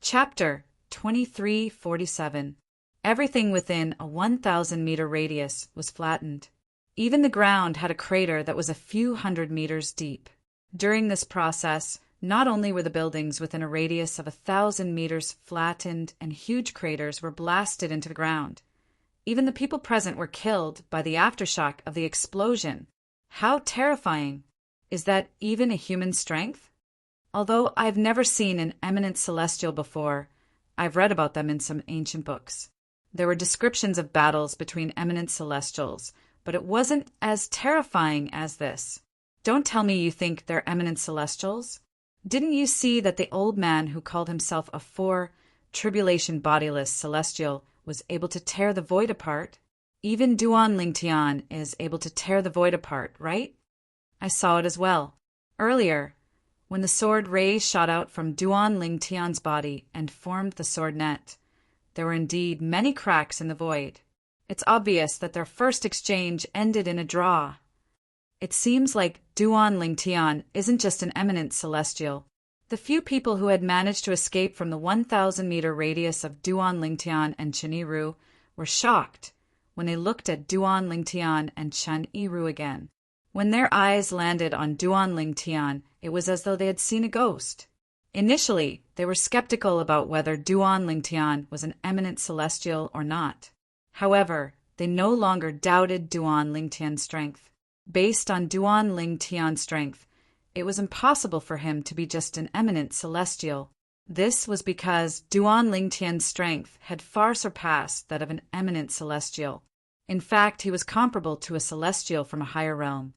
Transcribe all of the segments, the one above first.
Chapter 2347. Everything within a 1,000-meter radius was flattened. Even the ground had a crater that was a few hundred meters deep. During this process, not only were the buildings within a radius of 1,000 meters flattened and huge craters were blasted into the ground. Even the people present were killed by the aftershock of the explosion. How terrifying! Is that even a human strength? Although I've never seen an eminent celestial before, I've read about them in some ancient books. There were descriptions of battles between eminent celestials, but it wasn't as terrifying as this. Don't tell me you think they're eminent celestials. Didn't you see that the old man who called himself a tribulation bodiless celestial was able to tear the void apart? Even Duan Ling Tian is able to tear the void apart, right? I saw it as well. Earlier, when the sword rays shot out from Duan Ling Tian's body and formed the sword net, there were indeed many cracks in the void. It's obvious that their first exchange ended in a draw. It seems like Duan Ling Tian isn't just an eminent celestial. The few people who had managed to escape from the 1,000-meter radius of Duan Ling Tian and Chen Yiru were shocked when they looked at Duan Ling Tian and Chen Yiru again. When their eyes landed on Duan Ling Tian, it was as though they had seen a ghost. Initially, they were skeptical about whether Duan Ling Tian was an eminent celestial or not. However, they no longer doubted Duan Ling Tian's strength. Based on Duan Ling Tian's strength, it was impossible for him to be just an eminent celestial. This was because Duan Ling Tian's strength had far surpassed that of an eminent celestial. In fact, he was comparable to a celestial from a higher realm.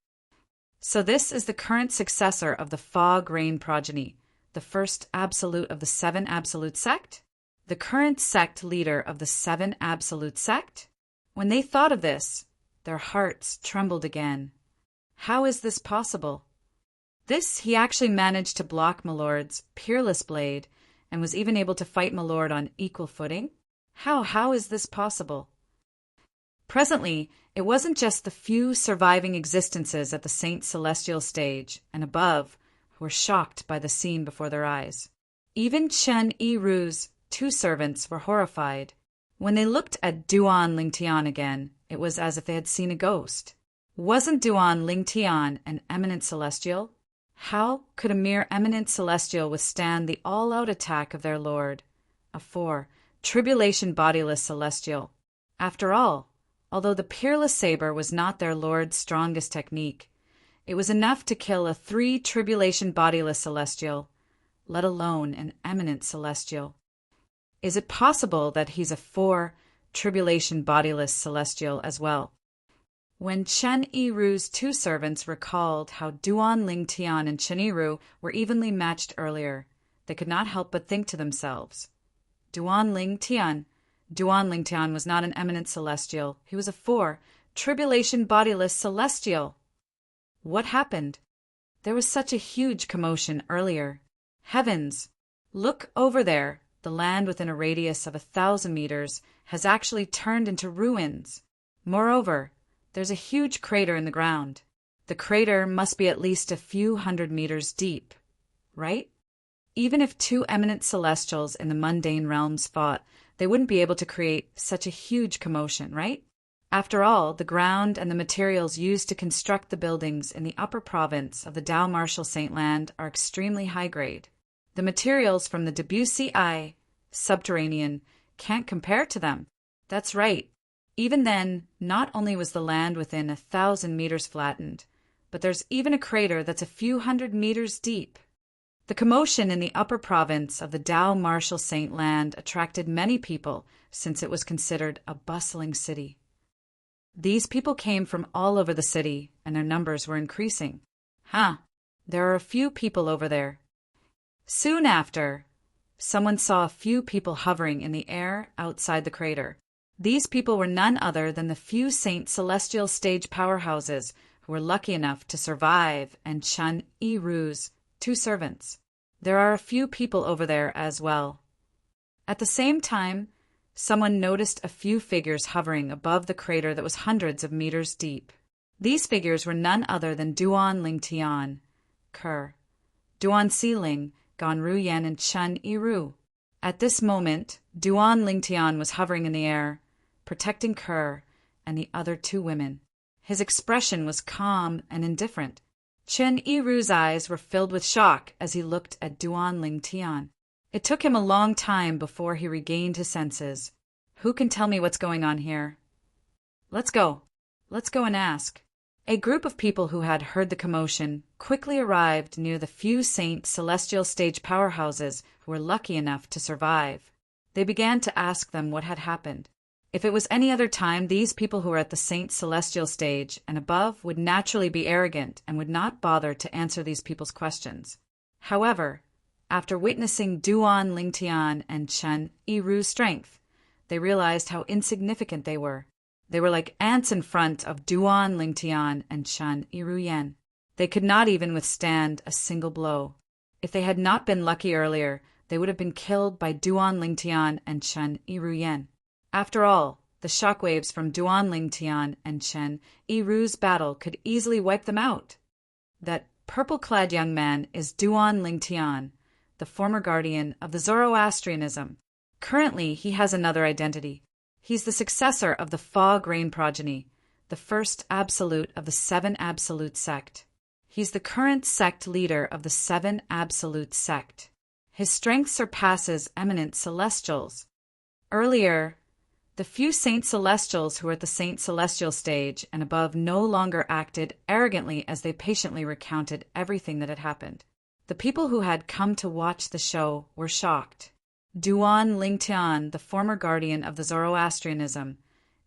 So this is the current successor of the Fog Rain progeny, the first absolute of the Seven Absolute sect? The current sect leader of the Seven Absolute sect? When they thought of this, their hearts trembled again. How is this possible? He actually managed to block Milord's peerless blade and was even able to fight Milord on equal footing? How is this possible? Presently, it wasn't just the few surviving existences at the Saint Celestial stage and above who were shocked by the scene before their eyes. Even Chen Yiru's two servants were horrified. When they looked at Duan Ling Tian again, it was as if they had seen a ghost. Wasn't Duan Ling Tian an eminent celestial? How could a mere eminent celestial withstand the all-out attack of their lord, a tribulation bodiless celestial? After all, although the peerless saber was not their lord's strongest technique, it was enough to kill a tribulation bodiless celestial, let alone an eminent celestial. Is it possible that he's a tribulation bodiless celestial as well? When Chen Yiru's two servants recalled how Duan Ling Tian and Chen Yiru were evenly matched earlier, they could not help but think to themselves, Duan Ling Tian was not an eminent celestial. He was a tribulation bodiless celestial. What happened? There was such a huge commotion earlier. Heavens! Look over there. The land within a radius of 1,000 meters has actually turned into ruins. Moreover, there's a huge crater in the ground. The crater must be at least a few hundred meters deep, right? Even if two eminent celestials in the mundane realms fought, they wouldn't be able to create such a huge commotion, right? After all, the ground and the materials used to construct the buildings in the upper province of the Dao Martial Saint Land are extremely high-grade. The materials from the Debussy I, subterranean, can't compare to them. That's right. Even then, not only was the land within 1,000 meters flattened, but there's even a crater that's a few hundred meters deep. The commotion in the upper province of the Dao Martial Saint Land attracted many people since it was considered a bustling city. These people came from all over the city, and their numbers were increasing. There are a few people over there. Soon after, someone saw a few people hovering in the air outside the crater. These people were none other than the few Saint Celestial stage powerhouses who were lucky enough to survive and Chen Yiru's two servants. There are a few people over there as well. At the same time, someone noticed a few figures hovering above the crater that was hundreds of meters deep. These figures were none other than Duan Ling Tian, Duan Siling, Gan Ruyan, and Chen Yiru. At this moment, Duan Lingtian was hovering in the air, protecting Kerr and the other two women. His expression was calm and indifferent. Chen Yiru's eyes were filled with shock as he looked at Duan Lingtian. It took him a long time before he regained his senses. Who can tell me what's going on here? Let's go. Let's go and ask. A group of people who had heard the commotion quickly arrived near the few Saint Celestial stage powerhouses who were lucky enough to survive. They began to ask them what had happened. If it was any other time, these people who were at the Saint Celestial stage and above would naturally be arrogant and would not bother to answer these people's questions. However, after witnessing Duan Lingtian and Chen Yiru's strength, they realized how insignificant they were. They were like ants in front of Duan Lingtian and Chen Yiru. They could not even withstand a single blow. If they had not been lucky earlier, they would have been killed by Duan Lingtian and Chen Yiru. After all, the shockwaves from Duan Lingtian and Chen Yiru's battle could easily wipe them out. That purple-clad young man is Duan Lingtian, the former guardian of the Zoroastrianism. Currently, he has another identity. He's the successor of the Fog Rain progeny, the first absolute of the Seven Absolute sect. He's the current sect leader of the Seven Absolute sect. His strength surpasses eminent celestials. Earlier, the few Saint Celestials who were at the Saint Celestial stage and above no longer acted arrogantly as they patiently recounted everything that had happened. The people who had come to watch the show were shocked. Duan Lingtian, the former guardian of the Zoroastrianism,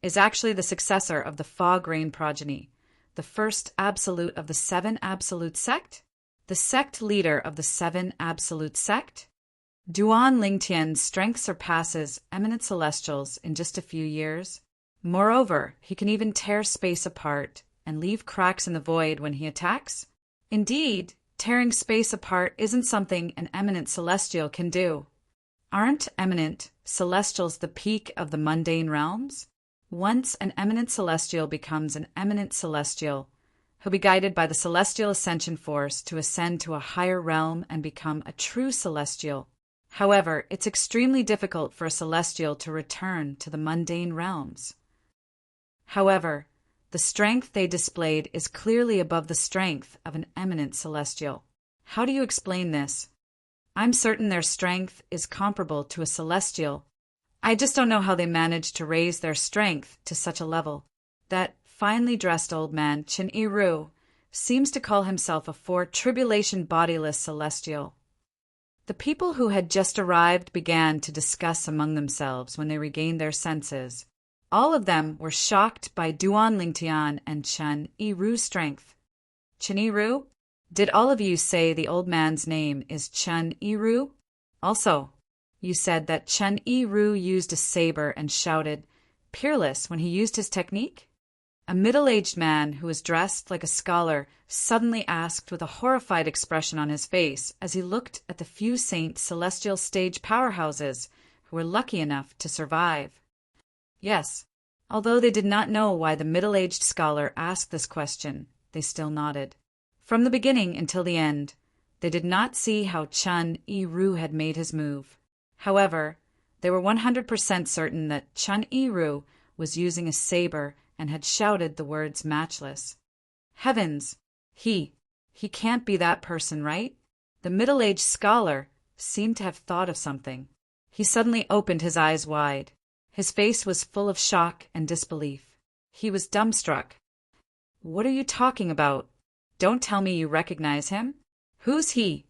is actually the successor of the Fog Rain progeny, the first absolute of the Seven Absolute sect, the sect leader of the Seven Absolute sect. Duan Lingtian's strength surpasses eminent celestials in just a few years. Moreover, he can even tear space apart and leave cracks in the void when he attacks. Indeed, tearing space apart isn't something an eminent celestial can do. Aren't eminent celestials the peak of the mundane realms? Once an eminent celestial becomes an eminent celestial, he'll be guided by the celestial ascension force to ascend to a higher realm and become a true celestial. However, it's extremely difficult for a celestial to return to the mundane realms. However, the strength they displayed is clearly above the strength of an eminent celestial. How do you explain this? I'm certain their strength is comparable to a celestial. I just don't know how they managed to raise their strength to such a level. That finely dressed old man, Chen Yiru, seems to call himself a tribulation bodiless celestial. The people who had just arrived began to discuss among themselves when they regained their senses. All of them were shocked by Duan Lingtian and Chen Yiru's strength. Chen Yiru? Did all of you say the old man's name is Chen Yiru? Also, you said that Chen Yiru used a saber and shouted, "Peerless," when he used his technique? A middle-aged man who was dressed like a scholar suddenly asked with a horrified expression on his face as he looked at the few Saint Celestial stage powerhouses who were lucky enough to survive. Yes, although they did not know why the middle-aged scholar asked this question, they still nodded. From the beginning until the end, they did not see how Chen Yiru had made his move. However, they were 100% certain that Chen Yiru was using a saber and had shouted the words matchless. Heavens! He can't be that person, right? The middle-aged scholar seemed to have thought of something. He suddenly opened his eyes wide. His face was full of shock and disbelief. He was dumbstruck. What are you talking about? Don't tell me you recognize him. Who's he?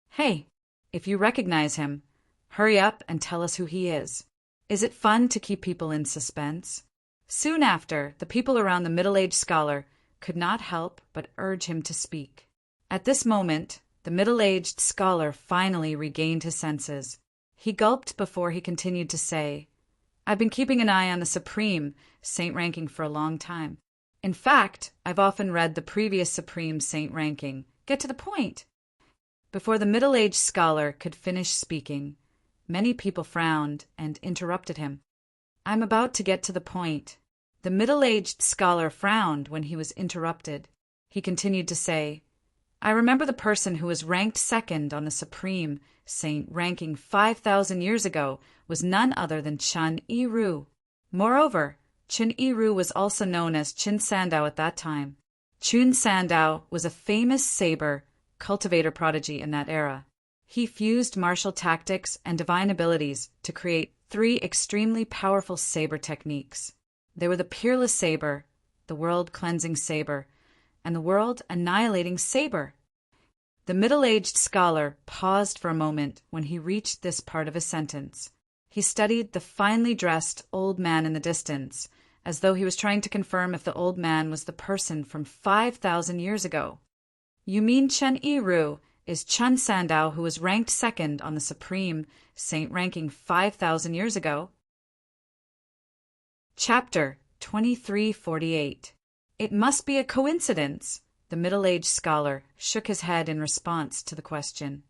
Hey, if you recognize him, hurry up and tell us who he is. Is it fun to keep people in suspense? Soon after, the people around the middle-aged scholar could not help but urge him to speak. At this moment, the middle-aged scholar finally regained his senses. He gulped before he continued to say, "I've been keeping an eye on the Supreme Saint ranking for a long time. In fact, I've often read the previous Supreme Saint ranking. Get to the point." Before the middle-aged scholar could finish speaking, many people frowned and interrupted him. "I'm about to get to the point." The middle-aged scholar frowned when he was interrupted. He continued to say, I remember the person who was ranked second on the supreme saint ranking 5,000 years ago was none other than Chun Yi-Ru. Moreover, Chun Yi-Ru was also known as Chun Sandao at that time. Chun Sandao was a famous saber cultivator prodigy in that era. He fused martial tactics and divine abilities to create 3 extremely powerful saber techniques. They were the Peerless Saber, the World-Cleansing Saber, and the World-Annihilating Saber. The middle-aged scholar paused for a moment when he reached this part of his sentence. He studied the finely dressed old man in the distance, as though he was trying to confirm if the old man was the person from 5,000 years ago. You mean Chun Yi-Ru is Chun Sandao, who was ranked second on the supreme saint ranking 5,000 years ago? Chapter 2348. It must be a coincidence. The middle-aged scholar shook his head in response to the question.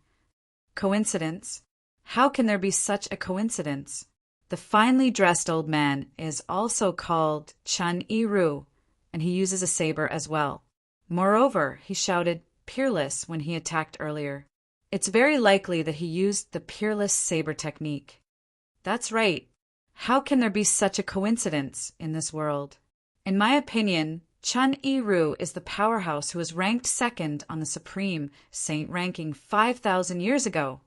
Coincidence? How can there be such a coincidence? The finely dressed old man is also called Chun Yi-Ru, and he uses a saber as well. Moreover, he shouted peerless when he attacked earlier. It's very likely that he used the peerless saber technique. That's right. How can there be such a coincidence in this world? In my opinion, Chun Yi-Ru is the powerhouse who was ranked second on the supreme saint ranking 5,000 years ago.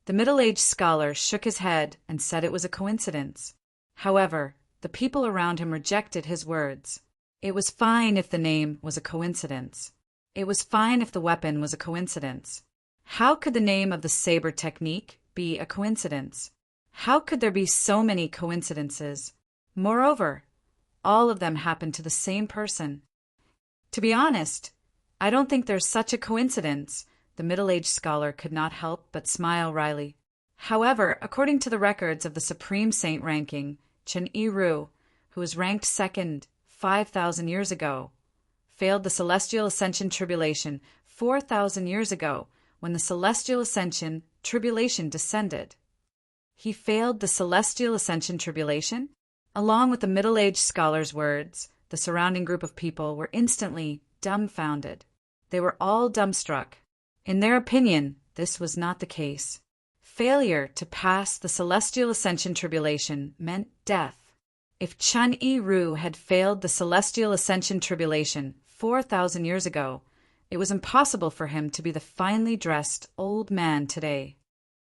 The middle-aged scholar shook his head and said it was a coincidence. However, the people around him rejected his words. It was fine if the name was a coincidence. It was fine if the weapon was a coincidence. How could the name of the saber technique be a coincidence? How could there be so many coincidences? Moreover, all of them happened to the same person. To be honest, I don't think there's such a coincidence. The middle-aged scholar could not help but smile wryly. However, according to the records of the Supreme Saint ranking, Chun Yi-Ru, who was ranked second 5,000 years ago, failed the Celestial Ascension Tribulation 4,000 years ago when the Celestial Ascension Tribulation descended. He failed the Celestial Ascension Tribulation? Along with the middle-aged scholar's words, the surrounding group of people were instantly dumbfounded. They were all dumbstruck. In their opinion, this was not the case. Failure to pass the Celestial Ascension Tribulation meant death. If Chun Yi-Ru had failed the Celestial Ascension Tribulation 4,000 years ago, it was impossible for him to be the finely dressed old man today.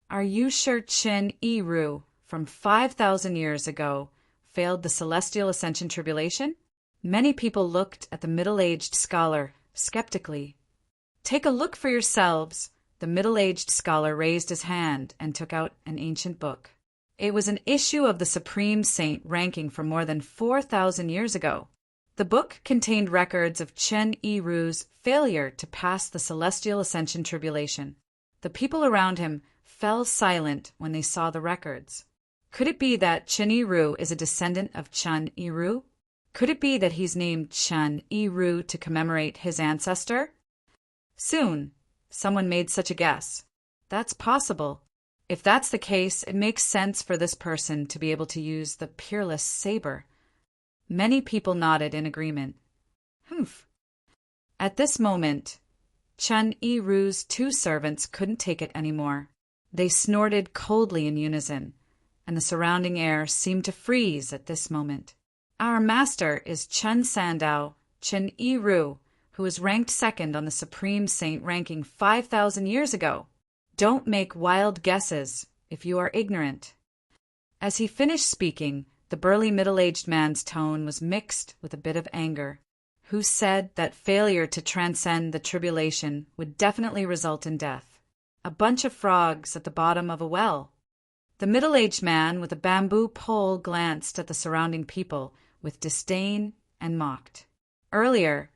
Are you sure Chun Yi-Ru from 5,000 years ago failed the Celestial Ascension Tribulation? Many people looked at the middle-aged scholar skeptically. Take a look for yourselves. The middle-aged scholar raised his hand and took out an ancient book. It was an issue of the Supreme Saint ranking from more than 4,000 years ago. The book contained records of Chun Yi-Ru's failure to pass the Celestial Ascension Tribulation. The people around him fell silent when they saw the records. Could it be that Chun Yi-Ru is a descendant of Chun Yi-Ru? Could it be that he's named Chun Yi-Ru to commemorate his ancestor? Soon, someone made such a guess. That's possible. If that's the case, it makes sense for this person to be able to use the peerless saber. Many people nodded in agreement. Humph. At this moment, Chun Yi-Ru's 2 servants couldn't take it anymore. They snorted coldly in unison, and the surrounding air seemed to freeze at this moment. Our master is Chun Sandao, Chun Yi-Ru, who was ranked second on the Supreme Saint ranking 5,000 years ago. Don't make wild guesses if you are ignorant. As he finished speaking, the burly middle-aged man's tone was mixed with a bit of anger. Who said that failure to transcend the tribulation would definitely result in death? A bunch of frogs at the bottom of a well. The middle-aged man with a bamboo pole glanced at the surrounding people with disdain and mocked. Earlier,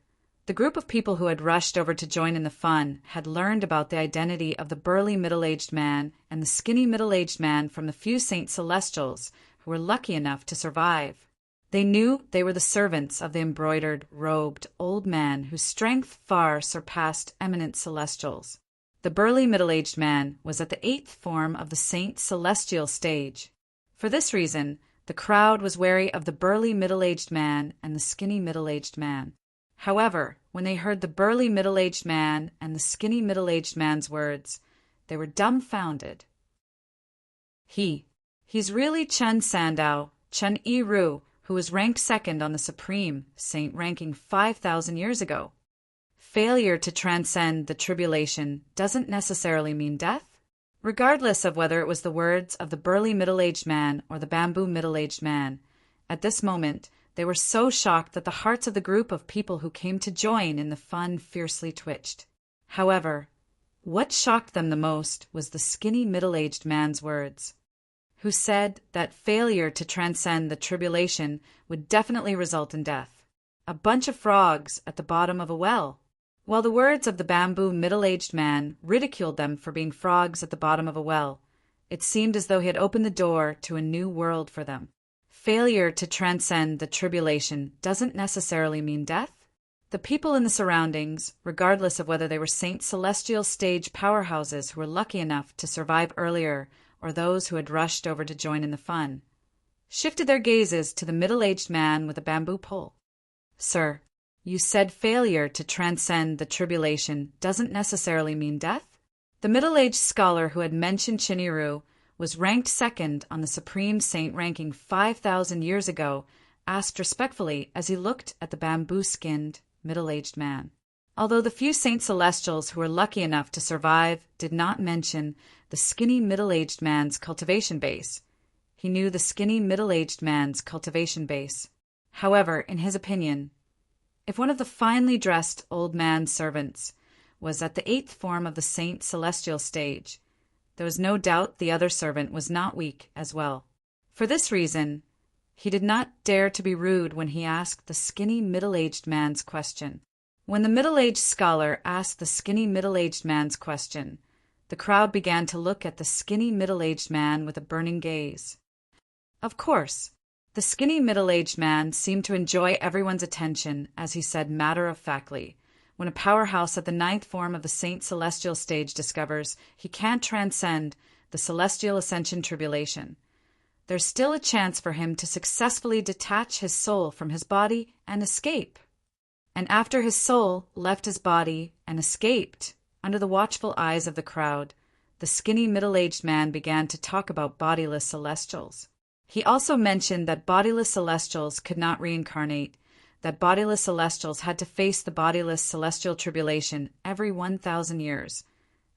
the group of people who had rushed over to join in the fun had learned about the identity of the burly middle-aged man and the skinny middle-aged man from the few Saint Celestials who were lucky enough to survive. They knew they were the servants of the embroidered, robed old man whose strength far surpassed eminent Celestials. The burly middle-aged man was at the 8th form of the Saint Celestial stage. For this reason, the crowd was wary of the burly middle-aged man and the skinny middle-aged man. However, when they heard the burly middle-aged man and the skinny middle-aged man's words, they were dumbfounded. He's really Chen Sandow, Chen Yiru, who was ranked second on the Supreme Saint ranking 5,000 years ago. Failure to transcend the tribulation doesn't necessarily mean death. Regardless of whether it was the words of the burly middle-aged man or the bamboo middle-aged man, at this moment they were so shocked that the hearts of the group of people who came to join in the fun fiercely twitched. However, what shocked them the most was the skinny middle-aged man's words, who said that failure to transcend the tribulation would definitely result in death. A bunch of frogs at the bottom of a well. While the words of the bamboo middle-aged man ridiculed them for being frogs at the bottom of a well, it seemed as though he had opened the door to a new world for them. Failure to transcend the tribulation doesn't necessarily mean death. The people in the surroundings, regardless of whether they were Saint Celestial stage powerhouses who were lucky enough to survive earlier or those who had rushed over to join in the fun, shifted their gazes to the middle-aged man with a bamboo pole. "Sir, you said failure to transcend the tribulation doesn't necessarily mean death?" The middle-aged scholar who had mentioned Chinyiru was ranked second on the Supreme Saint ranking 5,000 years ago, asked respectfully as he looked at the bamboo-skinned, middle-aged man. Although the few Saint Celestials who were lucky enough to survive did not mention the skinny middle-aged man's cultivation base, he knew the skinny middle-aged man's cultivation base. However, in his opinion, if one of the finely dressed old man's servants was at the 8th form of the Saint Celestial stage, there was no doubt the other servant was not weak as well. For this reason, he did not dare to be rude when he asked the skinny middle-aged man's question. When the middle-aged scholar asked the skinny middle-aged man's question, the crowd began to look at the skinny middle-aged man with a burning gaze. Of course, the skinny middle-aged man seemed to enjoy everyone's attention as he said matter-of-factly, when a powerhouse at the 9th form of the Saint Celestial stage discovers he can't transcend the Celestial Ascension tribulation, there's still a chance for him to successfully detach his soul from his body and escape. And after his soul left his body and escaped, under the watchful eyes of the crowd, the skinny middle-aged man began to talk about bodiless celestials. He also mentioned that bodiless celestials could not reincarnate, that bodiless celestials had to face the bodiless celestial tribulation every 1,000 years,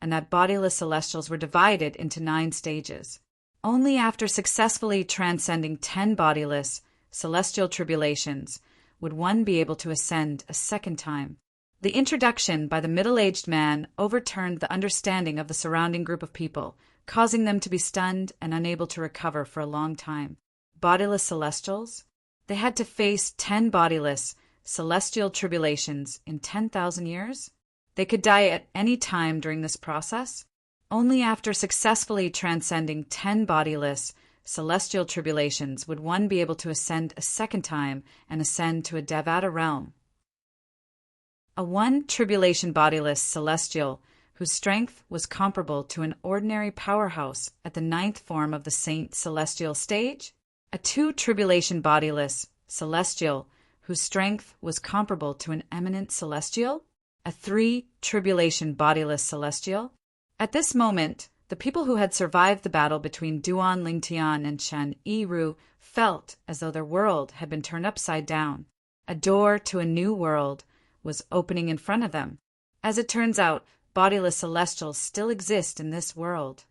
and that bodiless celestials were divided into 9 stages. Only after successfully transcending 10 bodiless celestial tribulations would one be able to ascend a second time. The introduction by the middle-aged man overturned the understanding of the surrounding group of people, causing them to be stunned and unable to recover for a long time. Bodiless celestials? They had to face 10 bodiless celestial tribulations in 10,000 years? They could die at any time during this process? Only after successfully transcending 10 bodiless celestial tribulations would one be able to ascend a second time and ascend to a Devata realm. A one tribulation bodiless celestial whose strength was comparable to an ordinary powerhouse at the 9th form of the Saint Celestial stage, a 2 tribulation bodiless celestial whose strength was comparable to an eminent celestial, a 3 tribulation bodiless celestial. At this moment, the people who had survived the battle between Duan Lingtian and Chen Yiru felt as though their world had been turned upside down. A door to a new world was opening in front of them. As it turns out, bodiless celestials still exist in this world.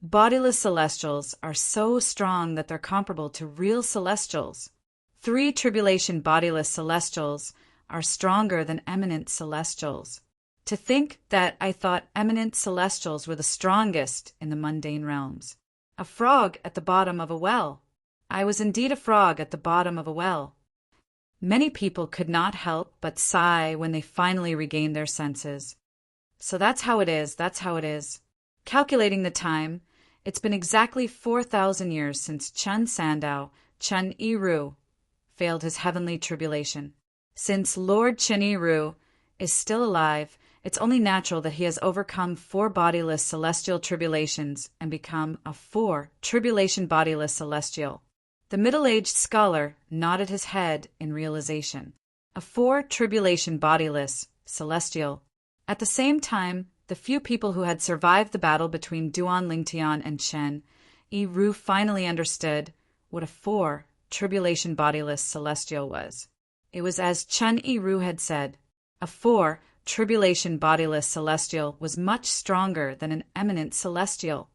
Bodiless celestials are so strong that they're comparable to real celestials. 3 tribulation bodiless celestials are stronger than eminent celestials. To think that I thought eminent celestials were the strongest in the mundane realms. A frog at the bottom of a well. I was indeed a frog at the bottom of a well. Many people could not help but sigh when they finally regained their senses. So that's how it is, that's how it is. Calculating the time, it's been exactly 4,000 years since Chen Sandow, Chen Yiru, failed his heavenly tribulation. Since Lord Chen Yiru is still alive, it's only natural that he has overcome 4 bodiless celestial tribulations and become a 4 tribulation bodiless celestial. The middle-aged scholar nodded his head in realization. a 4 tribulation bodiless, celestial. At the same time, the few people who had survived the battle between Duan Lingtian and Chen Yi-Ru finally understood what a 4 tribulation bodiless celestial was. It was as Chen Yi-Ru had said. A 4 tribulation bodiless celestial was much stronger than an eminent celestial.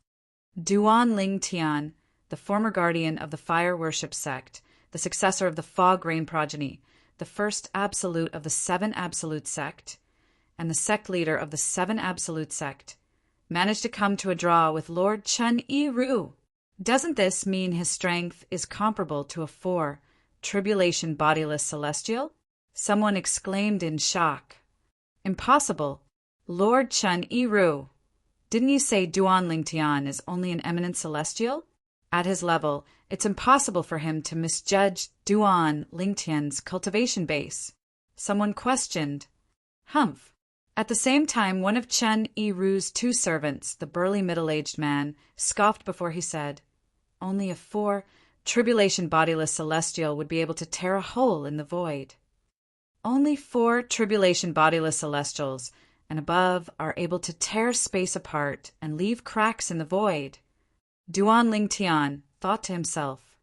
Duan Lingtian, the former guardian of the fire worship sect, the successor of the fog rain progeny, the first absolute of the 7 absolute sect, and the sect leader of the 7 absolute sect, managed to come to a draw with Lord Chen Yi-Ru. Doesn't this mean his strength is comparable to a 4 tribulation bodiless celestial? Someone exclaimed in shock. Impossible. Lord Chen Yi-Ru, didn't you say Duan Lingtian is only an eminent celestial? At his level, it's impossible for him to misjudge Duan Lingtian's cultivation base. Someone questioned. Humph. At the same time, one of Chen Yi-Ru's 2 servants, the burly middle-aged man, scoffed before he said, only a 4 tribulation bodiless celestial would be able to tear a hole in the void. Only 4 tribulation bodiless celestials and above are able to tear space apart and leave cracks in the void. Duan Lingtian thought to himself.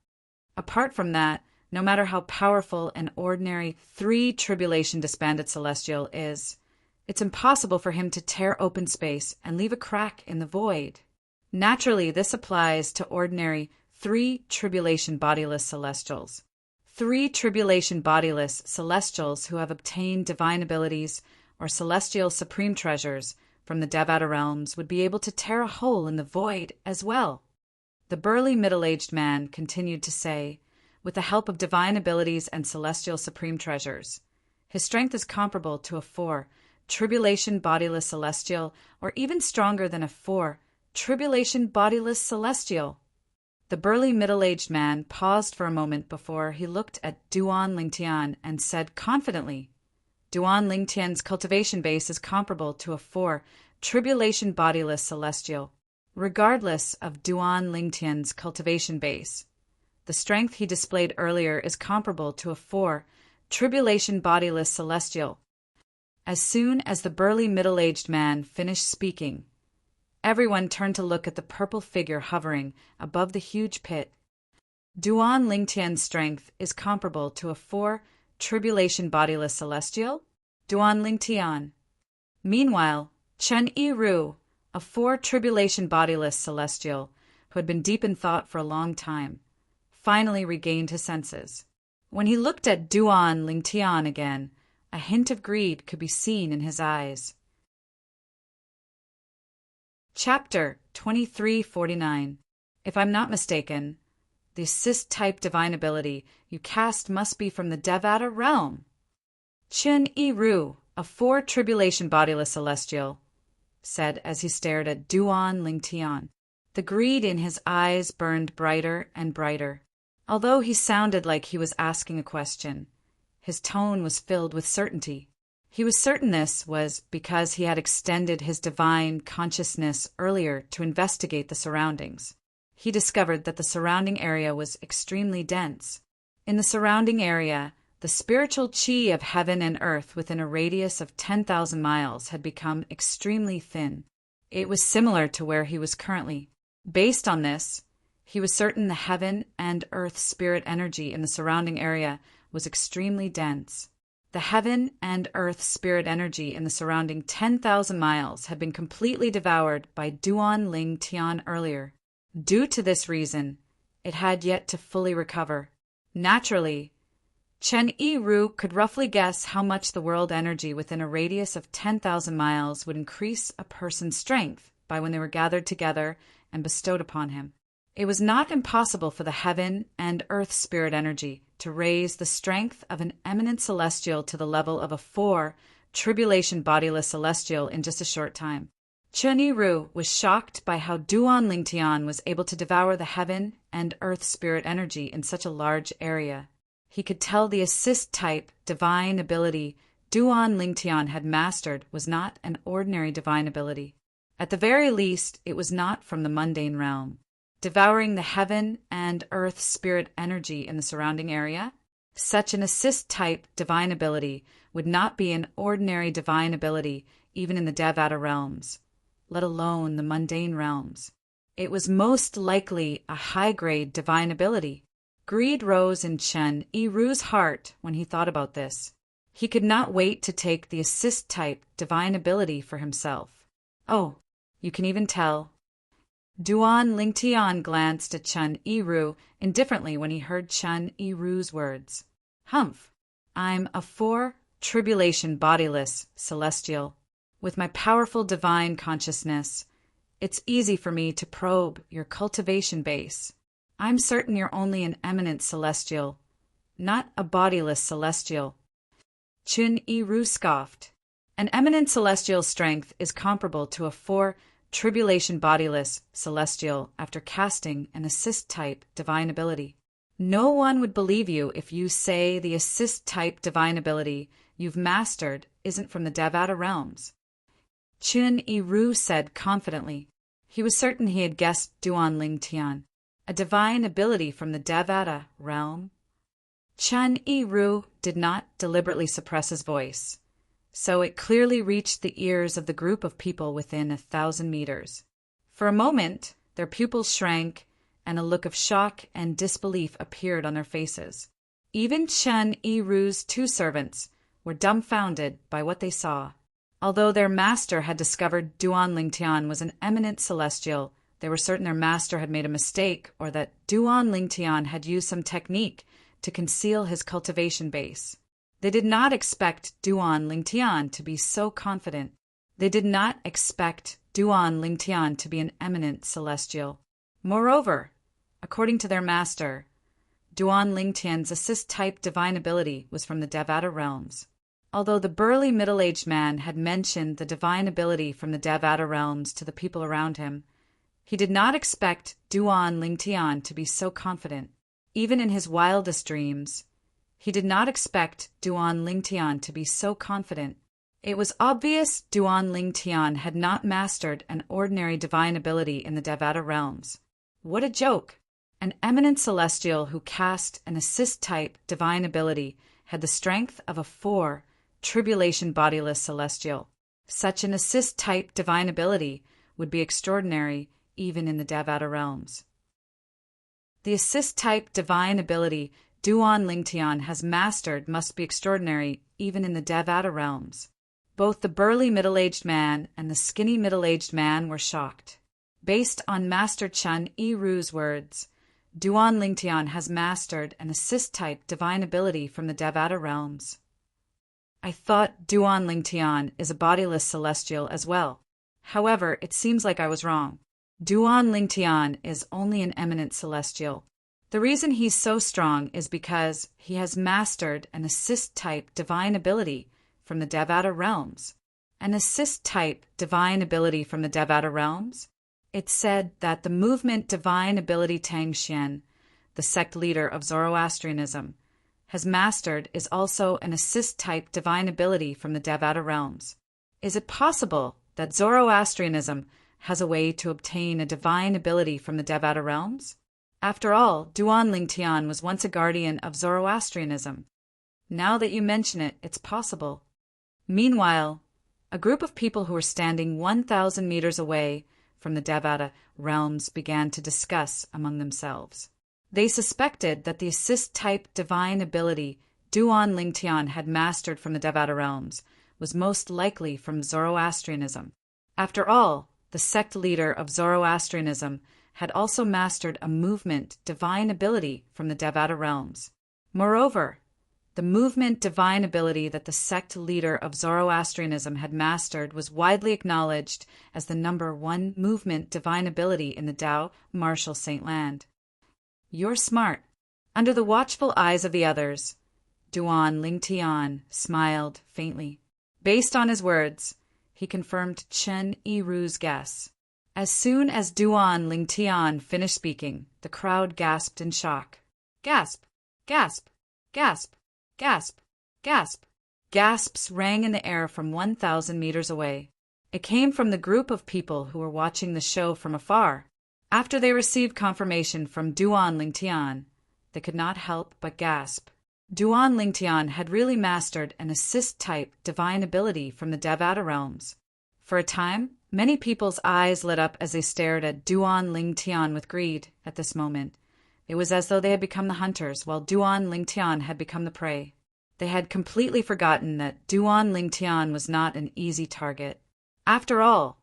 Apart from that, no matter how powerful an ordinary 3 tribulation disbanded celestial is, it's impossible for him to tear open space and leave a crack in the void. Naturally, this applies to ordinary 3 tribulation bodiless celestials. 3 tribulation bodiless celestials who have obtained divine abilities or celestial supreme treasures from the Devata realms would be able to tear a hole in the void as well. The burly middle-aged man continued to say, with the help of divine abilities and celestial supreme treasures, his strength is comparable to a 4 tribulation bodiless celestial, or even stronger than a 4 tribulation bodiless celestial. The burly middle-aged man paused for a moment before he looked at Duan Lingtian and said confidently, Duan Lingtian's cultivation base is comparable to a 4 tribulation bodiless celestial. Regardless of Duan Lingtian's cultivation base, the strength he displayed earlier is comparable to a 4 tribulation bodiless celestial. As soon as the burly middle-aged man finished speaking, everyone turned to look at the purple figure hovering above the huge pit. Duan Lingtian's strength is comparable to a 4 tribulation bodiless celestial? Duan Lingtian. Meanwhile, Chen Yi-Ru, a 4 tribulation bodiless celestial, who had been deep in thought for a long time, finally regained his senses. When he looked at Duan Lingtian again, a hint of greed could be seen in his eyes. Chapter 2349. If I'm not mistaken, the assist-type divine ability you cast must be from the Devata realm. Chen Yi-Ru, a 4 tribulation bodiless celestial, said as he stared at Duan Lingtian. The greed in his eyes burned brighter and brighter. Although he sounded like he was asking a question, his tone was filled with certainty. He was certain this was because he had extended his divine consciousness earlier to investigate the surroundings. He discovered that the surrounding area was extremely dense. In the surrounding area, the spiritual chi of heaven and earth within a radius of 10,000 miles had become extremely thin. It was similar to where he was currently. Based on this, he was certain the heaven and earth spirit energy in the surrounding area was extremely dense. The heaven and earth spirit energy in the surrounding 10,000 miles had been completely devoured by Duan Lingtian earlier. Due to this reason, it had yet to fully recover. Naturally, Chen Yi-Ru could roughly guess how much the world energy within a radius of 10,000 miles would increase a person's strength by when they were gathered together and bestowed upon him. It was not impossible for the heaven and earth spirit energy to raise the strength of an eminent celestial to the level of a 4 tribulation bodiless celestial in just a short time. Chen Yi-Ru was shocked by how Duan Lingtian was able to devour the heaven and earth spirit energy in such a large area. He could tell the assist-type divine ability Duan Lingtian had mastered was not an ordinary divine ability. At the very least, it was not from the mundane realm. Devouring the heaven and earth spirit energy in the surrounding area, Such an assist-type divine ability would not be an ordinary divine ability even in the Devata realms, let alone the mundane realms. It was most likely a high-grade divine ability. Greed rose in Chen Yiru's heart when he thought about this. He could not wait to take the assist-type divine ability for himself. Oh, you can even tell. Duan Lingtian glanced at Chen Yiru indifferently when he heard Chen Yiru's words. Humph! I'm a tribulation bodiless celestial. With my powerful divine consciousness, it's easy for me to probe your cultivation base. I'm certain you're only an eminent celestial, not a bodiless celestial. Chen Yiru scoffed. An eminent celestial strength is comparable to a tribulation bodiless celestial after casting an assist-type divine ability. No one would believe you if you say the assist-type divine ability you've mastered isn't from the Devata realms. Chen Yiru said confidently. He was certain he had guessed Duan Lingtian, a divine ability from the Devata realm. Chen Yiru did not deliberately suppress his voice, so it clearly reached the ears of the group of people within 1,000 meters. For a moment, their pupils shrank, and a look of shock and disbelief appeared on their faces. Even Chen Yiru's 2 servants were dumbfounded by what they saw. Although their master had discovered Duan Lingtian was an eminent celestial, they were certain their master had made a mistake or that Duan Lingtian had used some technique to conceal his cultivation base. They did not expect Duan Lingtian to be so confident. They did not expect Duan Lingtian to be an eminent celestial. Moreover, according to their master, Duan Lingtian's assist-type divine ability was from the Devata realms. Although the burly middle-aged man had mentioned the divine ability from the Devata realms to the people around him, he did not expect Duan Lingtian to be so confident. Even in his wildest dreams, he did not expect Duan Lingtian to be so confident. It was obvious Duan Lingtian had not mastered an ordinary divine ability in the Devata realms. What a joke! An eminent celestial who cast an assist-type divine ability had the strength of a tribulation bodiless celestial. Such an assist-type divine ability would be extraordinary even in the Devata realms. The assist-type divine ability Duan Lingtian has mastered must be extraordinary even in the Devata realms. Both the burly middle-aged man and the skinny middle-aged man were shocked. Based on Master Chen Yiru's words, Duan Lingtian has mastered an assist-type divine ability from the Devata realms. I thought Duan Lingtian is a bodiless celestial as well. However, it seems like I was wrong. Duan Lingtian is only an eminent celestial. The reason he's so strong is because he has mastered an assist-type divine ability from the Devata realms. An assist-type divine ability from the Devata realms? It's said that the movement divine ability Tang Xian, the sect leader of Zoroastrianism, has mastered is also an assist-type divine ability from the Devata realms. Is it possible that Zoroastrianism has a way to obtain a divine ability from the Devata realms? After all, Duan Lingtian was once a guardian of Zoroastrianism. Now that you mention it, it's possible. Meanwhile, a group of people who were standing 1,000 meters away from the Devata realms began to discuss among themselves. They suspected that the assist-type divine ability Duan Lingtian had mastered from the Devata realms was most likely from Zoroastrianism. After all, the sect leader of Zoroastrianism had also mastered a movement divine ability from the Devata realms. Moreover, the movement divine ability that the sect leader of Zoroastrianism had mastered was widely acknowledged as the number 1 movement divine ability in the Tao Martial Saint Land. You're smart. Under the watchful eyes of the others, Duan Lingtian smiled faintly. Based on his words, he confirmed Chen Yiru's guess. As soon as Duan Lingtian finished speaking, the crowd gasped in shock. Gasp! Gasp! Gasp! Gasp! Gasp! Gasps rang in the air from 1,000 meters away. It came from the group of people who were watching the show from afar. After they received confirmation from Duan Lingtian, they could not help but gasp. Duan Lingtian had really mastered an assist-type divine ability from the Devata realms. For a time, many people's eyes lit up as they stared at Duan Lingtian with greed at this moment. It was as though they had become the hunters, while Duan Lingtian had become the prey. They had completely forgotten that Duan Lingtian was not an easy target. After all,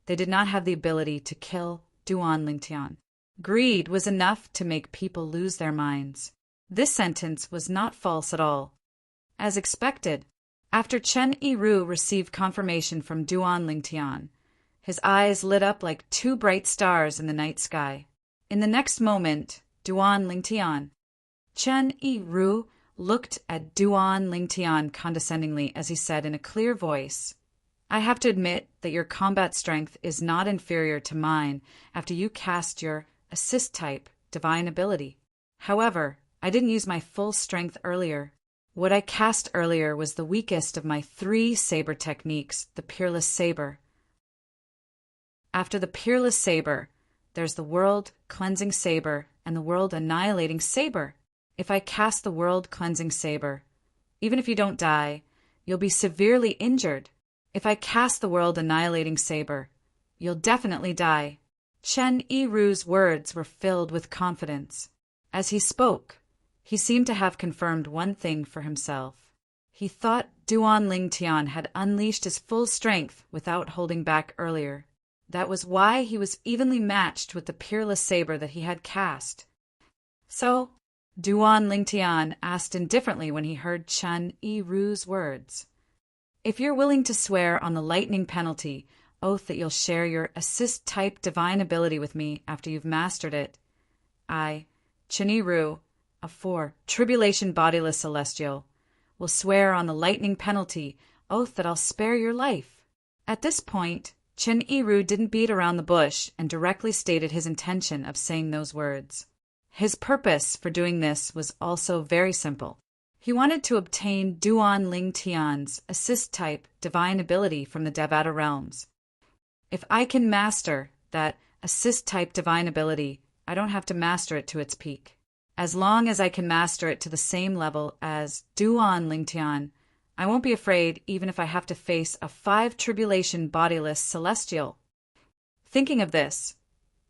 they did not have the ability to kill Duan Lingtian. Greed was enough to make people lose their minds. This sentence was not false at all. As expected, after Chen Yiru received confirmation from Duan Lingtian, his eyes lit up like two bright stars in the night sky. In the next moment, Duan Lingtian. Chen Yiru looked at Duan Lingtian condescendingly as he said in a clear voice, "I have to admit that your combat strength is not inferior to mine after you cast your assist-type divine ability. However, I didn't use my full strength earlier. What I cast earlier was the weakest of my 3 saber techniques, the Peerless Saber. After the Peerless Saber, there's the World Cleansing Saber and the World Annihilating Saber. If I cast the World Cleansing Saber, even if you don't die, you'll be severely injured. If I cast the World Annihilating Saber, you'll definitely die." Chen Yiru's words were filled with confidence. As he spoke, he seemed to have confirmed one thing for himself. He thought Duan Lingtian had unleashed his full strength without holding back earlier. That was why he was evenly matched with the Peerless Saber that he had cast. So, Duan Lingtian asked indifferently when he heard Chen Yiru's words, "If you're willing to swear on the lightning penalty, oath that you'll share your assist-type divine ability with me after you've mastered it, I, Chen Yiru, a 4 Tribulation Bodiless Celestial, will swear on the lightning penalty, oath that I'll spare your life." At this point, Chen Yiru didn't beat around the bush and directly stated his intention of saying those words. His purpose for doing this was also very simple. He wanted to obtain Duan Lingtian's assist-type divine ability from the Devata realms. If I can master that assist-type divine ability, I don't have to master it to its peak. As long as I can master it to the same level as Duan Lingtian, I won't be afraid even if I have to face a 5 Tribulation Bodiless Celestial. Thinking of this,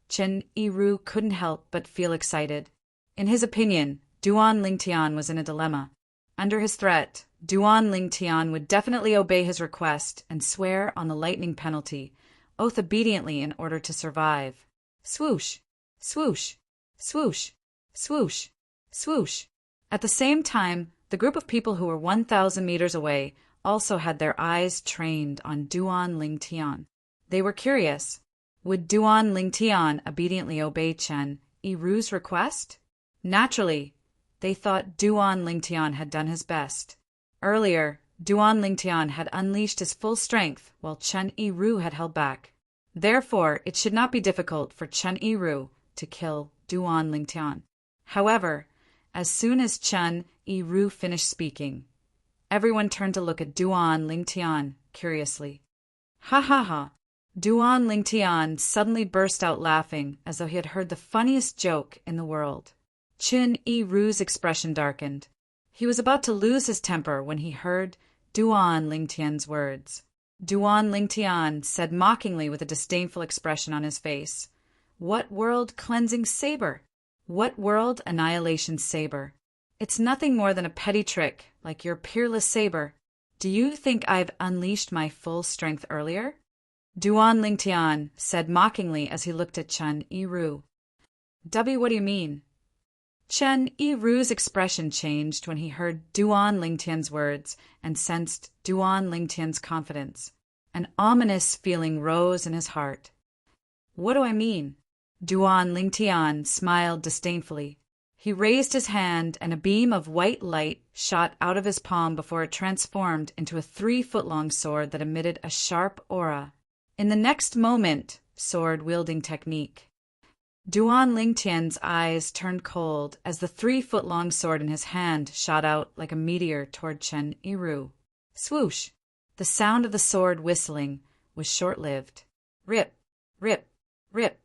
Chen Yiru couldn't help but feel excited. In his opinion, Duan Lingtian was in a dilemma. Under his threat, Duan Lingtian would definitely obey his request and swear on the lightning penalty, oath obediently in order to survive. Swoosh, swoosh, swoosh, swoosh, swoosh. At the same time, the group of people who were 1,000 meters away also had their eyes trained on Duan Lingtian. They were curious. Would Duan Lingtian obediently obey Chen Yiru's request? Naturally, they thought Duan Lingtian had done his best. Earlier, Duan Lingtian had unleashed his full strength while Chen Yiru had held back. Therefore, it should not be difficult for Chen Yiru to kill Duan Lingtian. However, as soon as Chen Yiru finished speaking, everyone turned to look at Duan Lingtian curiously. Ha ha ha! Duan Lingtian suddenly burst out laughing as though he had heard the funniest joke in the world. Chen Yiru's expression darkened. He was about to lose his temper when he heard Duan Lingtian's words. Duan Lingtian said mockingly with a disdainful expression on his face, "What world cleansing saber? What world annihilation saber? It's nothing more than a petty trick, like your peerless saber. Do you think I've unleashed my full strength earlier?" Duan Lingtian said mockingly as he looked at Chen Yiru. What do you mean?" Chen Yiru's expression changed when he heard Duan Lingtian's words and sensed Duan Lingtian's confidence. An ominous feeling rose in his heart. "What do I mean?" Duan Lingtian smiled disdainfully. He raised his hand and a beam of white light shot out of his palm before it transformed into a 3-foot-long sword that emitted a sharp aura. In the next moment, sword-wielding technique. Duan Lingtian's eyes turned cold as the 3-foot-long sword in his hand shot out like a meteor toward Chen Yiru. Swoosh! The sound of the sword whistling was short-lived. Rip, rip, rip.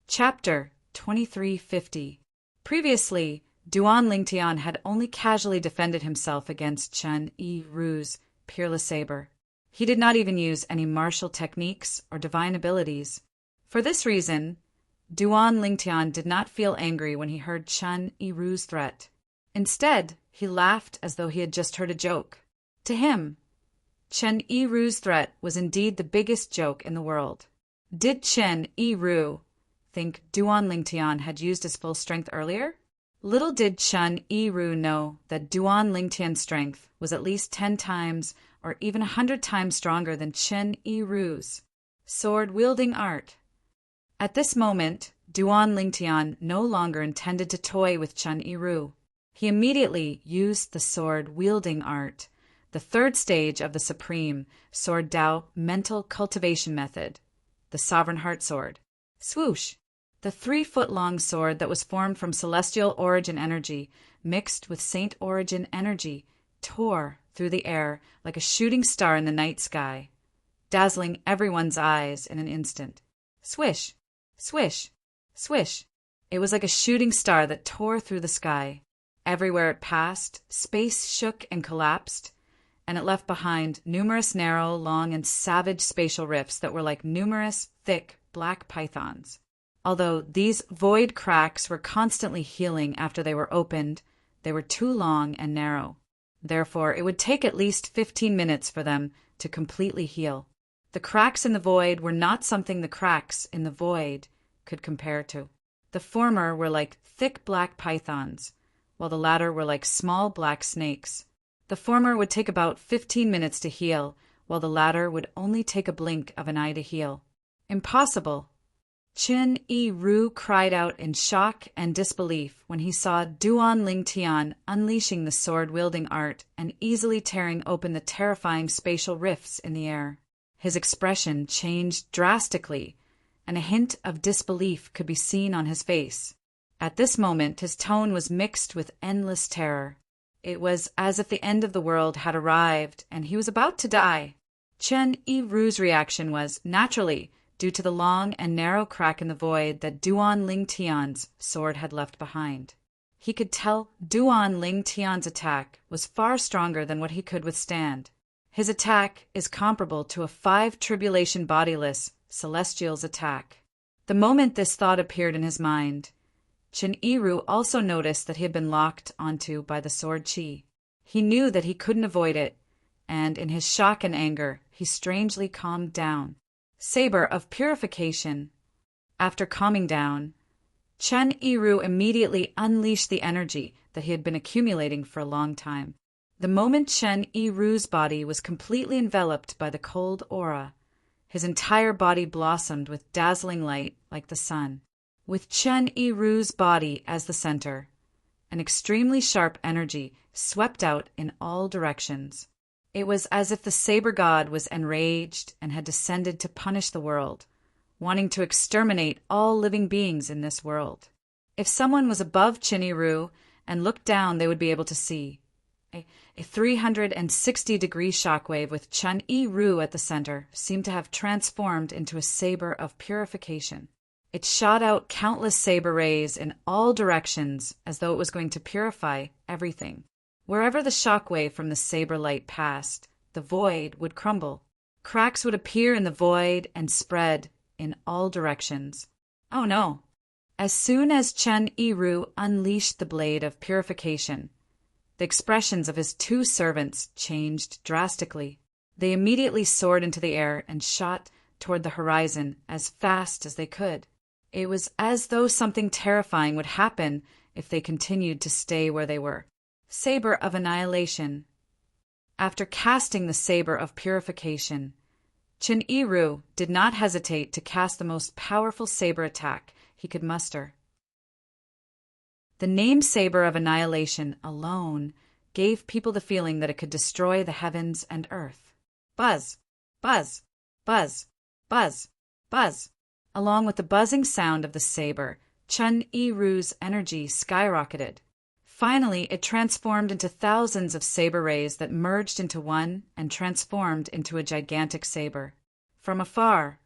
Chapter 2350. Previously, Duan Lingtian had only casually defended himself against Chen Yiru's peerless saber. He did not even use any martial techniques or divine abilities. For this reason, Duan Lingtian did not feel angry when he heard Chen Yiru's threat. Instead, he laughed as though he had just heard a joke. To him, Chen Yiru's threat was indeed the biggest joke in the world. Did Chen Yiru think Duan Lingtian had used his full strength earlier? Little did Chen Yiru know that Duan Lingtian's strength was at least 10 times or even 100 times stronger than Chen Yiru's sword-wielding art. At this moment, Duan Lingtian no longer intended to toy with Chen Yiru. He immediately used the sword-wielding art, the third stage of the supreme Sword Dao mental cultivation method, the Sovereign Heart Sword. Swoosh! The 3-foot-long sword that was formed from celestial origin energy mixed with saint origin energy tore through the air like a shooting star in the night sky, dazzling everyone's eyes in an instant. Swish! Swish! Swish! It was like a shooting star that tore through the sky. Everywhere it passed, space shook and collapsed, and it left behind numerous narrow, long, and savage spatial rifts that were like numerous, thick, black pythons. Although these void cracks were constantly healing after they were opened, they were too long and narrow. Therefore, it would take at least 15 minutes for them to completely heal. The cracks in the void were not something the cracks in the void could compare to. The former were like thick black pythons, while the latter were like small black snakes. The former would take about 15 minutes to heal, while the latter would only take a blink of an eye to heal. Impossible! Chen Yiru cried out in shock and disbelief when he saw Duan Lingtian unleashing the sword-wielding art and easily tearing open the terrifying spatial rifts in the air. His expression changed drastically, and a hint of disbelief could be seen on his face. At this moment, his tone was mixed with endless terror. It was as if the end of the world had arrived and he was about to die. Chen Yiru's reaction was, naturally, due to the long and narrow crack in the void that Duan Lingtian's sword had left behind. He could tell Duan Lingtian's attack was far stronger than what he could withstand. His attack is comparable to a 5 tribulation bodiless celestial's attack. The moment this thought appeared in his mind, Chen Yiru also noticed that he had been locked onto by the sword chi. He knew that he couldn't avoid it, and in his shock and anger, he strangely calmed down. Saber of purification. After calming down, Chen Yiru immediately unleashed the energy that he had been accumulating for a long time. The moment Chen Yiru's body was completely enveloped by the cold aura, his entire body blossomed with dazzling light like the sun. With Chen Yiru's body as the center, an extremely sharp energy swept out in all directions. It was as if the saber god was enraged and had descended to punish the world, wanting to exterminate all living beings in this world. If someone was above Chen Yiru and looked down, they would be able to see a 360-degree shockwave with Chen Yiru at the center seemed to have transformed into a saber of purification. It shot out countless saber rays in all directions as though it was going to purify everything. Wherever the shockwave from the saber light passed, the void would crumble. Cracks would appear in the void and spread in all directions. Oh no! As soon as Chen Yiru unleashed the blade of purification, the expressions of his 2 servants changed drastically. They immediately soared into the air and shot toward the horizon as fast as they could. It was as though something terrifying would happen if they continued to stay where they were. Saber of annihilation. After casting the saber of purification, Chen Yiru did not hesitate to cast the most powerful saber attack he could muster. The name Saber of Annihilation alone gave people the feeling that it could destroy the heavens and earth. Buzz, buzz, buzz, buzz, buzz. Along with the buzzing sound of the saber, Chen Yiru's energy skyrocketed. Finally, it transformed into thousands of saber rays that merged into one and transformed into a gigantic saber. From afar,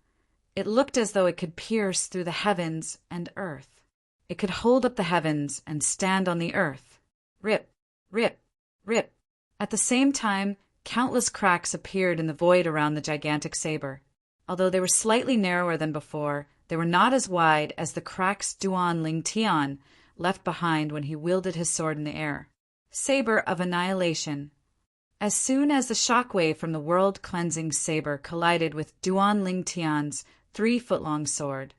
it looked as though it could pierce through the heavens and earth. It could hold up the heavens and stand on the earth. Rip, rip, rip. At the same time, countless cracks appeared in the void around the gigantic saber. Although they were slightly narrower than before, they were not as wide as the cracks Duan Ling Tian left behind when he wielded his sword in the air. Saber of Annihilation. As soon as the shockwave from the world-cleansing saber collided with Duan Ling Tian's 3-foot-long sword,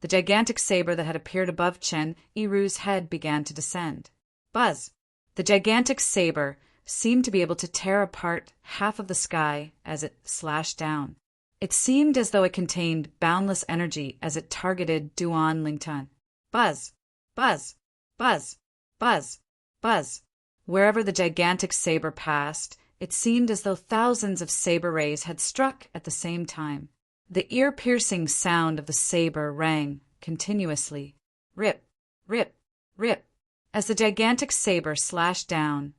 the gigantic saber that had appeared above Chen Yiru's head began to descend. Buzz! The gigantic saber seemed to be able to tear apart half of the sky as it slashed down. It seemed as though it contained boundless energy as it targeted Duan Lingtian. Buzz! Buzz! Buzz! Buzz! Buzz! Wherever the gigantic saber passed, it seemed as though thousands of saber rays had struck at the same time. The ear-piercing sound of the saber rang continuously. Rip! Rip! Rip! As the gigantic saber slashed down,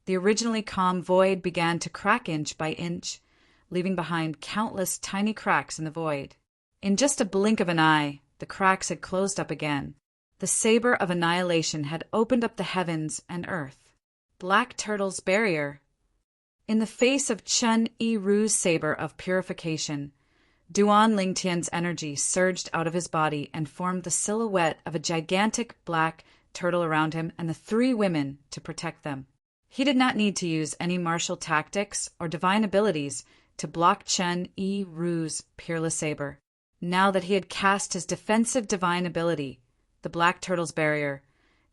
the originally calm void began to crack inch by inch, leaving behind countless tiny cracks in the void. In just a blink of an eye, the cracks had closed up again. The saber of annihilation had opened up the heavens and earth. Black Turtle's barrier. In the face of Chen Yiru's saber of purification, Duan Lingtian's energy surged out of his body and formed the silhouette of a gigantic black turtle around him and the 3 women to protect them. He did not need to use any martial tactics or divine abilities to block Chen Yiru's peerless saber. Now that he had cast his defensive divine ability, the Black Turtle's barrier,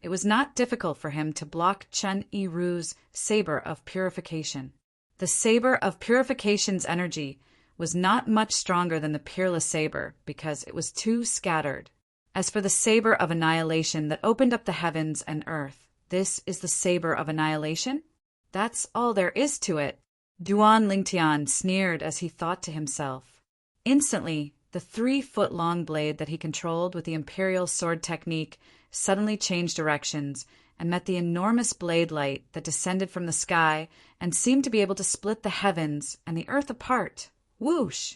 it was not difficult for him to block Chen Yiru's saber of purification. The saber of purification's energy was not much stronger than the peerless saber because it was too scattered. As for the saber of annihilation that opened up the heavens and earth, this is the saber of annihilation? That's all there is to it. Duan Lingtian sneered as he thought to himself. Instantly, the 3-foot-long blade that he controlled with the imperial sword technique suddenly changed directions and met the enormous blade light that descended from the sky and seemed to be able to split the heavens and the earth apart. Whoosh!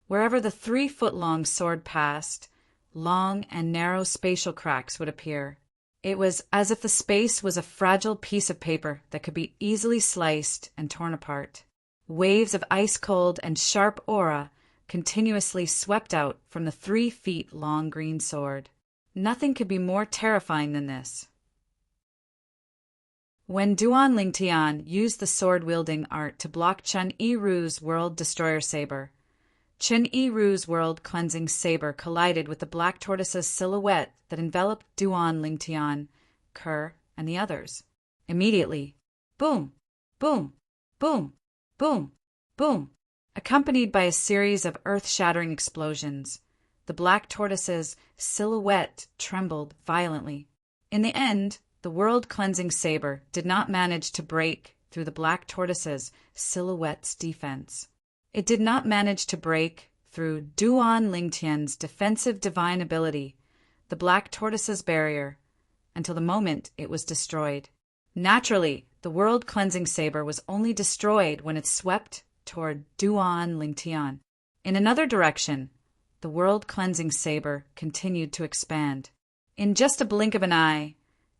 Wherever the 3-foot-long sword passed, long and narrow spatial cracks would appear. It was as if the space was a fragile piece of paper that could be easily sliced and torn apart. Waves of ice-cold and sharp aura continuously swept out from the 3-feet-long green sword. Nothing could be more terrifying than this. When Duan Lingtian used the sword-wielding art to block Chen Yiru's World Destroyer saber, Chen Yiru's world-cleansing saber collided with the black tortoise's silhouette that enveloped Duan Lingtian, Kerr, and the others. Immediately, boom, boom, boom, boom, boom, accompanied by a series of earth-shattering explosions, the black tortoise's silhouette trembled violently. In the end, the world-cleansing saber did not manage to break through the black tortoise's silhouette's defense. It did not manage to break through Duan Lingtian's defensive divine ability, the black tortoise's barrier, until the moment it was destroyed. Naturally, the world-cleansing saber was only destroyed when it swept toward Duan Lingtian. In another direction, the world-cleansing saber continued to expand. In just a blink of an eye,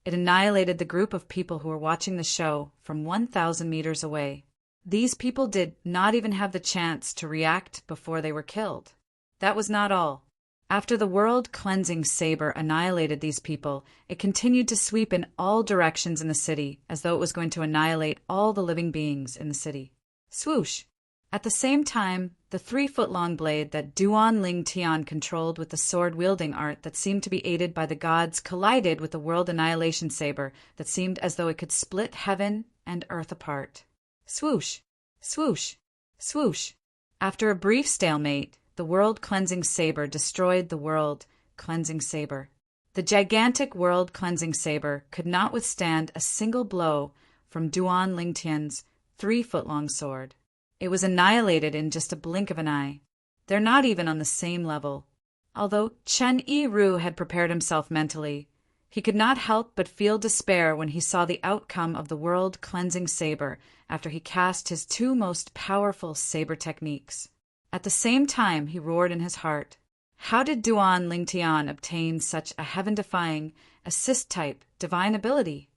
it annihilated the group of people who were watching the show from 1,000 meters away. These people did not even have the chance to react before they were killed. That was not all. After the world-cleansing saber annihilated these people, it continued to sweep in all directions in the city as though it was going to annihilate all the living beings in the city. Swoosh! At the same time, the 3-foot-long blade that Duan Lingtian controlled with the sword-wielding art that seemed to be aided by the gods collided with the world annihilation saber that seemed as though it could split heaven and earth apart. Swoosh! Swoosh! Swoosh! After a brief stalemate, the world-cleansing saber destroyed the world-cleansing saber. The gigantic world-cleansing saber could not withstand a single blow from Duan Lingtian's 3-foot-long sword. It was annihilated in just a blink of an eye. They're not even on the same level. Although Chen Yiru had prepared himself mentally, he could not help but feel despair when he saw the outcome of the world-cleansing saber after he cast his 2 most powerful saber techniques. At the same time, he roared in his heart, How did Duan Lingtian obtain such a heaven-defying, assist-type divine ability?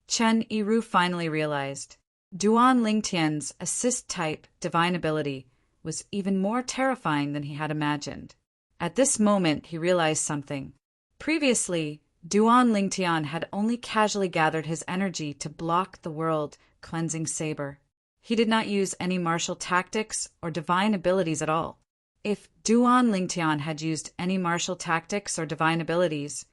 Chen Yiru finally realized Duan Lingtian's assist-type divine ability was even more terrifying than he had imagined. At this moment, he realized something. Previously, Duan Lingtian had only casually gathered his energy to block the world-cleansing saber. He did not use any martial tactics or divine abilities at all. If Duan Lingtian had used any martial tactics or divine abilities,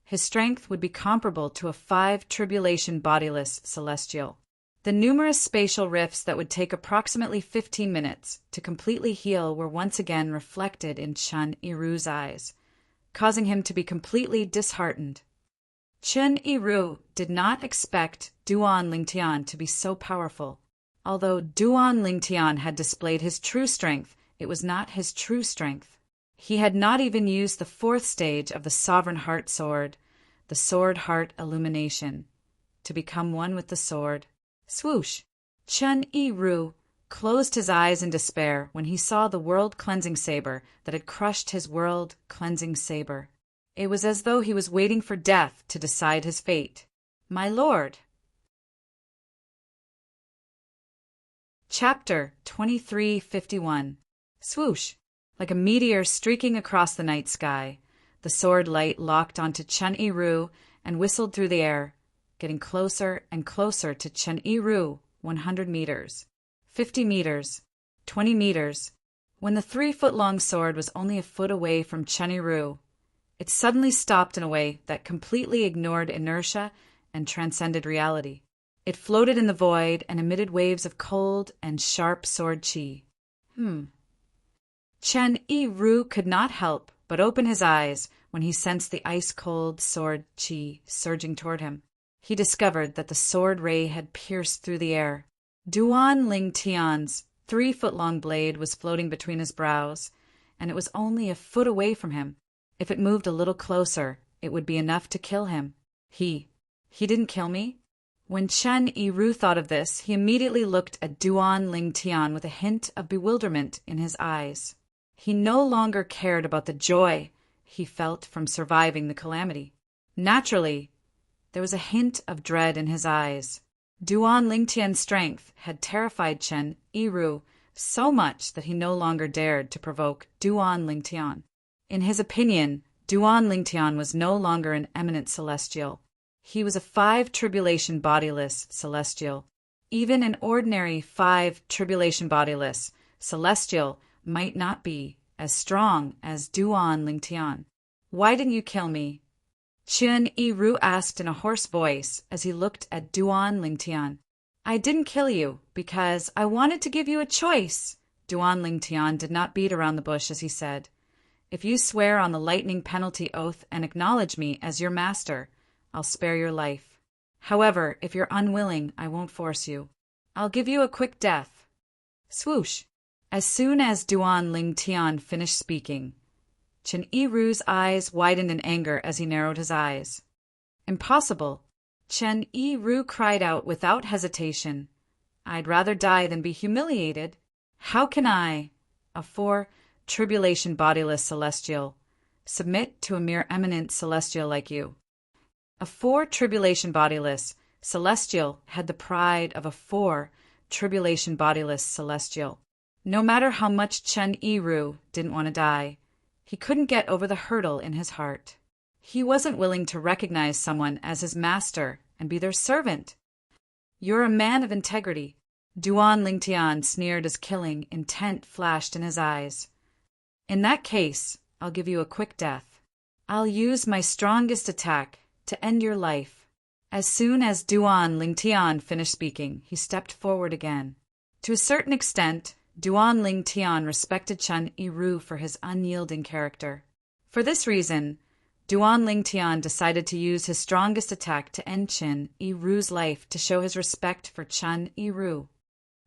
his strength would be comparable to a 5-tribulation bodiless celestial. The numerous spatial rifts that would take approximately 15 minutes to completely heal were once again reflected in Chen Yiru's eyes, causing him to be completely disheartened. Chen Yiru did not expect Duan Lingtian to be so powerful. Although Duan Lingtian had displayed his true strength, it was not his true strength. He had not even used the 4th stage of the Sovereign Heart Sword, the Sword Heart Illumination, to become one with the sword. Swoosh! Chen Yiru closed his eyes in despair when he saw the world-cleansing saber that had crushed his world-cleansing saber. It was as though he was waiting for death to decide his fate. My lord! Chapter 2351. Swoosh! Like a meteor streaking across the night sky, the sword light locked onto Chen Yiru and whistled through the air, getting closer and closer to Chen Yiru. 100 meters, 50 meters, 20 meters. When the 3-foot-long sword was only a foot away from Chen Yiru, it suddenly stopped in a way that completely ignored inertia and transcended reality. It floated in the void and emitted waves of cold and sharp sword chi. Chen Yiru could not help but open his eyes when he sensed the ice-cold sword chi surging toward him. He discovered that the sword ray had pierced through the air. Duan Lingtian's 3-foot-long blade was floating between his brows, and it was only a foot away from him. If it moved a little closer, it would be enough to kill him. He didn't kill me? When Chen Yiru thought of this, he immediately looked at Duan Lingtian with a hint of bewilderment in his eyes. He no longer cared about the joy he felt from surviving the calamity. Naturally, there was a hint of dread in his eyes. Duan Lingtian's strength had terrified Chen Yiru so much that he no longer dared to provoke Duan Lingtian. In his opinion, Duan Lingtian was no longer an eminent celestial. He was a 5-tribulation bodiless celestial. Even an ordinary 5-tribulation bodiless celestial might not be as strong as Duan Lingtian. Why didn't you kill me? Chen Yiru asked in a hoarse voice as he looked at Duan Lingtian. I didn't kill you because I wanted to give you a choice. Duan Lingtian did not beat around the bush as he said, if you swear on the lightning penalty oath and acknowledge me as your master, I'll spare your life. However, if you're unwilling, I won't force you. I'll give you a quick death. Swoosh! As soon as Duan Lingtian finished speaking, Chen Yiru's eyes widened in anger as he narrowed his eyes. Impossible! Chen Yiru cried out without hesitation. I'd rather die than be humiliated. How can I, a 4-tribulation bodiless celestial, submit to a mere eminent celestial like you? A 4-tribulation bodiless celestial had the pride of a 4-tribulation bodiless celestial. No matter how much Chen Yiru didn't want to die, he couldn't get over the hurdle in his heart. He wasn't willing to recognize someone as his master and be their servant. You're a man of integrity. Duan Lingtian sneered as killing intent flashed in his eyes. In that case, I'll give you a quick death. I'll use my strongest attack to end your life. As soon as Duan Lingtian finished speaking, he stepped forward again. To a certain extent, Duan Lingtian respected Chen Yiru for his unyielding character. For this reason, Duan Lingtian decided to use his strongest attack to end Chen Yiru's life to show his respect for Chen Yiru.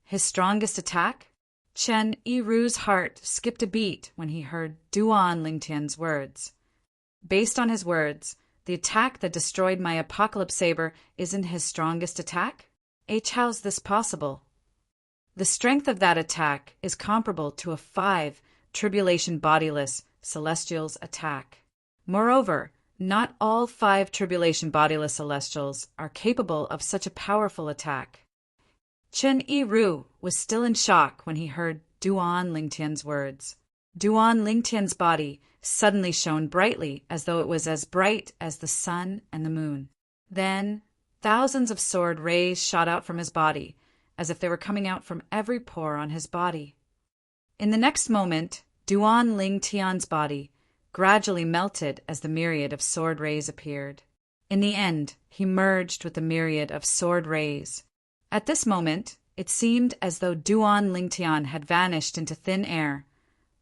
His strongest attack? Chen Yiru's heart skipped a beat when he heard Duan Lingtian's words. Based on his words, the attack that destroyed my apocalypse saber isn't his strongest attack? How's this possible? The strength of that attack is comparable to a 5-tribulation bodiless celestials attack. Moreover, not all 5 tribulation bodiless celestials are capable of such a powerful attack. Chen Yiru was still in shock when he heard Duan Lingtian's words. Duan Lingtian's body suddenly shone brightly, as though it was as bright as the sun and the moon. Then, thousands of sword rays shot out from his body, as if they were coming out from every pore on his body. In the next moment, Duan Lingtian's body gradually melted as the myriad of sword rays appeared. In the end, he merged with the myriad of sword rays. At this moment, it seemed as though Duan Lingtian had vanished into thin air,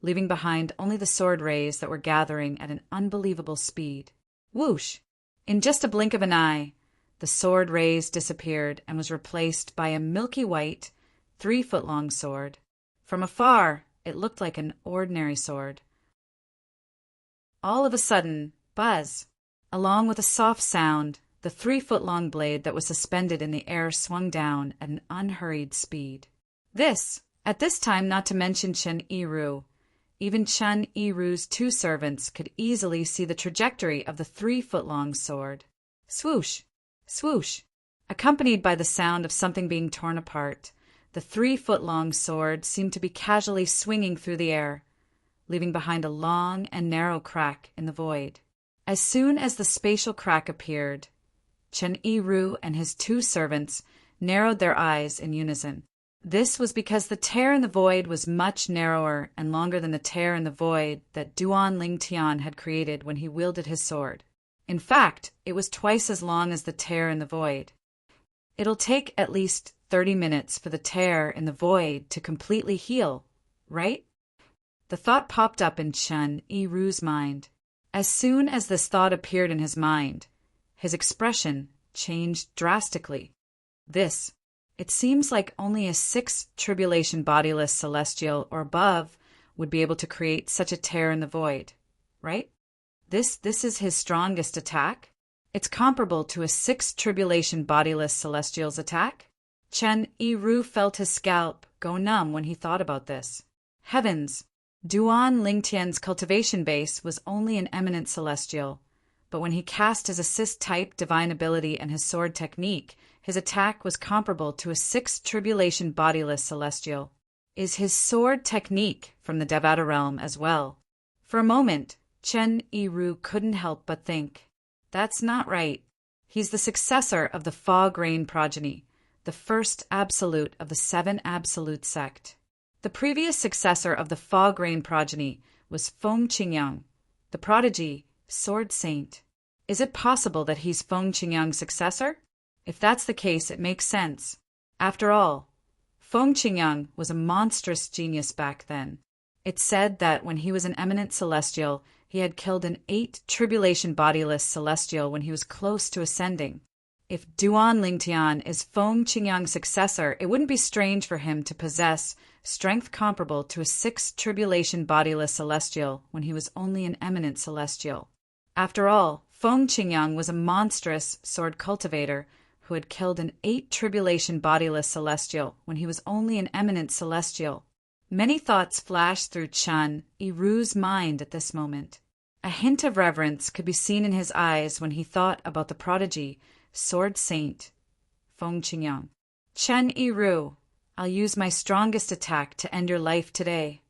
leaving behind only the sword rays that were gathering at an unbelievable speed. Whoosh! In just a blink of an eye, the sword rays disappeared and was replaced by a milky white, 3-foot-long sword. From afar, it looked like an ordinary sword. All of a sudden, buzz! Along with a soft sound, the 3-foot-long blade that was suspended in the air swung down at an unhurried speed. At this time, not to mention Chen Yiru, even Chen Yiru's 2 servants could easily see the trajectory of the 3-foot-long sword. Swoosh! Swoosh! Accompanied by the sound of something being torn apart, the 3-foot-long sword seemed to be casually swinging through the air, leaving behind a long and narrow crack in the void. As soon as the spatial crack appeared, Chen Yiru and his 2 servants narrowed their eyes in unison. This was because the tear in the void was much narrower and longer than the tear in the void that Duan Lingtian had created when he wielded his sword. In fact, it was twice as long as the tear in the void. It'll take at least 30 minutes for the tear in the void to completely heal, right? The thought popped up in Chen Yiru's mind. As soon as this thought appeared in his mind, his expression changed drastically. It seems like only a 6 tribulation bodiless celestial or above would be able to create such a tear in the void, right? This is his strongest attack? It's comparable to a 6 tribulation bodiless celestial's attack? Chen Yiru felt his scalp go numb when he thought about this. Heavens! Duan Lingtian's cultivation base was only an eminent celestial, but when he cast his assist-type divine ability and his sword technique, his attack was comparable to a 6 tribulation bodiless celestial. Is his sword technique from the Devata realm as well? For a moment, Chen Yiru couldn't help but think, that's not right. He's the successor of the Fog Rain progeny, the first absolute of the 7 absolute sect. The previous successor of the Fog Rain progeny was Feng Qingyang, the prodigy, sword saint. Is it possible that he's Feng Qingyang's successor? If that's the case, it makes sense. After all, Feng Qingyang was a monstrous genius back then. It's said that when he was an eminent celestial, he had killed an 8 tribulation bodiless celestial when he was close to ascending. If Duan Lingtian is Feng Qingyang's successor, it wouldn't be strange for him to possess strength comparable to a 6 tribulation bodiless celestial when he was only an eminent celestial. After all, Feng Qingyang was a monstrous sword cultivator who had killed an 8 tribulation bodiless celestial when he was only an eminent celestial. Many thoughts flashed through Chen Yiru's mind at this moment. A hint of reverence could be seen in his eyes when he thought about the prodigy, sword saint, Feng Qingyang. Chen Yiru, I'll use my strongest attack to end your life today.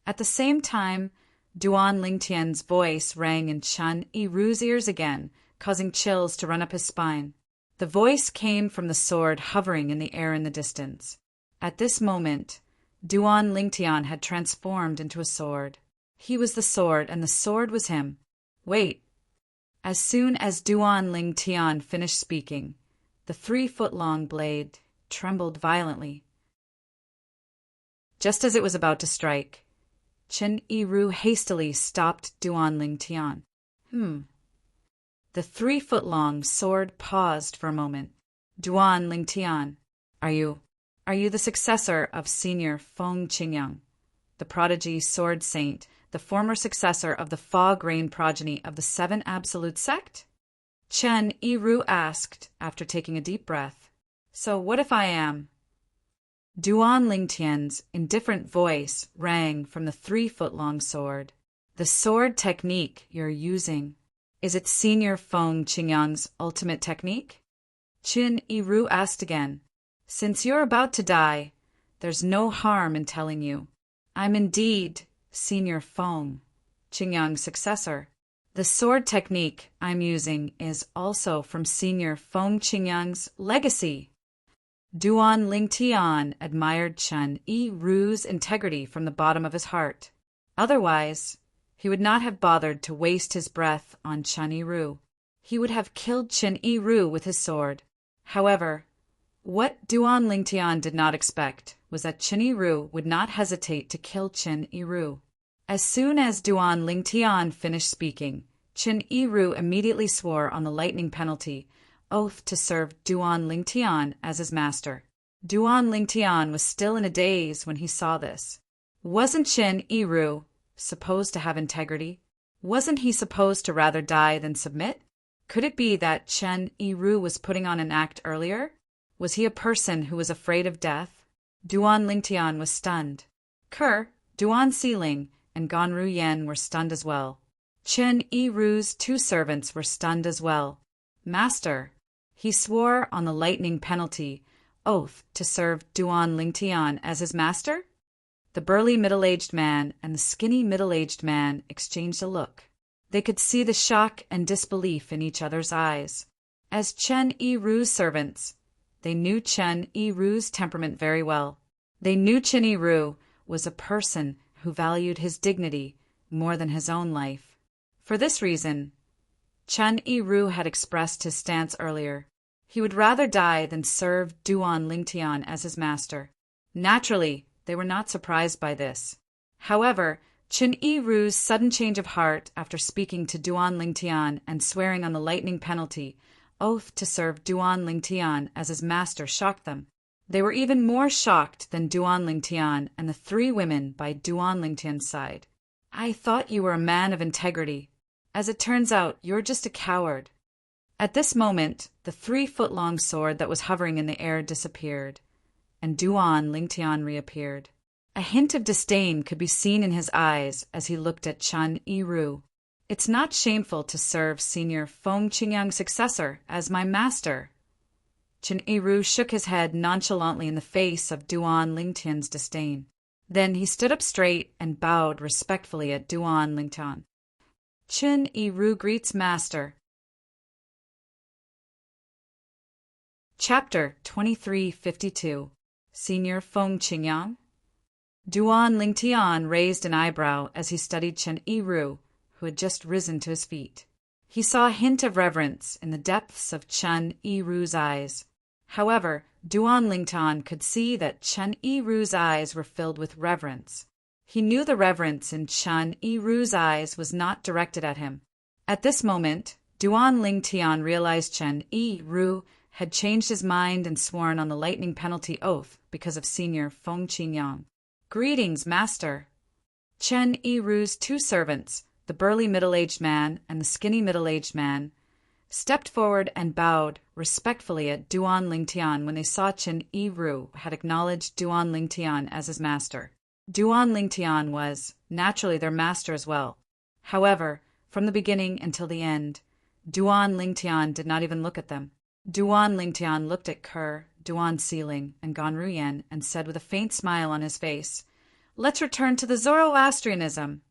At the same time, Duan Lingtian's voice rang in Chen Yiru's ears again, causing chills to run up his spine. The voice came from the sword hovering in the air in the distance. At this moment, Duan Lingtian had transformed into a sword. He was the sword, and the sword was him. Wait. As soon as Duan Lingtian finished speaking, the 3-foot-long blade trembled violently. Just as it was about to strike, Chen Yiru hastily stopped Duan Lingtian. The 3-foot-long sword paused for a moment. Duan Lingtian, are you the successor of Senior Feng Qingyang, the prodigy sword saint, the former successor of the Fog Rain progeny of the 7 absolute sect? Chen Yiru asked after taking a deep breath. So what if I am? Duan Lingtian's indifferent voice rang from the 3-foot-long sword. The sword technique you're using, is it Senior Feng Qingyang's ultimate technique? Qin Yiru asked again. Since you're about to die, there's no harm in telling you. I'm indeed Senior Feng Qingyang's successor. The sword technique I'm using is also from Senior Feng Qingyang's legacy. Duan Lingtian admired Chen Yiru's integrity from the bottom of his heart. Otherwise, he would not have bothered to waste his breath on Chen Yiru. He would have killed Chen Yiru with his sword. However, what Duan Lingtian did not expect was that Chen Yiru would not hesitate to kill Chen Yiru. As soon as Duan Lingtian finished speaking, Chen Yiru immediately swore on the lightning penalty oath to serve Duan Lingtian as his master. Duan Lingtian was still in a daze when he saw this. Wasn't Chen Yiru supposed to have integrity? Wasn't he supposed to rather die than submit? Could it be that Chen Yiru was putting on an act earlier? Was he a person who was afraid of death? Duan Lingtian was stunned. Ke, Duan Siling, and Ganru Yan were stunned as well. Chen Yiru's 2 servants were stunned as well. Master, he swore on the lightning penalty oath to serve Duan Lingtian as his master? The burly middle-aged man and the skinny middle-aged man exchanged a look. They could see the shock and disbelief in each other's eyes. As Chen Yiru's servants, they knew Chen Yiru's temperament very well. They knew Chen Yiru was a person who valued his dignity more than his own life. For this reason, Chen Yiru had expressed his stance earlier. He would rather die than serve Duan Lingtian as his master. Naturally, they were not surprised by this. However, Chen Yiru's sudden change of heart after speaking to Duan Lingtian and swearing on the lightning penalty oath to serve Duan Lingtian as his master shocked them. They were even more shocked than Duan Lingtian and the 3 women by Duan Lingtian's side. I thought you were a man of integrity. As it turns out, you're just a coward. At this moment, the 3-foot-long sword that was hovering in the air disappeared, and Duan Lingtian reappeared. A hint of disdain could be seen in his eyes as he looked at Chen Yiru. It's not shameful to serve Senior Feng Qingyang's successor as my master. Chen Yiru shook his head nonchalantly in the face of Duan Lingtian's disdain. Then he stood up straight and bowed respectfully at Duan Lingtian. Chen Yiru greets master. Chapter 2352. Senior Feng Qingyang. Duan Lingtian raised an eyebrow as he studied Chen Yiru, who had just risen to his feet. He saw a hint of reverence in the depths of Chen Yiru's eyes. However, Duan Lingtian could see that Chen Yiru's eyes were filled with reverence. He knew the reverence in Chen Yiru's eyes was not directed at him. At this moment, Duan Lingtian realized Chen Yiru had changed his mind and sworn on the lightning penalty oath because of Senior Feng Qingyang. Greetings, master. Chen Yiru's 2 servants, the burly middle-aged man and the skinny middle-aged man, stepped forward and bowed respectfully at Duan Lingtian when they saw Chen Yiru had acknowledged Duan Lingtian as his master. Duan Lingtian was, naturally, their master as well. However, from the beginning until the end, Duan Lingtian did not even look at them. Duan Lingtian looked at Ke, Duan Siling, and Ganru Yan and said with a faint smile on his face, "Let's return to the Zoroastrianism."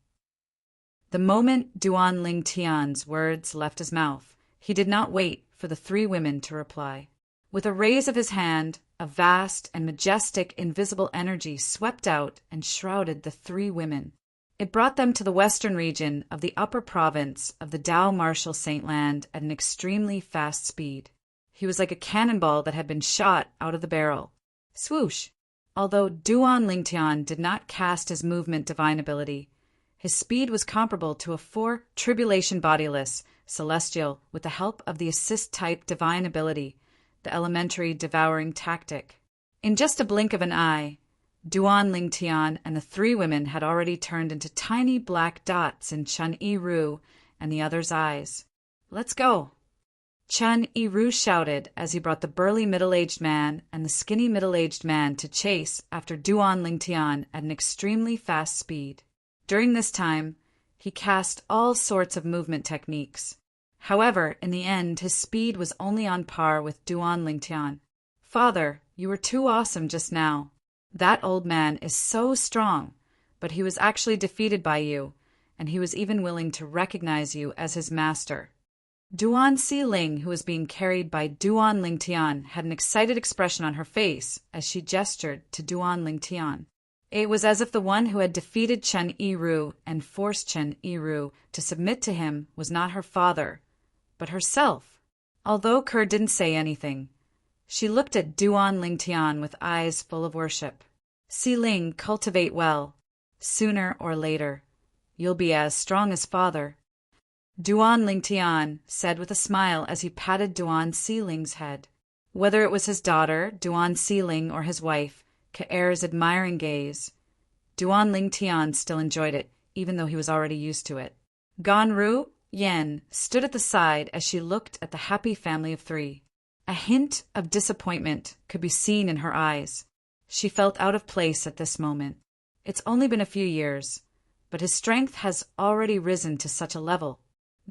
The moment Duan Lingtian's words left his mouth, he did not wait for the 3 women to reply. With a raise of his hand, a vast and majestic invisible energy swept out and shrouded the 3 women. It brought them to the western region of the upper province of the Dao Martial Saint Land at an extremely fast speed. He was like a cannonball that had been shot out of the barrel. Swoosh! Although Duan Lingtian did not cast his movement divine ability, his speed was comparable to a 4 tribulation bodiless celestial with the help of the assist-type divine ability, the elementary devouring tactic. In just a blink of an eye, Duan Lingtian and the 3 women had already turned into tiny black dots in Chen Yiru and the others' eyes. "Let's go!" Chen Yiru shouted as he brought the burly middle-aged man and the skinny middle-aged man to chase after Duan Lingtian at an extremely fast speed. During this time, He cast all sorts of movement techniques. However, in the end, his speed was only on par with Duan Lingtian. "Father, you were too awesome just now. That old man is so strong, but he was actually defeated by you, and he was even willing to recognize you as his master." Duan Xiling, who was being carried by Duan Lingtian, had an excited expression on her face as she gestured to Duan Lingtian. It was as if the one who had defeated Chen Yiru and forced Chen Yiru to submit to him was not her father, but herself. Although Kerr didn't say anything, she looked at Duan Lingtian with eyes full of worship. "Xiling, cultivate well. Sooner or later, you'll be as strong as father." Duan Lingtian said with a smile as he patted Duan Xiling's head. Whether it was his daughter, Duan Xiling, or his wife, Ke'er's admiring gaze, Duan Lingtian still enjoyed it, even though he was already used to it. Ganru Yen stood at the side as she looked at the happy family of three. A hint of disappointment could be seen in her eyes. She felt out of place at this moment. It's only been a few years, but his strength has already risen to such a level.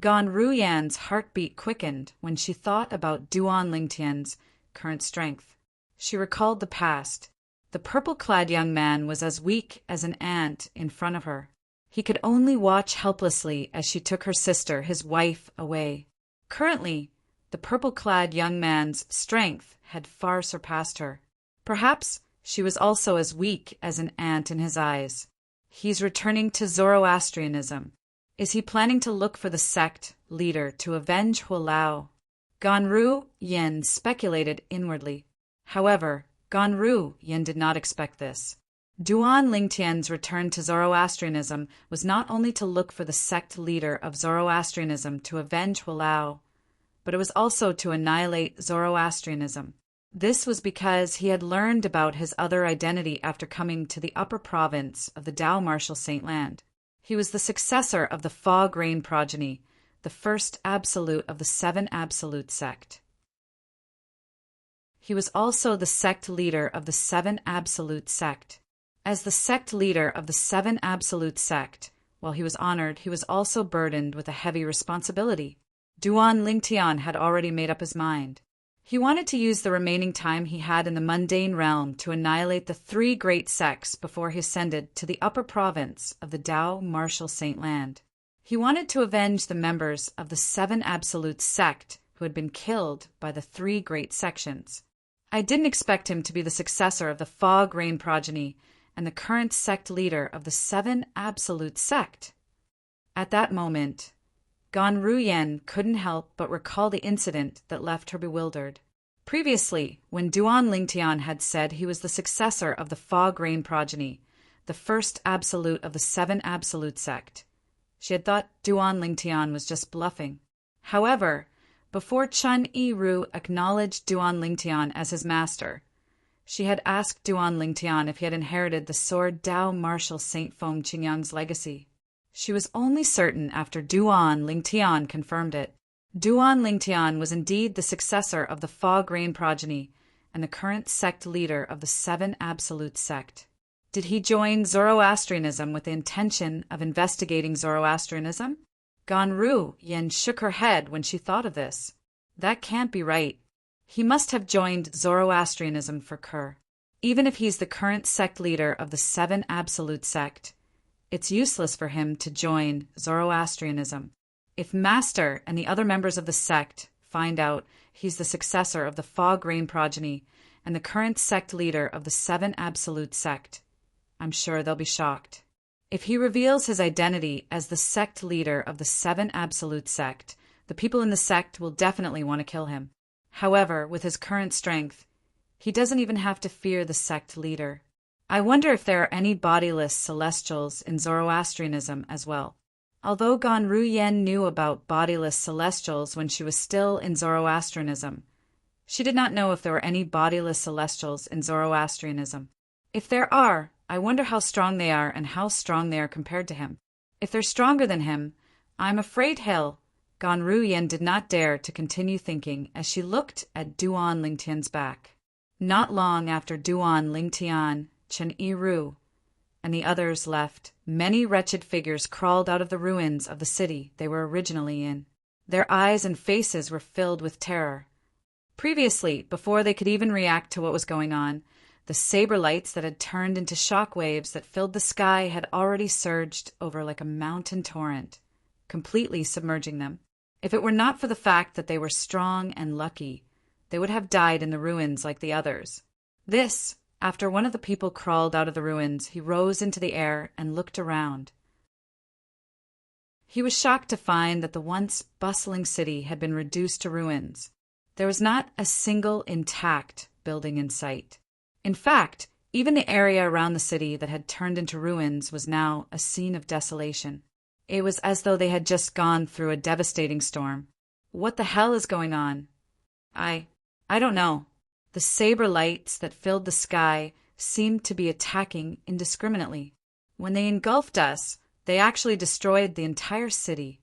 Ganru Yan's heartbeat quickened when she thought about Duan Lingtian's current strength. She recalled the past. The purple-clad young man was as weak as an ant in front of her. He could only watch helplessly as she took her sister, his wife, away. Currently, the purple-clad young man's strength had far surpassed her. Perhaps she was also as weak as an ant in his eyes. He's returning to Zoroastrianism. Is he planning to look for the sect leader to avenge Hualao? Ganru Yen speculated inwardly. However, Ganru Yen did not expect this. Duan Lingtian's return to Zoroastrianism was not only to look for the sect leader of Zoroastrianism to avenge Hualao, but it was also to annihilate Zoroastrianism. This was because he had learned about his other identity after coming to the upper province of the Tao Martial Saint Land. He was the successor of the Fog Rain progeny, the first absolute of the Seven Absolute sect. He was also the sect leader of the Seven Absolute sect. As the sect leader of the Seven Absolute sect, while he was honored, he was also burdened with a heavy responsibility. Duan Lingtian had already made up his mind. He wanted to use the remaining time he had in the mundane realm to annihilate the three great sects before he ascended to the upper province of the Tao Martial Saint Land. He wanted to avenge the members of the Seven Absolute sect who had been killed by the three great sections. I didn't expect him to be the successor of the Fog Rain progeny and the current sect leader of the Seven Absolute sect. At that moment, Ganru Yen couldn't help but recall the incident that left her bewildered. Previously, when Duan Lingtian had said he was the successor of the Fog Rain progeny, the first absolute of the Seven Absolute sect, she had thought Duan Lingtian was just bluffing. However, before Chen Yiru acknowledged Duan Lingtian as his master, she had asked Duan Lingtian if he had inherited the sword Tao Martial Saint Feng Qingyang's legacy. She was only certain after Duan Lingtian confirmed it. Duan Lingtian was indeed the successor of the Fog Rain progeny and the current sect leader of the Seven Absolute sect. Did he join Zoroastrianism with the intention of investigating Zoroastrianism? Ganru Yen shook her head when she thought of this. That can't be right. He must have joined Zoroastrianism for Kerr. Even if he's the current sect leader of the Seven Absolute sect, it's useless for him to join Zoroastrianism. If Master and the other members of the sect find out he's the successor of the Fog Rain progeny and the current sect leader of the Seven Absolute sect, I'm sure they'll be shocked. If he reveals his identity as the sect leader of the Seven Absolute sect, the people in the sect will definitely want to kill him. However, with his current strength, he doesn't even have to fear the sect leader. I wonder if there are any bodiless celestials in Zoroastrianism as well. Although Ganru Yen knew about bodiless celestials when she was still in Zoroastrianism, she did not know if there were any bodiless celestials in Zoroastrianism. If there are, I wonder how strong they are and how strong they are compared to him. If they're stronger than him, I'm afraid he'll... Ganru Yen did not dare to continue thinking as she looked at Duan Lingtian's back. Not long after Duan Lingtian, Chen Yiru, and the others left, many wretched figures crawled out of the ruins of the city they were originally in. Their eyes and faces were filled with terror. Previously, before they could even react to what was going on, the saber lights that had turned into shock waves that filled the sky had already surged over like a mountain torrent, completely submerging them. If it were not for the fact that they were strong and lucky, they would have died in the ruins like the others. This, after one of the people crawled out of the ruins, he rose into the air and looked around. He was shocked to find that the once bustling city had been reduced to ruins. There was not a single intact building in sight. In fact, even the area around the city that had turned into ruins was now a scene of desolation. It was as though they had just gone through a devastating storm. What the hell is going on? I don't know. The saber lights that filled the sky seemed to be attacking indiscriminately. When they engulfed us, they actually destroyed the entire city.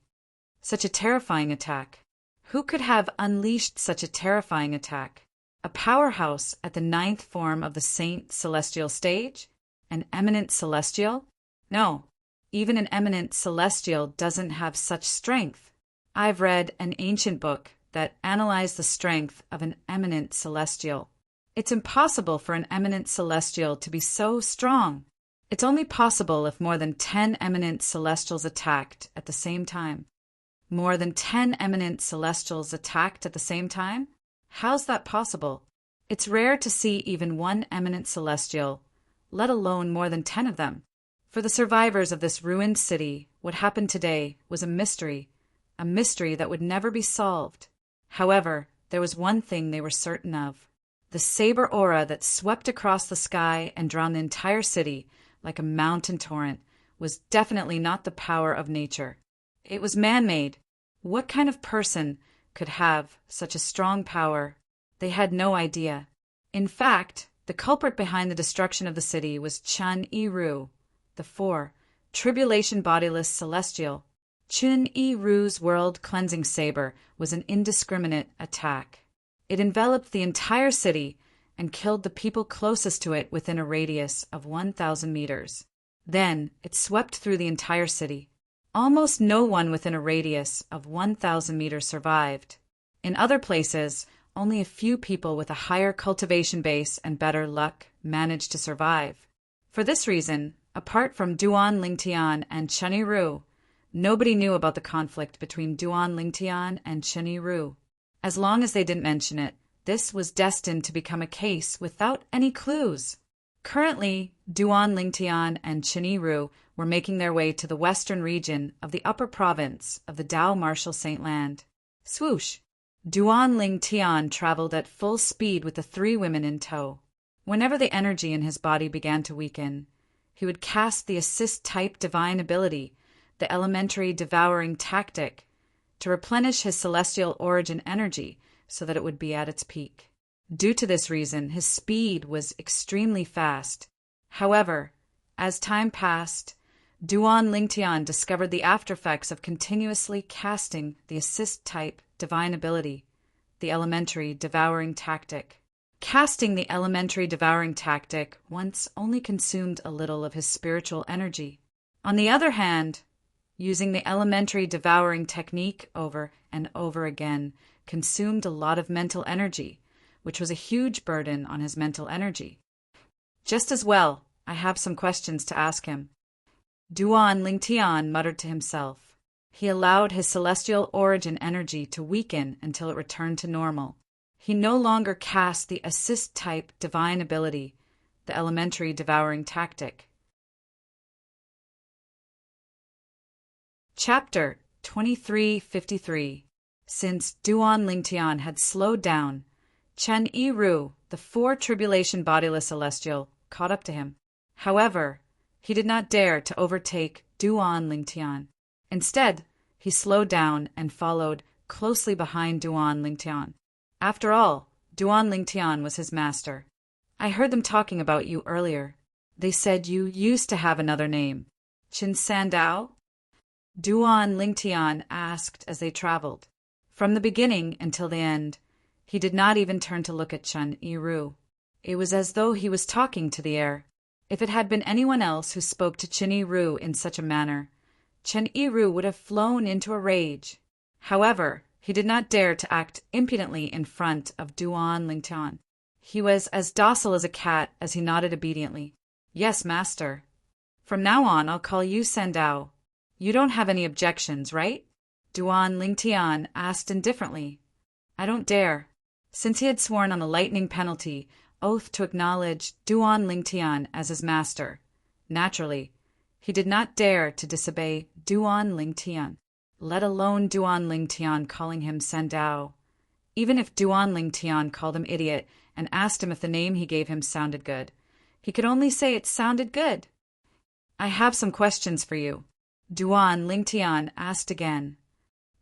Such a terrifying attack. Who could have unleashed such a terrifying attack? A powerhouse at the 9th form of the Saint Celestial stage? An eminent celestial? No, even an eminent celestial doesn't have such strength. I've read an ancient book that analyzed the strength of an eminent celestial. It's impossible for an eminent celestial to be so strong. It's only possible if more than 10 eminent celestials attacked at the same time. More than 10 eminent celestials attacked at the same time? How's that possible? It's rare to see even one eminent celestial, let alone more than 10 of them. For the survivors of this ruined city, what happened today was a mystery that would never be solved. However, there was one thing they were certain of. The saber aura that swept across the sky and drowned the entire city like a mountain torrent was definitely not the power of nature. It was man-made. What kind of person could have such a strong power? They had no idea. In fact, the culprit behind the destruction of the city was Chun-I-Ru, the 4, Tribulation Bodiless Celestial. Chun-I-Ru's world-cleansing saber was an indiscriminate attack. It enveloped the entire city and killed the people closest to it within a radius of 1,000 meters. Then it swept through the entire city. Almost no one within a radius of 1,000 meters survived. In other places, only a few people with a higher cultivation base and better luck managed to survive. For this reason, apart from Duan Lingtian and Chun-I-Ru, nobody knew about the conflict between Duan Lingtian and Chun-I-Ru. As long as they didn't mention it, this was destined to become a case without any clues. Currently, Duan Lingtian and Chun-I-Ru were making their way to the western region of the upper province of the Dao Marshal Saint Land. Swoosh! Duan Lingtian traveled at full speed with the 3 women in tow. Whenever the energy in his body began to weaken, he would cast the assist-type divine ability, the elementary devouring tactic, to replenish his celestial origin energy so that it would be at its peak. Due to this reason, his speed was extremely fast. However, as time passed, Duan Lingtian discovered the aftereffects of continuously casting the assist-type divine ability, the elementary devouring tactic. Casting the elementary devouring tactic once only consumed a little of his spiritual energy. On the other hand, using the elementary devouring technique over and over again consumed a lot of mental energy, which was a huge burden on his mental energy. Just as well, I have some questions to ask him. Duan Lingtian muttered to himself. He allowed his celestial origin energy to weaken until it returned to normal. He no longer cast the assist-type divine ability, the elementary devouring tactic. Chapter 2353. Since Duan Lingtian had slowed down, Chun-I-Ru, the 4 Tribulation Bodiless Celestial, caught up to him. However, he did not dare to overtake Duan Lingtian. Instead, he slowed down and followed closely behind Duan Lingtian. After all, Duan Lingtian was his master. I heard them talking about you earlier. They said you used to have another name. Chin Sandao? Duan Lingtian asked as they traveled. From the beginning until the end, he did not even turn to look at Chun-I-Ru. It was as though he was talking to the air. If it had been anyone else who spoke to Chen Yiru in such a manner, Chen Yiru would have flown into a rage. However, he did not dare to act impudently in front of Duan Lingtian. He was as docile as a cat as he nodded obediently. "Yes, master. From now on I'll call you Sandao. You don't have any objections, right?" Duan Lingtian asked indifferently. "I don't dare." Since he had sworn on a lightning penalty oath to acknowledge Duan Lingtian as his master, naturally, he did not dare to disobey Duan Lingtian, let alone Duan Lingtian calling him Sandao. Even if Duan Lingtian called him idiot and asked him if the name he gave him sounded good, he could only say it sounded good. "I have some questions for you," Duan Lingtian asked again.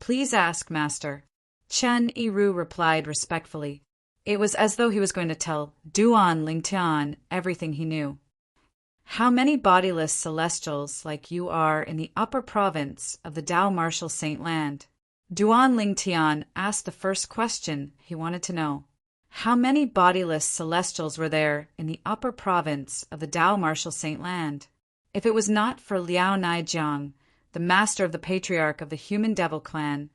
"Please ask, master," Chen Yiru replied respectfully. It was as though he was going to tell Duan Lingtian everything he knew. "How many bodiless celestials like you are in the upper province of the Dao Martial Saint Land?" Duan Lingtian asked the first question he wanted to know. How many bodiless celestials were there in the upper province of the Dao Martial Saint Land? If it was not for Liao Naijiang, the master of the patriarch of the Human Devil clan,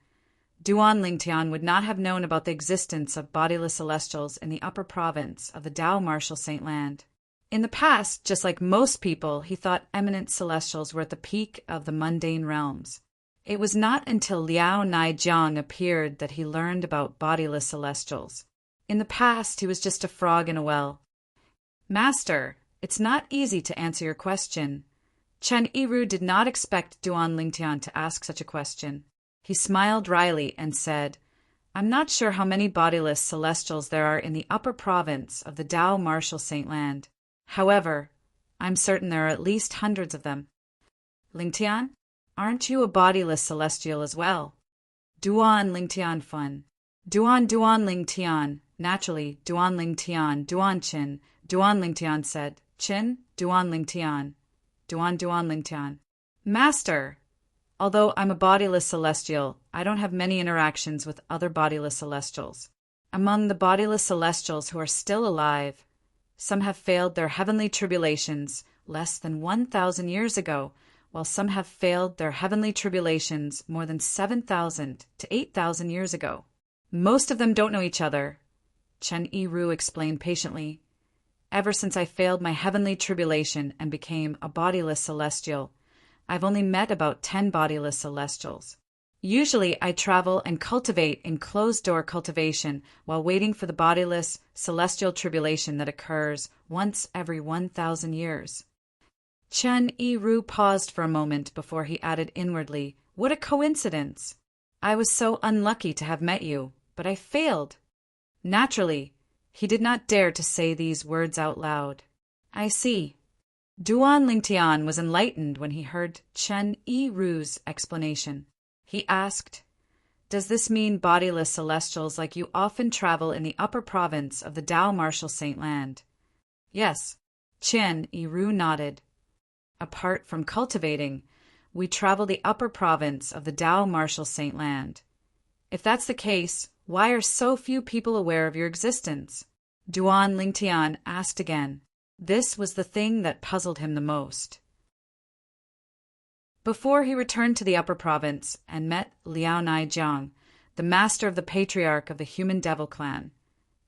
Duan Lingtian would not have known about the existence of bodiless celestials in the upper province of the Dao Martial Saint Land. In the past, just like most people, he thought eminent celestials were at the peak of the mundane realms. It was not until Liao Naijiang appeared that he learned about bodiless celestials. In the past, he was just a frog in a well. "Master, it's not easy to answer your question." Chen Yiru did not expect Duan Lingtian to ask such a question. He smiled wryly and said, "I'm not sure how many bodiless celestials there are in the upper province of the Dao Martial Saint Land. However, I'm certain there are at least hundreds of them." "Lingtian, aren't you a bodiless celestial as well?" Duan Lingtian fun. Duan Lingtian. Naturally, Duan Lingtian, Duan Qin. Duan Lingtian said, "Qin, Duan Lingtian. Duan Lingtian. Master, although I'm a bodiless celestial, I don't have many interactions with other bodiless celestials. Among the bodiless celestials who are still alive, some have failed their heavenly tribulations less than 1,000 years ago, while some have failed their heavenly tribulations more than 7,000 to 8,000 years ago. Most of them don't know each other," Chen Yiru explained patiently. "Ever since I failed my heavenly tribulation and became a bodiless celestial, I've only met about 10 bodiless celestials. Usually I travel and cultivate in closed-door cultivation while waiting for the bodiless celestial tribulation that occurs once every 1,000 years. Chen Yiru paused for a moment before he added inwardly, "What a coincidence! I was so unlucky to have met you, but I failed." Naturally, he did not dare to say these words out loud. "I see." Duan Lingtian was enlightened when he heard Chen Yiru's explanation. He asked, "Does this mean bodiless celestials like you often travel in the upper province of the Dao Martial Saint Land?" "Yes." Chen Yiru nodded. "Apart from cultivating, we travel the upper province of the Dao Martial Saint Land. If that's the case, why are so few people aware of your existence?" Duan Lingtian asked again. This was the thing that puzzled him the most. Before he returned to the upper province and met Liao Naijiang, the master of the patriarch of the Human Devil clan,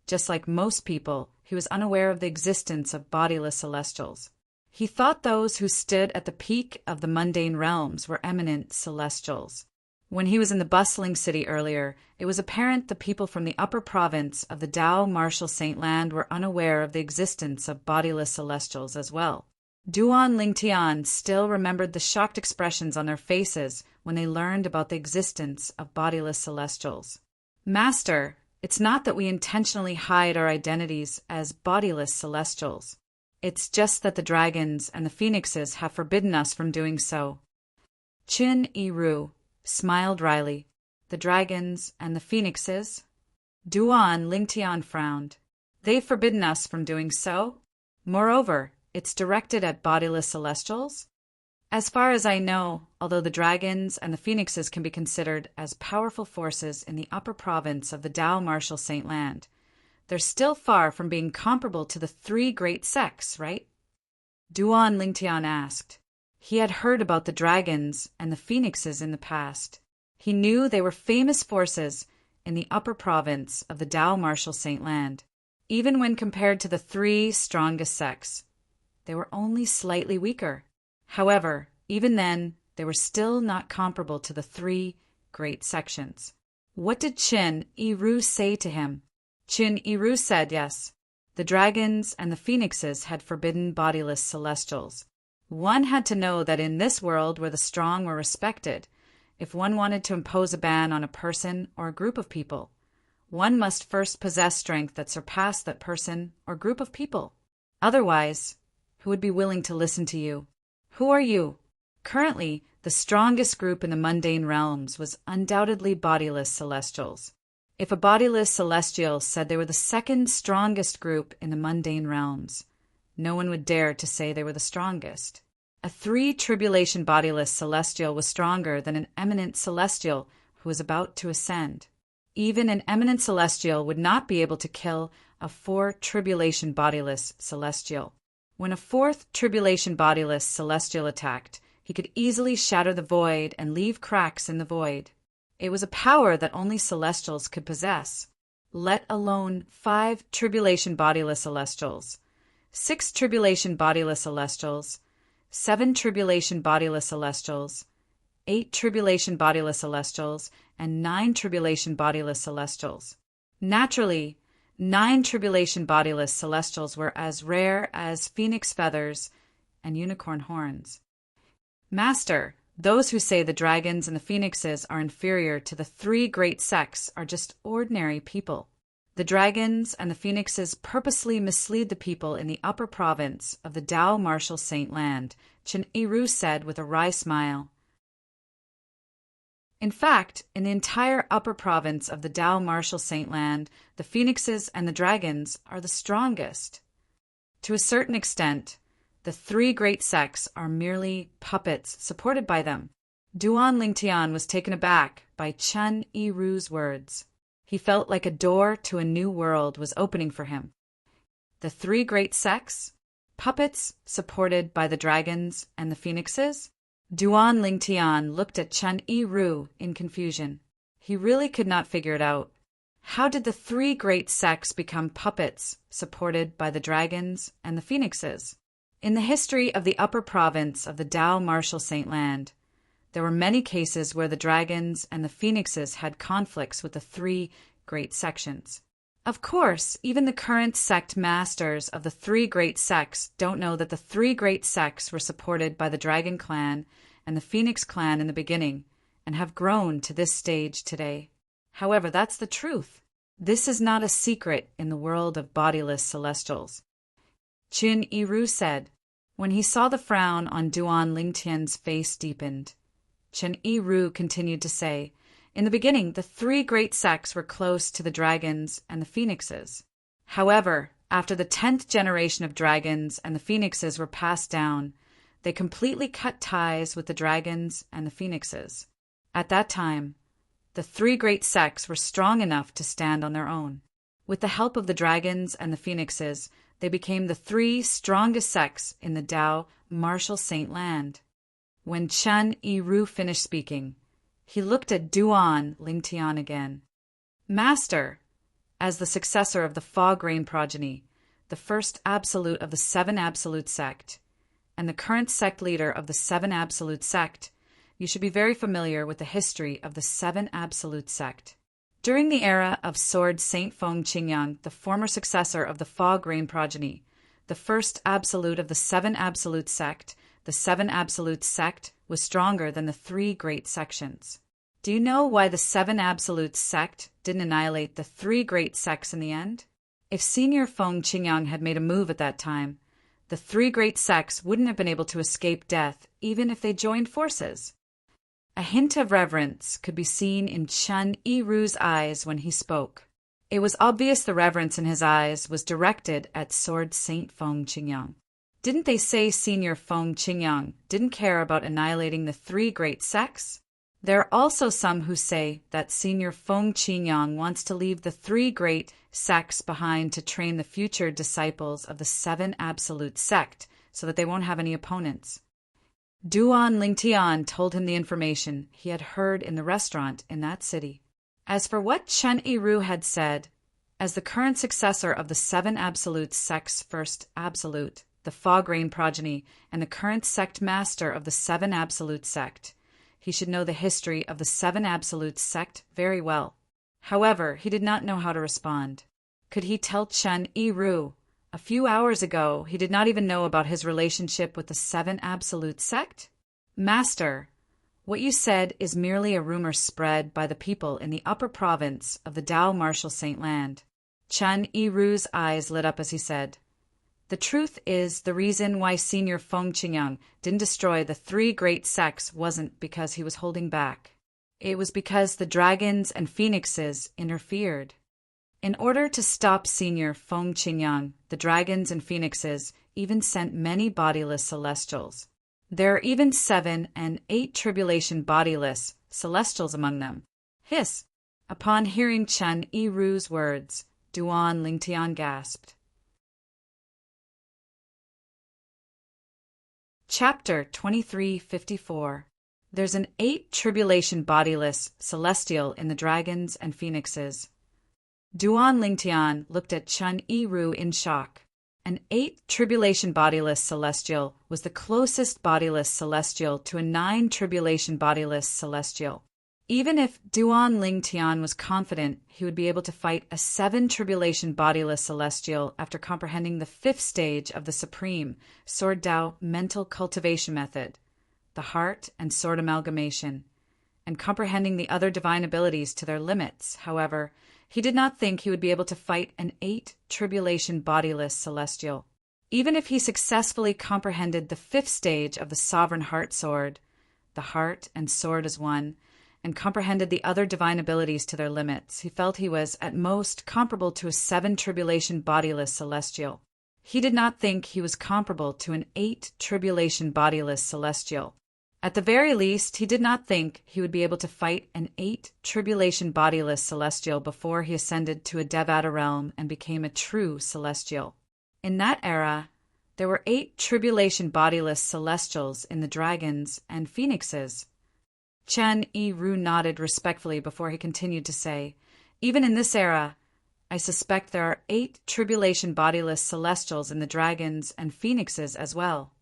just like most people, he was unaware of the existence of bodiless celestials. He thought those who stood at the peak of the mundane realms were eminent celestials. When he was in the bustling city earlier, it was apparent the people from the upper province of the Dao Martial Saint Land were unaware of the existence of bodiless celestials as well. Duan Lingtian still remembered the shocked expressions on their faces when they learned about the existence of bodiless celestials. "Master, it's not that we intentionally hide our identities as bodiless celestials. It's just that the dragons and the phoenixes have forbidden us from doing so." Chen Yiru smiled wryly. "The dragons and the phoenixes?" Duan Lingtian frowned. "They've forbidden us from doing so? Moreover, it's directed at bodiless celestials? As far as I know, although the dragons and the phoenixes can be considered as powerful forces in the upper province of the Dao Martial Saint Land, they're still far from being comparable to the 3 great sects, right?" Duan Lingtian asked. He had heard about the dragons and the phoenixes in the past. He knew they were famous forces in the upper province of the Dao Martial Saint Land. Even when compared to the three strongest sects, they were only slightly weaker. However, even then, they were still not comparable to the three great sections. What did Qin Yiru say to him? Qin Yiru said yes. The dragons and the phoenixes had forbidden bodiless celestials. One had to know that in this world where the strong were respected, if one wanted to impose a ban on a person or a group of people, one must first possess strength that surpassed that person or group of people. Otherwise, who would be willing to listen to you? Who are you? Currently, the strongest group in the mundane realms was undoubtedly bodiless celestials. If a bodiless celestial said they were the second strongest group in the mundane realms, no one would dare to say they were the strongest. A three-tribulation bodiless celestial was stronger than an eminent celestial who was about to ascend. Even an eminent celestial would not be able to kill a four-tribulation bodiless celestial. When a fourth tribulation bodiless celestial attacked, he could easily shatter the void and leave cracks in the void. It was a power that only celestials could possess, let alone 5 tribulation bodiless celestials, 6 tribulation bodiless celestials, 7 tribulation bodiless celestials, 8 tribulation bodiless celestials, and 9 tribulation bodiless celestials. Naturally, 9 tribulation bodiless celestials were as rare as phoenix feathers and unicorn horns. Master, those who say the dragons and the phoenixes are inferior to the three great sects are just ordinary people. The dragons and the phoenixes purposely mislead the people in the upper province of the Dao Martial Saint Land, Qin Yiru said with a wry smile. In fact, in the entire upper province of the Dao Martial Saint Land, the phoenixes and the dragons are the strongest. To a certain extent, the three great sects are merely puppets supported by them. Duan Lingtian was taken aback by Qin Yiru's words. He felt like a door to a new world was opening for him. The three great sects? Puppets supported by the dragons and the phoenixes? Duan Lingtian looked at Qin Yiru in confusion. He really could not figure it out. How did the three great sects become puppets supported by the dragons and the phoenixes? In the history of the upper province of the Dao Martial Saint Land, there were many cases where the dragons and the phoenixes had conflicts with the three great sections. Of course, even the current sect masters of the three great sects don't know that the three great sects were supported by the Dragon Clan and the Phoenix Clan in the beginning, and have grown to this stage today. However, that's the truth. This is not a secret in the world of bodiless celestials. Qin Yiru said. When he saw the frown on Duan Lingtian's face deepened, Qin Yiru continued to say, in the beginning, the three great sects were close to the dragons and the phoenixes. However, after the 10th generation of dragons and the phoenixes were passed down, they completely cut ties with the dragons and the phoenixes. At that time, the three great sects were strong enough to stand on their own. With the help of the dragons and the phoenixes, they became the three strongest sects in the Dao Martial Saint Land. When Qin Yiru finished speaking, he looked at Duan Lingtian again. Master, as the successor of the Fog Rain progeny, the first absolute of the Seven Absolute sect, and the current sect leader of the Seven Absolute sect, you should be very familiar with the history of the Seven Absolute sect. During the era of Sword Saint Feng Qingyang, the former successor of the Fog Rain progeny, the first absolute of the Seven Absolute sect, the Seven Absolute sect was stronger than the three great sections. Do you know why the Seven Absolute sect didn't annihilate the three great sects in the end? If Senior Feng Qingyang had made a move at that time, the three great sects wouldn't have been able to escape death even if they joined forces. A hint of reverence could be seen in Qin Yiru's eyes when he spoke. It was obvious the reverence in his eyes was directed at Sword Saint Feng Qingyang. Didn't they say Senior Feng Qingyang didn't care about annihilating the three great sects? There are also some who say that Senior Feng Qingyang wants to leave the three great sects behind to train the future disciples of the Seven Absolute sect so that they won't have any opponents. Duan Lingtian told him the information he had heard in the restaurant in that city. As for what Chen Yiru had said, as the current successor of the Seven Absolute sect's first absolute, the Fog-Rain progeny, and the current sect master of the Seven Absolute sect, he should know the history of the Seven Absolute sect very well. However, he did not know how to respond. Could he tell Chen Yiru? A few hours ago, he did not even know about his relationship with the Seven Absolute sect. Master, what you said is merely a rumor spread by the people in the upper province of the Dao Martial Saint Land. Chen Yiru's eyes lit up as he said, the truth is, the reason why Senior Feng Qingyang didn't destroy the three great sects wasn't because he was holding back. It was because the dragons and phoenixes interfered. In order to stop Senior Feng Qingyang, the dragons and phoenixes even sent many bodiless celestials. There are even 7 and 8 tribulation bodiless celestials among them. Hiss! Upon hearing Chen Yiru's words, Duan Lingtian gasped. Chapter 2354. There's an 8 tribulation bodiless celestial in the dragons and phoenixes. Duan Lingtian looked at Chen Yiru in shock. An 8 tribulation bodiless celestial was the closest bodiless celestial to a 9 tribulation bodiless celestial. Even if Duan Lingtian was confident he would be able to fight a 7 tribulation bodiless celestial after comprehending the 5th stage of the supreme Sword Dao mental cultivation method, the heart and sword amalgamation, and comprehending the other divine abilities to their limits, however, he did not think he would be able to fight an 8 tribulation bodiless celestial. Even if he successfully comprehended the 5th stage of the sovereign heart sword, the heart and sword as one, and comprehended the other divine abilities to their limits, he felt he was, at most, comparable to a 7 tribulation bodiless celestial. He did not think he was comparable to an 8 tribulation bodiless celestial. At the very least, he did not think he would be able to fight an 8 tribulation bodiless celestial before he ascended to a Devata realm and became a true celestial. In that era, there were 8 tribulation bodiless celestials in the dragons and phoenixes. Chen Yiru nodded respectfully before he continued to say, even in this era, I suspect there are 8 tribulation bodiless celestials in the dragons and phoenixes as well.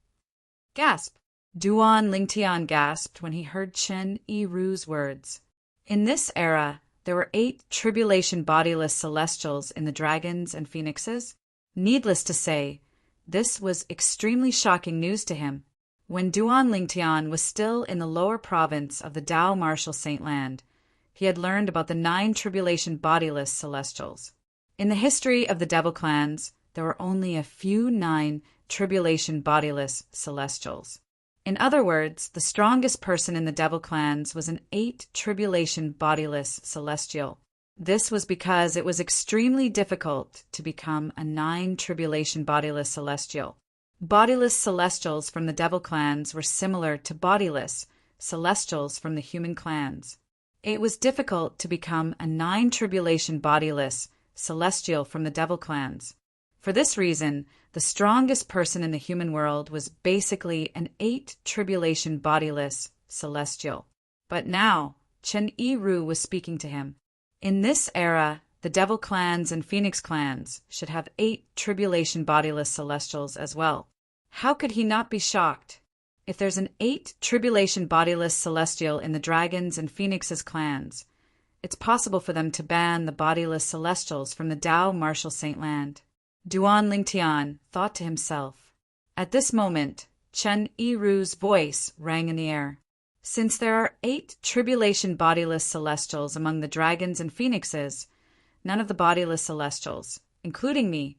Gasp! Duan Lingtian gasped when he heard Chen Yiru's words. In this era, there were 8 tribulation bodiless celestials in the dragons and phoenixes. Needless to say, this was extremely shocking news to him. When Duan Lingtian was still in the lower province of the Dao Martial Saint Land, he had learned about the 9 tribulation bodiless celestials. In the history of the devil clans, there were only a few 9 tribulation bodiless celestials. In other words, the strongest person in the devil clans was an 8 tribulation bodiless celestial. This was because it was extremely difficult to become a 9 tribulation bodiless celestial. Bodiless celestials from the devil clans were similar to bodiless celestials from the human clans. It was difficult to become a 9 tribulation bodiless celestial from the devil clans. For this reason, the strongest person in the human world was basically an 8 tribulation bodiless celestial. But now, Chen Yiru was speaking to him. In this era, the devil clans and phoenix clans should have 8 tribulation bodiless celestials as well. How could he not be shocked? If there's an 8 tribulation bodiless celestial in the dragons and phoenixes clans, it's possible for them to ban the bodiless celestials from the Dao Martial Saint Land. Duan Lingtian thought to himself. At this moment, Chen Yiru's voice rang in the air. Since there are 8 tribulation bodiless celestials among the dragons and phoenixes, none of the bodiless celestials, including me,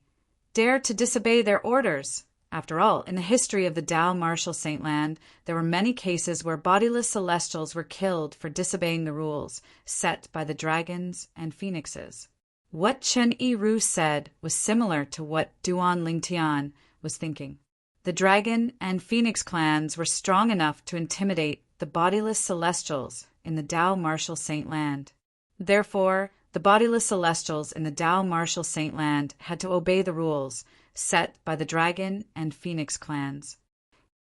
dare to disobey their orders. After all, in the history of the Dao Martial Saint Land, there were many cases where bodiless celestials were killed for disobeying the rules set by the dragons and phoenixes. What Chen Yiru said was similar to what Duan Lingtian was thinking. The dragon and phoenix clans were strong enough to intimidate the bodiless celestials in the Dao Martial Saint Land. Therefore, the bodiless celestials in the Tao Martial Saint Land had to obey the rules set by the Dragon and Phoenix clans.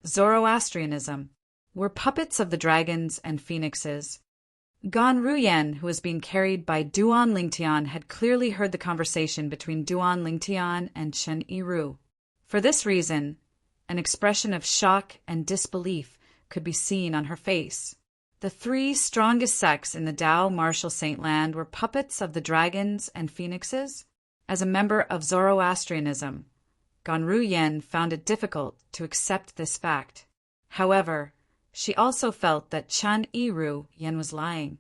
Zoroastrianism were puppets of the dragons and phoenixes. Gan Ruyen, who was being carried by Duan Lingtian, had clearly heard the conversation between Duan Lingtian and Chen Yiru. For this reason, an expression of shock and disbelief could be seen on her face. The three strongest sects in the Tao Martial Saint Land were puppets of the dragons and phoenixes. As a member of Zoroastrianism, Gan Ruyen found it difficult to accept this fact. However, she also felt that Chen Yiru was lying.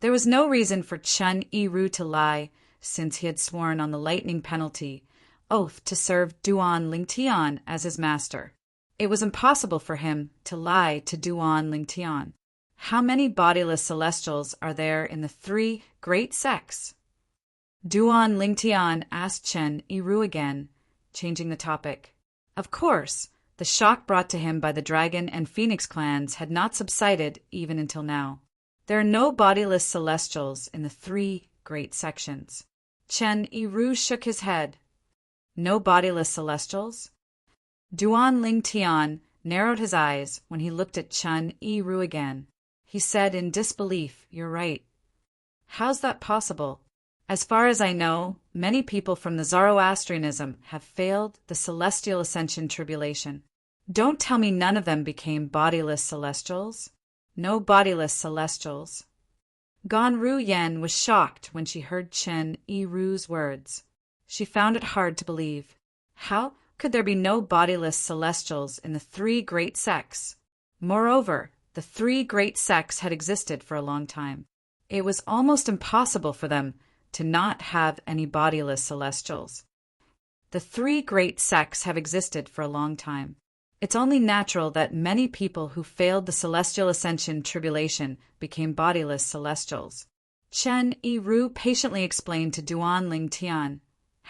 There was no reason for Chen Yiru to lie, since he had sworn on the lightning penalty oath to serve Duan Lingtian as his master. It was impossible for him to lie to Duan Lingtian. How many bodiless celestials are there in the three great sects? Duan Lingtian asked Chen Yiru again, changing the topic. Of course, the shock brought to him by the Dragon and Phoenix clans had not subsided even until now. There are no bodiless celestials in the three great sections. Chen Yiru shook his head. No bodiless celestials? Duan Lingtian narrowed his eyes when he looked at Chen Yiru again. He said in disbelief, "You're right." "How's that possible?" "As far as I know, many people from the Zoroastrianism have failed the celestial ascension tribulation." "Don't tell me none of them became bodiless celestials." "No bodiless celestials." Gan Ruyen was shocked when she heard Chen Yiru's words. She found it hard to believe. How could there be no bodiless celestials in the three great sects? Moreover, the three great sects had existed for a long time. It was almost impossible for them to not have any bodiless celestials. The three great sects have existed for a long time. It's only natural that many people who failed the celestial ascension tribulation became bodiless celestials. Chen Yiru patiently explained to Duan Lingtian.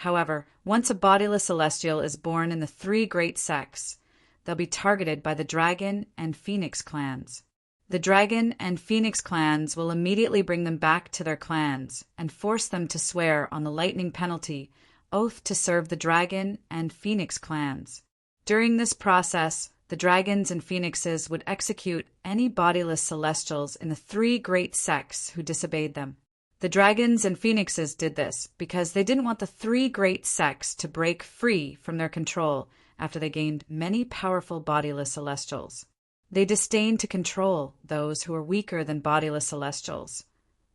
However, once a bodiless celestial is born in the three great sects, they'll be targeted by the Dragon and Phoenix clans. The Dragon and Phoenix clans will immediately bring them back to their clans and force them to swear on the lightning penalty oath to serve the Dragon and Phoenix clans. During this process, the Dragons and Phoenixes would execute any bodiless celestials in the three great sects who disobeyed them. The Dragons and Phoenixes did this because they didn't want the three great sects to break free from their control after they gained many powerful bodiless celestials. They disdained to control those who were weaker than bodiless celestials,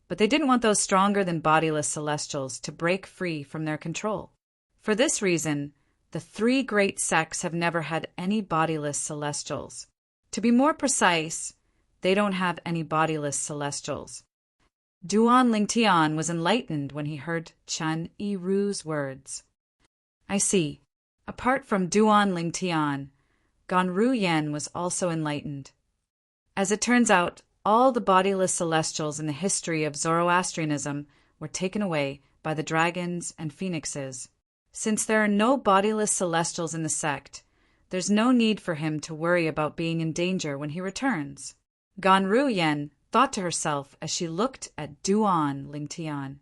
but they didn't want those stronger than bodiless celestials to break free from their control. For this reason, the three great sects have never had any bodiless celestials. To be more precise, they don't have any bodiless celestials. Duan Lingtian was enlightened when he heard Chen Yiru's words. I see. Apart from Duan Lingtian, Gan Ruyen was also enlightened. As it turns out, all the bodiless celestials in the history of Zoroastrianism were taken away by the Dragons and Phoenixes. Since there are no bodiless celestials in the sect, there's no need for him to worry about being in danger when he returns. Gan Ruyen thought to herself as she looked at Duan Lingtian.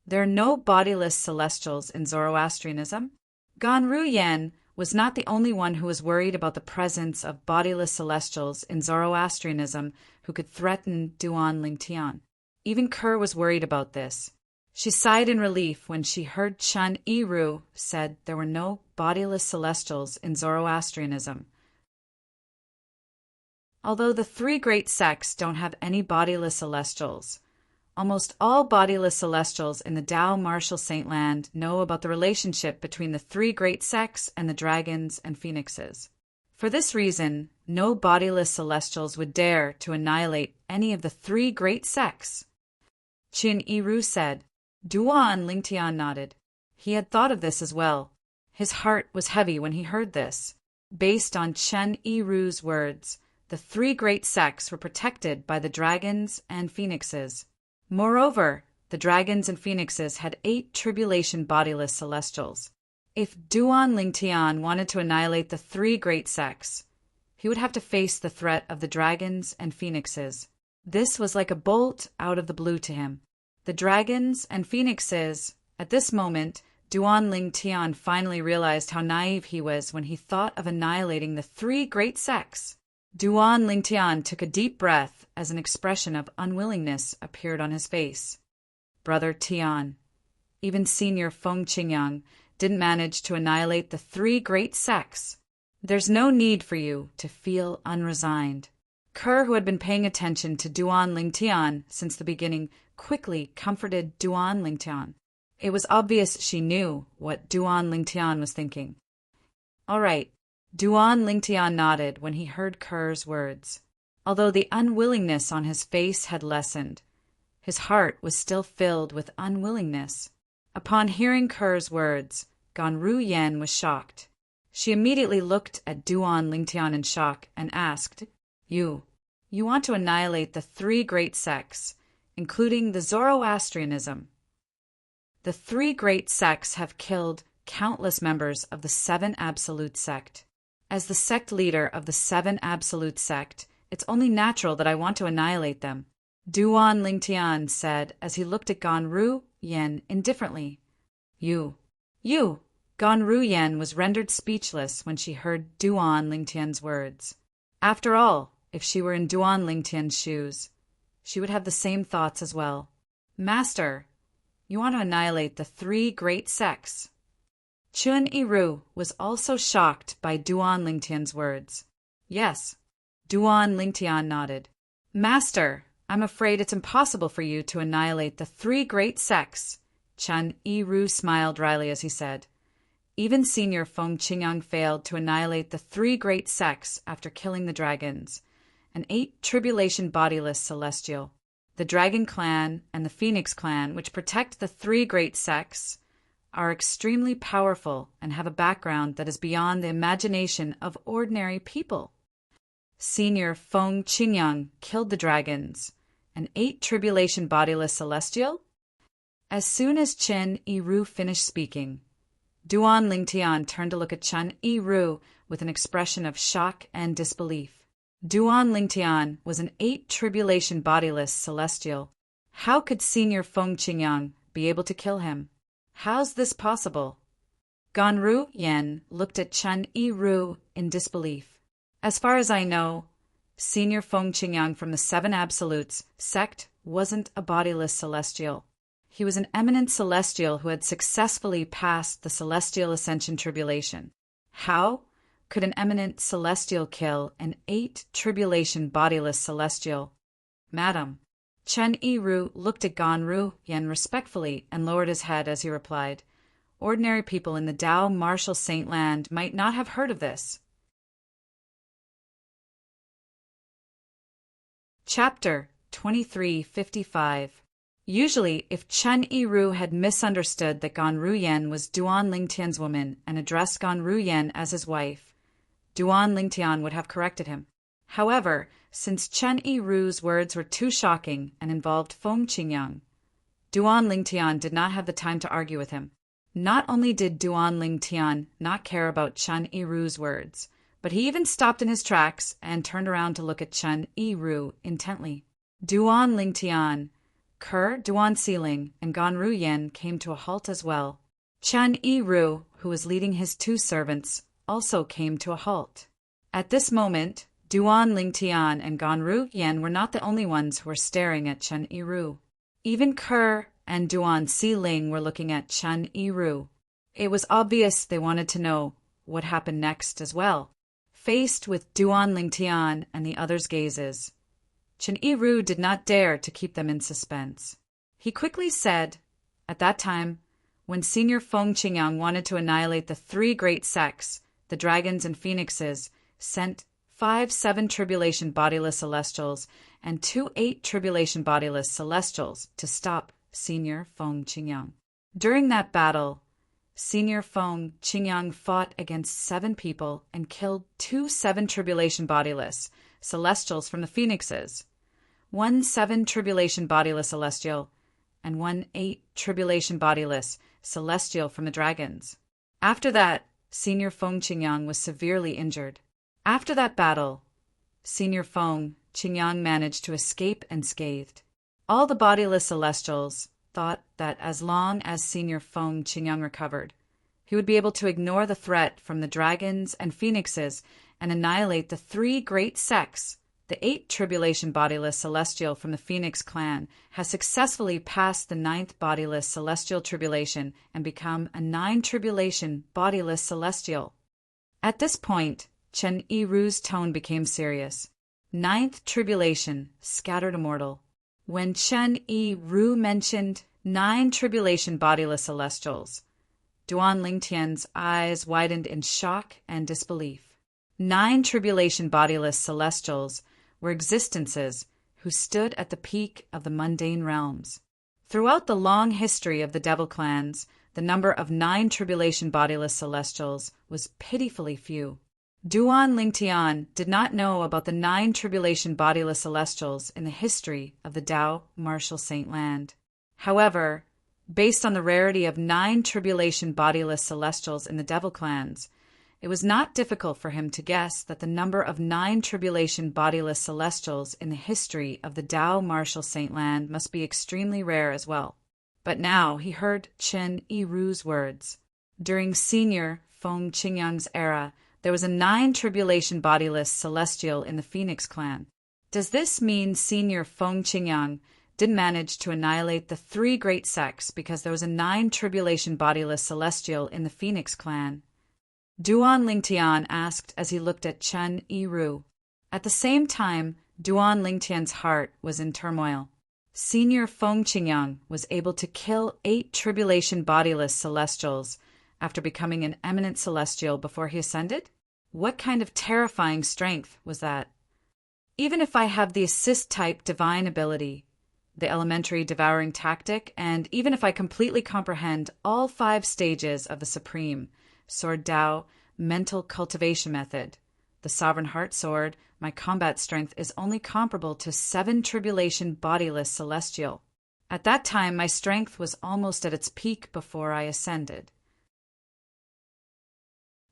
There are no bodiless celestials in Zoroastrianism? Gan Ruyen was not the only one who was worried about the presence of bodiless celestials in Zoroastrianism who could threaten Duan Lingtian. Even Kerr was worried about this. She sighed in relief when she heard Chen Yiru said there were no bodiless celestials in Zoroastrianism. Although the three great sects don't have any bodiless celestials, almost all bodiless celestials in the Tao Martial Saint Land know about the relationship between the three great sects and the Dragons and Phoenixes. For this reason, no bodiless celestials would dare to annihilate any of the three great sects. Chen Yiru said. Duan Lingtian nodded. He had thought of this as well. His heart was heavy when he heard this. Based on Chen Yiru's words, the three great sects were protected by the Dragons and Phoenixes. Moreover, the Dragons and Phoenixes had 8 tribulation bodiless celestials. If Duan Lingtian wanted to annihilate the three great sects, he would have to face the threat of the Dragons and Phoenixes. This was like a bolt out of the blue to him. The dragons and phoenixes. At this moment, Duan Ling Tian finally realized how naive he was when he thought of annihilating the three great sects. Duan Ling Tian took a deep breath as an expression of unwillingness appeared on his face. Brother Tian, even Senior Feng Qingyang, didn't manage to annihilate the three great sects. There's no need for you to feel unresigned. Kerr, who had been paying attention to Duan Ling Tian since the beginning, quickly comforted Duan Ling Tian. It was obvious she knew what Duan Ling Tian was thinking. All right, Duan Ling Tian nodded when he heard Kerr's words. Although the unwillingness on his face had lessened, his heart was still filled with unwillingness. Upon hearing Kerr's words, Ganru Yan was shocked. She immediately looked at Duan Ling Tian in shock and asked, You want to annihilate the three great sects, including the Zoroastrianism. The three great sects have killed countless members of the Seven Absolute sect. As the sect leader of the Seven Absolute sect, it's only natural that I want to annihilate them, Duan Ling Tian said as he looked at Ganru Yan indifferently. You. Ganru Yan was rendered speechless when she heard Duan Ling Tian's words. After all, if she were in Duan Ling Tian's shoes, she would have the same thoughts as well. Master, you want to annihilate the three great sects. Chun Yiru was also shocked by Duan Ling Tian's words. Yes, Duan Ling Tian nodded. Master, I'm afraid it's impossible for you to annihilate the three great sects. Chun Yiru smiled wryly as he said. Even Senior Feng Qingyang failed to annihilate the three great sects after killing the dragons, an 8 tribulation bodiless celestial. The Dragon Clan and the Phoenix Clan, which protect the three great sects, are extremely powerful and have a background that is beyond the imagination of ordinary people. Senior Feng Qingyang killed the dragons, an 8 tribulation bodiless celestial? As soon as Chen Yiru finished speaking, Duan Ling Tian turned to look at Chen Yiru with an expression of shock and disbelief. Duan Ling Tian was an 8 tribulation bodiless celestial. How could Senior Feng Qingyang be able to kill him? How's this possible? Ganru Yan looked at Chen Yiru in disbelief. As far as I know, Senior Feng Qingyang from the Seven Absolutes sect wasn't a bodiless celestial. He was an eminent celestial who had successfully passed the celestial ascension tribulation. How could an eminent celestial kill an 8 tribulation bodiless celestial? Madam, Chen Yiru looked at Ganru Yan respectfully and lowered his head as he replied, Ordinary people in the Dao Martial Saint Land might not have heard of this. Chapter 2355. Usually, if Chen Yiru had misunderstood that Ganru Yan was Duan Ling Tian's woman and addressed Ganru Yan as his wife, Duan Ling Tian would have corrected him. However, since Chen Yiru's words were too shocking and involved Feng Qingyang, Duan Ling Tian did not have the time to argue with him. Not only did Duan Ling Tian not care about Chen Yiru's words, but he even stopped in his tracks and turned around to look at Chen Yiru intently. Duan Ling Tian, Kerr, Duan Siling, and Ganru Yan came to a halt as well. Chen Yiru, who was leading his 2 servants, also came to a halt. At this moment, Duan Ling Tian and Ganru Yan were not the only ones who were staring at Chen Yiru. Even Kerr and Duan Siling were looking at Chen Yiru. It was obvious they wanted to know what happened next as well. Faced with Duan Ling Tian and the others' gazes, Chen Yiru did not dare to keep them in suspense. He quickly said, at that time, when Senior Feng Qingyang wanted to annihilate the 3 great sects, the dragons and phoenixes, sent 5 7 tribulation bodiless celestials and 2 8 tribulation bodiless celestials to stop Senior Feng Qingyang. During that battle, Senior Feng Qingyang fought against 7 people and killed 2 7 tribulation bodiless celestials from the phoenixes, 1 7 tribulation bodiless celestial, and 1 8 tribulation bodiless celestial from the dragons. After that, Senior Feng Qingyang was severely injured. After that battle, Senior Feng Qingyang managed to escape unscathed. All the bodiless celestials thought that as long as Senior Feng Qingyang recovered, he would be able to ignore the threat from the dragons and phoenixes and annihilate the 3 great sects. The 8th tribulation bodiless celestial from the Phoenix clan has successfully passed the 9th bodiless celestial tribulation and become a 9 tribulation bodiless celestial. At this point, Chen Yiru's tone became serious. 9th tribulation, scattered immortal. When Chen Yiru mentioned 9 tribulation bodiless celestials, Duan Lingtian's eyes widened in shock and disbelief. 9 tribulation bodiless celestials were existences who stood at the peak of the mundane realms. Throughout the long history of the devil clans, the number of 9 tribulation bodiless celestials was pitifully few. Duan Lingtian did not know about the 9 tribulation bodiless celestials in the history of the Dao Martial Saint Land. However, based on the rarity of 9 tribulation bodiless celestials in the devil clans, it was not difficult for him to guess that the number of 9 tribulation bodiless celestials in the history of the Dao Martial Saint Land must be extremely rare as well. But now he heard Chen Yiru's words. During Senior Feng Qingyang's era, there was a 9 tribulation bodiless celestial in the Phoenix clan. Does this mean Senior Feng Qingyang didn't manage to annihilate the 3 great sects because there was a 9 tribulation bodiless celestial in the Phoenix clan? Duan Lingtian asked as he looked at Chen Yiru. At the same time, Duan Lingtian's heart was in turmoil. Senior Feng Qingyang was able to kill 8 tribulation bodiless celestials after becoming an eminent celestial before he ascended? What kind of terrifying strength was that? Even if I have the assist-type divine ability, the elementary devouring tactic, and even if I completely comprehend all 5 stages of the Supreme Sword Dao mental cultivation method, the Sovereign Heart Sword, my combat strength is only comparable to 7 tribulation bodiless celestial. At that time, my strength was almost at its peak before I ascended.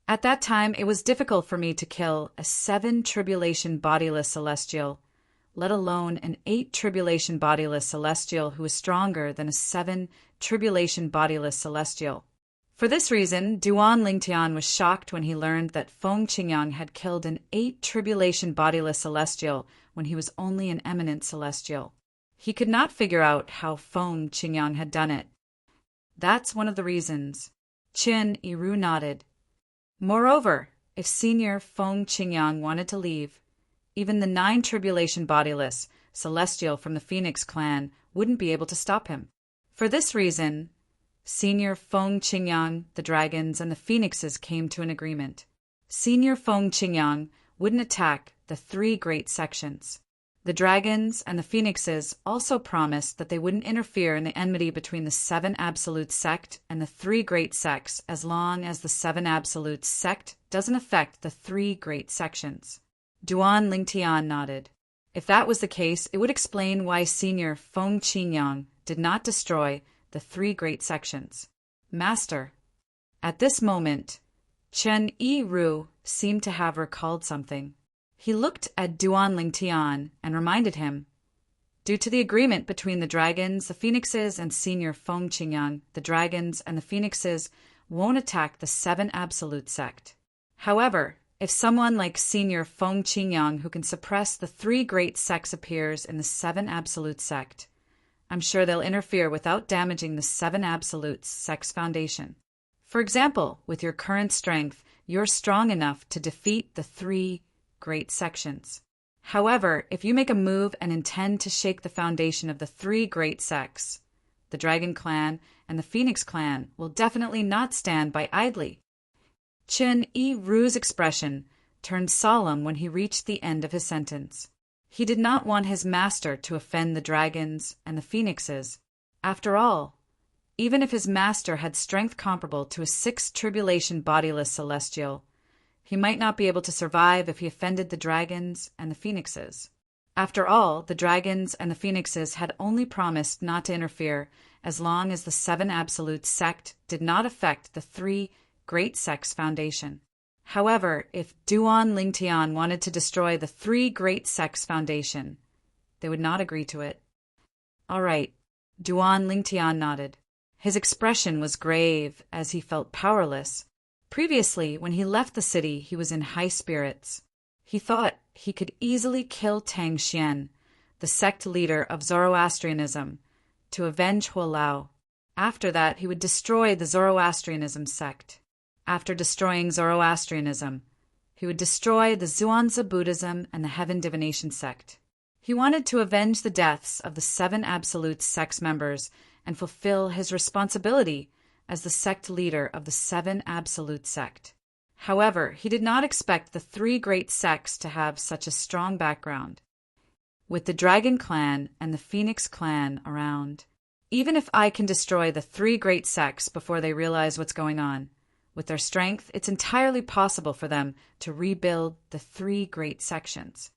At that time, it was difficult for me to kill a 7 tribulation bodiless celestial, let alone an 8 tribulation bodiless celestial who is stronger than a 7 tribulation bodiless celestial. For this reason, Duan Lingtian was shocked when he learned that Feng Qingyang had killed an 8 tribulation bodiless celestial when he was only an eminent celestial. He could not figure out how Feng Qingyang had done it. That's one of the reasons. Chen Yiru nodded. Moreover, if Senior Feng Qingyang wanted to leave, even the 9 tribulation bodiless celestial from the Phoenix clan wouldn't be able to stop him. For this reason, Senior Feng Qingyang, the dragons, and the phoenixes came to an agreement. Senior Feng Qingyang wouldn't attack the 3 great sections. The dragons and the phoenixes also promised that they wouldn't interfere in the enmity between the 7 absolute sect and the 3 great sects as long as the 7 absolute sect doesn't affect the 3 great sections. Duan Lingtian nodded. If that was the case, it would explain why Senior Feng Qingyang did not destroy the 3 great sections. Master. At this moment, Chen Yiru seemed to have recalled something. He looked at Duan Lingtian and reminded him, due to the agreement between the dragons, the phoenixes, and Senior Feng Qingyang, the dragons and the phoenixes won't attack the 7 absolute sect. However, if someone like Senior Feng Qingyang who can suppress the 3 great sects appears in the 7 absolute sect, I'm sure they'll interfere without damaging the 7 absolute sect's foundation. For example, with your current strength, you're strong enough to defeat the 3 great sections. However, if you make a move and intend to shake the foundation of the 3 great sects, the Dragon Clan and the Phoenix Clan will definitely not stand by idly. Chen Yiru's expression turned solemn when he reached the end of his sentence. He did not want his master to offend the dragons and the phoenixes. After all, even if his master had strength comparable to a 6 tribulation bodiless celestial, he might not be able to survive if he offended the dragons and the phoenixes. After all, the dragons and the phoenixes had only promised not to interfere as long as the 7 absolute sect did not affect the 3 great sects' foundation. However, if Duan Lingtian wanted to destroy the three great sects' foundation, they would not agree to it. All right, Duan Lingtian nodded. His expression was grave as he felt powerless. Previously, when he left the city, he was in high spirits. He thought he could easily kill Tang Xian, the sect leader of Zoroastrianism, to avenge Huolao. After that, he would destroy the Zoroastrianism sect. After destroying Zoroastrianism, he would destroy the Zhuangzi Buddhism and the Heaven Divination sect. He wanted to avenge the deaths of the 7 Absolute sect's members and fulfill his responsibility as the sect leader of the 7 Absolute sect. However, he did not expect the 3 great sects to have such a strong background, with the Dragon Clan and the Phoenix Clan around. Even if I can destroy the 3 great sects before they realize what's going on, with their strength, it's entirely possible for them to rebuild the 3 great sections.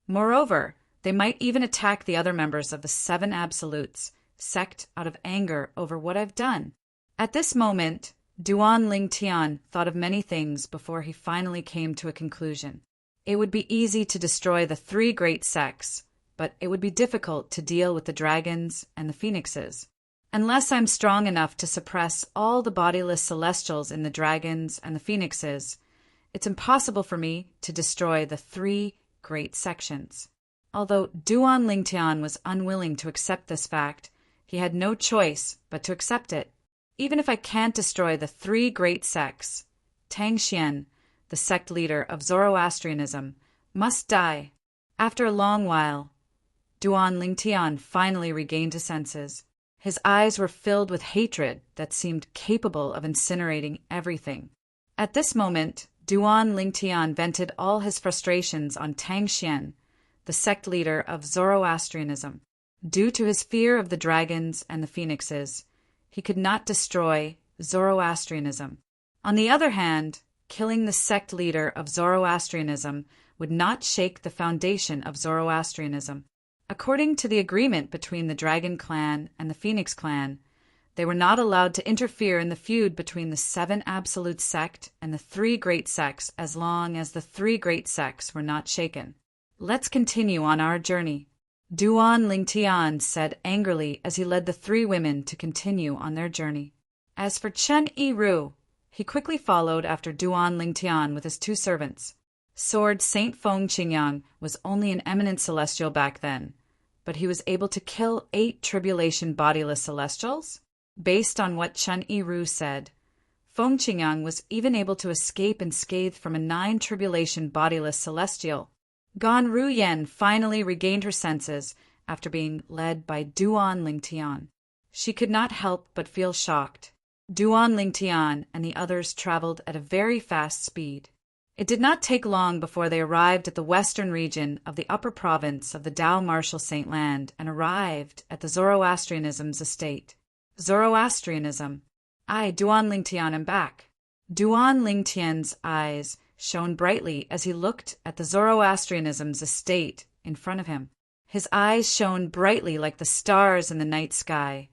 Moreover, they might even attack the other members of the 7 Absolutes sect out of anger over what I've done. At this moment, Duan Lingtian thought of many things before he finally came to a conclusion. It would be easy to destroy the 3 great sects, but it would be difficult to deal with the dragons and the phoenixes. Unless I'm strong enough to suppress all the bodiless celestials in the dragons and the phoenixes, it's impossible for me to destroy the 3 great sections. Although Duan Lingtian was unwilling to accept this fact, he had no choice but to accept it. Even if I can't destroy the 3 great sects, Tang Xian, the sect leader of Zoroastrianism, must die. After a long while, Duan Lingtian finally regained his senses. His eyes were filled with hatred that seemed capable of incinerating everything. At this moment, Duan Lingtian vented all his frustrations on Tang Xian, the sect leader of Zoroastrianism. Due to his fear of the dragons and the phoenixes, he could not destroy Zoroastrianism. On the other hand, killing the sect leader of Zoroastrianism would not shake the foundation of Zoroastrianism. According to the agreement between the Dragon Clan and the Phoenix Clan, they were not allowed to interfere in the feud between the 7 Absolute sect and the 3 great sects as long as the 3 great sects were not shaken. Let's continue on our journey, Duan Lingtian said angrily as he led the 3 women to continue on their journey. As for Chen Yiru, he quickly followed after Duan Lingtian with his 2 servants. Sword Saint Feng Qingyang was only an eminent celestial back then, but he was able to kill 8 tribulation bodiless celestials? Based on what Chen Yiru said, Feng Qingyang was even able to escape unscathed from a 9 tribulation bodiless celestial. Gan Ruyen finally regained her senses after being led by Duan Lingtian. She could not help but feel shocked. Duan Lingtian and the others traveled at a very fast speed. It did not take long before they arrived at the western region of the upper province of the Dao Martial Saint Land and arrived at the Zoroastrianism's estate. Zoroastrianism. I, Duan Lingtian, am back. Duan Lingtian's eyes shone brightly as he looked at the Zoroastrianism's estate in front of him. His eyes shone brightly like the stars in the night sky,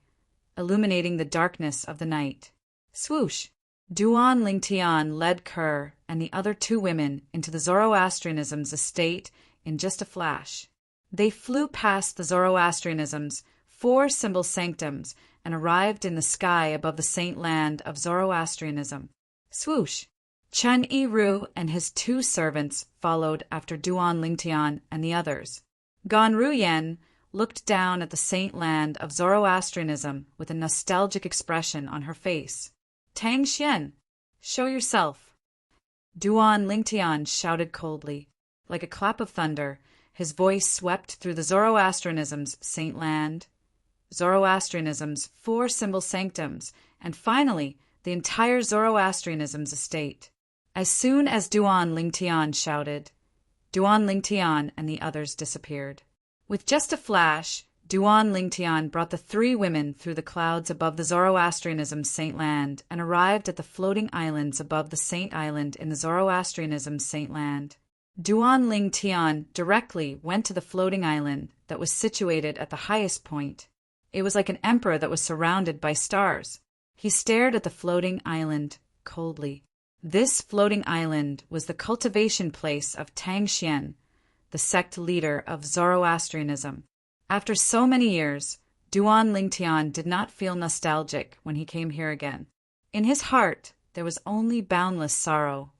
illuminating the darkness of the night. Swoosh! Duan Lingtian led Kerr and the other 2 women into the Zoroastrianism's estate in just a flash. They flew past the Zoroastrianism's 4 symbol sanctums and arrived in the sky above the saint land of Zoroastrianism. Swoosh! Chen Yiru and his 2 servants followed after Duan Lingtian and the others. Gan Ruyen looked down at the saint land of Zoroastrianism with a nostalgic expression on her face. Tang Xian, show yourself. Duan Lingtian shouted coldly. Like a clap of thunder, his voice swept through the Zoroastrianism's saint land, Zoroastrianism's 4 symbol sanctums, and finally the entire Zoroastrianism's estate. As soon as Duan Lingtian shouted, Duan Lingtian and the others disappeared. With just a flash, Duan Lingtian brought the 3 women through the clouds above the Zoroastrianism's saint land and arrived at the floating islands above the saint island in the Zoroastrianism's saint land. Duan Lingtian directly went to the floating island that was situated at the highest point. It was like an emperor that was surrounded by stars. He stared at the floating island coldly. This floating island was the cultivation place of Tang Xian, the sect leader of Zoroastrianism. After so many years, Duan Lingtian did not feel nostalgic when he came here again. In his heart, there was only boundless sorrow.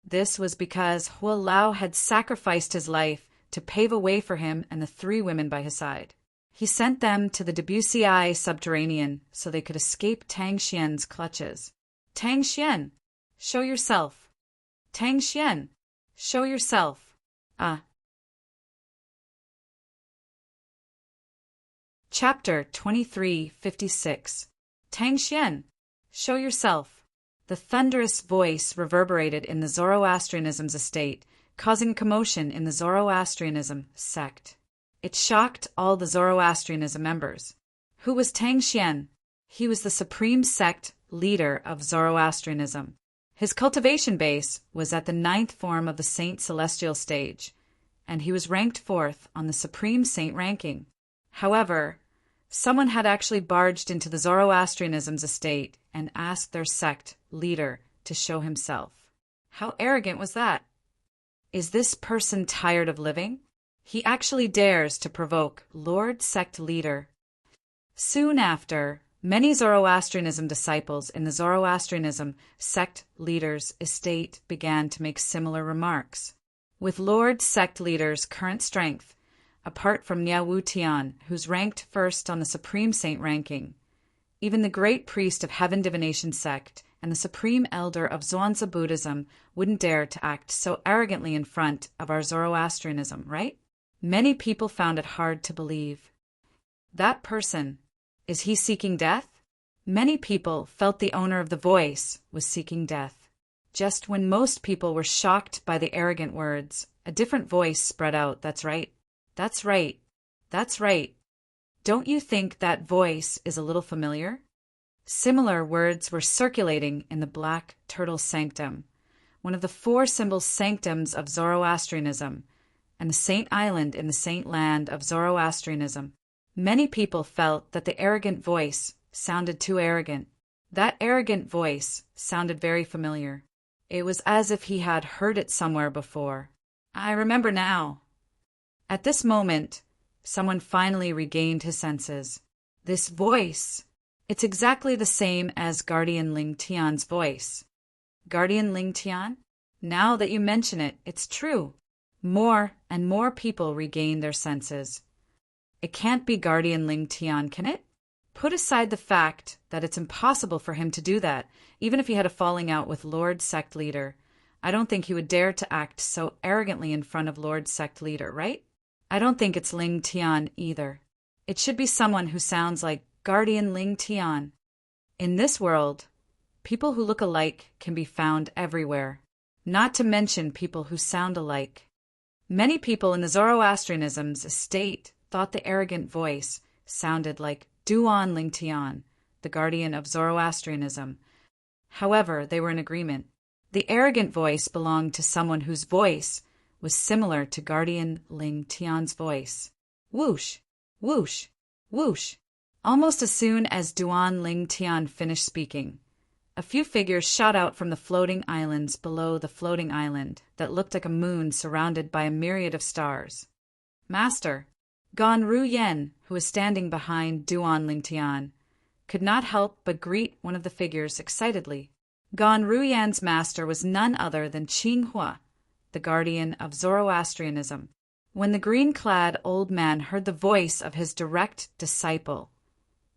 This was because Hua Lao had sacrificed his life to pave a way for him and the 3 women by his side. He sent them to the Debussy subterranean so they could escape Tang Xian's clutches. Tang Xian, show yourself. Tang Xian, show yourself. Chapter 2356. Tang Xian, show yourself. The thunderous voice reverberated in the Zoroastrianism's estate, causing commotion in the Zoroastrianism sect. It shocked all the Zoroastrianism members. Who was Tang Xian? He was the supreme sect leader of Zoroastrianism. His cultivation base was at the 9th form of the Saint Celestial stage, and he was ranked 4th on the Supreme Saint ranking. However, someone had actually barged into the Zoroastrianism's estate and asked their sect leader to show himself. How arrogant was that? Is this person tired of living? He actually dares to provoke Lord Sect Leader. Soon after, many Zoroastrianism disciples in the Zoroastrianism sect leader's estate began to make similar remarks. With Lord Sect Leader's current strength, apart from Niao Wu Tian, who's ranked 1st on the Supreme Saint ranking, even the great priest of Heaven Divination sect and the supreme elder of Zhuangzi Buddhism wouldn't dare to act so arrogantly in front of our Zoroastrianism, right? Many people found it hard to believe. That person, is he seeking death? Many people felt the owner of the voice was seeking death. Just when most people were shocked by the arrogant words, a different voice spread out. That's right. That's right. That's right. Don't you think that voice is a little familiar? Similar words were circulating in the Black Turtle Sanctum, one of the 4 symbol sanctums of Zoroastrianism, and the Saint Island in the Saint Land of Zoroastrianism. Many people felt that the arrogant voice sounded too arrogant. That arrogant voice sounded very familiar. It was as if he had heard it somewhere before. I remember now. At this moment, someone finally regained his senses. This voice, it's exactly the same as Guardian Ling Tian's voice. Guardian Ling Tian? Now that you mention it, it's true. More and more people regain their senses. It can't be Guardian Ling Tian, can it? Put aside the fact that it's impossible for him to do that, even if he had a falling out with Lord Sect Leader. I don't think he would dare to act so arrogantly in front of Lord Sect Leader, right? I don't think it's Ling Tian either. It should be someone who sounds like Guardian Ling Tian. In this world, people who look alike can be found everywhere, not to mention people who sound alike. Many people in the Zoroastrianism's estate thought the arrogant voice sounded like Duan Ling Tian, the guardian of Zoroastrianism. However, they were in agreement. The arrogant voice belonged to someone whose voice was similar to Guardian Ling Tian's voice. Whoosh, whoosh, whoosh. Almost as soon as Duan Ling Tian finished speaking, a few figures shot out from the floating islands below the floating island that looked like a moon surrounded by a myriad of stars. Master, Gan Ru Yen, who was standing behind Duan Ling Tian, could not help but greet one of the figures excitedly. Gan Ru Yan's master was none other than Qing Hua, the guardian of Zoroastrianism. When the green-clad old man heard the voice of his direct disciple,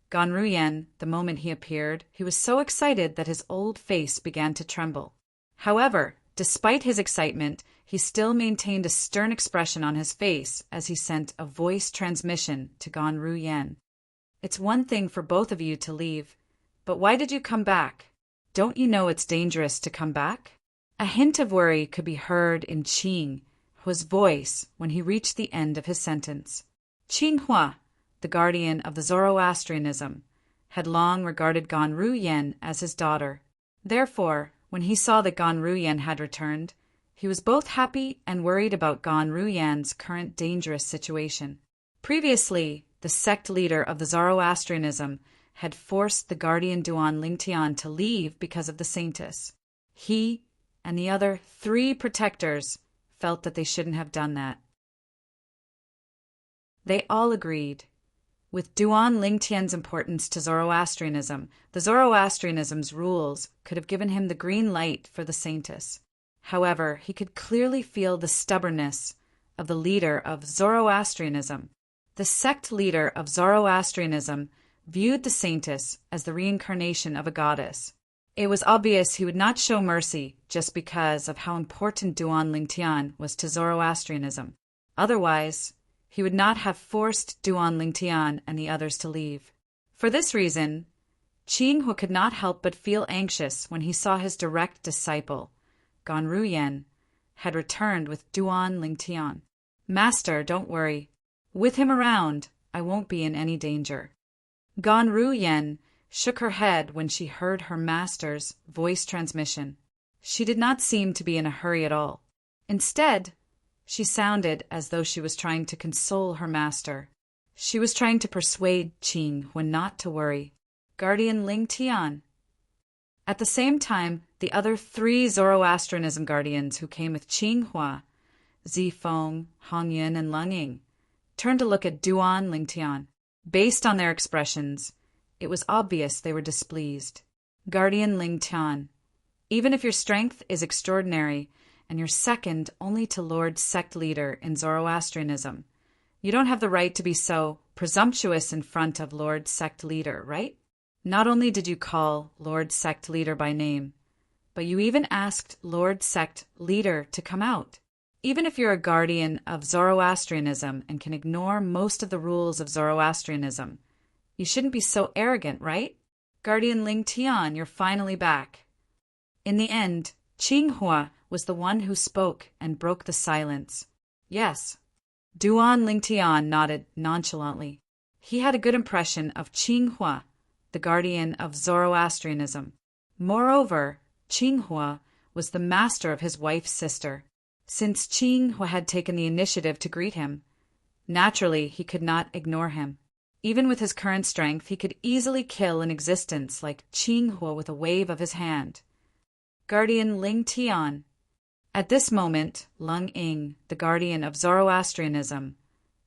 Gan Ru Yan, the moment he appeared, he was so excited that his old face began to tremble. However, despite his excitement, he still maintained a stern expression on his face as he sent a voice transmission to Gan Ru Yan. It's one thing for both of you to leave, but why did you come back? Don't you know it's dangerous to come back? A hint of worry could be heard in Qing Hua's voice when he reached the end of his sentence. Qing Hua, the guardian of the Zoroastrianism, had long regarded Gan Ru Yan as his daughter. Therefore, when he saw that Gan Ru Yan had returned, he was both happy and worried about Gan Ru Yan's current dangerous situation. Previously, the sect leader of the Zoroastrianism had forced the guardian Duan Ling Tian to leave because of the saintess. He and the other 3 protectors felt that they shouldn't have done that. They all agreed. With Duan Lingtian's importance to Zoroastrianism, the Zoroastrianism's rules could have given him the green light for the saintess. However, he could clearly feel the stubbornness of the leader of Zoroastrianism. The sect leader of Zoroastrianism viewed the saintess as the reincarnation of a goddess. It was obvious he would not show mercy just because of how important Duan Lingtian was to Zoroastrianism. Otherwise, he would not have forced Duan Lingtian and the others to leave. For this reason, Qinghua could not help but feel anxious when he saw his direct disciple, Ganruyan, had returned with Duan Lingtian. "Master, don't worry. With him around, I won't be in any danger." Ganruyan shook her head when she heard her master's voice transmission. She did not seem to be in a hurry at all. Instead, she sounded as though she was trying to console her master. She was trying to persuade Qinghua not to worry. Guardian Lingtian. At the same time, the other 3 Zoroastrianism guardians who came with Qinghua, Zifeng, Hongyan, and Lengying, turned to look at Duan Lingtian. Based on their expressions, it was obvious they were displeased. Guardian Lingtian, even if your strength is extraordinary, and you're second only to Lord Sect Leader in Zoroastrianism, you don't have the right to be so presumptuous in front of Lord Sect Leader, right? Not only did you call Lord Sect Leader by name, but you even asked Lord Sect Leader to come out. Even if you're a guardian of Zoroastrianism and can ignore most of the rules of Zoroastrianism, you shouldn't be so arrogant, right? Guardian Lingtian, you're finally back. In the end, Qinghua was the one who spoke and broke the silence. Yes. Duan Lingtian nodded nonchalantly. He had a good impression of Qinghua, the guardian of Zoroastrianism. Moreover, Qinghua was the master of his wife's sister. Since Qinghua had taken the initiative to greet him, naturally he could not ignore him. Even with his current strength, he could easily kill an existence like Qinghua with a wave of his hand. Guardian Lingtian. At this moment, Lengying, the guardian of Zoroastrianism,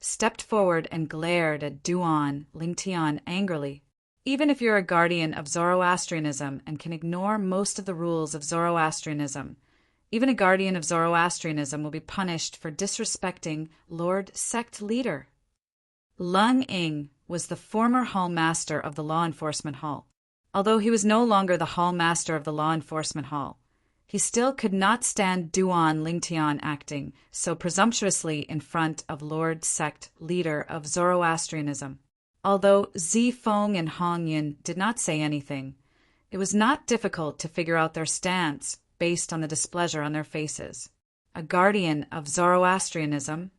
stepped forward and glared at Duan Lingtian angrily. Even if you're a guardian of Zoroastrianism and can ignore most of the rules of Zoroastrianism, even a guardian of Zoroastrianism will be punished for disrespecting Lord Sect Leader. Lengying was the former hall master of the law enforcement hall. Although he was no longer the hall master of the law enforcement hall, he still could not stand Duan Lingtian acting so presumptuously in front of Lord Sect Leader of Zoroastrianism. Although Zifeng and Hongyan did not say anything, it was not difficult to figure out their stance based on the displeasure on their faces. A guardian of Zoroastrianism,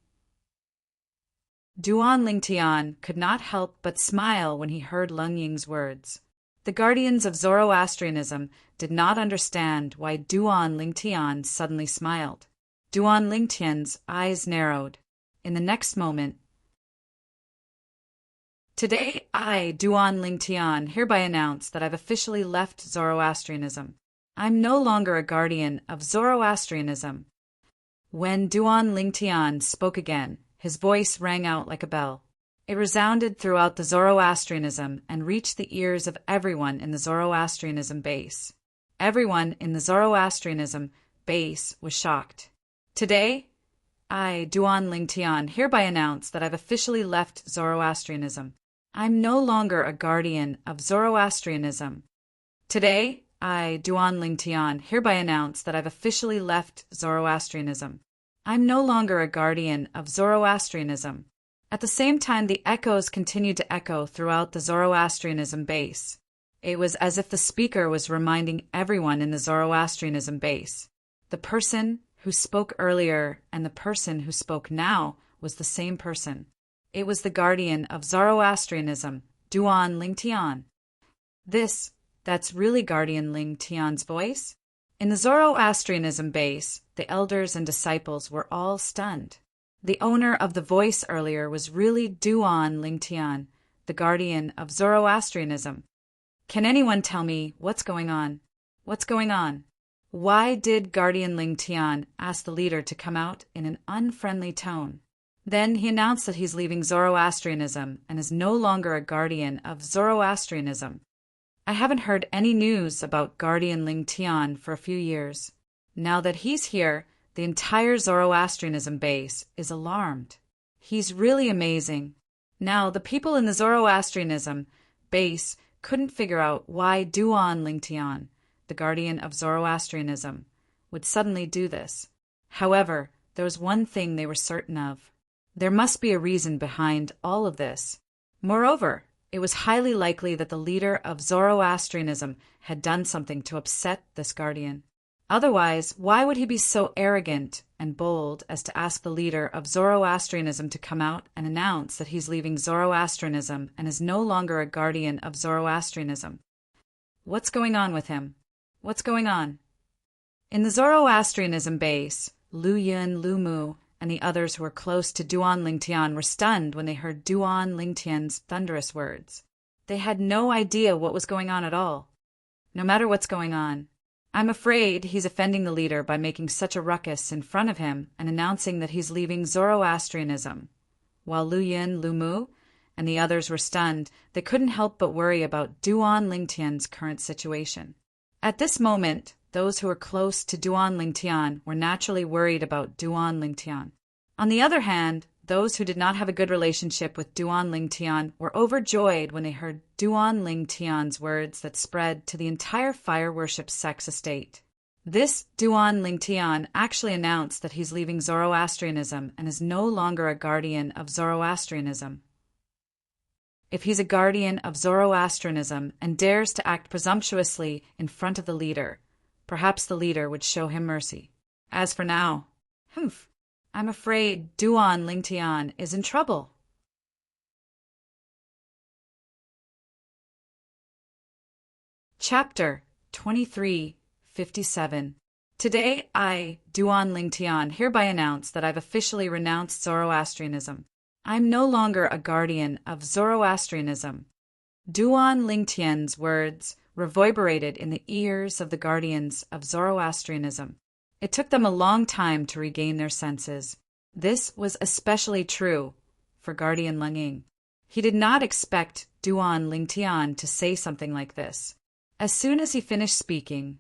Duan Lingtian could not help but smile when he heard Lengying's words. The guardians of Zoroastrianism did not understand why Duan Lingtian suddenly smiled. Duan Lingtian's eyes narrowed. In the next moment, "Today, I, Duan Lingtian, hereby announce that I've officially left Zoroastrianism. I'm no longer a guardian of Zoroastrianism." When Duan Lingtian spoke again, his voice rang out like a bell. It resounded throughout the Zoroastrianism and reached the ears of everyone in the Zoroastrianism base. Everyone in the Zoroastrianism base was shocked. "Today, I, Duan Lingtian, hereby announce that I've officially left Zoroastrianism. I'm no longer a guardian of Zoroastrianism. Today, I, Duan Lingtian, hereby announce that I've officially left Zoroastrianism. I'm no longer a guardian of Zoroastrianism." At the same time, the echoes continued to echo throughout the Zoroastrianism base. It was as if the speaker was reminding everyone in the Zoroastrianism base. The person who spoke earlier and the person who spoke now was the same person. It was the guardian of Zoroastrianism, Duan Lingtian. That's really Guardian Lingtian's voice? In the Zoroastrianism base, the elders and disciples were all stunned. The owner of the voice earlier was really Duan Lingtian, the guardian of Zoroastrianism. "Can anyone tell me what's going on? What's going on?" Why did Guardian Ling Tian ask the leader to come out in an unfriendly tone? Then he announced that he's leaving Zoroastrianism and is no longer a guardian of Zoroastrianism. I haven't heard any news about Guardian Ling Tian for a few years. Now that he's here, the entire Zoroastrianism base is alarmed. He's really amazing. Now, the people in the Zoroastrianism base couldn't figure out why Duan Ling Tian, the guardian of Zoroastrianism, would suddenly do this. However, there was one thing they were certain of. There must be a reason behind all of this. Moreover, it was highly likely that the leader of Zoroastrianism had done something to upset this guardian. Otherwise, why would he be so arrogant and bold as to ask the leader of Zoroastrianism to come out and announce that he's leaving Zoroastrianism and is no longer a guardian of Zoroastrianism? What's going on with him? What's going on? In the Zoroastrianism base, Lu Yun, Lu Mu, and the others who were close to Duan Ling Tian were stunned when they heard Duan Ling Tian's thunderous words. They had no idea what was going on at all. No matter what's going on, I'm afraid he's offending the leader by making such a ruckus in front of him and announcing that he's leaving Zoroastrianism. While Lu Yun, Lu Mu, and the others were stunned, they couldn't help but worry about Duan Ling Tian's current situation. At this moment, those who were close to Duan Ling Tian were naturally worried about Duan Ling Tian. On the other hand, those who did not have a good relationship with Duan Ling Tian were overjoyed when they heard Duan Ling Tian's words that spread to the entire fire worship sect's estate. This Duan Ling Tian actually announced that he's leaving Zoroastrianism and is no longer a guardian of Zoroastrianism. If he's a guardian of Zoroastrianism and dares to act presumptuously in front of the leader, perhaps the leader would show him mercy. As for now, I'm afraid Duan Ling Tian is in trouble. Chapter 2357. Today I, Duan Ling Tian, hereby announce that I've officially renounced Zoroastrianism. I'm no longer a guardian of Zoroastrianism. Duan Ling Tian's words reverberated in the ears of the guardians of Zoroastrianism. It took them a long time to regain their senses. This was especially true for Guardian Leng Ying. He did not expect Duan Ling Tian to say something like this. As soon as he finished speaking,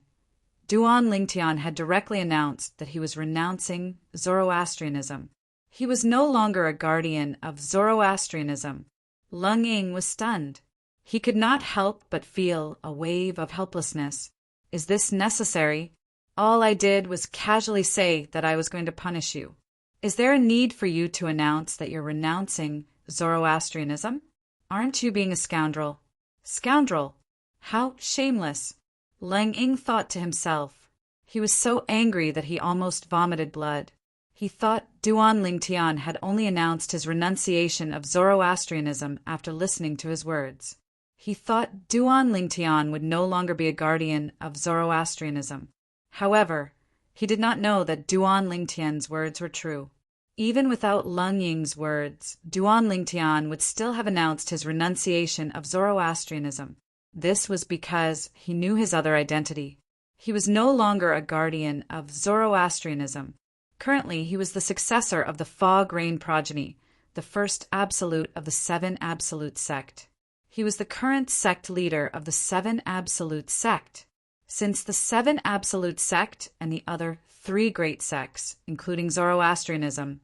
Duan Ling Tian had directly announced that he was renouncing Zoroastrianism. He was no longer a guardian of Zoroastrianism. Leng Ying was stunned. He could not help but feel a wave of helplessness. Is this necessary? All I did was casually say that I was going to punish you. Is there a need for you to announce that you're renouncing Zoroastrianism? Aren't you being a scoundrel? Scoundrel? How shameless! Leng Ying thought to himself. He was so angry that he almost vomited blood. He thought Duan Ling Tian had only announced his renunciation of Zoroastrianism after listening to his words. He thought Duan Ling Tian would no longer be a guardian of Zoroastrianism. However, he did not know that Duan Ling Tian's words were true. Even without Leng Ying's words, Duan Ling Tian would still have announced his renunciation of Zoroastrianism. This was because he knew his other identity. He was no longer a guardian of Zoroastrianism. Currently, he was the successor of the Fog Rain progeny, the first absolute of the Seven Absolute sect. He was the current sect leader of the Seven Absolute sect. Since the Seven Absolute sect and the other three great sects, including Zoroastrianism,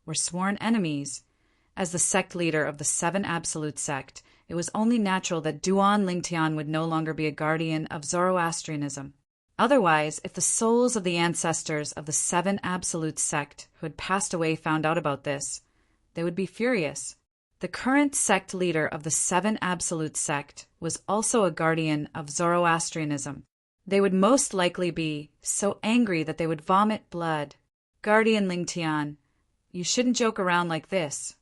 were sworn enemies, as the sect leader of the Seven Absolute sect, it was only natural that Duan Ling Tian would no longer be a guardian of Zoroastrianism. Otherwise, if the souls of the ancestors of the Seven Absolute sect who had passed away found out about this, they would be furious. The current sect leader of the Seven Absolute sect was also a guardian of Zoroastrianism. They would most likely be so angry that they would vomit blood. Guardian Ling Tian, you shouldn't joke around like this.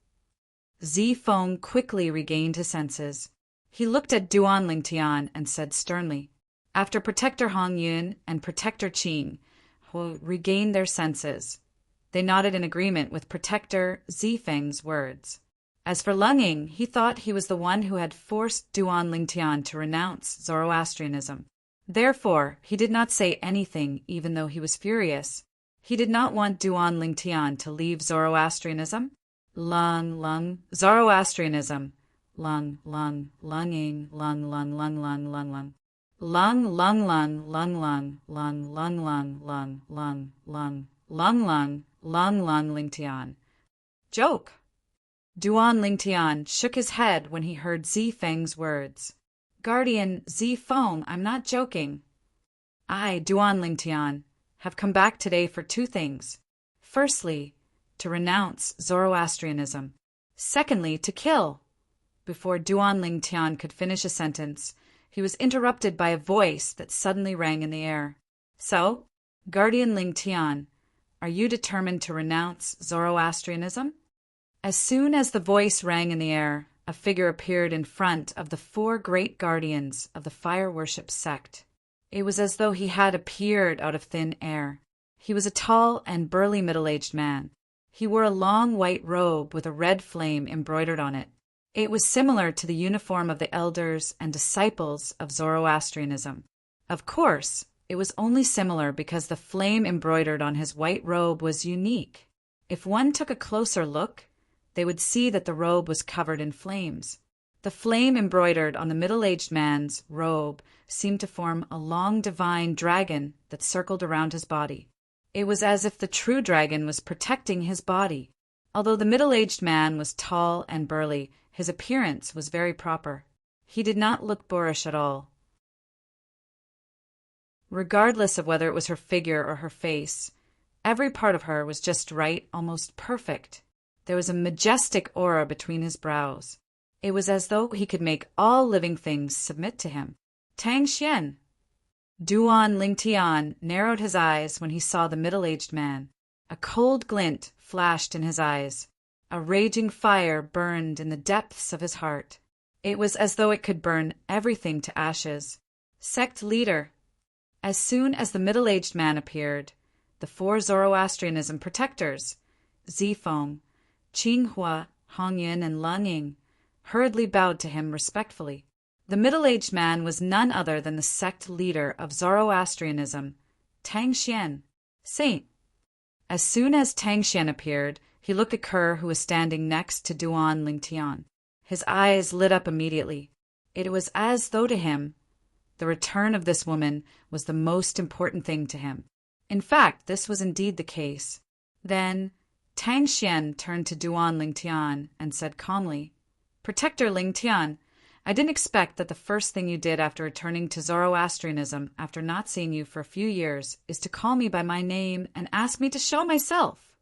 Zi Feng quickly regained his senses. He looked at Duan Ling Tian and said sternly, after Protector Hong Yun and Protector Qing will regain their senses. They nodded in agreement with Protector Zi Feng's words. As for Leng Ying, he thought he was the one who had forced Duan Ling Tian to renounce Zoroastrianism. Therefore, he did not say anything even though he was furious. He did not want Duan Lingtian to leave Zoroastrianism. Zoroastrianism. Lunging, lung. Lung, Lingtian. Joke. Duan Lingtian shook his head when he heard Zifeng's words. Guardian Zifeng, I'm not joking. I, Duan Lingtian, have come back today for two things. Firstly, to renounce Zoroastrianism. Secondly, to kill. Before Duan Lingtian could finish a sentence, he was interrupted by a voice that suddenly rang in the air. So, Guardian Lingtian, are you determined to renounce Zoroastrianism? As soon as the voice rang in the air, a figure appeared in front of the four great guardians of the fire worship sect. It was as though he had appeared out of thin air. He was a tall and burly middle-aged man. He wore a long white robe with a red flame embroidered on it. It was similar to the uniform of the elders and disciples of Zoroastrianism. Of course, it was only similar because the flame embroidered on his white robe was unique. If one took a closer look, they would see that the robe was covered in flames. The flame embroidered on the middle-aged man's robe seemed to form a long divine dragon that circled around his body. It was as if the true dragon was protecting his body. Although the middle-aged man was tall and burly, his appearance was very proper. He did not look boorish at all. Regardless of whether it was her figure or her face, every part of her was just right, almost perfect. There was a majestic aura between his brows. It was as though he could make all living things submit to him. Tang Xian. Duan Lingtian narrowed his eyes when he saw the middle-aged man. A cold glint flashed in his eyes. A raging fire burned in the depths of his heart. It was as though it could burn everything to ashes. Sect leader. As soon as the middle-aged man appeared, the four Zoroastrianism protectors, Zifeng, Qinghua, Hongyan, and Langing, hurriedly bowed to him respectfully. The middle-aged man was none other than the sect leader of Zoroastrianism, Tang Xian, saint. As soon as Tang Xian appeared, he looked at Kerr, who was standing next to Duan Lingtian. His eyes lit up immediately. It was as though to him, the return of this woman was the most important thing to him. In fact, this was indeed the case. Then Tang Xian turned to Duan Lingtian and said calmly, Protector Lingtian, I didn't expect that the first thing you did after returning to Zoroastrianism after not seeing you for a few years is to call me by my name and ask me to show myself.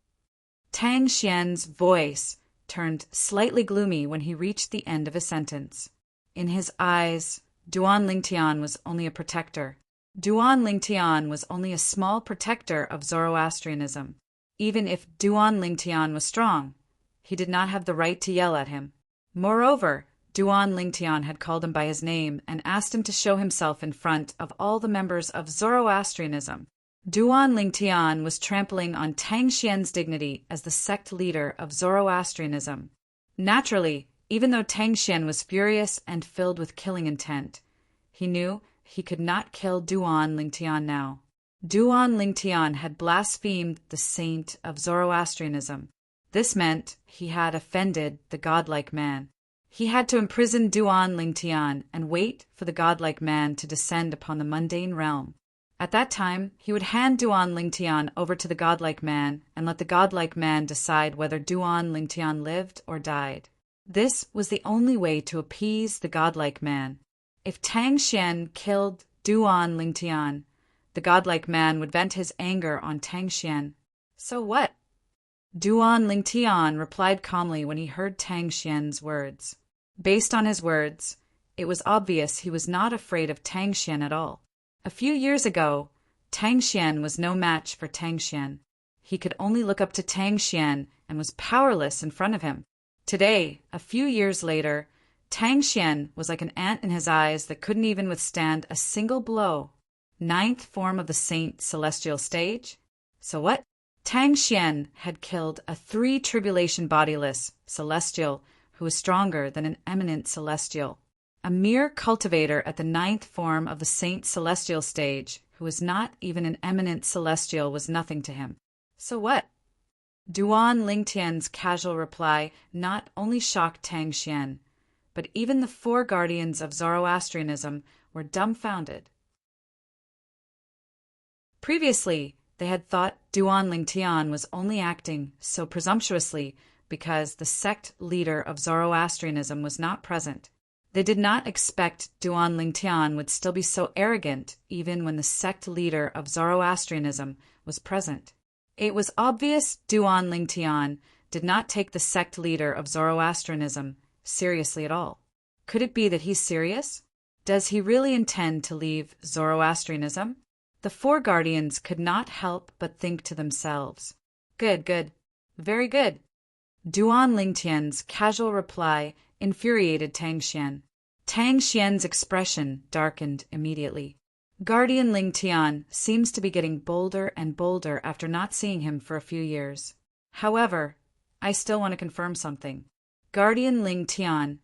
Tang Xian's voice turned slightly gloomy when he reached the end of his sentence. In his eyes, Duan Lingtian was only a protector. Duan Lingtian was only a small protector of Zoroastrianism. Even if Duan Lingtian was strong, he did not have the right to yell at him. Moreover, Duan Lingtian had called him by his name and asked him to show himself in front of all the members of Zoroastrianism. Duan Lingtian was trampling on Tang Xian's dignity as the sect leader of Zoroastrianism. Naturally, even though Tang Xian was furious and filled with killing intent, he knew he could not kill Duan Lingtian now. Duan Lingtian had blasphemed the saint of Zoroastrianism. This meant he had offended the godlike man. He had to imprison Duan Lingtian and wait for the godlike man to descend upon the mundane realm. At that time, he would hand Duan Lingtian over to the godlike man and let the godlike man decide whether Duan Lingtian lived or died. This was the only way to appease the godlike man. If Tang Xian killed Duan Lingtian, the godlike man would vent his anger on Tang Xian. So what? Duan Lingtian replied calmly when he heard Tang Xian's words. Based on his words, it was obvious he was not afraid of Tang Xian at all. A few years ago, Tang Xian was no match for Tang Xian. He could only look up to Tang Xian and was powerless in front of him. Today, a few years later, Tang Xian was like an ant in his eyes that couldn't even withstand a single blow. Ninth form of the saint celestial stage? So what? Tang Xian had killed a 3-tribulation bodiless celestial who was stronger than an eminent celestial. A mere cultivator at the ninth form of the Saint Celestial stage, who was not even an eminent celestial, was nothing to him. So what? Duan Lingtian's casual reply not only shocked Tang Xian, but even the four guardians of Zoroastrianism were dumbfounded. Previously, they had thought Duan Lingtian was only acting so presumptuously because the sect leader of Zoroastrianism was not present. They did not expect Duan Lingtian would still be so arrogant even when the sect leader of Zoroastrianism was present. It was obvious Duan Lingtian did not take the sect leader of Zoroastrianism seriously at all. Could it be that he's serious? Does he really intend to leave Zoroastrianism? The four guardians could not help but think to themselves, Good, very good. Duan Lingtian's casual reply infuriated Tang Xian. Tang Xian's expression darkened immediately. Guardian Lingtian seems to be getting bolder and bolder after not seeing him for a few years. However, I still want to confirm something. Guardian Lingtian,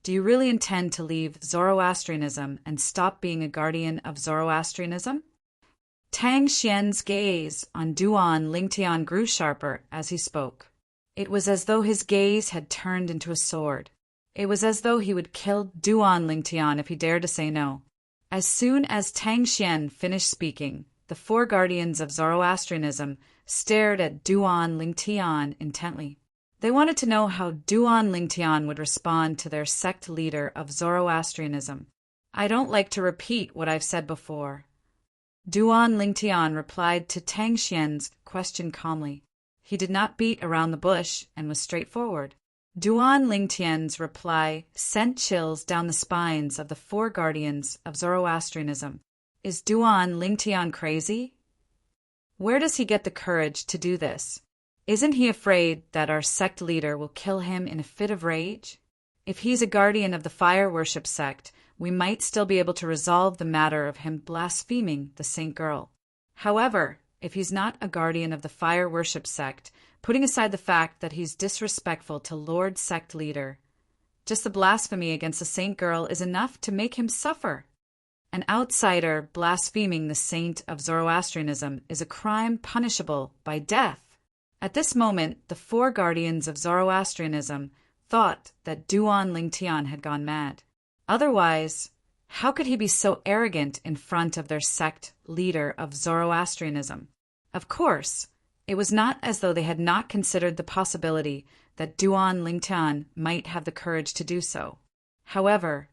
do you really intend to leave Zoroastrianism and stop being a guardian of Zoroastrianism? Tang Xian's gaze on Duan Lingtian grew sharper as he spoke. It was as though his gaze had turned into a sword. It was as though he would kill Duan Lingtian if he dared to say no. As soon as Tang Xian finished speaking, the four guardians of Zoroastrianism stared at Duan Lingtian intently. They wanted to know how Duan Lingtian would respond to their sect leader of Zoroastrianism. I don't like to repeat what I've said before. Duan Lingtian replied to Tang Xian's question calmly. He did not beat around the bush and was straightforward. Duan Lingtian's reply sent chills down the spines of the four guardians of Zoroastrianism. Is Duan Lingtian crazy? Where does he get the courage to do this? Isn't he afraid that our sect leader will kill him in a fit of rage? If he's a guardian of the fire worship sect, we might still be able to resolve the matter of him blaspheming the saint girl. However, if he's not a guardian of the fire worship sect, putting aside the fact that he's disrespectful to Lord Sect Leader, just the blasphemy against the saint girl is enough to make him suffer. An outsider blaspheming the saint of Zoroastrianism is a crime punishable by death. At this moment, the four guardians of Zoroastrianism thought that Duan Lingtian had gone mad. Otherwise, how could he be so arrogant in front of their sect leader of Zoroastrianism? Of course, it was not as though they had not considered the possibility that Duan Lingtian might have the courage to do so. However,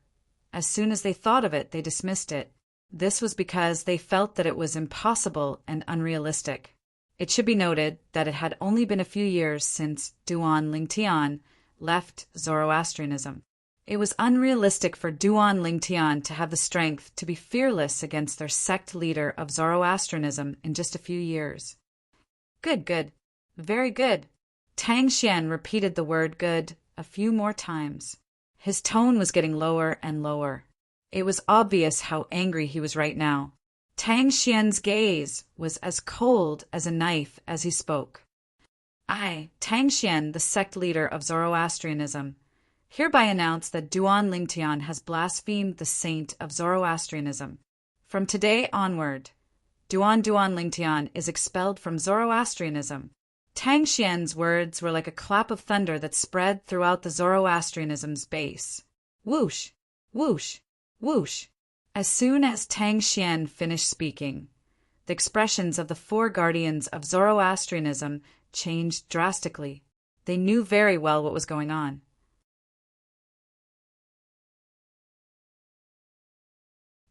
as soon as they thought of it, they dismissed it. This was because they felt that it was impossible and unrealistic. It should be noted that it had only been a few years since Duan Lingtian left Zoroastrianism. It was unrealistic for Duan Lingtian to have the strength to be fearless against their sect leader of Zoroastrianism in just a few years. Good, very good. Tang Xian repeated the word good a few more times. His tone was getting lower and lower. It was obvious how angry he was right now. Tang Xian's gaze was as cold as a knife as he spoke. I, Tang Xian, the sect leader of Zoroastrianism, hereby announce that Duan Lingtian has blasphemed the saint of Zoroastrianism. From today onward, Duan Lingtian is expelled from Zoroastrianism. Tang Xian's words were like a clap of thunder that spread throughout the Zoroastrianism's base. Whoosh, whoosh, whoosh. As soon as Tang Xian finished speaking, the expressions of the four guardians of Zoroastrianism changed drastically. They knew very well what was going on.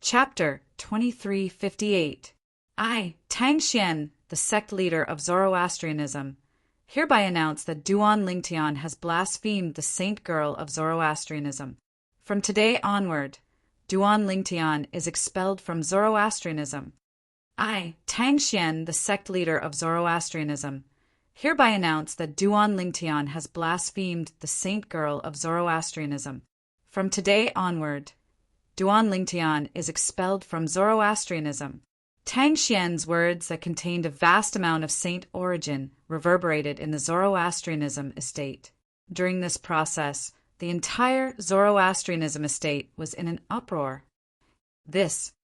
Chapter 2358. I, Tang Xian, the sect leader of Zoroastrianism, hereby announce that Duan Lingtian has blasphemed the saint girl of Zoroastrianism. From today onward, Duan Lingtian is expelled from Zoroastrianism. I, Tang Xian, the sect leader of Zoroastrianism, hereby announce that Duan Lingtian has blasphemed the saint girl of Zoroastrianism. From today onward, Duan Lingtian is expelled from Zoroastrianism. Tang Xian's words that contained a vast amount of saint origin reverberated in the Zoroastrianism estate. During this process, the the entire Zoroastrianism estate was in an uproar. This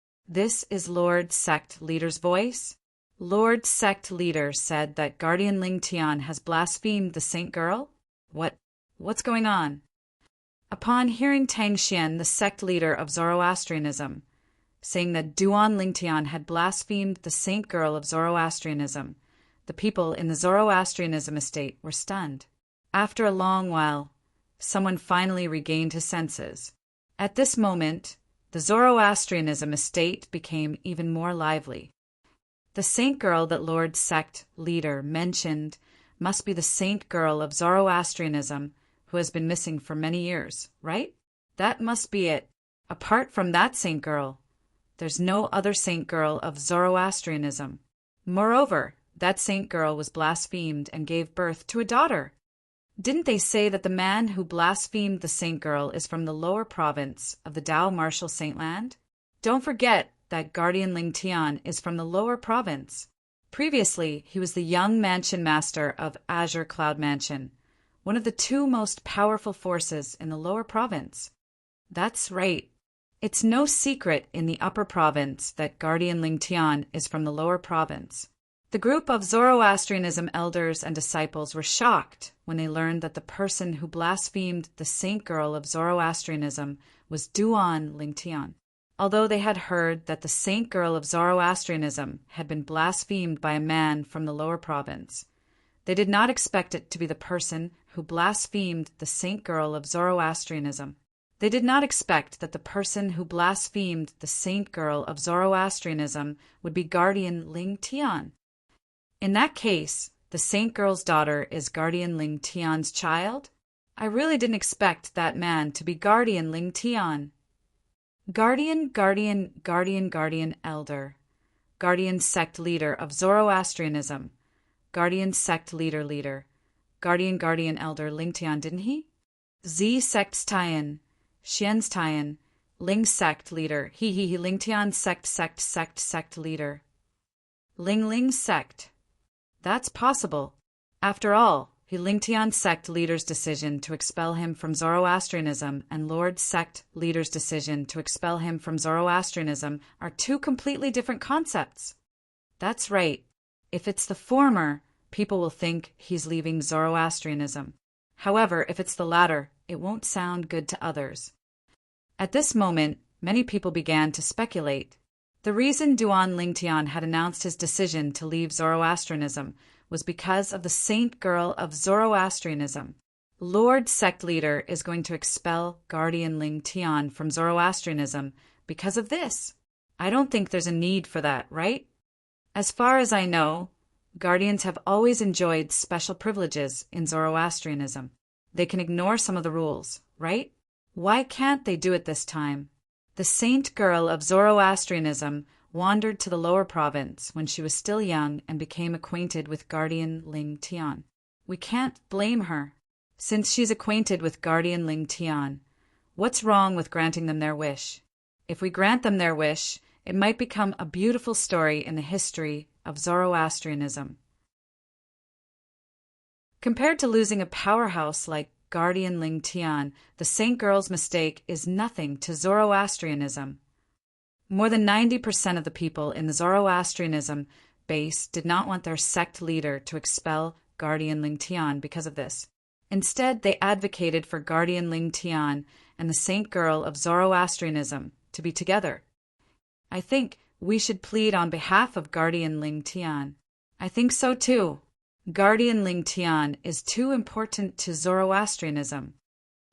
is Lord Sect Leader's voice? Lord Sect Leader said that Guardian Ling Tian has blasphemed the Saint Girl? What's going on? Upon hearing Tang Xian, the sect leader of Zoroastrianism, saying that Duan Ling Tian had blasphemed the Saint Girl of Zoroastrianism, the people in the Zoroastrianism estate were stunned. After a long while, someone finally regained his senses. At this moment, the Zoroastrianism estate became even more lively. The Saint Girl that Lord Sect Leader mentioned must be the Saint Girl of Zoroastrianism who has been missing for many years, right? That must be it. Apart from that Saint Girl, there's no other Saint Girl of Zoroastrianism. Moreover, that Saint Girl was blasphemed and gave birth to a daughter. Didn't they say that the man who blasphemed the Saint Girl is from the lower province of the Dao Martial Saint Land? Don't forget that Guardian Ling Tian is from the lower province. Previously, he was the young mansion master of Azure Cloud Mansion, one of the two most powerful forces in the lower province. That's right. It's no secret in the upper province that Guardian Ling Tian is from the lower province. The group of Zoroastrianism elders and disciples were shocked when they learned that the person who blasphemed the Saint Girl of Zoroastrianism was Duan Ling Tian. Although they had heard that the Saint Girl of Zoroastrianism had been blasphemed by a man from the lower province, they did not expect it to be the person who blasphemed the Saint Girl of Zoroastrianism. They did not expect that the person who blasphemed the Saint Girl of Zoroastrianism would be Guardian Ling Tian. In that case, the Saint Girl's daughter is Guardian Ling Tian's child? I really didn't expect that man to be Guardian Ling Tian. Guardian Elder. Guardian Sect Leader of Zoroastrianism. Guardian Sect Leader. Guardian Elder Ling Tian, didn't he? Z Sect's Tian. Xian's Tian. Ling Sect Leader. He Ling Tian Sect Leader. Ling Sect. That's possible. After all, Ling Tian Sect Leader's decision to expel him from Zoroastrianism and Lord Sect Leader's decision to expel him from Zoroastrianism are two completely different concepts. That's right. If it's the former, people will think he's leaving Zoroastrianism. However, if it's the latter, it won't sound good to others. At this moment, many people began to speculate. The reason Duan Ling Tian had announced his decision to leave Zoroastrianism was because of the Saint Girl of Zoroastrianism. Lord Sect Leader is going to expel Guardian Ling Tian from Zoroastrianism because of this. I don't think there's a need for that, right? As far as I know, Guardians have always enjoyed special privileges in Zoroastrianism. They can ignore some of the rules, right? Why can't they do it this time? The Saint Girl of Zoroastrianism wandered to the lower province when she was still young and became acquainted with Guardian Ling Tian. We can't blame her. Since she's acquainted with Guardian Ling Tian, what's wrong with granting them their wish? If we grant them their wish, it might become a beautiful story in the history of Zoroastrianism. Compared to losing a powerhouse like Guardian Ling Tian, the Saint Girl's mistake is nothing to Zoroastrianism. More than 90% of the people in the Zoroastrianism base did not want their sect leader to expel Guardian Ling Tian because of this. Instead, they advocated for Guardian Ling Tian and the Saint Girl of Zoroastrianism to be together. I think we should plead on behalf of Guardian Ling Tian. I think so too. Guardian Ling Tian is too important to Zoroastrianism.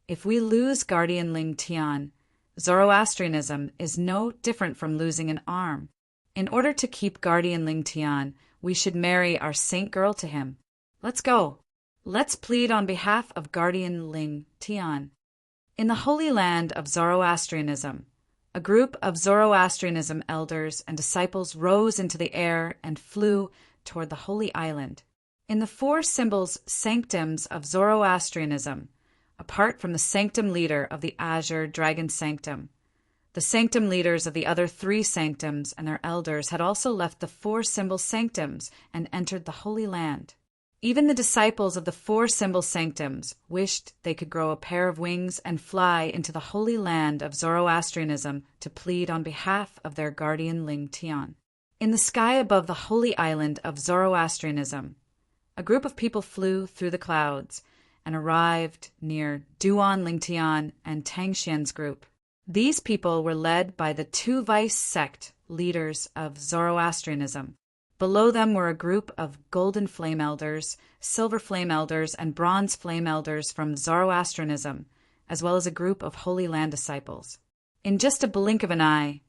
If we lose Guardian Ling Tian, Zoroastrianism is no different from losing an arm. In order to keep Guardian Ling Tian, we should marry our Saint Girl to him. Let's go. Let's plead on behalf of Guardian Ling Tian. In the Holy Land of Zoroastrianism, a group of Zoroastrianism elders and disciples rose into the air and flew toward the Holy Island. In the four symbols sanctums of Zoroastrianism, apart from the sanctum leader of the Azure Dragon Sanctum, the sanctum leaders of the other three sanctums and their elders had also left the four symbol sanctums and entered the Holy Land. Even the disciples of the four symbol sanctums wished they could grow a pair of wings and fly into the holy land of Zoroastrianism to plead on behalf of their guardian Ling Tian. In the sky above the holy island of Zoroastrianism, a group of people flew through the clouds and arrived near Duan Lingtian and Tang Xian's group. These people were led by the two vice sect leaders of Zoroastrianism. Below them were a group of golden flame elders, silver flame elders, and bronze flame elders from Zoroastrianism, as well as a group of Holy Land disciples. In just a blink of an eye,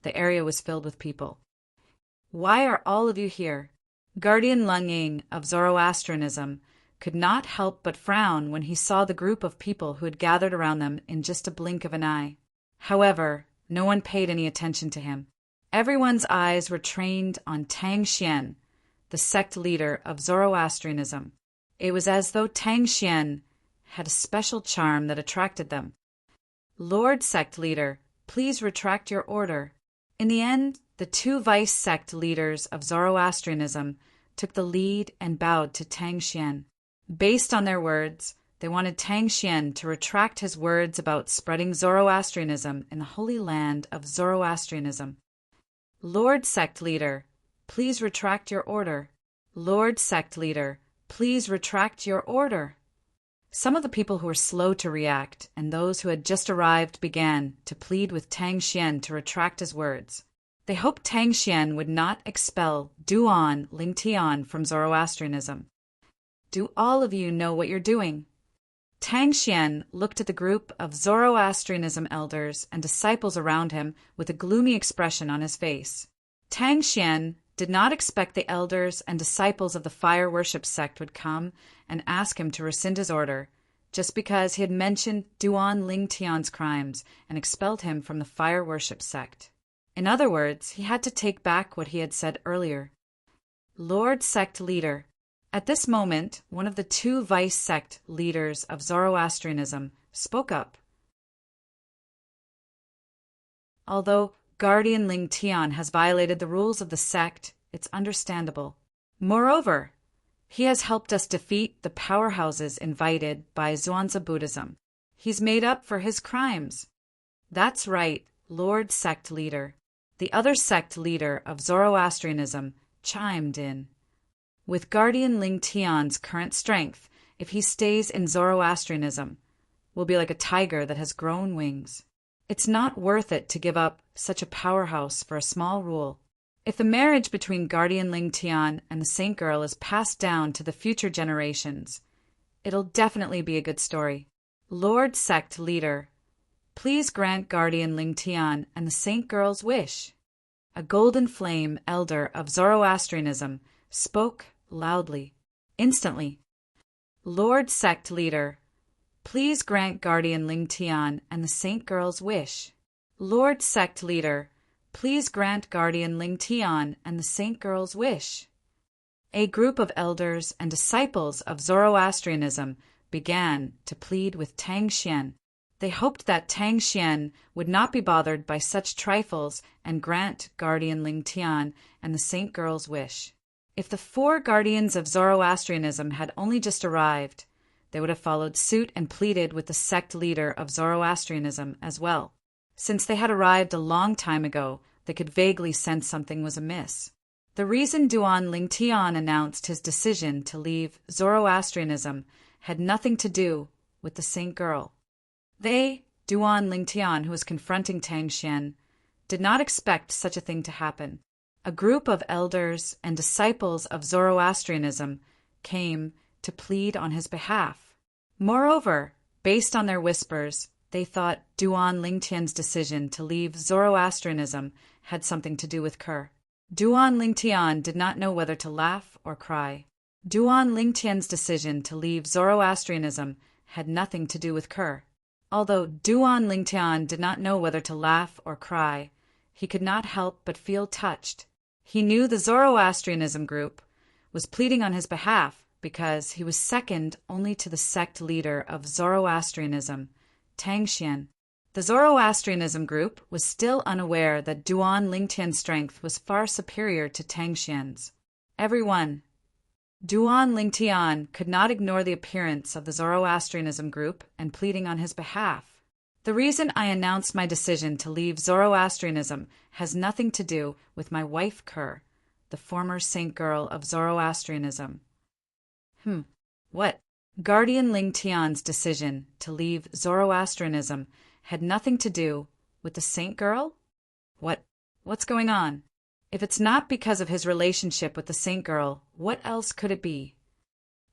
the area was filled with people. "Why are all of you here?" Guardian Lung Ying of Zoroastrianism could not help but frown when he saw the group of people who had gathered around them in just a blink of an eye. However, no one paid any attention to him. Everyone's eyes were trained on Tang Xian, the sect leader of Zoroastrianism. It was as though Tang Xian had a special charm that attracted them. "Lord Sect Leader, please retract your order." In the end, the two vice sect leaders of Zoroastrianism took the lead and bowed to Tang Xian. Based on their words, they wanted Tang Xian to retract his words about spreading Zoroastrianism in the holy land of Zoroastrianism. "Lord Sect Leader, please retract your order." "Lord Sect Leader, please retract your order." Some of the people who were slow to react and those who had just arrived began to plead with Tang Xian to retract his words. They hoped Tang Xian would not expel Duan Lingtian from Zoroastrianism. "Do all of you know what you're doing?" Tang Xian looked at the group of Zoroastrianism elders and disciples around him with a gloomy expression on his face. Tang Xian did not expect the elders and disciples of the fire worship sect would come and ask him to rescind his order, just because he had mentioned Duan Lingtian's crimes and expelled him from the fire worship sect. In other words, he had to take back what he had said earlier. "Lord Sect Leader." At this moment, one of the two vice sect leaders of Zoroastrianism spoke up. "Although Guardian Ling Tian has violated the rules of the sect, it's understandable. Moreover, he has helped us defeat the powerhouses invited by Zhuangzi Buddhism. He's made up for his crimes." "That's right, Lord Sect Leader." The other sect leader of Zoroastrianism chimed in. "With Guardian Ling Tian's current strength, if he stays in Zoroastrianism, will be like a tiger that has grown wings. It's not worth it to give up such a powerhouse for a small rule. If the marriage between Guardian Ling Tian and the Saint Girl is passed down to the future generations, it'll definitely be a good story. Lord Sect Leader, please grant Guardian Ling Tian and the Saint Girl's wish." A golden flame elder of Zoroastrianism spoke loudly. Instantly, "Lord Sect Leader, please grant Guardian Ling Tian and the Saint Girl's wish." "Lord Sect Leader, please grant Guardian Ling Tian and the Saint Girl's wish." A group of elders and disciples of Zoroastrianism began to plead with Tang Xian. They hoped that Tang Xian would not be bothered by such trifles and grant Guardian Ling Tian and the Saint Girl's wish. If the four guardians of Zoroastrianism had only just arrived, they would have followed suit and pleaded with the sect leader of Zoroastrianism as well. Since they had arrived a long time ago, they could vaguely sense something was amiss. The reason Duan Lingtian announced his decision to leave Zoroastrianism had nothing to do with the Saint Girl. They, Duan Lingtian, who was confronting Tang Xian, did not expect such a thing to happen. A group of elders and disciples of Zoroastrianism came to plead on his behalf. Moreover, based on their whispers, they thought Duan Lingtian's decision to leave Zoroastrianism had something to do with Kerr. Duan Lingtian did not know whether to laugh or cry. Duan Lingtian's decision to leave Zoroastrianism had nothing to do with Kerr. Although Duan Lingtian did not know whether to laugh or cry, he could not help but feel touched. He knew the Zoroastrianism group was pleading on his behalf because he was second only to the sect leader of Zoroastrianism, Tang Xian. The Zoroastrianism group was still unaware that Duan Lingtian's strength was far superior to Tang Xian's. Everyone, Duan Lingtian could not ignore the appearance of the Zoroastrianism group and pleading on his behalf. The reason I announced my decision to leave Zoroastrianism has nothing to do with my wife Ker, the former saint girl of Zoroastrianism. What? Guardian Lingtian's decision to leave Zoroastrianism had nothing to do with the saint girl? What's going on? If it's not because of his relationship with the saint girl, what else could it be?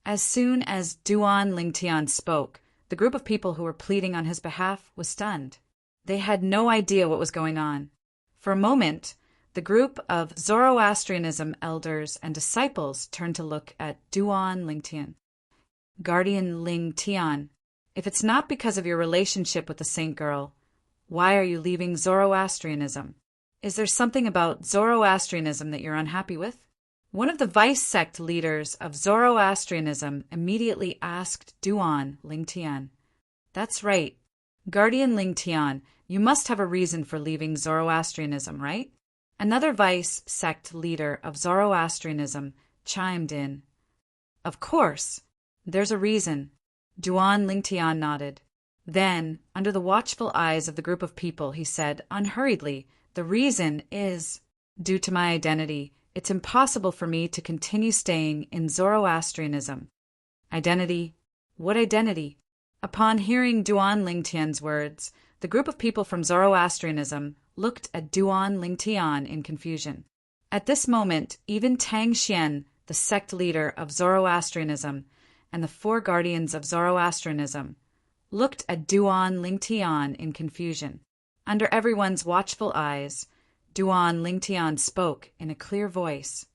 As soon as Duan Lingtian spoke, the group of people who were pleading on his behalf was stunned. They had no idea what was going on. For a moment, the group of Zoroastrianism elders and disciples turned to look at Duan Lingtian. Guardian Lingtian, if it's not because of your relationship with the saint girl, why are you leaving Zoroastrianism? Is there something about Zoroastrianism that you're unhappy with? One of the vice sect leaders of Zoroastrianism immediately asked Duan Lingtian. That's right. Guardian Lingtian, you must have a reason for leaving Zoroastrianism, right? Another vice sect leader of Zoroastrianism chimed in. Of course. There's a reason. Duan Lingtian nodded. Then, under the watchful eyes of the group of people, he said, unhurriedly, the reason is, due to my identity, it's impossible for me to continue staying in Zoroastrianism. Identity? What identity? Upon hearing Duan Lingtian's words, the group of people from Zoroastrianism looked at Duan Lingtian in confusion. At this moment, even Tang Xian, the sect leader of Zoroastrianism, and the four guardians of Zoroastrianism, looked at Duan Lingtian in confusion. Under everyone's watchful eyes, Duan Lingtian spoke in a clear voice.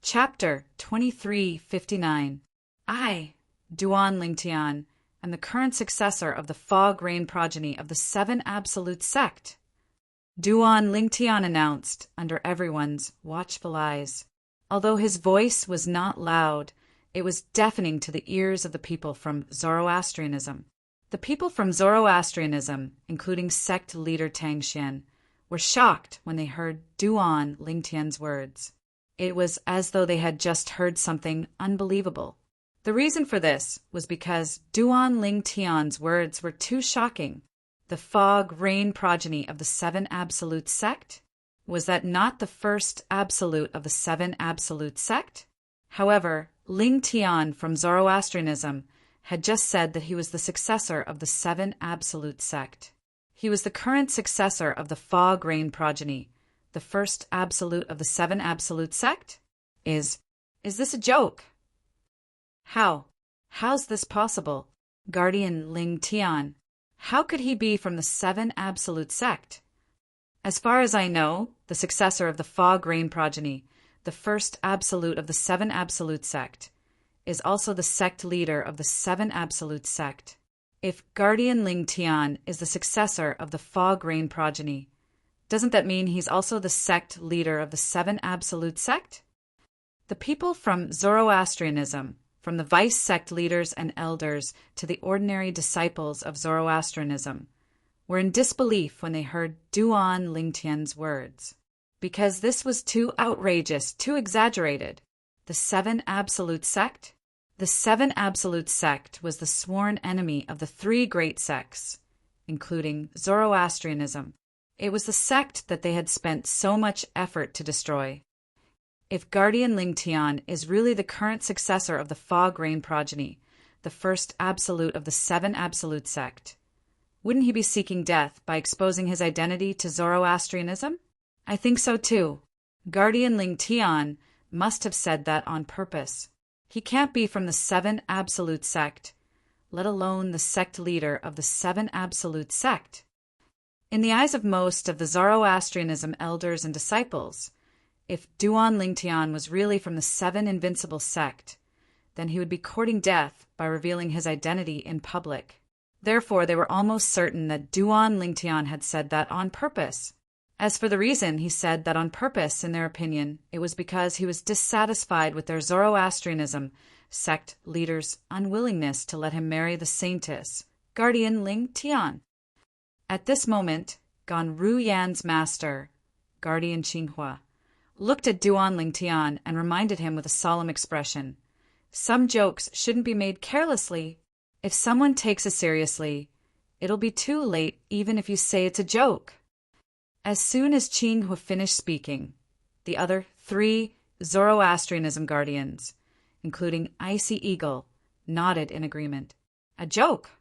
Chapter 2359. I, Duan Lingtian, am the current successor of the Fog Rain progeny of the Seven Absolute Sect, Duan Lingtian announced under everyone's watchful eyes. Although his voice was not loud, it was deafening to the ears of the people from Zoroastrianism. The people from Zoroastrianism, including sect leader Tang Xian, were shocked when they heard Duan Lingtian's words. It was as though they had just heard something unbelievable. The reason for this was because Duan Lingtian's words were too shocking. The Fog Rain progeny of the Seven Absolute Sect? Was that not the first absolute of the Seven Absolute Sect? However, Lingtian from Zoroastrianism had just said that he was the successor of the Seven Absolute Sect. He was the current successor of the Fog Rain progeny, the first absolute of the Seven Absolute Sect? Is this a joke? How's this possible? Guardian Lingtian, how could he be from the Seven Absolute Sect? As far as I know, the successor of the Fog Rain progeny, the first absolute of the Seven Absolute Sect, is also the sect leader of the Seven Absolute Sect. If Guardian Lingtian is the successor of the Fog Rain progeny, doesn't that mean he's also the sect leader of the Seven Absolute Sect? The people from Zoroastrianism, from the vice sect leaders and elders to the ordinary disciples of Zoroastrianism, were in disbelief when they heard Duan Lingtian's words. Because this was too outrageous, too exaggerated. The Seven Absolute Sect? The Seven Absolute Sect was the sworn enemy of the three great sects, including Zoroastrianism. It was the sect that they had spent so much effort to destroy. If Guardian Lingtian is really the current successor of the Fog Rain progeny, the first absolute of the Seven Absolute Sect, wouldn't he be seeking death by exposing his identity to Zoroastrianism? I think so too. Guardian Lingtian must have said that on purpose. He can't be from the Seven Absolute Sect, let alone the sect leader of the Seven Absolute Sect. In the eyes of most of the Zoroastrianism elders and disciples, if Duan Lingtian was really from the Seven Invincible Sect, then he would be courting death by revealing his identity in public. Therefore, they were almost certain that Duan Lingtian had said that on purpose. As for the reason he said that on purpose, in their opinion, it was because he was dissatisfied with their Zoroastrianism sect leaders' unwillingness to let him marry the saintess, Guardian Lingtian. At this moment, Gan Ruyan's master, guardian Qinghua, looked at Duan Lingtian and reminded him with a solemn expression, "Some jokes shouldn't be made carelessly. If someone takes it seriously, it'll be too late even if you say it's a joke." As soon as Qinghua finished speaking, the other 3 Zoroastrianism guardians, including Icy Eagle, nodded in agreement. A joke!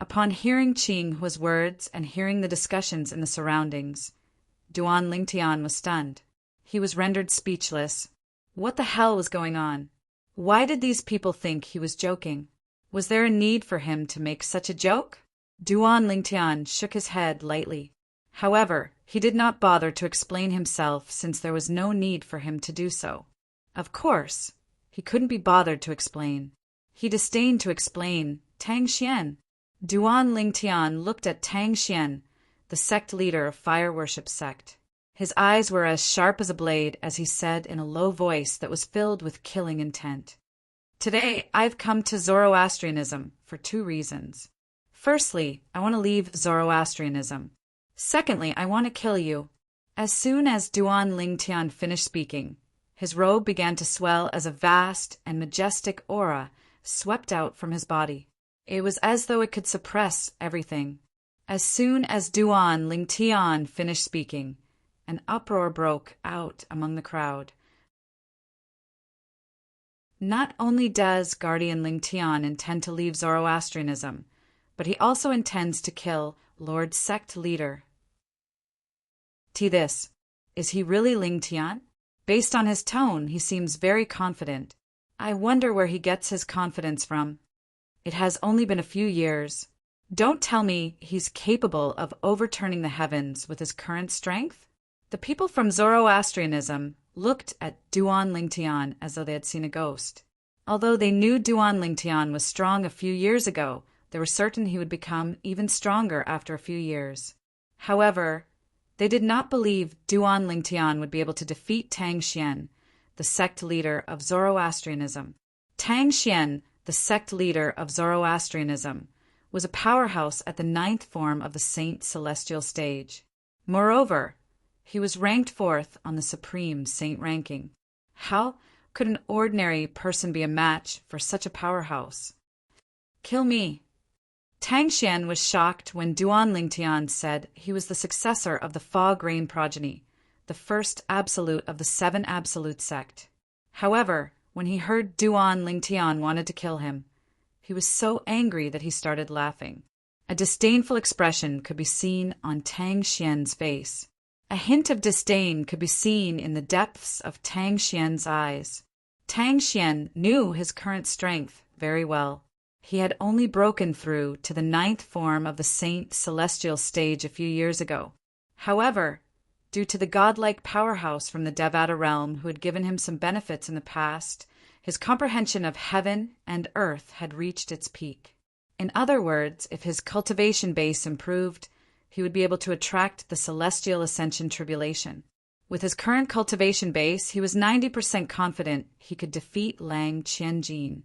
Upon hearing Qinghua's words and hearing the discussions in the surroundings, Duan Lingtian was stunned. He was rendered speechless. What the hell was going on? Why did these people think he was joking? Was there a need for him to make such a joke? Duan Lingtian shook his head lightly. However, he did not bother to explain himself since there was no need for him to do so. Of course, he couldn't be bothered to explain. He disdained to explain Tang Xian. Duan Lingtian looked at Tang Xian, the sect leader of fire worship sect. His eyes were as sharp as a blade as he said in a low voice that was filled with killing intent. "Today, I've come to Zoroastrianism for 2 reasons. Firstly, I want to leave Zoroastrianism. Secondly, I want to kill you." As soon as Duan Lingtian finished speaking, his robe began to swell as a vast and majestic aura swept out from his body. It was as though it could suppress everything. As soon as Duan Lingtian finished speaking, an uproar broke out among the crowd. Not only does Guardian Lingtian intend to leave Zoroastrianism, but he also intends to kill Lord Sect Leader. This, is he really Lingtian? Based on his tone, he seems very confident. I wonder where he gets his confidence from. It has only been a few years. Don't tell me he's capable of overturning the heavens with his current strength? The people from Zoroastrianism looked at Duan Lingtian as though they had seen a ghost. Although they knew Duan Lingtian was strong a few years ago, they were certain he would become even stronger after a few years. However, they did not believe Duan Lingtian would be able to defeat Tang Xian, the sect leader of Zoroastrianism. Tang Xian, the sect leader of Zoroastrianism, was a powerhouse at the 9th form of the Saint Celestial stage. Moreover, he was ranked 4th on the Supreme Saint ranking. How could an ordinary person be a match for such a powerhouse? "Kill me." Tang Xian was shocked when Duan Lingtian said he was the successor of the Fog Rain progeny, the first absolute of the 7 absolute sect. However, when he heard Duan Lingtian wanted to kill him, he was so angry that he started laughing. A disdainful expression could be seen on Tang Xian's face. A hint of disdain could be seen in the depths of Tang Xian's eyes. Tang Xian knew his current strength very well. He had only broken through to the 9th form of the Saint Celestial stage a few years ago. However, due to the godlike powerhouse from the Devata realm who had given him some benefits in the past, his comprehension of heaven and earth had reached its peak. In other words, if his cultivation base improved, he would be able to attract the celestial ascension tribulation. With his current cultivation base, he was 90% confident he could defeat Lang Qianjin,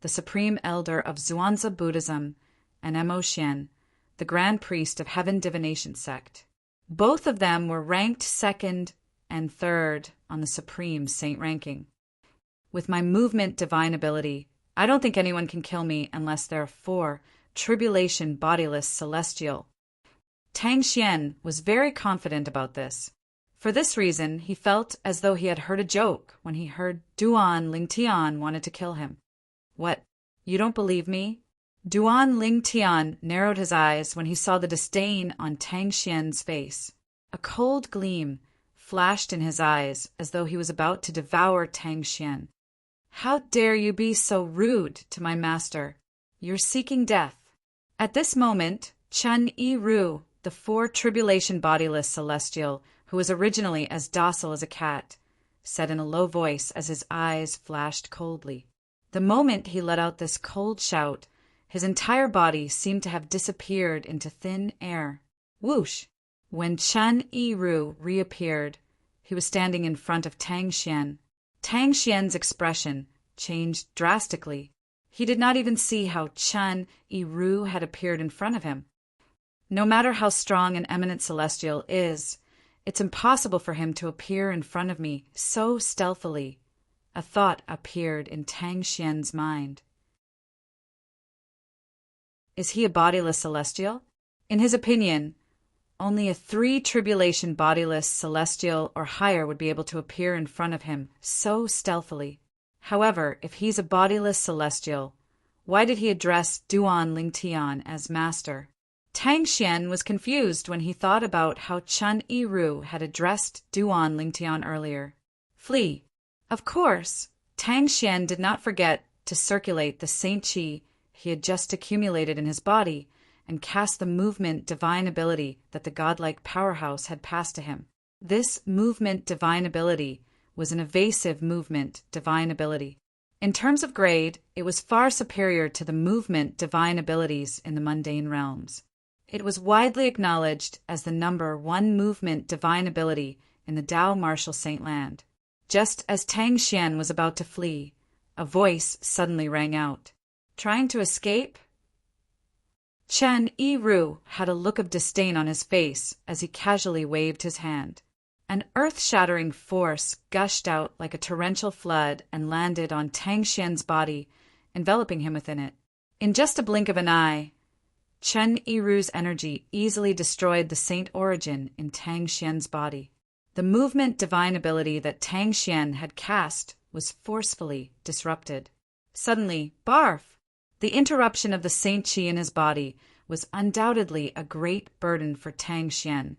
the supreme elder of Zhuangzi Buddhism, and Mo Xian, the grand priest of Heaven Divination sect. Both of them were ranked 2nd and 3rd on the Supreme Saint ranking. With my movement divine ability, I don't think anyone can kill me unless there are 4 tribulation bodiless celestial. Tang Xian was very confident about this. For this reason, he felt as though he had heard a joke when he heard Duan Lingtian wanted to kill him. "What, you don't believe me?" Duan Lingtian narrowed his eyes when he saw the disdain on Tang Xian's face. A cold gleam flashed in his eyes as though he was about to devour Tang Xian. "How dare you be so rude to my master? You're seeking death." At this moment, Chun Yi-Ru, the 4 tribulation bodiless celestial, who was originally as docile as a cat, said in a low voice as his eyes flashed coldly. The moment he let out this cold shout, his entire body seemed to have disappeared into thin air. Whoosh! When Chun Yi-Ru reappeared, he was standing in front of Tang Xian. Tang Xian's expression changed drastically. He did not even see how Chun Yi-Ru had appeared in front of him. No matter how strong an eminent celestial is, It's impossible for him to appear in front of me so stealthily. A thought appeared in Tang Xian's mind. Is he a bodiless celestial? In his opinion, only a 3-tribulation bodiless celestial or higher would be able to appear in front of him so stealthily. However, if he's a bodiless celestial, why did he address Duan Lingtian as master? Tang Xian was confused when he thought about how Chen Yiru had addressed Duan Lingtian earlier. Flee. Of course, Tang Xian did not forget to circulate the Saint Qi he had just accumulated in his body and cast the movement divine ability that the godlike powerhouse had passed to him. This movement divine ability was an evasive movement divine ability. In terms of grade, it was far superior to the movement divine abilities in the mundane realms. It was widely acknowledged as the number 1 movement divine ability in the Dao Martial Saint Land. Just as Tang Xian was about to flee, a voice suddenly rang out. Trying to escape? Chen Yiru had a look of disdain on his face as he casually waved his hand. An earth-shattering force gushed out like a torrential flood and landed on Tang Xian's body, enveloping him within it. In just a blink of an eye, Chen Yiru's energy easily destroyed the saint origin in Tang Xian's body. The movement divine ability that Tang Xian had cast was forcefully disrupted. Suddenly, barf! The interruption of the saint qi in his body was undoubtedly a great burden for Tang Xian,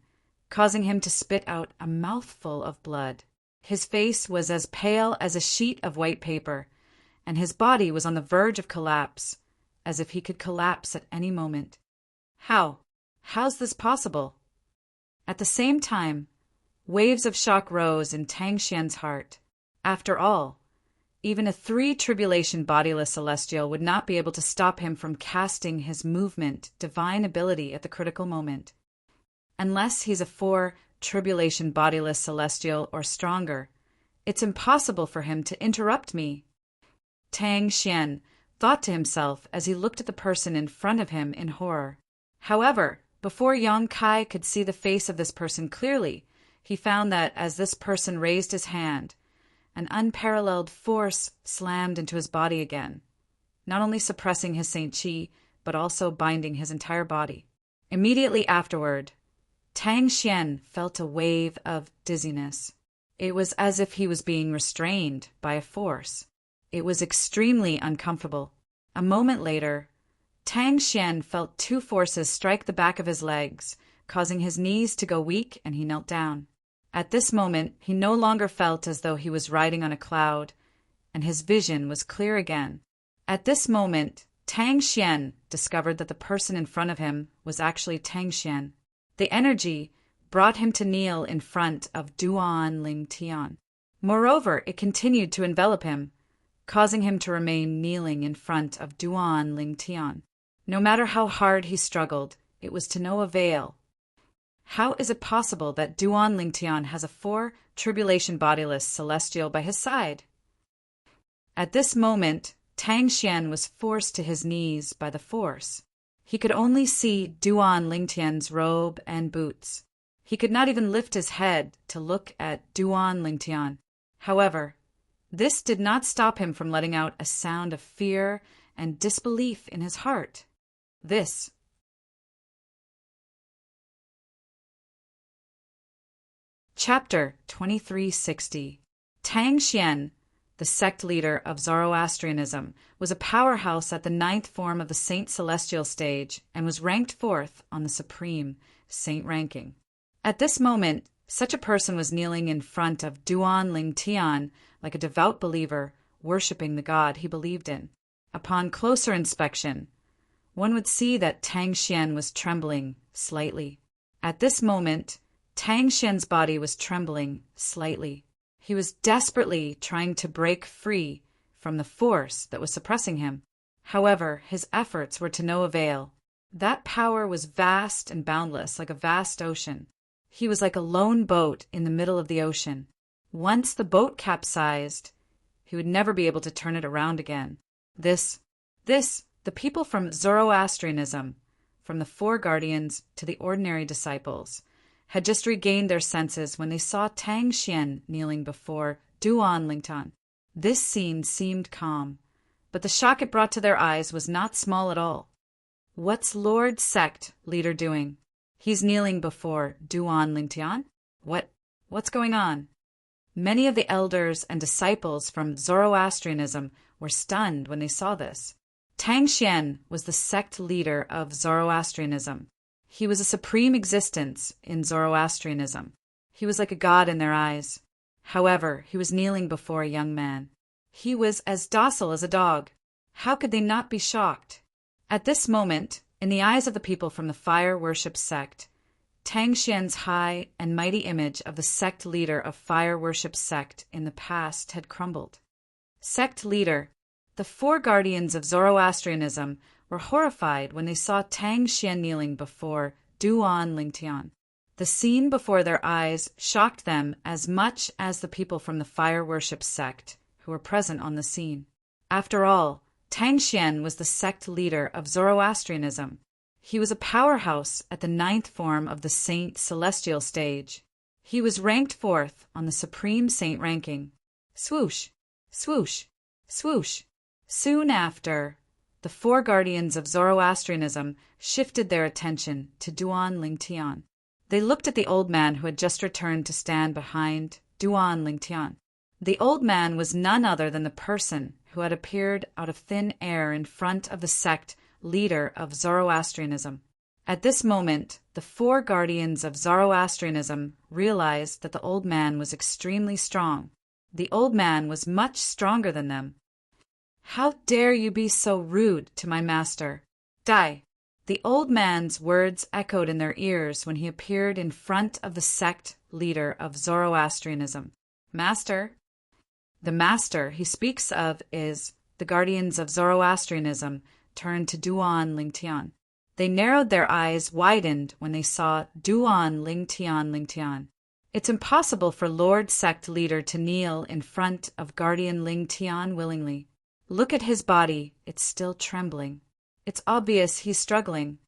causing him to spit out a mouthful of blood. His face was as pale as a sheet of white paper, and his body was on the verge of collapse, as if he could collapse at any moment. How's this possible? At the same time, waves of shock rose in Tang Xian's heart. After all, even a 3-tribulation bodiless celestial would not be able to stop him from casting his movement divine ability at the critical moment. Unless he's a 4-tribulation bodiless celestial or stronger, it's impossible for him to interrupt me. Tang Xian thought to himself as he looked at the person in front of him in horror. However, before Yang Kai could see the face of this person clearly, he found that as this person raised his hand, an unparalleled force slammed into his body again, not only suppressing his Saint Qi, but also binding his entire body. Immediately afterward, Tang Xian felt a wave of dizziness. It was as if he was being restrained by a force. It was extremely uncomfortable. A moment later, Tang Xian felt 2 forces strike the back of his legs, causing his knees to go weak, and he knelt down. At this moment, he no longer felt as though he was riding on a cloud, and his vision was clear again. At this moment, Tang Xian discovered that the person in front of him was actually Tang Xian. The energy brought him to kneel in front of Duan Lingtian. Moreover, it continued to envelop him, causing him to remain kneeling in front of Duan Lingtian. No matter how hard he struggled, it was to no avail. How is it possible that Duan Lingtian has a 4-tribulation bodiless celestial by his side? At this moment, Tang Xian was forced to his knees by the force. He could only see Duan Lingtian's robe and boots. He could not even lift his head to look at Duan Lingtian. However, this did not stop him from letting out a sound of fear and disbelief in his heart. This Chapter 2360. Tang Xian, the sect leader of Zoroastrianism, was a powerhouse at the 9th form of the Saint Celestial stage and was ranked 4th on the Supreme Saint ranking. At this moment, such a person was kneeling in front of Duan Lingtian like a devout believer worshipping the god he believed in. Upon closer inspection, one would see that Tang Xian was trembling slightly. At this moment, Tang Xian's body was trembling slightly. He was desperately trying to break free from the force that was suppressing him. However, his efforts were to no avail. That power was vast and boundless, like a vast ocean. He was like a lone boat in the middle of the ocean. Once the boat capsized, he would never be able to turn it around again. The people from Zoroastrianism, from the 4 guardians to the ordinary disciples, had just regained their senses when they saw Tang Xian kneeling before Duan Lingtian. This scene seemed calm, but the shock it brought to their eyes was not small at all. What's Lord Sect Leader doing? He's kneeling before Duan Lingtian? What's going on? Many of the elders and disciples from Zoroastrianism were stunned when they saw this. Tang Xian was the sect leader of Zoroastrianism. He was a supreme existence in Zoroastrianism. He was like a god in their eyes. However, he was kneeling before a young man. He was as docile as a dog. How could they not be shocked? At this moment, in the eyes of the people from the fire worship sect, Tang Xian's high and mighty image of the sect leader of fire worship sect in the past had crumbled. Sect leader, the four guardians of Zoroastrianism were horrified when they saw Tang Xian kneeling before Duan Lingtian. The scene before their eyes shocked them as much as the people from the fire worship sect who were present on the scene. After all, Tang Xian was the sect leader of Zoroastrianism. He was a powerhouse at the 9th form of the Saint Celestial stage. He was ranked 4th on the Supreme Saint ranking. Swoosh, swoosh, swoosh. Soon after, the four guardians of Zoroastrianism shifted their attention to Duan Lingtian. They looked at the old man who had just returned to stand behind Duan Lingtian. The old man was none other than the person who had appeared out of thin air in front of the sect leader of Zoroastrianism. At this moment, the four guardians of Zoroastrianism realized that the old man was extremely strong. The old man was much stronger than them. "How dare you be so rude to my master? Die!" The old man's words echoed in their ears when he appeared in front of the sect leader of Zoroastrianism. "Master?" The master he speaks of is the guardians of Zoroastrianism turned to Duan Lingtian. They narrowed their eyes, widened when they saw Duan Lingtian. It's impossible for Lord Sect Leader to kneel in front of Guardian Lingtian willingly. Look at his body, it's still trembling. It's obvious he's struggling.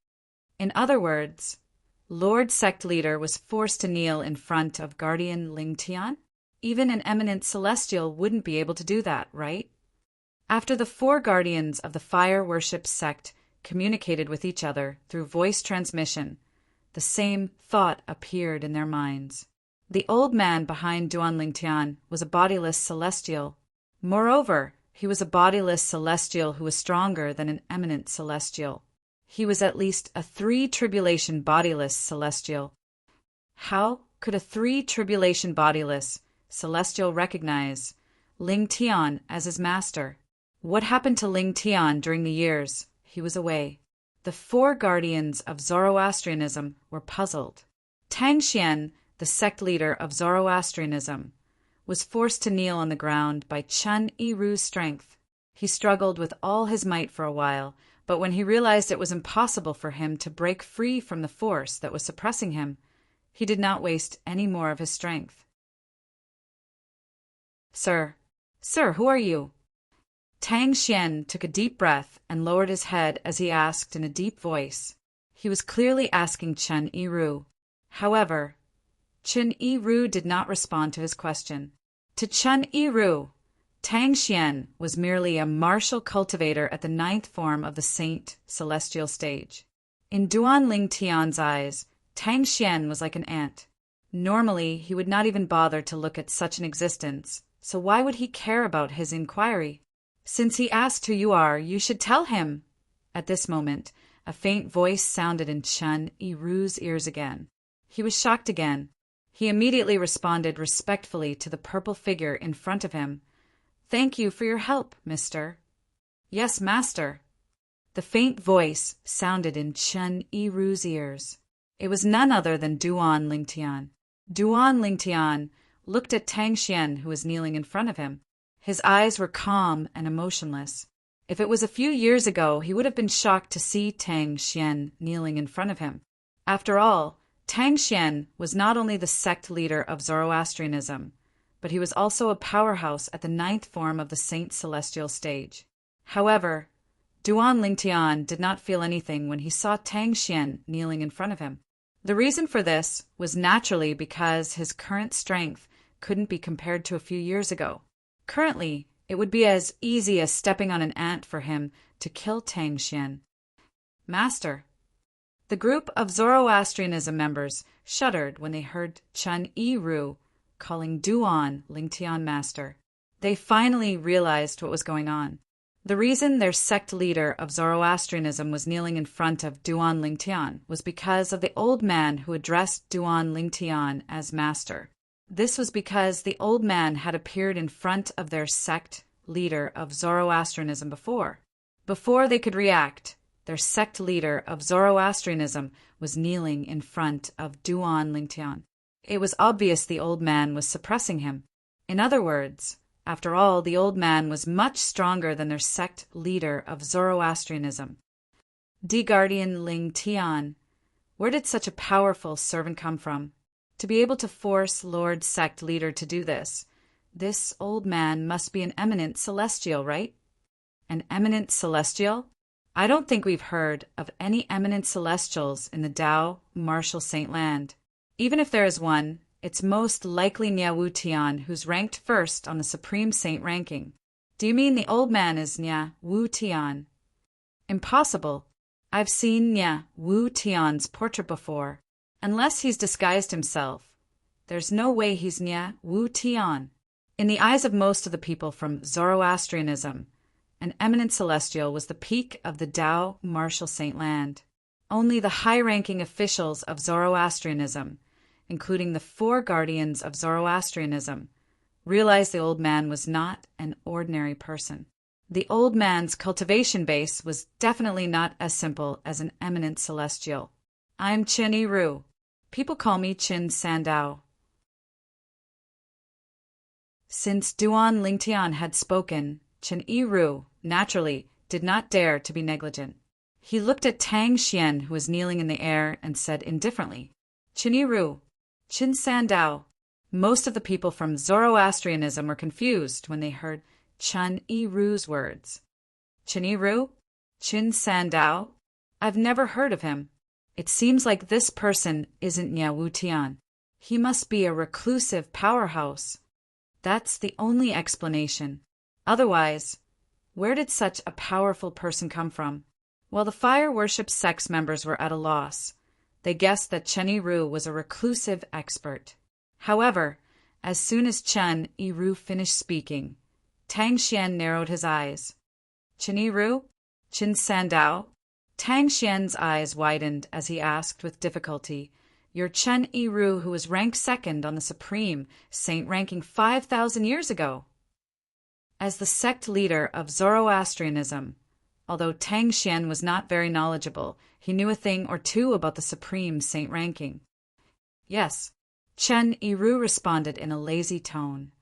In other words, Lord Sect Leader was forced to kneel in front of Guardian Lingtian? Even an eminent celestial wouldn't be able to do that, right? After the four guardians of the fire worship sect communicated with each other through voice transmission, the same thought appeared in their minds. The old man behind Duan Lingtian was a bodiless celestial. Moreover, he was a bodiless celestial who was stronger than an eminent celestial. He was at least a 3-tribulation bodiless celestial. How could a 3-tribulation bodiless celestial recognize Lingtian as his master? What happened to Lingtian during the years he was away? The four guardians of Zoroastrianism were puzzled. Tang Xian, the sect leader of Zoroastrianism, was forced to kneel on the ground by Chun Yiru's strength. He struggled with all his might for a while, but when he realized it was impossible for him to break free from the force that was suppressing him, he did not waste any more of his strength. Sir, who are you?" Tang Xian took a deep breath and lowered his head as he asked in a deep voice. He was clearly asking Chun Yiru. However, Chun Yiru did not respond to his question. To Chun Yiru, Tang Xian was merely a martial cultivator at the 9th form of the Saint Celestial stage. In Duan Lingtian's eyes, Tang Xian was like an ant. Normally, he would not even bother to look at such an existence, so why would he care about his inquiry? "Since he asked who you are, you should tell him." At this moment, a faint voice sounded in Chun Yiru's ears again. He was shocked again. He immediately responded respectfully to the purple figure in front of him. "Thank you for your help, mister." "Yes, master." The faint voice sounded in Chun Yiru's ears. It was none other than Duan Lingtian. Duan Lingtian looked at Tang Xian, who was kneeling in front of him. His eyes were calm and emotionless. If it was a few years ago, he would have been shocked to see Tang Xian kneeling in front of him. After all, Tang Xian was not only the sect leader of Zoroastrianism, but he was also a powerhouse at the 9th form of the Saint Celestial stage. However, Duan Lingtian did not feel anything when he saw Tang Xian kneeling in front of him. The reason for this was naturally because his current strength couldn't be compared to a few years ago. Currently, it would be as easy as stepping on an ant for him to kill Tang Xian. Master. The group of Zoroastrianism members shuddered when they heard Chen Yiru calling Duan Lingtian master. They finally realized what was going on. The reason their sect leader of Zoroastrianism was kneeling in front of Duan Lingtian was because of the old man who addressed Duan Lingtian as master. This was because the old man had appeared in front of their sect leader of Zoroastrianism before. Before they could react, their sect leader of Zoroastrianism was kneeling in front of Duan Lingtian. It was obvious the old man was suppressing him. In other words, after all, the old man was much stronger than their sect leader of Zoroastrianism. D. Guardian Ling Tian, where did such a powerful servant come from? To be able to force Lord sect leader to do this old man must be an eminent celestial, right? An eminent celestial? I don't think we've heard of any eminent celestials in the Tao Martial Saint Land. Even if there is one, it's most likely Nya Wu Tian, who's ranked first on the Supreme Saint ranking. Do you mean the old man is Nya Wu Tian? Impossible. I've seen Nya Wu Tian's portrait before. Unless he's disguised himself, there's no way he's Nya Wu Tian. In the eyes of most of the people from Zoroastrianism, an eminent celestial was the peak of the Tao Martial Saint Land. Only the high-ranking officials of Zoroastrianism, including the 4 guardians of Zoroastrianism, realized the old man was not an ordinary person. The old man's cultivation base was definitely not as simple as an eminent celestial. I'm Chen Yiru. People call me Qin Sandao. Since Duan Lingtian had spoken, Chen Yiru, naturally, did not dare to be negligent. He looked at Tang Xian, who was kneeling in the air, and said indifferently, Chen Yiru, Qin Sandao. Most of the people from Zoroastrianism were confused when they heard Chen Yiru's words. Chen Yiru? Qin Sandao? I've never heard of him. It seems like this person isn't Nya Wu Tian. He must be a reclusive powerhouse. That's the only explanation. Otherwise, where did such a powerful person come from? While the fire worship sect's members were at a loss, they guessed that Chen Yiru was a reclusive expert. However, as soon as Chen Yiru finished speaking, Tang Xian narrowed his eyes. Chen Yiru? Qin Sandao? Tang Xian's eyes widened as he asked with difficulty, You're Chen Yiru, who was ranked second on the Supreme Saint ranking 5,000 years ago. As the sect leader of Zoroastrianism, although Tang Xian was not very knowledgeable, he knew a thing or two about the Supreme Saint ranking. Yes, Chen Yiru responded in a lazy tone.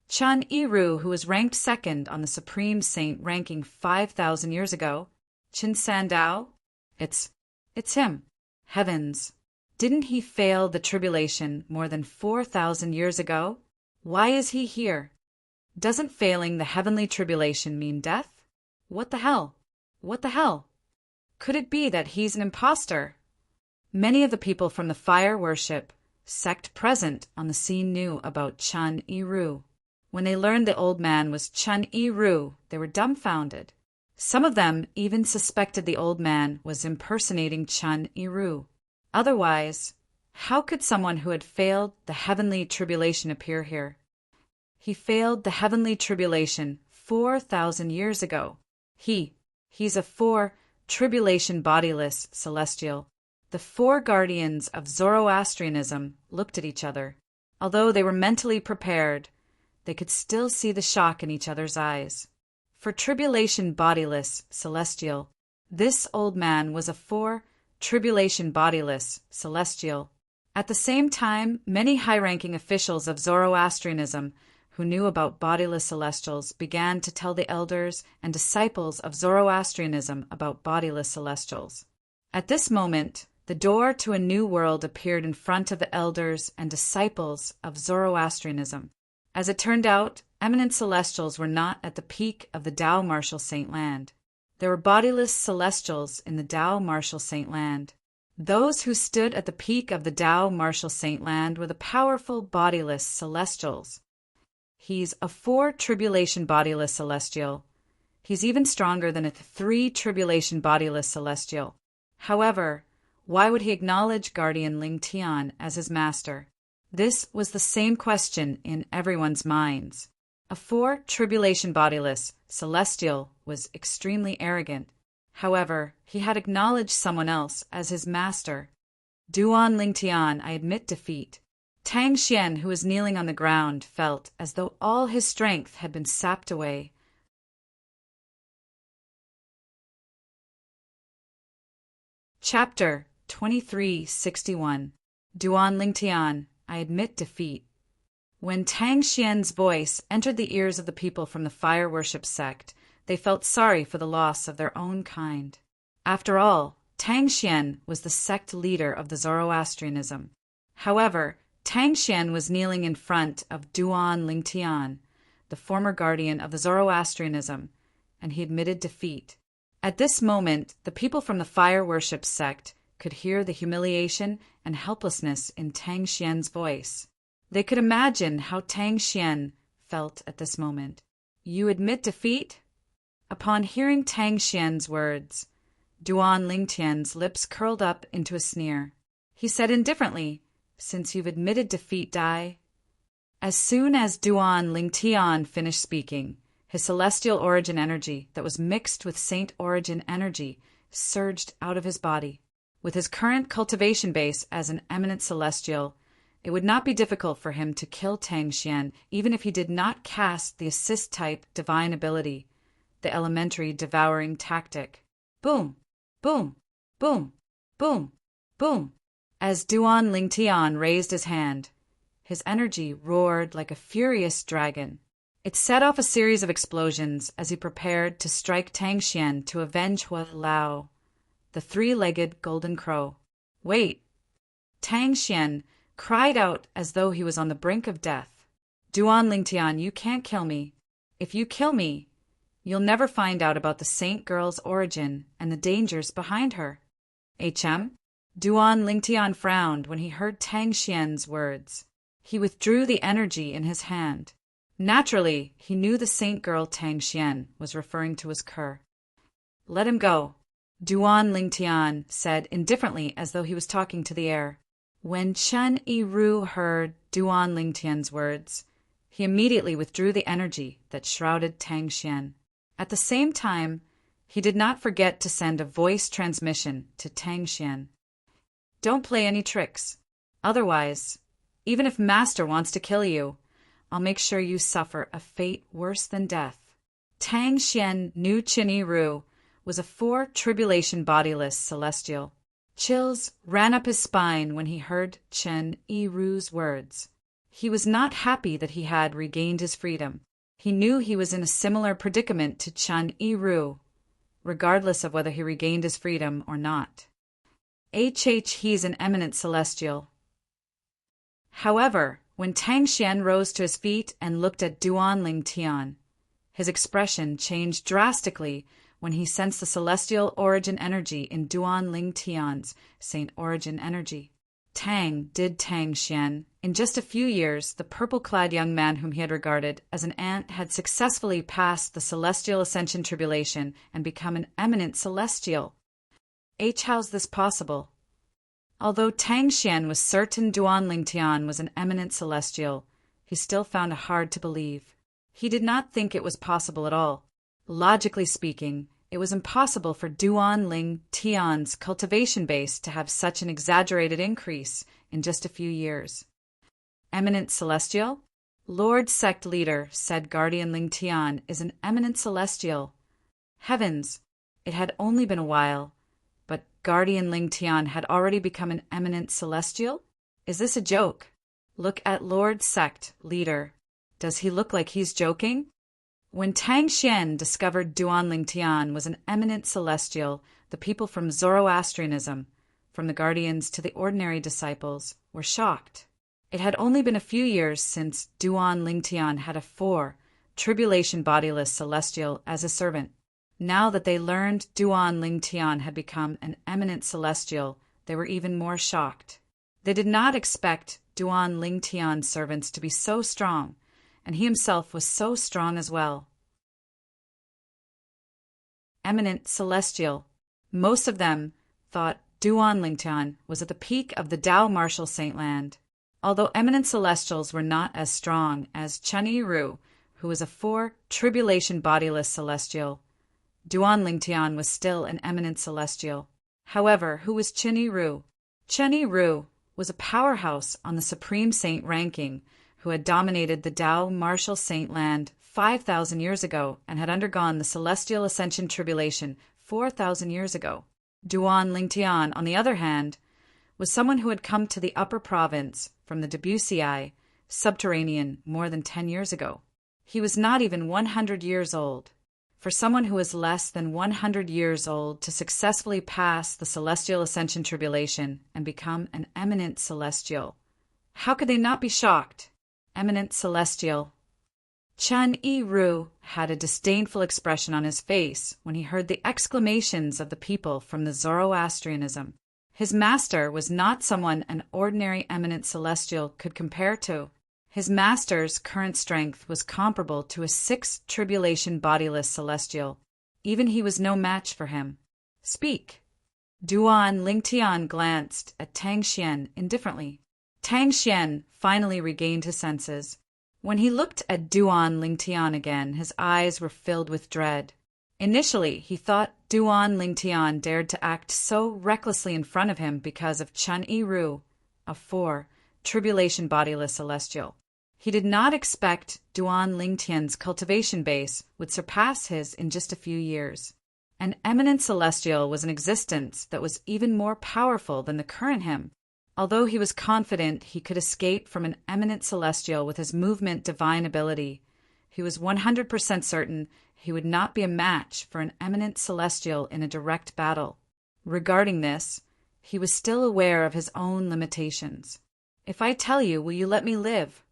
Chen Yiru, who was ranked second on the Supreme Saint ranking 5,000 years ago. Qin Sandao? It's him. Heavens! Didn't he fail the tribulation more than 4,000 years ago? Why is he here? Doesn't failing the heavenly tribulation mean death? What the hell? What the hell? Could it be that he's an impostor? Many of the people from the fire worship sect present on the scene knew about Chen Yiru. When they learned the old man was Chen Yiru, they were dumbfounded. Some of them even suspected the old man was impersonating Chen Yiru. Otherwise, how could someone who had failed the heavenly tribulation appear here? He failed the heavenly tribulation 4,000 years ago. He's a 4 tribulation bodiless celestial. The 4 guardians of Zoroastrianism looked at each other. Although they were mentally prepared, they could still see the shock in each other's eyes. For tribulation bodiless celestial, this old man was a 4 tribulation bodiless celestial. At the same time, many high-ranking officials of Zoroastrianism who knew about bodiless celestials began to tell the elders and disciples of Zoroastrianism about bodiless celestials. At this moment, the door to a new world appeared in front of the elders and disciples of Zoroastrianism. As it turned out, eminent celestials were not at the peak of the Tao Martial Saint Land. There were bodiless celestials in the Tao Martial Saint Land. Those who stood at the peak of the Tao Martial Saint Land were the powerful bodiless celestials. He's a 4 tribulation bodiless celestial. He's even stronger than a 3 tribulation bodiless celestial. However, why would he acknowledge Guardian Ling Tian as his master? This was the same question in everyone's minds. A 4 tribulation bodiless celestial was extremely arrogant. However, he had acknowledged someone else as his master. Duan Ling Tian, I admit defeat. Tang Xian, who was kneeling on the ground, felt as though all his strength had been sapped away. Chapter 2361. Duan Ling Tian, I admit defeat. When Tang Xian's voice entered the ears of the people from the fire worship sect, they felt sorry for the loss of their own kind. After all, Tang Xian was the sect leader of the Zoroastrianism. However, Tang Xian was kneeling in front of Duan Ling Tian, the former guardian of the Zoroastrianism, and he admitted defeat. At this moment, the people from the fire worship sect could hear the humiliation and helplessness in Tang Xian's voice. They could imagine how Tang Xian felt at this moment. You admit defeat? Upon hearing Tang Xian's words, Duan Ling Tian's lips curled up into a sneer. He said indifferently, Since you've admitted defeat, die. As soon as Duan Ling Tian finished speaking, his celestial origin energy that was mixed with saint origin energy surged out of his body. With his current cultivation base as an eminent celestial, it would not be difficult for him to kill Tang Xian even if he did not cast the assist-type divine ability, the elementary devouring tactic. Boom, boom, boom, boom, boom. As Duan Ling Tian raised his hand, his energy roared like a furious dragon. It set off a series of explosions as he prepared to strike Tang Xian to avenge Hua Lao, the 3-legged golden crow. Wait! Tang Xian cried out as though he was on the brink of death. Duan Ling Tian, you can't kill me. If you kill me, you'll never find out about the saint girl's origin and the dangers behind her. HM? Duan Ling Tian frowned when he heard Tang Xian's words. He withdrew the energy in his hand. Naturally, he knew the saint girl Tang Xian was referring to his cur. Let him go, Duan Ling Tian said indifferently as though he was talking to the air. When Chen Yiru heard Duan Ling Tian's words, he immediately withdrew the energy that shrouded Tang Xian. At the same time, he did not forget to send a voice transmission to Tang Xian. Don't play any tricks. Otherwise, even if Master wants to kill you, I'll make sure you suffer a fate worse than death. Tang Xian knew Chen Yiru was a 4-tribulation bodiless celestial. Chills ran up his spine when he heard Chen Yiru's words. He was not happy that he had regained his freedom. He knew he was in a similar predicament to Chen Yiru, regardless of whether he regained his freedom or not. He's an eminent celestial. However, when Tang Xian rose to his feet and looked at Duan Ling Tian, his expression changed drastically when he sensed the celestial origin energy in Duan Ling Tian's saint origin energy. Tang Xian. In just a few years, the purple-clad young man whom he had regarded as an ant had successfully passed the celestial ascension tribulation and become an eminent celestial. How's this possible? Although Tang Xian was certain Duan Ling Tian was an eminent celestial, he still found it hard to believe. He did not think it was possible at all. Logically speaking, it was impossible for Duan Ling Tian's cultivation base to have such an exaggerated increase in just a few years. Eminent celestial? Lord Sect Leader said Guardian Ling Tian is an eminent celestial. Heavens, it had only been a while, but Guardian Ling Tian had already become an eminent celestial? Is this a joke? Look at Lord Sect Leader. Does he look like he's joking? When Tang Xian discovered Duan Ling Tian was an eminent celestial, the people from Zoroastrianism, from the guardians to the ordinary disciples, were shocked. It had only been a few years since Duan Ling Tian had a 4-tribulation bodiless celestial as a servant. Now that they learned Duan Ling Tian had become an eminent celestial, they were even more shocked. They did not expect Duan Lingtian's servants to be so strong, and he himself was so strong as well. Eminent Celestial. Most of them thought Duan Lingtian was at the peak of the Tao Martial Saint Land. Although eminent celestials were not as strong as Chen Yiru, who was a 4-tribulation bodiless celestial, Duan Lingtian was still an eminent celestial. However, who was Chen Yiru? Chen Yiru was a powerhouse on the Supreme Saint ranking who had dominated the Tao Martial Saint Land 5,000 years ago and had undergone the Celestial Ascension Tribulation 4,000 years ago. Duan Lingtian, on the other hand, was someone who had come to the Upper Province from the Debussy subterranean more than 10 years ago. He was not even 100 years old. For someone who is less than 100 years old to successfully pass the Celestial Ascension Tribulation and become an eminent celestial, how could they not be shocked? Eminent celestial. Chen Yiru had a disdainful expression on his face when he heard the exclamations of the people from the Zoroastrianism. His master was not someone an ordinary eminent celestial could compare to. His master's current strength was comparable to a 6-tribulation bodiless celestial. Even he was no match for him. Speak. Duan Lingtian glanced at Tang Xian indifferently. Tang Xian finally regained his senses. When he looked at Duan Lingtian again, his eyes were filled with dread. Initially, he thought Duan Lingtian dared to act so recklessly in front of him because of Chen Yiru, a 4-tribulation bodiless celestial. He did not expect Duan Lingtian's cultivation base would surpass his in just a few years. An eminent celestial was an existence that was even more powerful than the current him. Although he was confident he could escape from an eminent celestial with his movement divine ability, he was 100% certain he would not be a match for an eminent celestial in a direct battle. Regarding this, he was still aware of his own limitations. If I tell you, will you let me live?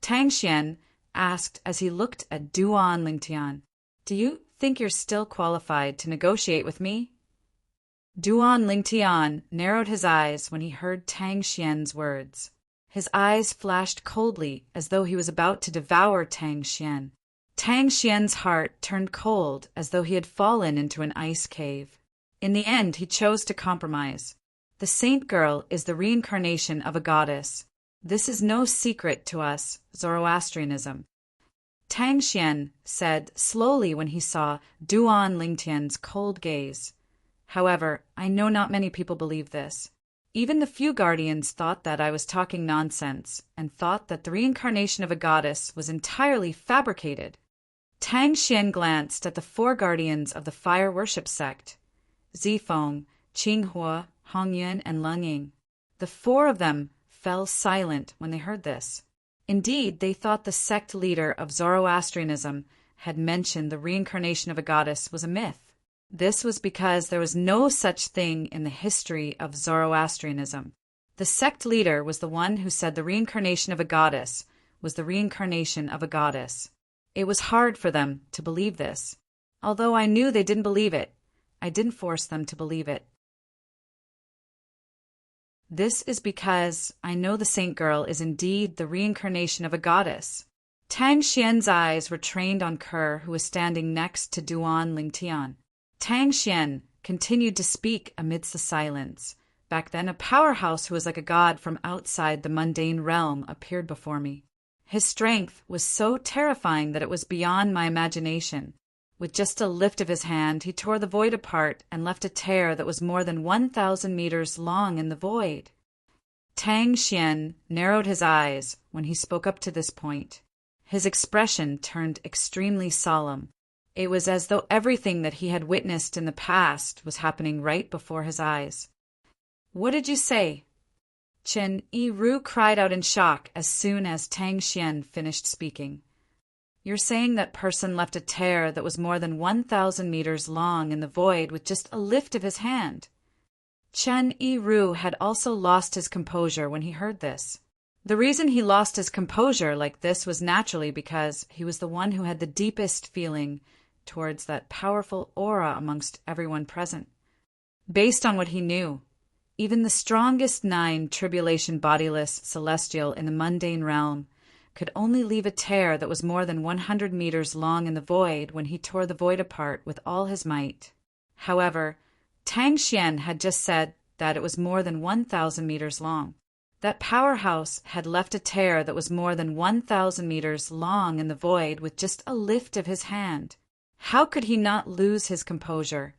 Tang Xian asked as he looked at Duan Lingtian. Do you think you're still qualified to negotiate with me? Duan Lingtian narrowed his eyes when he heard Tang Xian's words. His eyes flashed coldly as though he was about to devour Tang Xian. Tang Xian's heart turned cold as though he had fallen into an ice cave. In the end, he chose to compromise. The saint girl is the reincarnation of a goddess. This is no secret to us, Zoroastrianism. Tang Xian said slowly when he saw Duan Lingtian's cold gaze. However, I know not many people believe this. Even the few guardians thought that I was talking nonsense and thought that the reincarnation of a goddess was entirely fabricated. Tang Xian glanced at the 4 guardians of the fire worship sect, Zifeng, Qinghua, Hongyun, and Lengying. The 4 of them fell silent when they heard this. Indeed, they thought the sect leader of Zoroastrianism had mentioned the reincarnation of a goddess was a myth. This was because there was no such thing in the history of Zoroastrianism. The sect leader was the one who said the reincarnation of a goddess was the reincarnation of a goddess. It was hard for them to believe this. Although I knew they didn't believe it, I didn't force them to believe it. This is because I know the saint girl is indeed the reincarnation of a goddess. Tang Xian's eyes were trained on Kerr, who was standing next to Duan Lingtian. Tang Xian continued to speak amidst the silence. Back then, a powerhouse who was like a god from outside the mundane realm appeared before me. His strength was so terrifying that it was beyond my imagination. With just a lift of his hand, he tore the void apart and left a tear that was more than 1,000 meters long in the void. Tang Xian narrowed his eyes when he spoke up to this point. His expression turned extremely solemn. It was as though everything that he had witnessed in the past was happening right before his eyes. What did you say? Chen Yiru cried out in shock as soon as Tang Xian finished speaking. You're saying that person left a tear that was more than 1,000 meters long in the void with just a lift of his hand. Chen Yiru had also lost his composure when he heard this. The reason he lost his composure like this was naturally because he was the one who had the deepest feeling towards that powerful aura amongst everyone present. Based on what he knew, Even the strongest 9 tribulation bodiless celestial in the mundane realm could only leave a tear that was more than 100 meters long in the void when he tore the void apart with all his might. However, Tang Xian had just said that it was more than 1,000 meters long. That powerhouse had left a tear that was more than 1,000 meters long in the void with just a lift of his hand. How could he not lose his composure?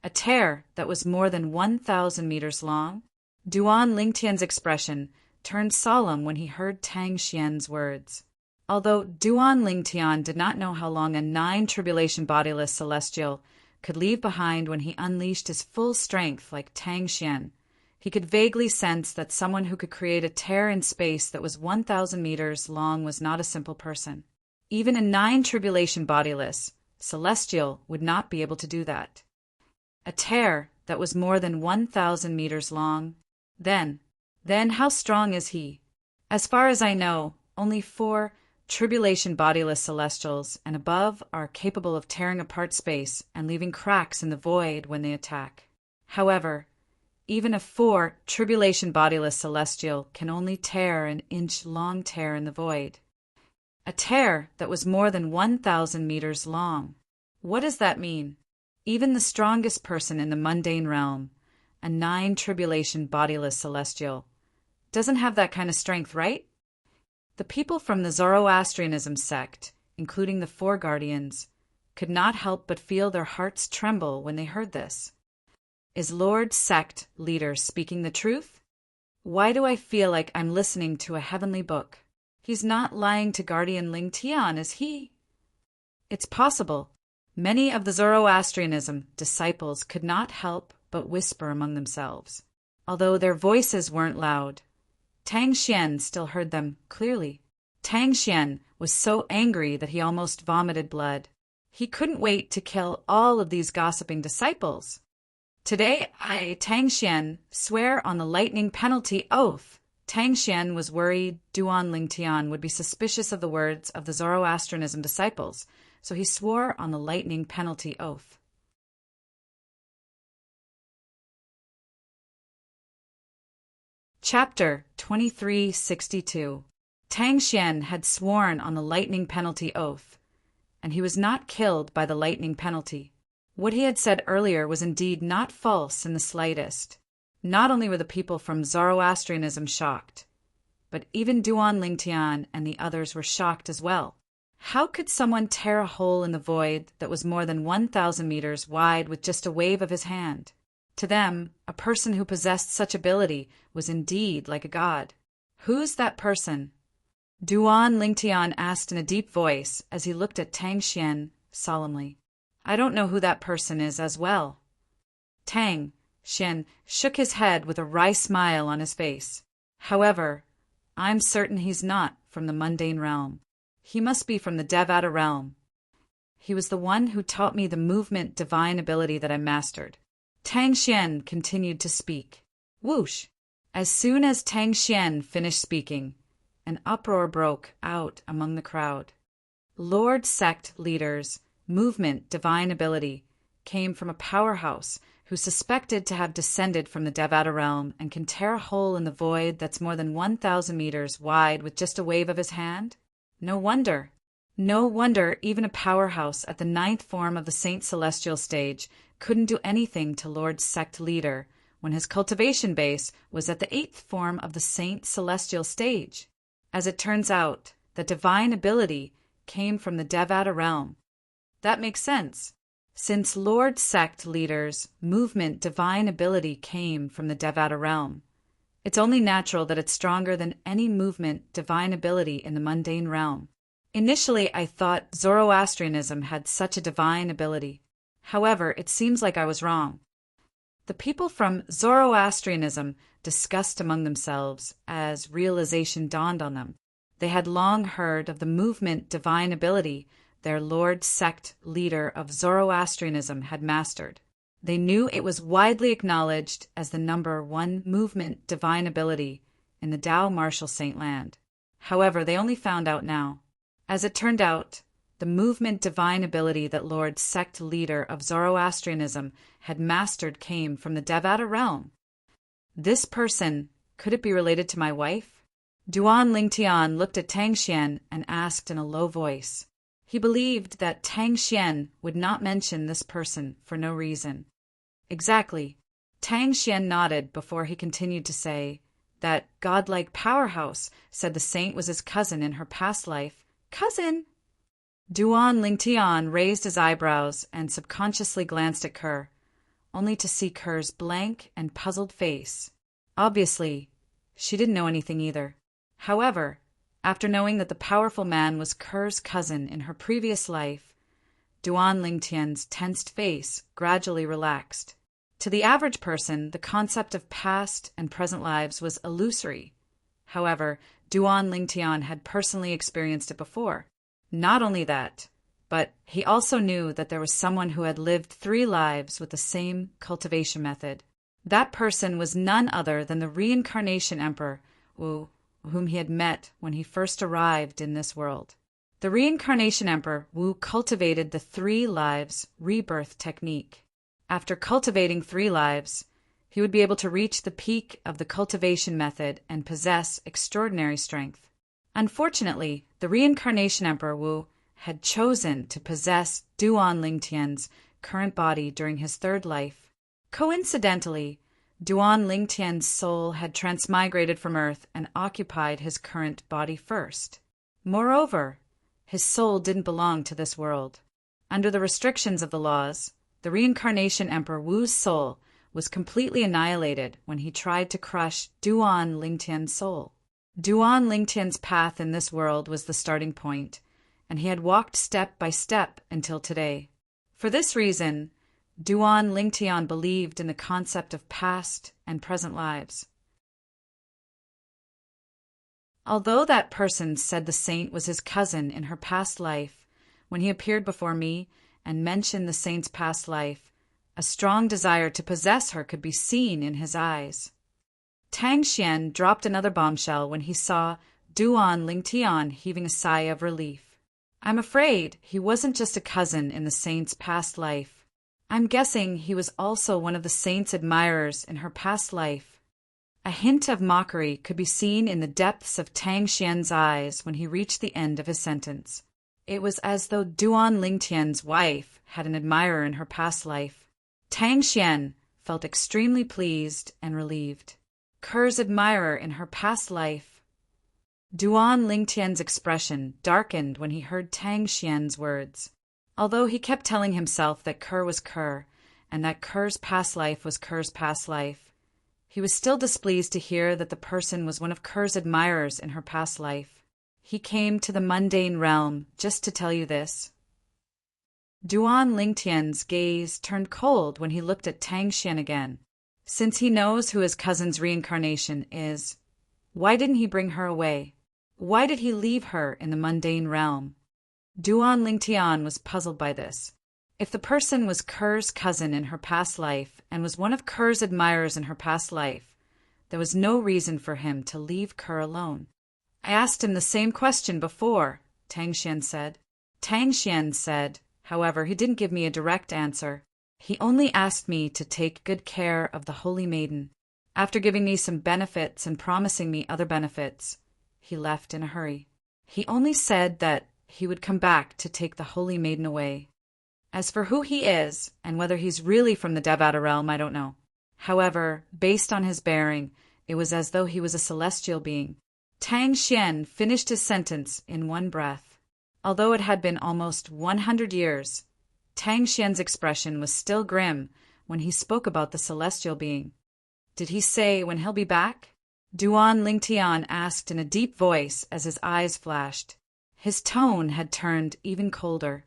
A tear that was more than 1,000 meters long? Duan Lingtian's expression turned solemn when he heard Tang Xian's words. Although Duan Lingtian did not know how long a 9 tribulation bodiless celestial could leave behind when he unleashed his full strength like Tang Xian, he could vaguely sense that someone who could create a tear in space that was 1,000 meters long was not a simple person. Even a 9 tribulation bodiless celestial would not be able to do that. A tear that was more than 1,000 meters long? Then how strong is he? As far as I know, only 4 tribulation bodiless celestials and above are capable of tearing apart space and leaving cracks in the void when they attack. However, even a 4 tribulation bodiless celestial can only tear an inch-long tear in the void. A tear that was more than 1,000 meters long. What does that mean? Even the strongest person in the mundane realm, a 9 tribulation bodiless celestial, doesn't have that kind of strength, right? The people from the Zoroastrianism sect, including the 4 guardians, could not help but feel their hearts tremble when they heard this. Is Lord Sect leader speaking the truth? Why do I feel like I'm listening to a heavenly book? He's not lying to Guardian Ling Tian, is he? It's possible. Many of the Zoroastrianism disciples could not help but whisper among themselves. Although their voices weren't loud, Tang Xian still heard them clearly. Tang Xian was so angry that he almost vomited blood. He couldn't wait to kill all of these gossiping disciples. Today I, Tang Xian, swear on the lightning penalty oath. Tang Xian was worried Duan Lingtian would be suspicious of the words of the Zoroastrianism disciples, so he swore on the lightning penalty oath. Chapter 2362. Tang Xian had sworn on the lightning penalty oath, and he was not killed by the lightning penalty. What he had said earlier was indeed not false in the slightest. Not only were the people from Zoroastrianism shocked, but even Duan Lingtian and the others were shocked as well. How could someone tear a hole in the void that was more than 1,000 meters wide with just a wave of his hand? To them, a person who possessed such ability was indeed like a god. Who's that person? Duan Lingtian asked in a deep voice as he looked at Tang Xian solemnly. I don't know who that person is as well. Tang Xian shook his head with a wry smile on his face. However, I'm certain he's not from the mundane realm. He must be from the Devata realm. He was the one who taught me the movement divine ability that I mastered. Tang Xian continued to speak. Whoosh! As soon as Tang Xian finished speaking, an uproar broke out among the crowd. Lord Sect leaders' movement divine ability came from a powerhouse who's suspected to have descended from the Devata realm and can tear a hole in the void that's more than 1,000 meters wide with just a wave of his hand? No wonder. No wonder even a powerhouse at the 9th form of the Saint Celestial stage couldn't do anything to Lord Sect leader when his cultivation base was at the 8th form of the Saint Celestial stage. As it turns out, the divine ability came from the Devata realm. That makes sense. Since Lord Sect leaders' movement divine ability came from the Devata realm, it's only natural that it's stronger than any movement divine ability in the mundane realm. Initially, I thought Zoroastrianism had such a divine ability. However, it seems like I was wrong. The people from Zoroastrianism discussed among themselves as realization dawned on them. They had long heard of the movement divine ability their Lord Sect leader of Zoroastrianism had mastered. They knew it was widely acknowledged as the number 1 movement divine ability in the Tao Martial Saint Land. However, they only found out now. As it turned out, the movement divine ability that Lord Sect leader of Zoroastrianism had mastered came from the Devata realm. This person, could it be related to my wife? Duan Lingtian looked at Tang Xian and asked in a low voice. He believed that Tang Xian would not mention this person for no reason. Exactly. Tang Xian nodded before he continued to say, that godlike powerhouse said the saint was his cousin in her past life. Cousin? Duan Lingtian raised his eyebrows and subconsciously glanced at Kerr, only to see Kerr's blank and puzzled face. Obviously, she didn't know anything either. However, after knowing that the powerful man was Kerr's cousin in her previous life, Duan Lingtian's tensed face gradually relaxed. To the average person, the concept of past and present lives was illusory. However, Duan Lingtian had personally experienced it before. Not only that, but he also knew that there was someone who had lived 3 lives with the same cultivation method. That person was none other than the Reincarnation Emperor Wu, whom he had met when he first arrived in this world. The Reincarnation Emperor Wu cultivated the 3 lives rebirth technique. After cultivating 3 lives, he would be able to reach the peak of the cultivation method and possess extraordinary strength. Unfortunately, the Reincarnation Emperor Wu had chosen to possess Duan Lingtian's current body during his 3rd life. Coincidentally, Duan Lingtian's soul had transmigrated from Earth and occupied his current body first. Moreover, his soul didn't belong to this world. Under the restrictions of the laws, the Reincarnation Emperor Wu's soul was completely annihilated when he tried to crush Duan Lingtian's soul. Duan Lingtian's path in this world was the starting point, and he had walked step by step until today. For this reason, Duan Lingtian believed in the concept of past and present lives. Although that person said the saint was his cousin in her past life, when he appeared before me and mentioned the saint's past life, a strong desire to possess her could be seen in his eyes. Tang Xian dropped another bombshell when he saw Duan Lingtian heaving a sigh of relief. I'm afraid he wasn't just a cousin in the saint's past life. I'm guessing he was also one of the saint's admirers in her past life. A hint of mockery could be seen in the depths of Tang Xian's eyes when he reached the end of his sentence. It was as though Duan Lingtian's wife had an admirer in her past life. Tang Xian felt extremely pleased and relieved. Kerr's admirer in her past life. Duan Lingtian's expression darkened when he heard Tang Xian's words. Although he kept telling himself that Kerr was Kerr, and that Kerr's past life was Kerr's past life, he was still displeased to hear that the person was one of Kerr's admirers in her past life. He came to the mundane realm just to tell you this. Duan Lingtian's gaze turned cold when he looked at Tang Xian again. Since he knows who his cousin's reincarnation is, why didn't he bring her away? Why did he leave her in the mundane realm? Duan Lingtian was puzzled by this. If the person was Kerr's cousin in her past life and was one of Kerr's admirers in her past life, there was no reason for him to leave Kerr alone. I asked him the same question before, Tang Xian said. Tang Xian said, however, he didn't give me a direct answer. He only asked me to take good care of the Holy Maiden. After giving me some benefits and promising me other benefits, he left in a hurry. He only said that he would come back to take the Holy Maiden away. As for who he is, and whether he's really from the Devata realm, I don't know. However, based on his bearing, it was as though he was a celestial being. Tang Xian finished his sentence in one breath. Although it had been almost 100 years, Tang Xian's expression was still grim when he spoke about the celestial being. Did he say when he'll be back? Duan Lingtian asked in a deep voice as his eyes flashed. His tone had turned even colder.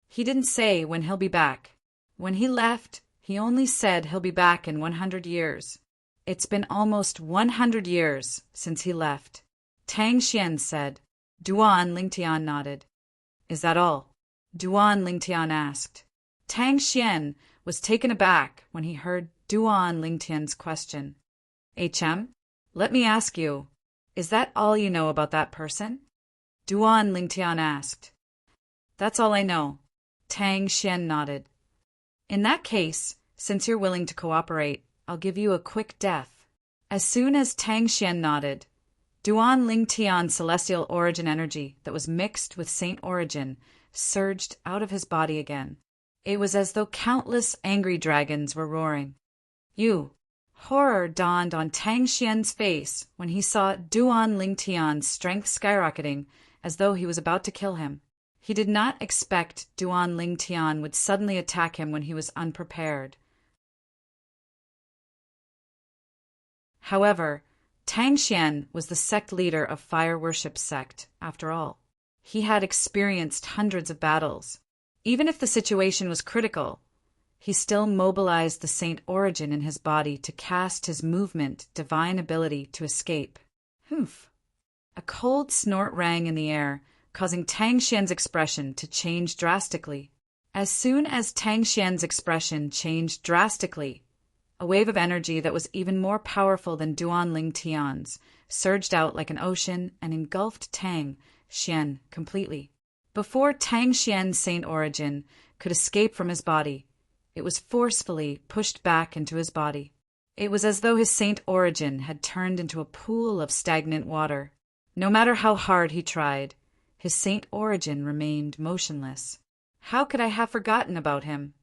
He didn't say when he'll be back. When he left, he only said he'll be back in 100 years. It's been almost 100 years since he left. Tang Xian said. Duan Lingtian nodded. Is that all? Duan Lingtian asked. Tang Xian was taken aback when he heard Duan Lingtian's question. Let me ask you, is that all you know about that person? Duan Lingtian asked. That's all I know. Tang Xian nodded. In that case, since you're willing to cooperate, I'll give you a quick death. As soon as Tang Xian nodded, Duan Ling Tian's celestial origin energy that was mixed with saint origin surged out of his body again. It was as though countless angry dragons were roaring. Horror dawned on Tang Xian's face when he saw Duan Ling Tian's strength skyrocketing as though he was about to kill him. He did not expect Duan Ling Tian would suddenly attack him when he was unprepared. However, Tang Xian was the sect leader of Fire Worship Sect, after all. He had experienced hundreds of battles. Even if the situation was critical, he still mobilized the saint origin in his body to cast his movement divine ability to escape. Humph! A cold snort rang in the air, causing Tang Xian's expression to change drastically. As soon as Tang Xian's expression changed drastically, a wave of energy that was even more powerful than Duan Ling Tian's surged out like an ocean and engulfed Tang Xian completely. Before Tang Xian's saint origin could escape from his body, it was forcefully pushed back into his body. It was as though his saint origin had turned into a pool of stagnant water. No matter how hard he tried, his saint origin remained motionless. How could I have forgotten about him?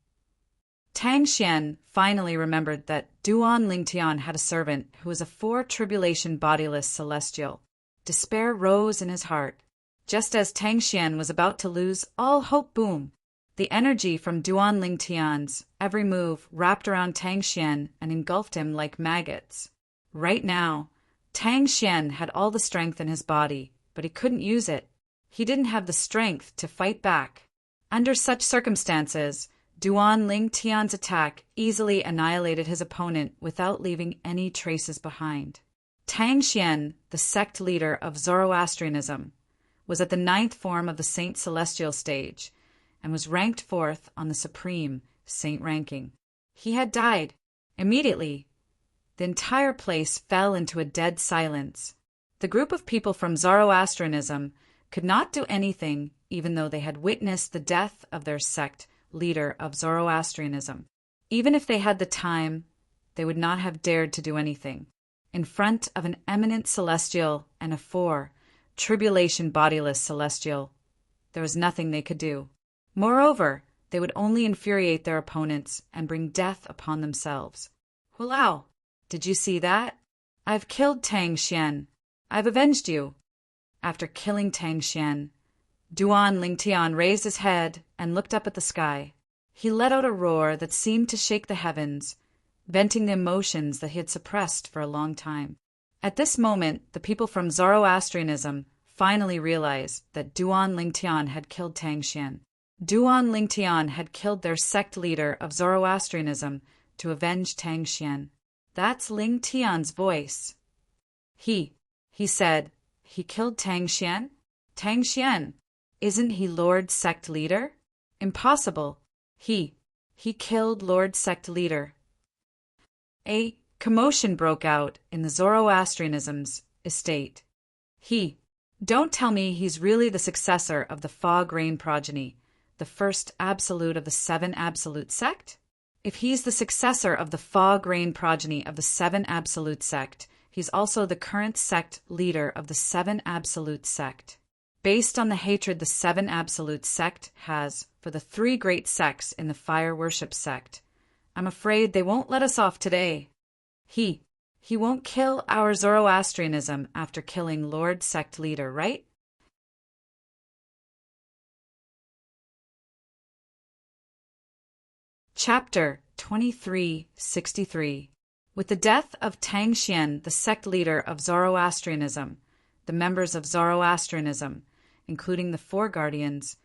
Tang Xian finally remembered that Duan Ling Tian had a servant who was a four-tribulation bodiless celestial. Despair rose in his heart. Just as Tang Xian was about to lose all hope, boom! The energy from Duan Ling Tian's every move wrapped around Tang Xian and engulfed him like maggots. Right now, Tang Xian had all the strength in his body, but he couldn't use it. He didn't have the strength to fight back. Under such circumstances, Duan Ling Tian's attack easily annihilated his opponent without leaving any traces behind. Tang Xian, the sect leader of Zoroastrianism, was at the 9th form of the Saint Celestial stage and was ranked 4th on the Supreme Saint ranking. He had died. Immediately, the entire place fell into a dead silence. The group of people from Zoroastrianism could not do anything even though they had witnessed the death of their sect leader of Zoroastrianism. Even if they had the time, they would not have dared to do anything. In front of an eminent celestial and a tribulation bodiless celestial, there was nothing they could do. Moreover, they would only infuriate their opponents and bring death upon themselves. Hulao! Did you see that? I've killed Tang Xian. I've avenged you. After killing Tang Xian, Duan Ling Tian raised his head and looked up at the sky. He let out a roar that seemed to shake the heavens, venting the emotions that he had suppressed for a long time. At this moment, the people from Zoroastrianism finally realized that Duan Ling Tian had killed Tang Xian. Duan Ling Tian had killed their sect leader of Zoroastrianism to avenge Tang Xian. That's Ling Tian's voice. He said, he killed Tang Xian? Tang Xian, isn't he Lord Sect Leader? Impossible. He killed Lord Sect Leader. A commotion broke out in the Zoroastrianism's estate. Don't tell me he's really the successor of the Fog Rain progeny, the first absolute of the 7 absolute sect? If he's the successor of the Fog Rain progeny of the 7 absolute sect, he's also the current sect leader of the 7 absolute sect. Based on the hatred the 7 absolute sect has for the 3 great sects in the Fire Worship sect, I'm afraid they won't let us off today. He won't kill our Zoroastrianism after killing Lord Sect Leader, right? Chapter 2363. With the death of Tang Xian, the sect leader of Zoroastrianism, the members of Zoroastrianism, including the 4 guardians,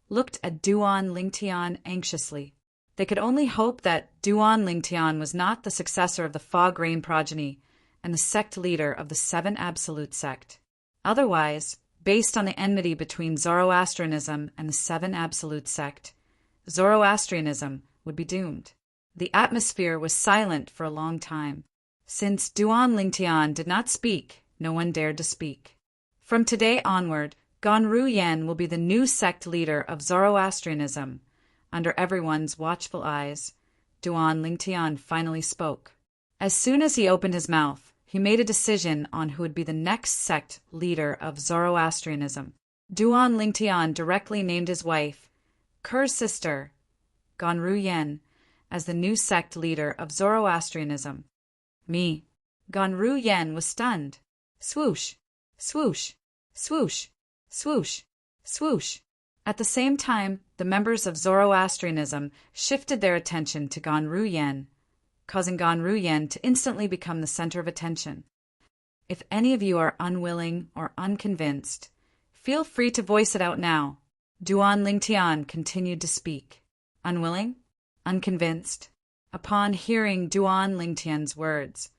looked at Duan Ling Tian anxiously. They could only hope that Duan Ling Tian was not the successor of the Fog Rain progeny and the sect leader of the 7 absolute sect. Otherwise, based on the enmity between Zoroastrianism and the 7 absolute sect, Zoroastrianism would be doomed. The atmosphere was silent for a long time. Since Duan Ling Tian did not speak, no one dared to speak. From today onward, Ganru Yan will be the new sect leader of Zoroastrianism. Under everyone's watchful eyes, Duan Ling Tian finally spoke. As soon as he opened his mouth, he made a decision on who would be the next sect leader of Zoroastrianism. Duan Lingtian directly named his wife, Ker's sister, Ganru Yen, as the new sect leader of Zoroastrianism. Ganru Yen was stunned. Swoosh, swoosh, swoosh, swoosh, swoosh. At the same time, the members of Zoroastrianism shifted their attention to Ganru Yen, causing Ganru Yen to instantly become the center of attention. If any of you are unwilling or unconvinced, feel free to voice it out now. Duan Lingtian continued to speak. Unwilling? Unconvinced? Upon hearing Duan Lingtian's words,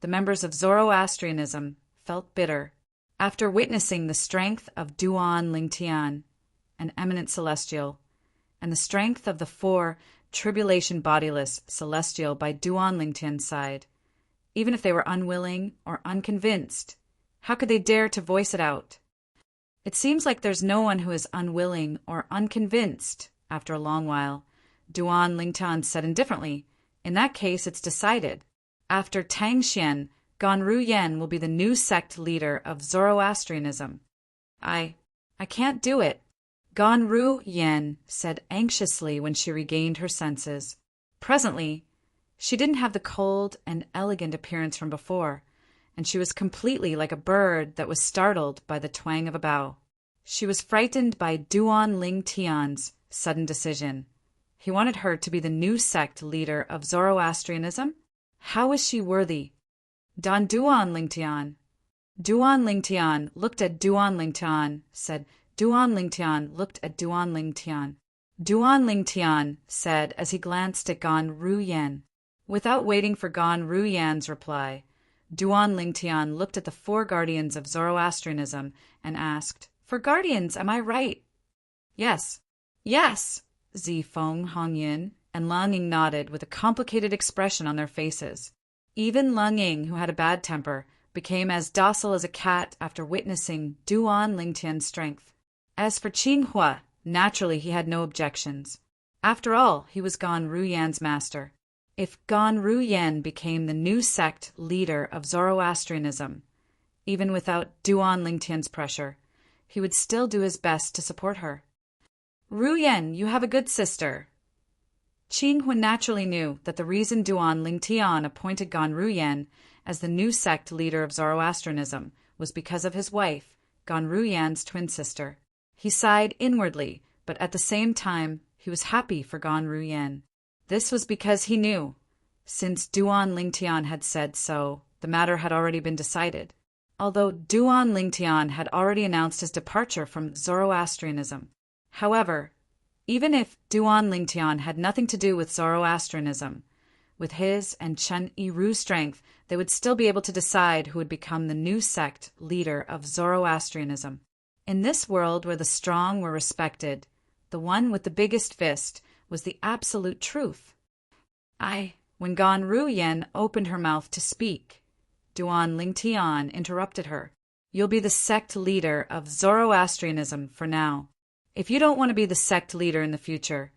the members of Zoroastrianism felt bitter. After witnessing the strength of Duan Lingtian, an eminent celestial, and the strength of the 4 tribulation bodiless celestial by Duan Lingtian's side, even if they were unwilling or unconvinced, how could they dare to voice it out? It seems like there's no one who is unwilling or unconvinced. After a long while, Duan Lingtian said indifferently, in that case it's decided. After Tang Xian, Ganru Yen will be the new sect leader of Zoroastrianism. I can't do it, Ganru Yen said anxiously when she regained her senses. Presently, she didn't have the cold and elegant appearance from before, and she was completely like a bird that was startled by the twang of a bow. She was frightened by Duan Lingtian's sudden decision. He wanted her to be the new sect leader of Zoroastrianism? How is she worthy? Duan Lingtian. Duan Lingtian looked at Duan Lingtian, said, Duan Lingtian looked at Duan Lingtian. Duan Lingtian said as he glanced at Ganru Yen. Without waiting for Ganru Yan's reply, Duan Lingtian looked at the 4 guardians of Zoroastrianism and asked, For guardians, am I right? Yes. Yes, Zifeng, Hongyin, and Lang Ying nodded with a complicated expression on their faces. Even Lang Ying, who had a bad temper, became as docile as a cat after witnessing Duan Lingtian's strength. As for Qinghua, naturally he had no objections. After all, he was Ganru Yan's master. If Ganru Yen became the new sect leader of Zoroastrianism, even without Duan Lingtian's pressure, he would still do his best to support her. Ru Yen, you have a good sister. Qinghua naturally knew that the reason Duan Lingtian appointed Ganru Yen as the new sect leader of Zoroastrianism was because of his wife, Ganru Yan's twin sister. He sighed inwardly, but at the same time, he was happy for Ganru Yen. This was because he knew, since Duan Lingtian had said so, the matter had already been decided. Although Duan Lingtian had already announced his departure from Zoroastrianism. However, even if Duan Lingtian had nothing to do with Zoroastrianism, with his and Chen Yiru's strength, they would still be able to decide who would become the new sect leader of Zoroastrianism. In this world where the strong were respected, the one with the biggest fist was the absolute truth. When Ganru Yen opened her mouth to speak, Duan Lingtian interrupted her. You'll be the sect leader of Zoroastrianism for now. If you don't want to be the sect leader in the future,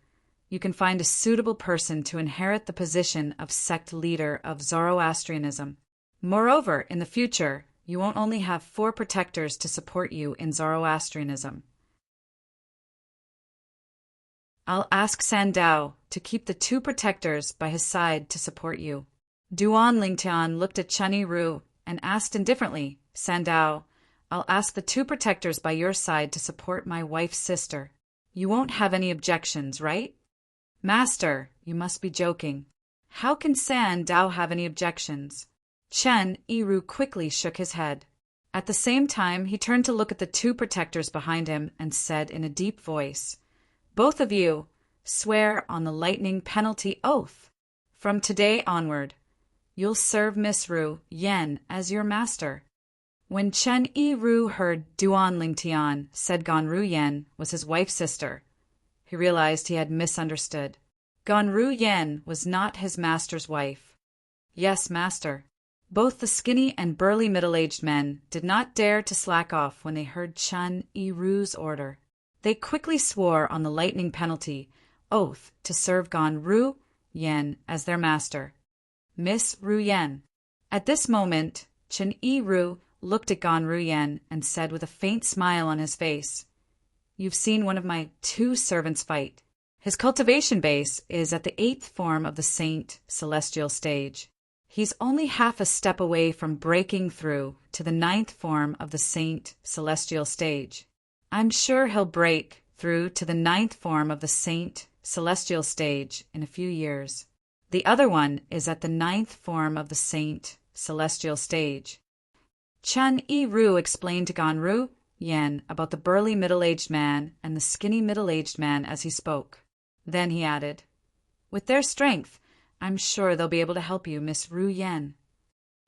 you can find a suitable person to inherit the position of sect leader of Zoroastrianism. Moreover, in the future, you won't only have 4 protectors to support you in Zoroastrianism. I'll ask Sandao to keep the 2 protectors by his side to support you. Duan Lingtian looked at Chen Yiru and asked indifferently, Sandao, I'll ask the 2 protectors by your side to support my wife's sister. You won't have any objections, right? Master, you must be joking. How can Sandao have any objections? Chen Yiru quickly shook his head. At the same time, he turned to look at the 2 protectors behind him and said in a deep voice, Both of you, swear on the lightning penalty oath. From today onward, you'll serve Miss Ru Yen as your master. When Chen Yiru heard Duan Lingtian said Ganru Yen was his wife's sister, he realized he had misunderstood. Ganru Yen was not his master's wife. Yes, master. Both the skinny and burly middle-aged men did not dare to slack off when they heard Chen Yiru's order. They quickly swore on the lightning penalty oath to serve Ganru Yen as their master. Miss Ru Yen. At this moment, Chen Yiru looked at Gan Ruyen and said with a faint smile on his face, "You've seen one of my 2 servants fight. His cultivation base is at the 8th form of the Saint Celestial stage. He's only half a step away from breaking through to the 9th form of the Saint Celestial stage. I'm sure he'll break through to the 9th form of the Saint Celestial stage in a few years. The other one is at the 9th form of the Saint Celestial stage." Chen Yiru explained to Gan Ruyen about the burly middle-aged man and the skinny middle-aged man as he spoke. Then he added, "With their strength, I'm sure they'll be able to help you, Miss Ruyen.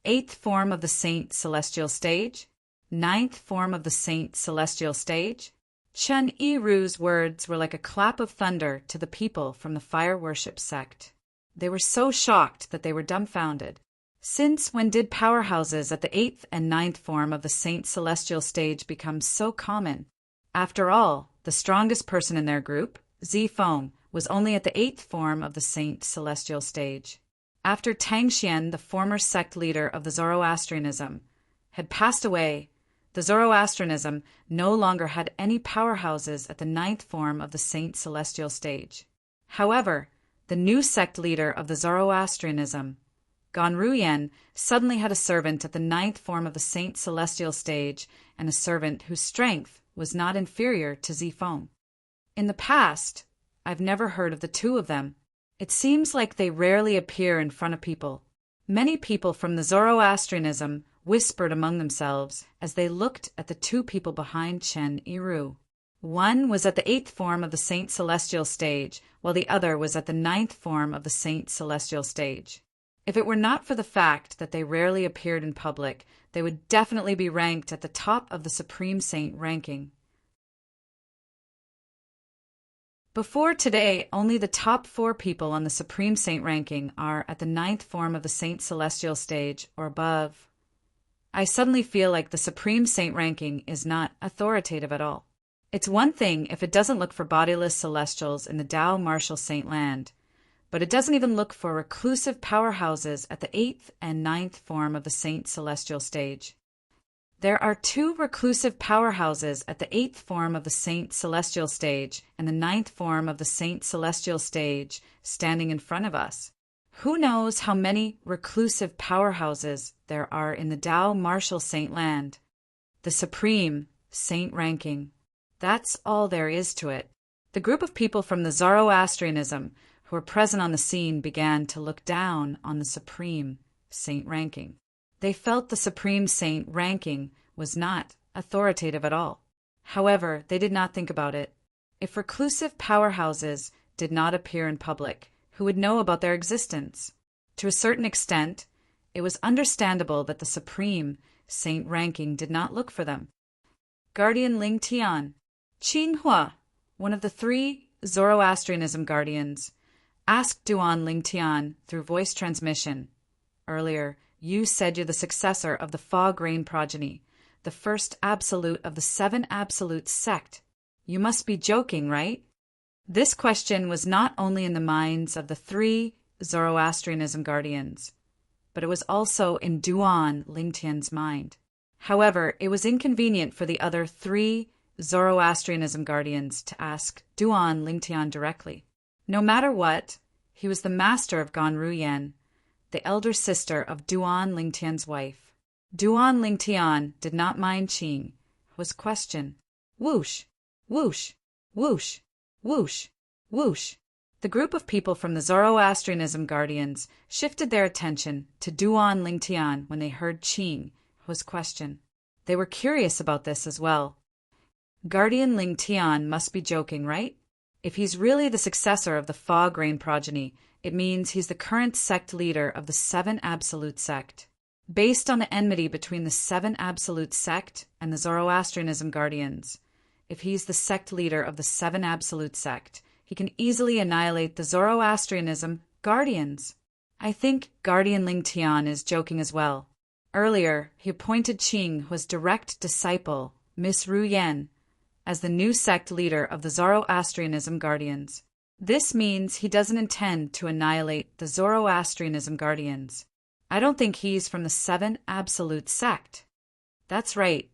8th form of the Saint Celestial stage? 9th form of the Saint Celestial stage?" Chen Yiru's words were like a clap of thunder to the people from the fire worship sect. They were so shocked that they were dumbfounded. Since when did powerhouses at the 8th and 9th form of the Saint Celestial stage become so common? After all, the strongest person in their group, Zifeng, was only at the 8th form of the Saint Celestial stage. After Tang Xian, the former sect leader of the Zoroastrianism, had passed away, the Zoroastrianism no longer had any powerhouses at the 9th form of the Saint Celestial stage. However, the new sect leader of the Zoroastrianism, Gan Ruyen, suddenly had a servant at the 9th form of the Saint Celestial stage and a servant whose strength was not inferior to Zifeng. In the past, I've never heard of the 2 of them. It seems like they rarely appear in front of people. Many people from the Zoroastrianism whispered among themselves as they looked at the 2 people behind Chen Yiru. One was at the 8th form of the Saint Celestial stage, while the other was at the 9th form of the Saint Celestial stage. If it were not for the fact that they rarely appeared in public, they would definitely be ranked at the top of the Supreme Saint ranking. Before today, only the top 4 people on the Supreme Saint ranking are at the 9th form of the Saint Celestial stage or above. I suddenly feel like the Supreme Saint ranking is not authoritative at all. It's one thing if it doesn't look for bodiless celestials in the Tao Martial Saint land, but it doesn't even look for reclusive powerhouses at the 8th and 9th form of the Saint Celestial stage. There are 2 reclusive powerhouses at the 8th form of the Saint Celestial stage and the 9th form of the Saint Celestial stage standing in front of us. Who knows how many reclusive powerhouses there are in the Tao Martial Saint land? The Supreme Saint ranking. That's all there is to it. The group of people from the Zoroastrianism who were present on the scene began to look down on the Supreme Saint ranking. They felt the Supreme Saint ranking was not authoritative at all. However, they did not think about it. If reclusive powerhouses did not appear in public, who would know about their existence? To a certain extent, it was understandable that the Supreme Saint ranking did not look for them. Guardian Ling Tian, Qin Hua, one of the 3 Zoroastrianism guardians, asked Duan Ling Tian through voice transmission. "Earlier, you said you're the successor of the Fog Rain progeny, the first absolute of the 7 absolute sect. You must be joking, right?" This question was not only in the minds of the 3 Zoroastrianism guardians, but it was also in Duan Ling Tian's mind. However, it was inconvenient for the other 3 Zoroastrianism guardians to ask Duan Ling Tian directly. No matter what, he was the master of Gan Ruyen, the elder sister of Duan Ling Tian's wife. Duan Ling Tian did not mind Qing, whose question, whoosh, whoosh, whoosh, whoosh, whoosh. The group of people from the Zoroastrianism guardians shifted their attention to Duan Ling Tian when they heard Qing, whose question. They were curious about this as well. Guardian Ling Tian must be joking, right? If he's really the successor of the Fog Rain progeny, it means he's the current sect leader of the 7 Absolute sect. Based on the enmity between the 7 Absolute sect and the Zoroastrianism guardians, if he's the sect leader of the 7 Absolute sect, he can easily annihilate the Zoroastrianism guardians. I think Guardian Ling Tian is joking as well. Earlier, he appointed Qing, who was direct disciple, Miss Ruyen, as the new sect leader of the Zoroastrianism guardians. This means he doesn't intend to annihilate the Zoroastrianism guardians. I don't think he's from the Seven Absolute Sect. That's right.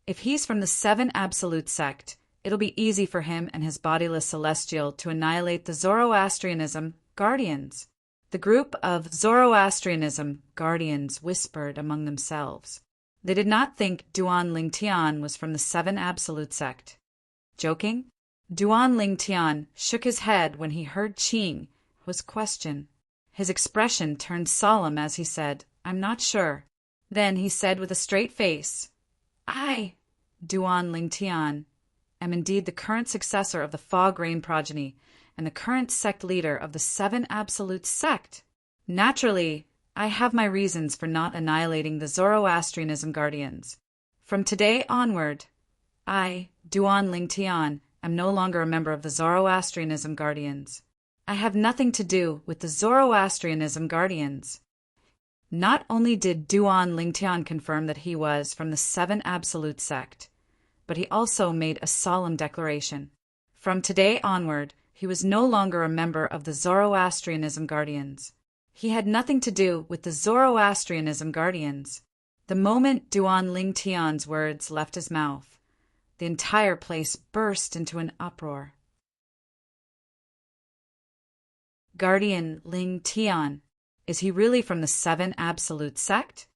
If he's from the Seven Absolute Sect, it'll be easy for him and his bodiless celestial to annihilate the Zoroastrianism Guardians. The group of Zoroastrianism Guardians whispered among themselves. They did not think Duan Ling Tian was from the Seven Absolute Sect. Joking? Duan Ling Tian shook his head when he heard Qing's question. His expression turned solemn as he said, "I'm not sure." Then he said with a straight face, "I, Duan Ling Tian, am indeed the current successor of the Fog Rain progeny and the current sect leader of the Seven Absolute Sect. Naturally, I have my reasons for not annihilating the Zoroastrianism Guardians. From today onward, I, Duan Ling Tian, am no longer a member of the Zoroastrianism Guardians. I have nothing to do with the Zoroastrianism Guardians." Not only did Duan Ling Tian confirm that he was from the Seven Absolute Sect, but he also made a solemn declaration. From today onward, he was no longer a member of the Zoroastrianism Guardians. He had nothing to do with the Zoroastrianism Guardians. The moment Duan Ling Tian's words left his mouth, the entire place burst into an uproar. Guardian Ling Tian, is he really from the Seven Absolute Sect?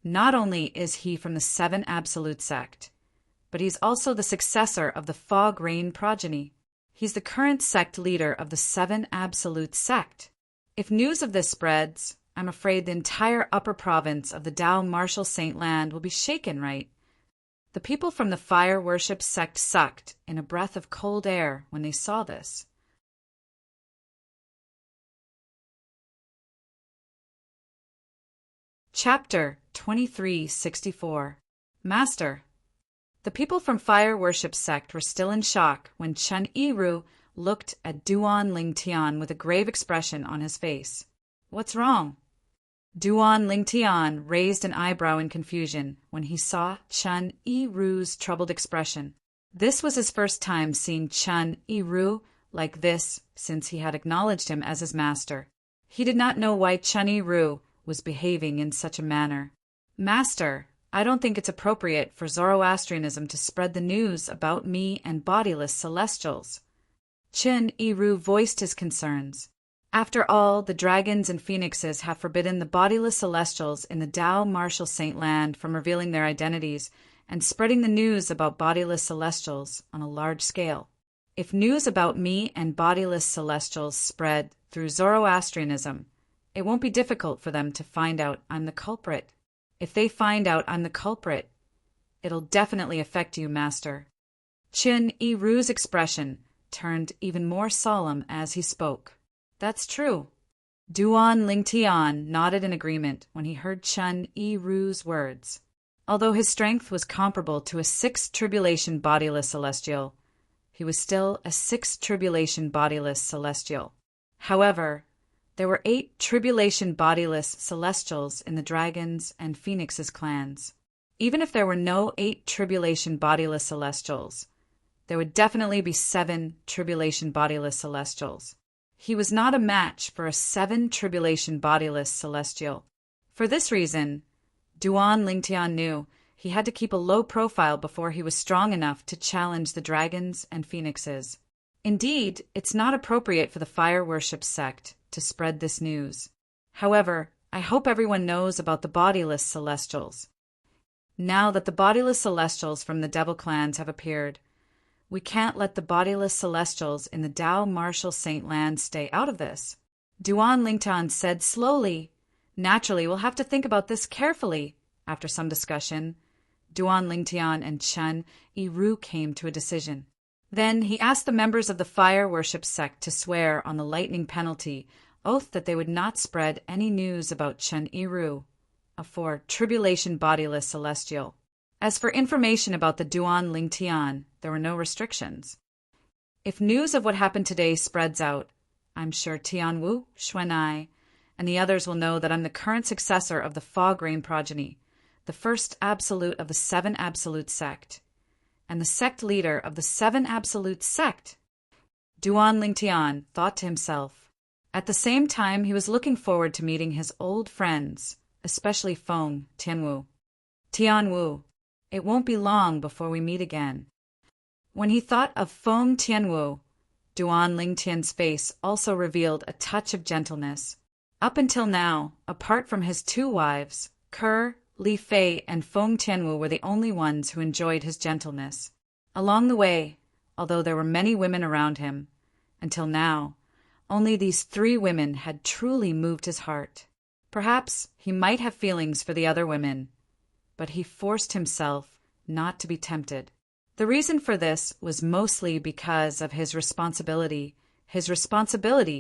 Not only is he from the Seven Absolute Sect, but he's also the successor of the Fog Rain progeny. He's the current sect leader of the Seven Absolute Sect. If news of this spreads, I'm afraid the entire upper province of the Dao Martial Saint Land will be shaken, right? The people from the fire worship sect sucked in a breath of cold air when they saw this. Chapter 2364. Master. The people from Fire Worship Sect were still in shock when Chen Yiru looked at Duan Ling Tian with a grave expression on his face. "What's wrong?" Duan Ling Tian raised an eyebrow in confusion when he saw Chen Yiru's troubled expression. This was his first time seeing Chen Yiru like this since he had acknowledged him as his master. He did not know why Chen Yiru was behaving in such a manner. "Master, I don't think it's appropriate for Zoroastrianism to spread the news about me and bodiless celestials." Chen Yiru voiced his concerns. After all, the dragons and phoenixes have forbidden the bodiless celestials in the Dao Martial Saint Land from revealing their identities and spreading the news about bodiless celestials on a large scale. If news about me and bodiless celestials spread through Zoroastrianism, it won't be difficult for them to find out I'm the culprit. If they find out I'm the culprit, it'll definitely affect you, Master. Chen Yiru's expression turned even more solemn as he spoke. That's true. Duan Ling Tian nodded in agreement when he heard Chen Yiru's words. Although his strength was comparable to a sixth tribulation bodiless celestial, he was still a sixth tribulation bodiless celestial. However, there were 8 tribulation bodiless celestials in the dragons and phoenixes clans. Even if there were no 8 tribulation bodiless celestials, there would definitely be 7 tribulation bodiless celestials. He was not a match for a 7 tribulation bodiless celestial. For this reason, Duan Ling Tian knew he had to keep a low profile before he was strong enough to challenge the dragons and phoenixes. Indeed, it's not appropriate for the Fire Worship Sect to spread this news. However, I hope everyone knows about the bodiless celestials. Now that the bodiless celestials from the devil clans have appeared, we can't let the bodiless celestials in the Dao Martial Saint Land stay out of this. Duan Ling Tian said slowly, "Naturally, we'll have to think about this carefully." After some discussion, Duan Ling Tian and Chen Yiru came to a decision. Then he asked the members of the Fire Worship Sect to swear on the lightning penalty oath that they would not spread any news about Chen Yiru, a 4 tribulation bodiless celestial. As for information about the Duan Ling Tian, there were no restrictions. If news of what happened today spreads out, I'm sure Tianwu, Xuanai, and the others will know that I'm the current successor of the Fog Rain progeny, the first absolute of the 7 Absolute Sect, and the sect leader of the 7 Absolute Sect. Duan Ling Tian thought to himself. At the same time, he was looking forward to meeting his old friends, especially Feng Tianwu. Tianwu, it won't be long before we meet again. When he thought of Feng Tianwu, Duan Lingtian's face also revealed a touch of gentleness. Up until now, apart from his two wives, Ke, Li Fei, and Feng Tianwu were the only ones who enjoyed his gentleness. Along the way, although there were many women around him, until now, only these three women had truly moved his heart. Perhaps he might have feelings for the other women, but he forced himself not to be tempted. The reason for this was mostly because of his responsibility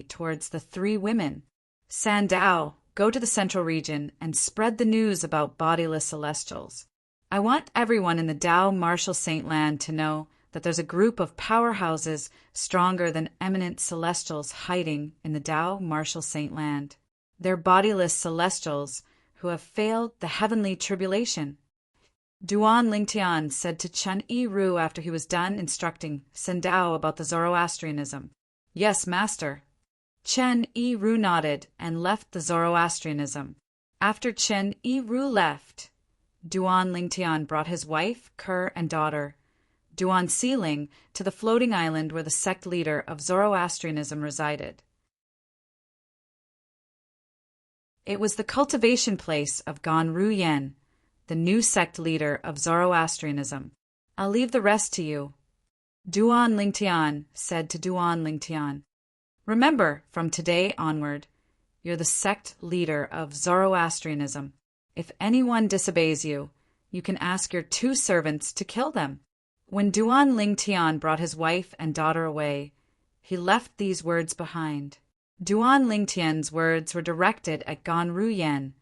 towards the three women. Sandao, go to the central region and spread the news about bodiless celestials. I want everyone in the Dao Martial Saint Land to know that there's a group of powerhouses stronger than eminent celestials hiding in the Dao Martial Saint Land. They're bodiless celestials who have failed the heavenly tribulation. Duan Lingtian said to Chen Yiru after he was done instructing Sandao about the Zoroastrianism. Yes, master. Chen Yiru nodded and left the Zoroastrianism. After Chen Yiru left, Duan Lingtian brought his wife, Ke, and daughter, Duan Siling, to the floating island where the sect leader of Zoroastrianism resided. It was the cultivation place of Ganru Yen, the new sect leader of Zoroastrianism. I'll leave the rest to you. Duan Lingtian said to Duan Lingtian, remember, from today onward, you're the sect leader of Zoroastrianism. If anyone disobeys you, you can ask your two servants to kill them. When Duan Lingtian brought his wife and daughter away, he left these words behind. Duan Lingtian's words were directed at Ganru Yen,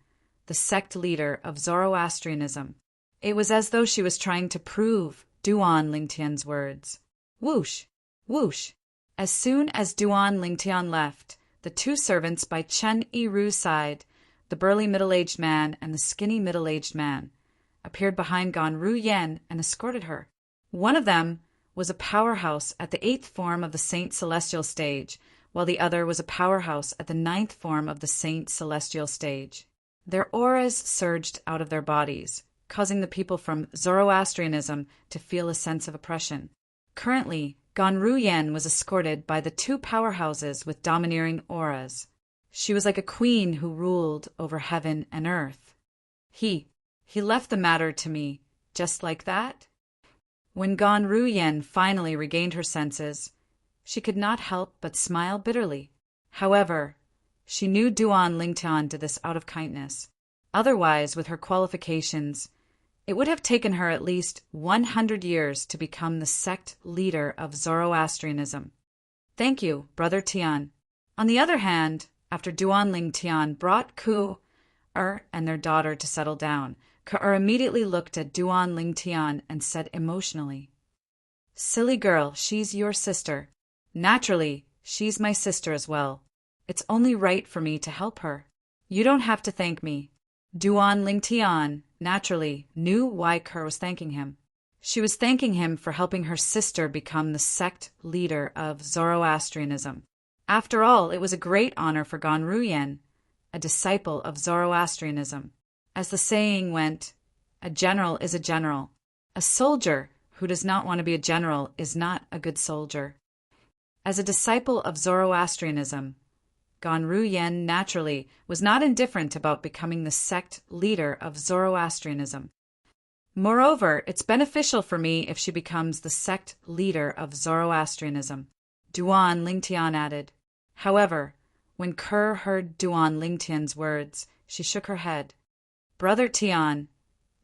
the sect leader of Zoroastrianism. It was as though she was trying to prove Duan Lingtian's words. Whoosh! Whoosh! As soon as Duan Lingtian left, the two servants by Chen Yiru's side, the burly middle-aged man and the skinny middle-aged man, appeared behind Ganru Yen and escorted her. One of them was a powerhouse at the 8th form of the Saint Celestial stage, while the other was a powerhouse at the 9th form of the Saint Celestial stage. Their auras surged out of their bodies, causing the people from Zoroastrianism to feel a sense of oppression. Currently, Ganru Yen was escorted by the two powerhouses with domineering auras. She was like a queen who ruled over heaven and earth. He left the matter to me, just like that. When Ganru Yen finally regained her senses, she could not help but smile bitterly. However, she knew Duan Lingtian did this out of kindness. Otherwise, with her qualifications, it would have taken her at least 100 years to become the sect leader of Zoroastrianism. Thank you, Brother Tian. On the other hand, after Duan Lingtian brought Ke and their daughter to settle down, Ke immediately looked at Duan Lingtian and said emotionally, Silly girl, she's your sister. Naturally, she's my sister as well. It's only right for me to help her. You don't have to thank me. Duan Lingtian, naturally, knew why Ke was thanking him. She was thanking him for helping her sister become the sect leader of Zoroastrianism. After all, it was a great honor for Ganru Yen, a disciple of Zoroastrianism. As the saying went, a general is a general. A soldier who does not want to be a general is not a good soldier. As a disciple of Zoroastrianism, Ganru Yen naturally was not indifferent about becoming the sect leader of Zoroastrianism. Moreover, it's beneficial for me if she becomes the sect leader of Zoroastrianism, Duan Lingtian added. However, when Ke heard Duan Lingtian's words, she shook her head. Brother Tian,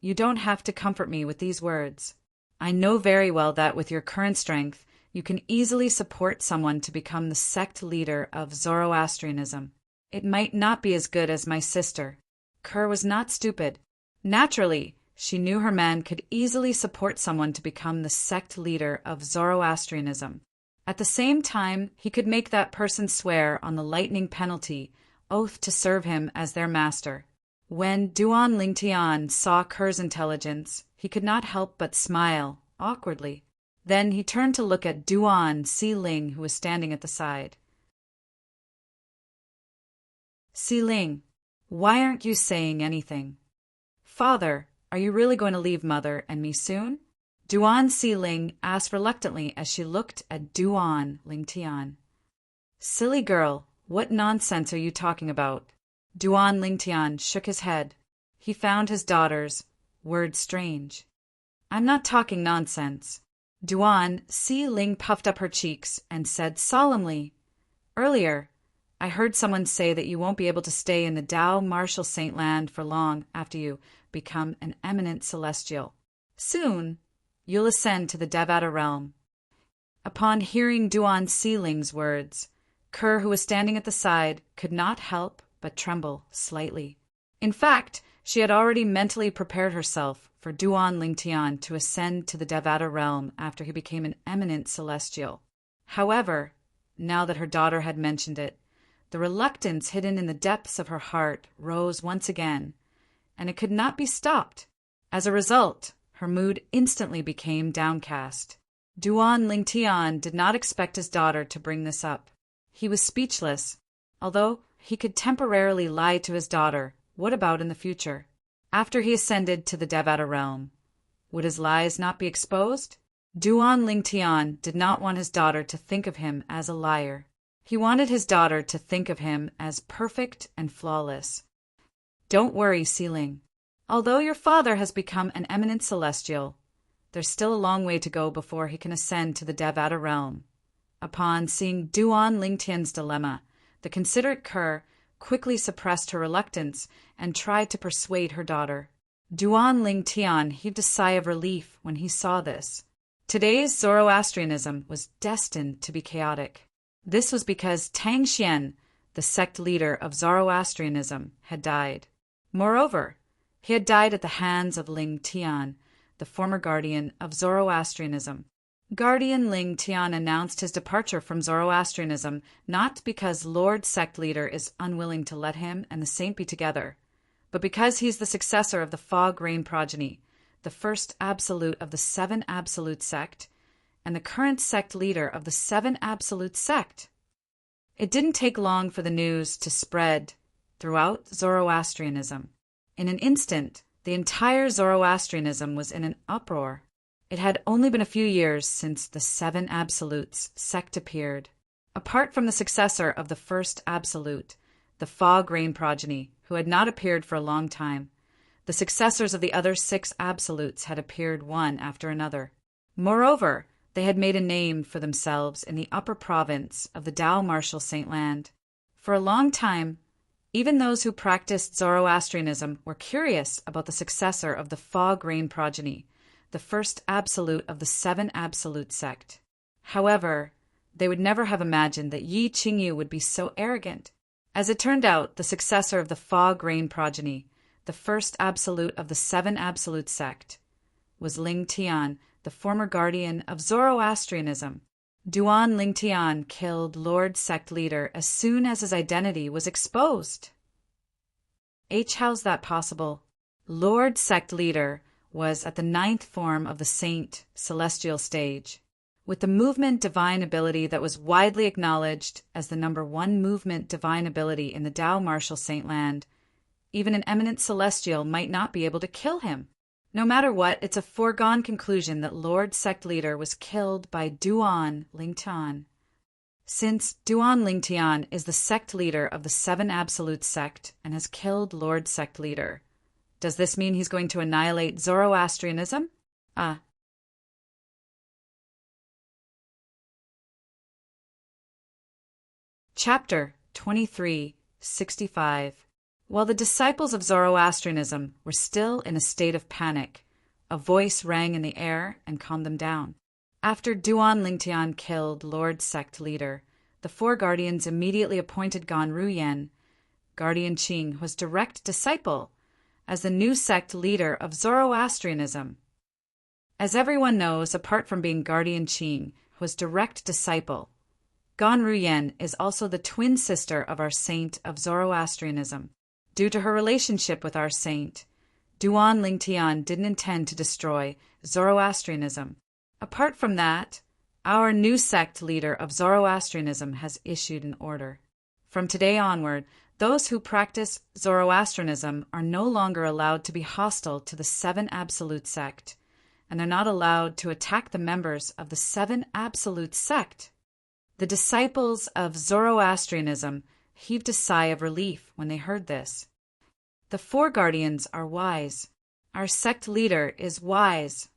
you don't have to comfort me with these words. I know very well that with your current strength, you can easily support someone to become the sect leader of Zoroastrianism. It might not be as good as my sister. Ke was not stupid. Naturally, she knew her man could easily support someone to become the sect leader of Zoroastrianism. At the same time, he could make that person swear on the lightning penalty, oath to serve him as their master. When Duan Lingtian saw Ke's intelligence, he could not help but smile, awkwardly. Then he turned to look at Duan Siling, who was standing at the side. Siling, Why aren't you saying anything? Father, are you really going to leave Mother and me soon? Duan Si Ling asked reluctantly as she looked at Duan Ling Tian. Silly girl, what nonsense are you talking about? Duan Ling Tian shook his head. He found his daughter's words strange. I'm not talking nonsense. Duan Si Ling puffed up her cheeks and said solemnly, Earlier, I heard someone say that you won't be able to stay in the Tao Martial Saint Land for long after you become an eminent celestial. Soon, you'll ascend to the Devata realm. Upon hearing Duan Si Ling's words, Kerr, who was standing at the side, could not help but tremble slightly. In fact, she had already mentally prepared herself for Duan Ling Tian to ascend to the Devata realm after he became an eminent celestial. However, now that her daughter had mentioned it, the reluctance hidden in the depths of her heart rose once again, and it could not be stopped. As a result, her mood instantly became downcast. Duan Ling Tian did not expect his daughter to bring this up. He was speechless. Although he could temporarily lie to his daughter, what about in the future? After he ascended to the Devata realm, would his lies not be exposed? Duan Ling Tian did not want his daughter to think of him as a liar. He wanted his daughter to think of him as perfect and flawless. Don't worry, Si Ling. Although your father has become an eminent celestial, there's still a long way to go before he can ascend to the Devata realm. Upon seeing Duan Ling Tian's dilemma, the considerate Kerr quickly suppressed her reluctance and tried to persuade her daughter. Duan Ling Tian heaved a sigh of relief when he saw this. Today's Zoroastrianism was destined to be chaotic. This was because Tang Xian, the sect leader of Zoroastrianism, had died. Moreover, he had died at the hands of Ling Tian, the former guardian of Zoroastrianism. Guardian Ling Tian announced his departure from Zoroastrianism not because Lord Sect Leader is unwilling to let him and the saint be together, but because he's the successor of the Fog Rain progeny, the first absolute of the Seven Absolute sect, and the current sect leader of the Seven Absolute sect. It didn't take long for the news to spread throughout Zoroastrianism. In an instant, the entire Zoroastrianism was in an uproar. It had only been a few years since the Seven Absolutes sect appeared. Apart from the successor of the first Absolute, the Fog Rain progeny, who had not appeared for a long time, the successors of the other 6 Absolutes had appeared one after another. Moreover, they had made a name for themselves in the upper province of the Tao Martial Saint Land. For a long time, even those who practiced Zoroastrianism were curious about the successor of the Fog Rain progeny, the first absolute of the Seven Absolute sect. However, they would never have imagined that Yi Qingyu would be so arrogant. As it turned out, the successor of the Fog Rain progeny, the first absolute of the Seven Absolute sect, was Ling Tian, the former guardian of Zoroastrianism. Duan Ling Tian killed Lord Sect Leader as soon as his identity was exposed. How's that possible? Lord Sect Leader was at the 9th form of the Saint Celestial stage, with the movement divine ability that was widely acknowledged as the number 1 movement divine ability in the Tao Martial Saint Land. Even an eminent celestial might not be able to kill him. No matter what, it's a foregone conclusion that Lord Sect Leader was killed by Duan Ling Tian. Since Duan Ling Tian is the sect leader of the Seven Absolute sect and has killed Lord Sect Leader, does this mean he's going to annihilate Zoroastrianism? Chapter 2365. While the disciples of Zoroastrianism were still in a state of panic, a voice rang in the air and calmed them down. After Duan Ling Tian killed Lord Sect Leader, the 4 guardians immediately appointed Gan Ruyen, Guardian Qing, who was direct disciple, as the new sect leader of Zoroastrianism. As everyone knows, apart from being Guardian Qing, who was direct disciple, Gan Ruyen is also the twin sister of our saint of Zoroastrianism. Due to her relationship with our saint, Duan Ling Tian didn't intend to destroy Zoroastrianism. Apart from that, our new sect leader of Zoroastrianism has issued an order. From today onward, Those who practice Zoroastrianism are no longer allowed to be hostile to the Seven Absolute sect, and they're not allowed to attack the members of the Seven Absolute sect. The disciples of Zoroastrianism heaved a sigh of relief when they heard this. The four guardians are wise. Our sect leader is wise.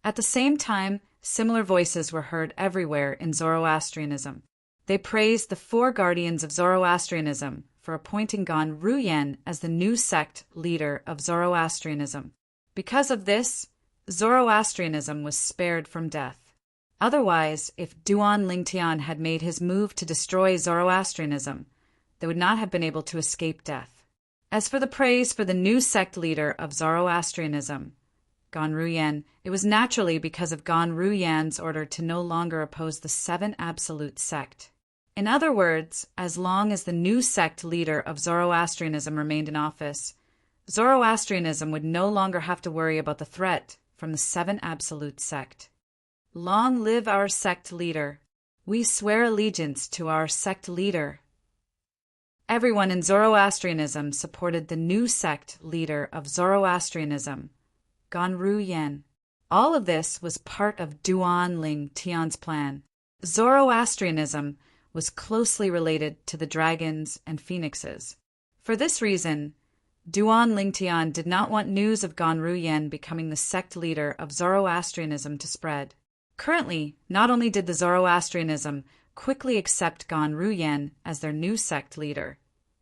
At the same time, similar voices were heard everywhere in Zoroastrianism. They praised the four guardians of Zoroastrianism for appointing Gan Ruyen as the new sect leader of Zoroastrianism. Because of this, Zoroastrianism was spared from death. Otherwise, if Duan Lingtian had made his move to destroy Zoroastrianism, they would not have been able to escape death. As for the praise for the new sect leader of Zoroastrianism, Gan Ruyen, it was naturally because of Gan Ruyen's order to no longer oppose the Seven Absolute sect. In other words, as long as the new sect leader of Zoroastrianism remained in office, Zoroastrianism would no longer have to worry about the threat from the Seven Absolute sect. Long live our sect leader. We swear allegiance to our sect leader. Everyone in Zoroastrianism supported the new sect leader of Zoroastrianism, Gan Ruyen. All of this was part of Duan Ling Tian's plan. Zoroastrianism was closely related to the dragons and phoenixes. For this reason, Duan Ling Tian did not want news of Gan Ruyen becoming the sect leader of Zoroastrianism to spread. Currently, not only did the Zoroastrianism quickly accept Gan Ruyen as their new sect leader,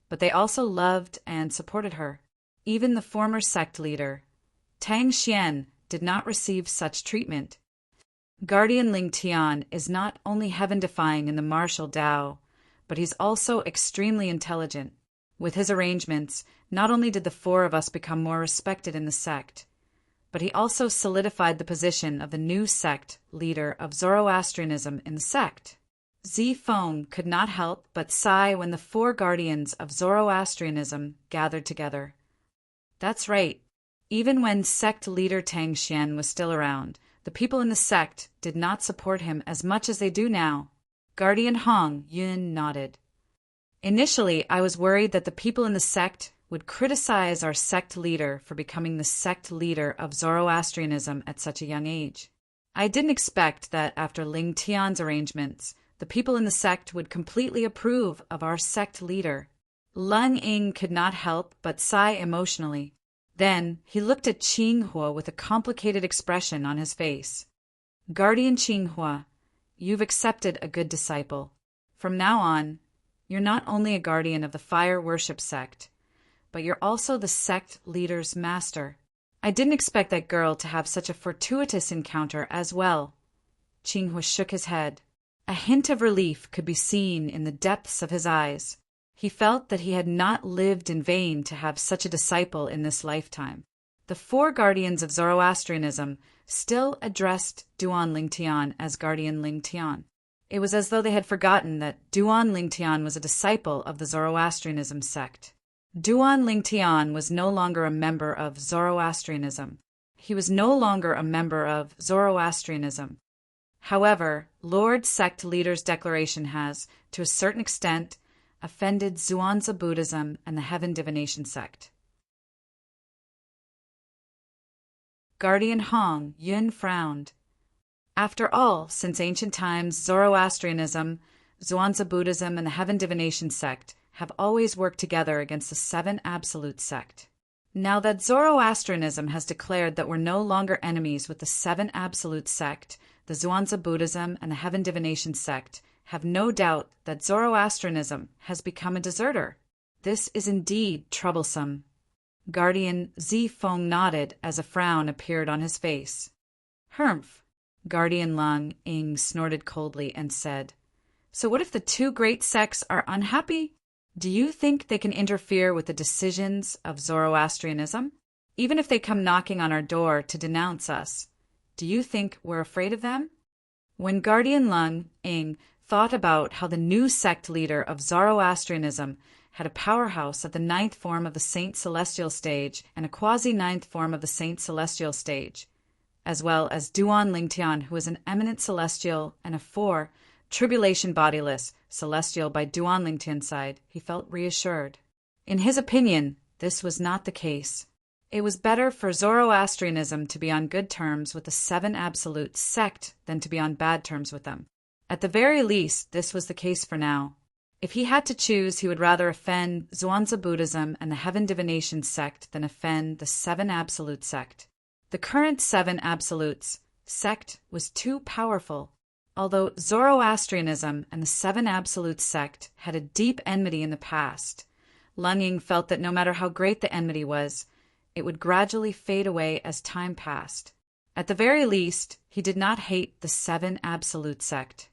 but they also loved and supported her. Even the former sect leader, Tang Xian, did not receive such treatment. Guardian Ling Tian is not only heaven-defying in the martial Tao, but he's also extremely intelligent. With his arrangements, not only did the four of us become more respected in the sect, but he also solidified the position of the new sect leader of Zoroastrianism in the sect. Zi Feng could not help but sigh when the four guardians of Zoroastrianism gathered together. That's right. Even when sect leader Tang Xian was still around, the people in the sect did not support him as much as they do now. Guardian Hong Yun nodded. Initially, I was worried that the people in the sect would criticize our sect leader for becoming the sect leader of Zoroastrianism at such a young age. I didn't expect that after Ling Tian's arrangements, the people in the sect would completely approve of our sect leader. Lung Ying could not help but sigh emotionally. Then he looked at Qinghua with a complicated expression on his face. Guardian Qinghua, you've accepted a good disciple. From now on, you're not only a guardian of the fire worship sect, but you're also the sect leader's master. I didn't expect that girl to have such a fortuitous encounter as well. Qinghua shook his head. A hint of relief could be seen in the depths of his eyes. He felt that he had not lived in vain to have such a disciple in this lifetime. The four guardians of Zoroastrianism still addressed Duan Ling Tian as Guardian Ling Tian. It was as though they had forgotten that Duan Ling Tian was a disciple of the Zoroastrianism sect. Duan Ling Tian was no longer a member of Zoroastrianism. He was no longer a member of Zoroastrianism. However, Lord Sect Leader's declaration has, to a certain extent, offended Zhuangzi Buddhism and the Heaven Divination sect. Guardian Hong Yun frowned. After all, since ancient times, Zoroastrianism, Zhuangzi Buddhism, and the Heaven Divination sect have always worked together against the Seven Absolute sect. Now that Zoroastrianism has declared that we're no longer enemies with the Seven Absolute sect, the Zhuangzi Buddhism and the Heaven Divination sect have no doubt that Zoroastrianism has become a deserter. This is indeed troublesome. Guardian Zi Feng nodded as a frown appeared on his face. Humph. Guardian Lung Ying snorted coldly and said, So what if the two great sects are unhappy? Do you think they can interfere with the decisions of Zoroastrianism? Even if they come knocking on our door to denounce us, do you think we're afraid of them? When Guardian Lung Ying thought about how the new sect leader of Zoroastrianism had a powerhouse at the ninth form of the Saint Celestial stage and a quasi-ninth form of the Saint Celestial stage, as well as Duan Lingtian, who is an eminent celestial and a 4, tribulation bodiless, celestial by Duan Lingtian's side, he felt reassured. In his opinion, this was not the case. It was better for Zoroastrianism to be on good terms with the Seven Absolute sect than to be on bad terms with them. At the very least, this was the case for now. If he had to choose, he would rather offend Zhuangzi Buddhism and the Heaven Divination sect than offend the Seven Absolute sect. The current Seven Absolutes sect was too powerful. Although Zoroastrianism and the Seven Absolute sect had a deep enmity in the past, Lun Ying felt that no matter how great the enmity was, it would gradually fade away as time passed. At the very least, he did not hate the Seven Absolute sect.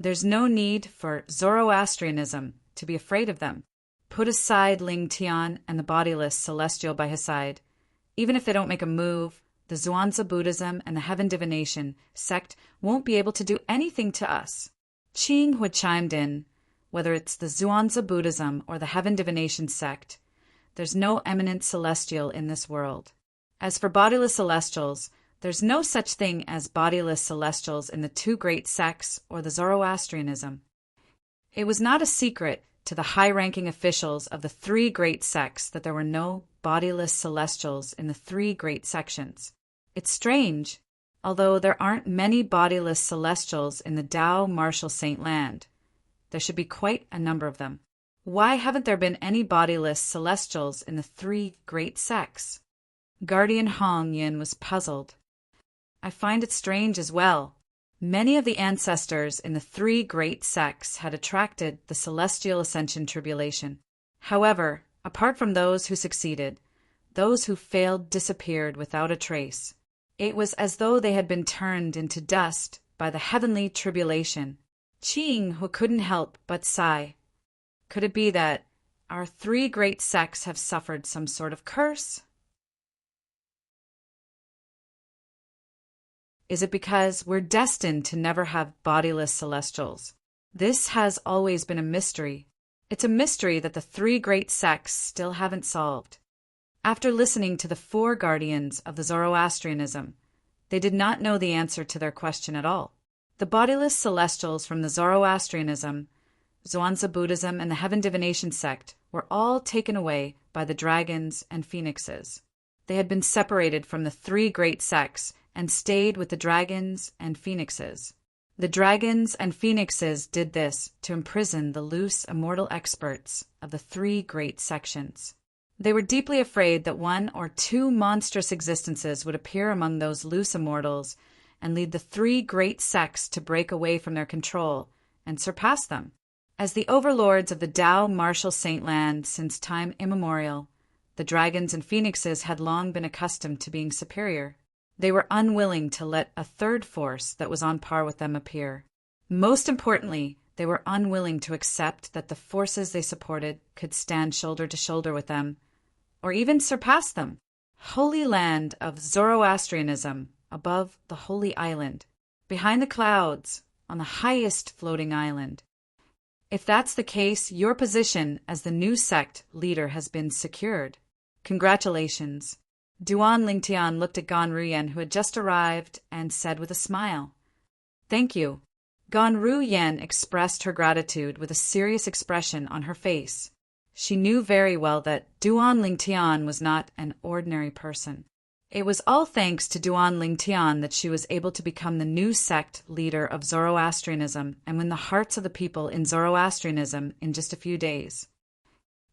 There's no need for Zoroastrianism to be afraid of them. Put aside Ling Tian and the bodiless celestial by his side. Even if they don't make a move, the Zhuangzi Buddhism and the Heaven Divination sect won't be able to do anything to us. Qing, who had chimed in, whether it's the Zhuangzi Buddhism or the Heaven Divination sect, there's no eminent celestial in this world. As for bodiless celestials, there's no such thing as bodiless celestials in the two great sects or the Zoroastrianism. It was not a secret to the high-ranking officials of the three great sects that there were no bodiless celestials in the three great sections. It's strange, although there aren't many bodiless celestials in the Tao Martial Saint Land. There should be quite a number of them. Why haven't there been any bodiless celestials in the three great sects? Guardian Hong Yin was puzzled. I find it strange as well. Many of the ancestors in the three great sects had attracted the celestial ascension tribulation. However, apart from those who succeeded, those who failed disappeared without a trace. It was as though they had been turned into dust by the heavenly tribulation. Qing, who couldn't help but sigh. Could it be that our three great sects have suffered some sort of curse? Is it because we're destined to never have bodiless celestials? This has always been a mystery. It's a mystery that the three great sects still haven't solved. After listening to the four guardians of the Zoroastrianism, they did not know the answer to their question at all. The bodiless celestials from the Zoroastrianism, Zhuangzi Buddhism, and the Heaven Divination sect were all taken away by the dragons and phoenixes. They had been separated from the three great sects and stayed with the dragons and phoenixes. The dragons and phoenixes did this to imprison the loose immortal experts of the three great sections. They were deeply afraid that one or two monstrous existences would appear among those loose immortals and lead the three great sects to break away from their control and surpass them. As the overlords of the Tao Martial Saint Land since time immemorial, the dragons and phoenixes had long been accustomed to being superior. They were unwilling to let a third force that was on par with them appear. Most importantly, they were unwilling to accept that the forces they supported could stand shoulder to shoulder with them, or even surpass them. Holy land of Zoroastrianism, above the holy island, behind the clouds, on the highest floating island. If that's the case, your position as the new sect leader has been secured. Congratulations. Duan Lingtian looked at Gan Ruyen, who had just arrived, and said with a smile, "Thank you." Gan Ruyen expressed her gratitude with a serious expression on her face. She knew very well that Duan Lingtian was not an ordinary person. It was all thanks to Duan Lingtian that she was able to become the new sect leader of Zoroastrianism and win the hearts of the people in Zoroastrianism in just a few days.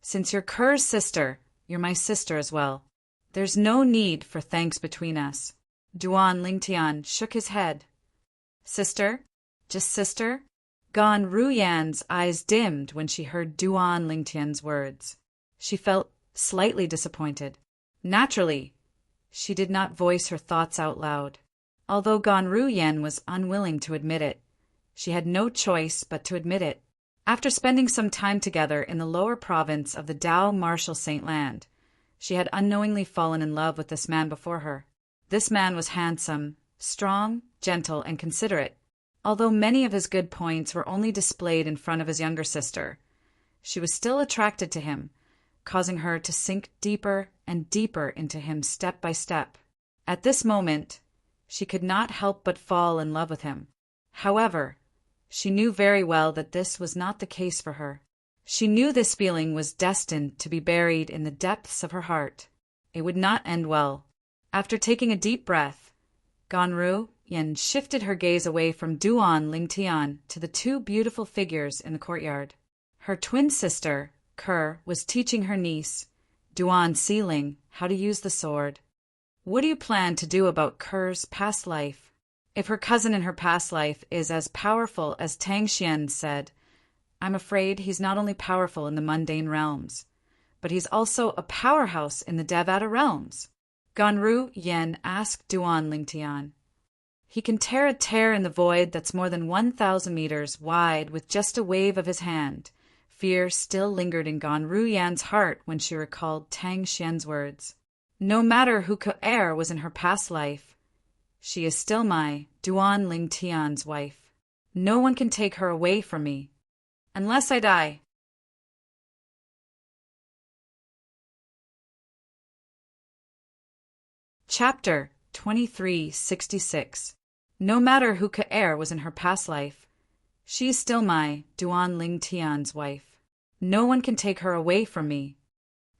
Since you're Kerr's sister, you're my sister as well. There's no need for thanks between us. Duan Lingtian shook his head. Sister? Just sister? Gan Ruyan's eyes dimmed when she heard Duan Lingtian's words. She felt slightly disappointed. Naturally, she did not voice her thoughts out loud. Although Gan Ruyan was unwilling to admit it, she had no choice but to admit it. After spending some time together in the lower province of the Tao Martial Saint Land, she had unknowingly fallen in love with this man before her. This man was handsome, strong, gentle, and considerate. Although many of his good points were only displayed in front of his younger sister, she was still attracted to him, causing her to sink deeper and deeper into him step by step. At this moment, she could not help but fall in love with him. However, she knew very well that this was not the case for her. She knew this feeling was destined to be buried in the depths of her heart. It would not end well. After taking a deep breath, Ganru Yin shifted her gaze away from Duan Lingtian to the two beautiful figures in the courtyard. Her twin sister, Ker, was teaching her niece, Duan Sealing, how to use the sword. What do you plan to do about Ker's past life? If her cousin in her past life is as powerful as Tang Xian said, I'm afraid he's not only powerful in the mundane realms, but he's also a powerhouse in the Devata realms. Ganru Yen asked Duan Lingtian. He can tear a tear in the void that's more than 1,000 meters wide with just a wave of his hand. Fear still lingered in Ganru Yan's heart when she recalled Tang Xian's words. No matter who Ke was in her past life, she is still my Duan Lingtian's wife. No one can take her away from me. Unless I die. Chapter 2366. No matter who Ke was in her past life, she is still my Duan Lingtian's wife. No one can take her away from me.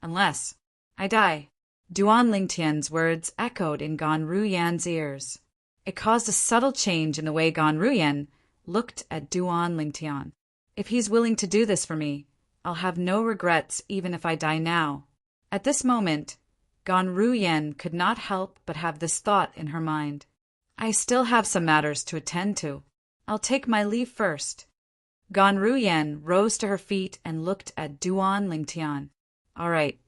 Unless I die. Duan Lingtian's words echoed in Ganru Yan's ears. It caused a subtle change in the way Ganru Yan looked at Duan Lingtian. If he's willing to do this for me, I'll have no regrets even if I die now. At this moment, Ganru Yan could not help but have this thought in her mind. I still have some matters to attend to. I'll take my leave first. Ganru Yan rose to her feet and looked at Duan Lingtian. All right.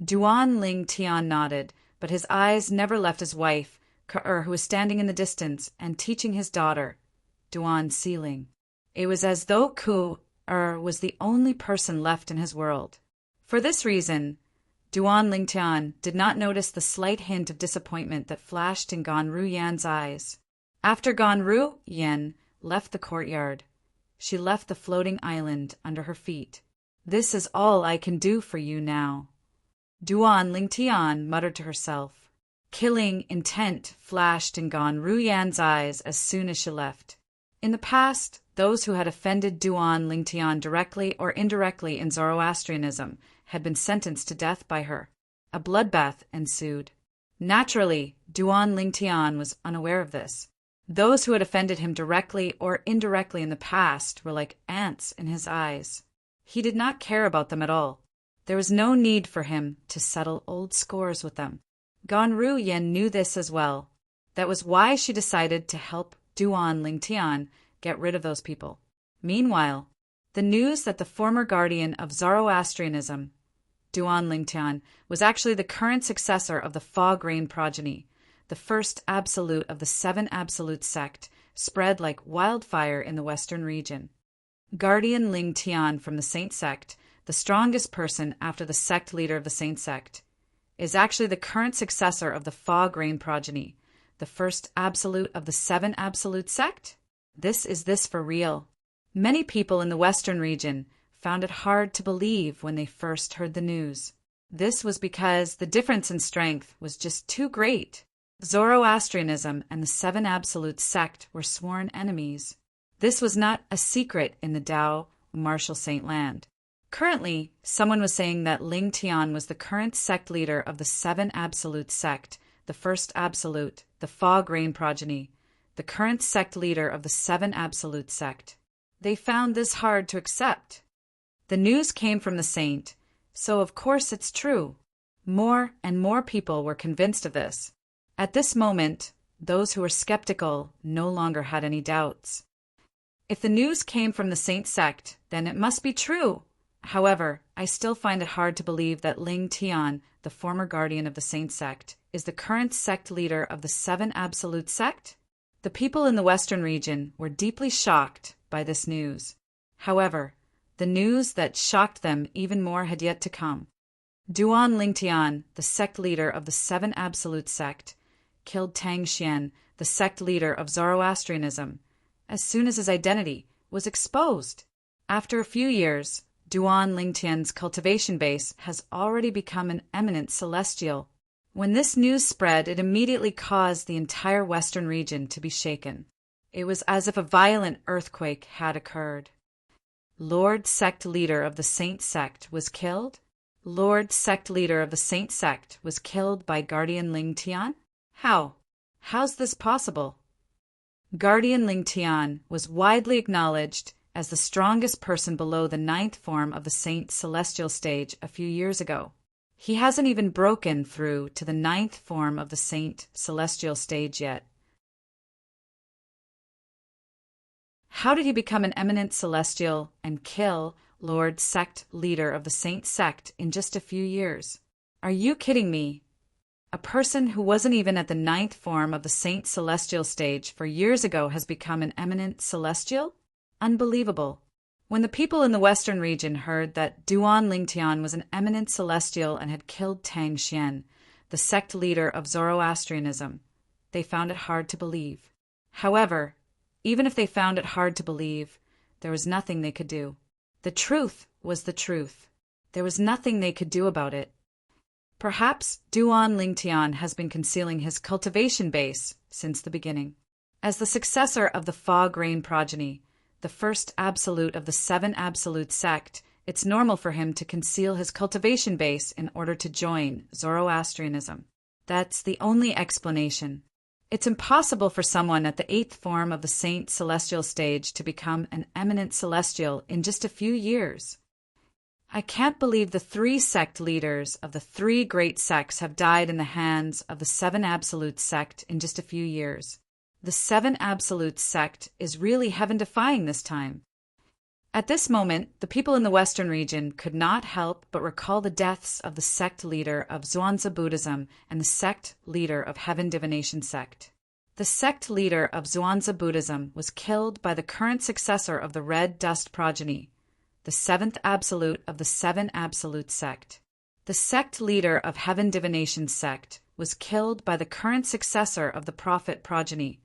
Duan Lingtian nodded, but his eyes never left his wife, Ke, who was standing in the distance and teaching his daughter, Duan Sealing. It was as though Ke was the only person left in his world. For this reason, Duan Lingtian did not notice the slight hint of disappointment that flashed in Ganru Yan's eyes. After Ganru Yan left the courtyard, she left the floating island under her feet. This is all I can do for you now. Duan Lingtian muttered to herself. Killing intent flashed in Ganru Yan's eyes as soon as she left. In the past, those who had offended Duan Lingtian directly or indirectly in Zoroastrianism had been sentenced to death by her. A bloodbath ensued. Naturally, Duan Lingtian was unaware of this. Those who had offended him directly or indirectly in the past were like ants in his eyes. He did not care about them at all. There was no need for him to settle old scores with them. Ganru Yan knew this as well. That was why she decided to help Duan Lingtian get rid of those people. Meanwhile, the news that the former guardian of Zoroastrianism, Duan Lingtian, was actually the current successor of the Fog Rain progeny, the first absolute of the 7 Absolute sect, spread like wildfire in the western region. Guardian Lingtian from the Saint sect, the strongest person after the sect leader of the Saint sect, is actually the current successor of the Fog Rain progeny, the first absolute of the 7 Absolute sect? This for real. Many people in the western region found it hard to believe when they first heard the news. This was because the difference in strength was just too great. Zoroastrianism and the 7 Absolute sect were sworn enemies. This was not a secret in the Tao Martial Saint Land. Currently, someone was saying that Ling Tian was the current sect leader of the 7 Absolute sect, the first Absolute, the Fog Rain progeny, the current sect leader of the 7 Absolute sect. They found this hard to accept. The news came from the saint, so of course it's true. More and more people were convinced of this. At this moment, those who were skeptical no longer had any doubts. If the news came from the saint sect, then it must be true. However, I still find it hard to believe that Ling Tian, the former guardian of the Saint sect, is the current sect leader of the 7 Absolute sect. The people in the western region were deeply shocked by this news. However, the news that shocked them even more had yet to come. Duan Lingtian, the sect leader of the 7 Absolute sect, killed Tang Xian, the sect leader of Zoroastrianism, as soon as his identity was exposed. After a few years, Duan Lingtian's cultivation base has already become an eminent celestial. When this news spread, it immediately caused the entire western region to be shaken. It was as if a violent earthquake had occurred. Lord sect leader of the Saint sect was killed? Lord sect leader of the Saint sect was killed by Guardian Ling Tian? How? How's this possible? Guardian Ling Tian was widely acknowledged as the strongest person below the 9th form of the Saint celestial stage a few years ago. He hasn't even broken through to the 9th form of the Saint celestial stage yet. How did he become an eminent celestial and kill Lord sect leader of the Saint sect in just a few years? Are you kidding me? A person who wasn't even at the 9th form of the Saint celestial stage for years ago has become an eminent celestial? Unbelievable. When the people in the western region heard that Duan Lingtian was an eminent celestial and had killed Tang Xian, the sect leader of Zoroastrianism, they found it hard to believe. However, even if they found it hard to believe, there was nothing they could do. The truth was the truth. There was nothing they could do about it. Perhaps Duan Lingtian has been concealing his cultivation base since the beginning. As the successor of the Fog Rain progeny, the first absolute of the 7 absolute sect, it's normal for him to conceal his cultivation base in order to join Zoroastrianism. That's the only explanation. It's impossible for someone at the 8th form of the Saint celestial stage to become an eminent celestial in just a few years. I can't believe the 3 sect leaders of the 3 great sects have died in the hands of the 7 absolute sect in just a few years. The 7 absolute sect is really heaven-defying this time. At this moment, the people in the Western region could not help but recall the deaths of the sect leader of Zhuangzi Buddhism and the sect leader of Heaven Divination sect. The sect leader of Zhuangzi Buddhism was killed by the current successor of the Red Dust progeny, the 7th absolute of the 7 absolute sect. The sect leader of Heaven Divination sect was killed by the current successor of the Prophet progeny,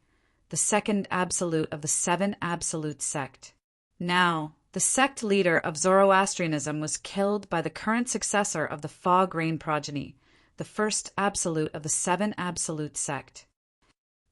the 2nd absolute of the 7 absolute sect. Now, the sect leader of Zoroastrianism was killed by the current successor of the Fog Rain progeny, the 1st absolute of the 7 absolute sect.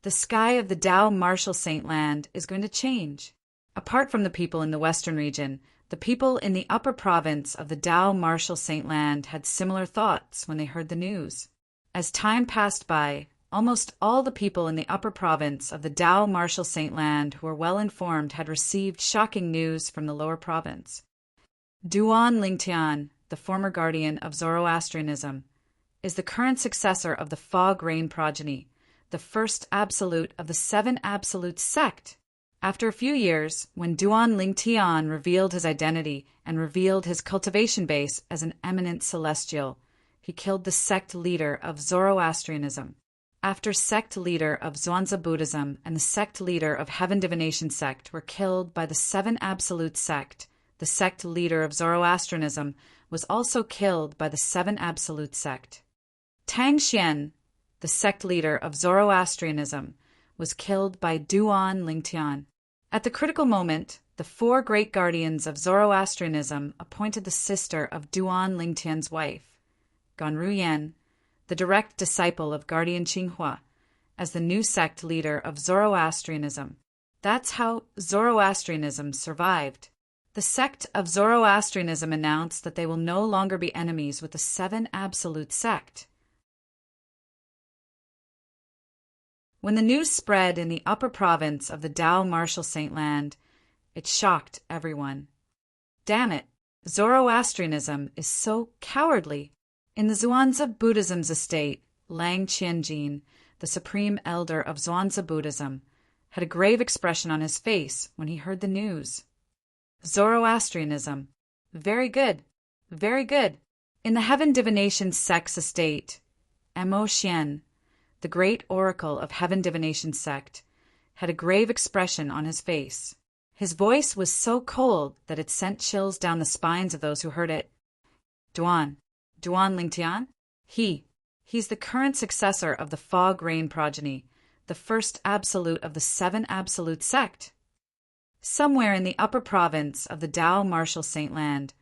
The sky of the Tao Martial Saint Land is going to change. Apart from the people in the Western region, the people in the upper province of the Tao Martial Saint Land had similar thoughts when they heard the news. As time passed by, almost all the people in the upper province of the Tao Martial Saint Land who were well informed had received shocking news from the lower province. Duan Lingtian, the former guardian of Zoroastrianism, is the current successor of the Fog Rain progeny, the 1st absolute of the 7 absolute sect. After a few years, when Duan Lingtian revealed his identity and revealed his cultivation base as an eminent celestial, he killed the sect leader of Zoroastrianism. After sect leader of Zhuangzi Buddhism and the sect leader of Heaven Divination sect were killed by the 7 absolute sect, the sect leader of Zoroastrianism was also killed by the 7 absolute sect. Tang Xian, the sect leader of Zoroastrianism, was killed by Duan Lingtian. At the critical moment, the 4 great guardians of Zoroastrianism appointed the sister of Duan Lingtian's wife, Ganru Yan, the direct disciple of Guardian Qinghua, as the new sect leader of Zoroastrianism. That's how Zoroastrianism survived. The sect of Zoroastrianism announced that they will no longer be enemies with the 7 absolute sect. When the news spread in the upper province of the Tao Martial Saint Land, it shocked everyone. Damn it, Zoroastrianism is so cowardly. In the Zhuangzi Buddhism's estate, Lang Qianjin, the supreme elder of Zhuangzi Buddhism, had a grave expression on his face when he heard the news. Zoroastrianism. Very good. Very good. In the Heaven Divination sect's estate, Mo Xian, the great oracle of Heaven Divination sect, had a grave expression on his face. His voice was so cold that it sent chills down the spines of those who heard it. Duan Lingtian? He's the current successor of the Fog Rain progeny, the 1st absolute of the 7 absolute sect. Somewhere in the upper province of the Tao Martial Saint Land,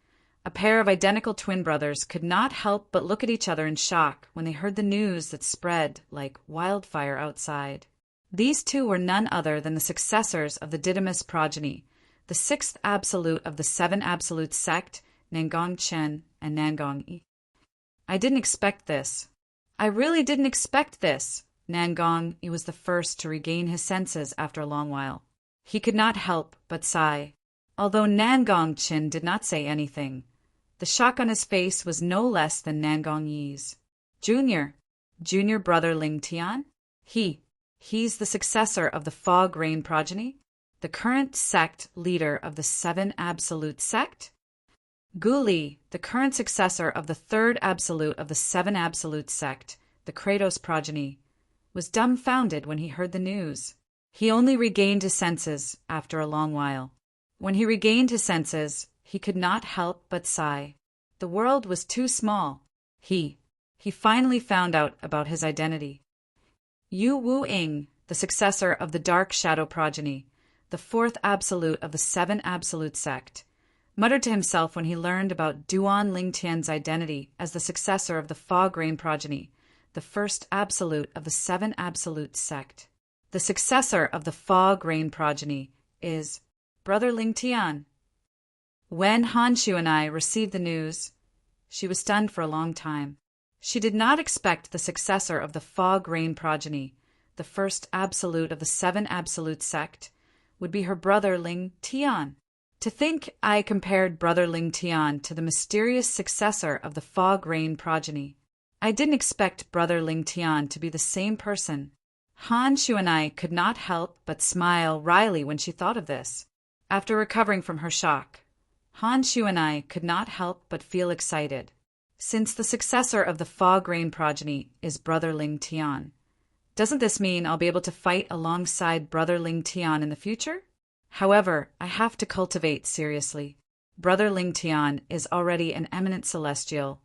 a pair of identical twin brothers could not help but look at each other in shock when they heard the news that spread like wildfire outside. These two were none other than the successors of the Didymus progeny, the sixth absolute of the seven absolute sect, Nangong Chen and Nangong Yi. I didn't expect this. I really didn't expect this. Nangong Yi was the first to regain his senses after a long while. He could not help but sigh. Although Nangong Chen did not say anything, the shock on his face was no less than Nangong Yi's. Junior brother Ling Tian? He's the successor of the Fog Rain progeny? The current sect leader of the Seven Absolute sect? Gu Li, the current successor of the third absolute of the Seven Absolute sect, the Kratos progeny, was dumbfounded when he heard the news. He only regained his senses after a long while. When he regained his senses, he could not help but sigh. The world was too small. He finally found out about his identity. Yu Wu-ing, the successor of the Dark Shadow progeny, the fourth absolute of the Seven Absolute sect, muttered to himself when he learned about Duan Lingtian's identity as the successor of the Fog Rain progeny, the first absolute of the Seven Absolute sect. The successor of the Fog Rain progeny is Brother Ling Tian. When Han Shu and I received the news, she was stunned for a long time. She did not expect the successor of the Fog Rain progeny, the first absolute of the Seven Absolute sect, would be her brother Ling Tian. To think I compared Brother Ling Tian to the mysterious successor of the Fog Rain progeny. I didn't expect Brother Ling Tian to be the same person. Han Shu and I could not help but smile wryly when she thought of this. After recovering from her shock, Han Shu and I could not help but feel excited. Since the successor of the Fog Rain progeny is Brother Ling Tian, doesn't this mean I'll be able to fight alongside Brother Ling Tian in the future? However, I have to cultivate seriously. Brother Ling Tian is already an eminent celestial,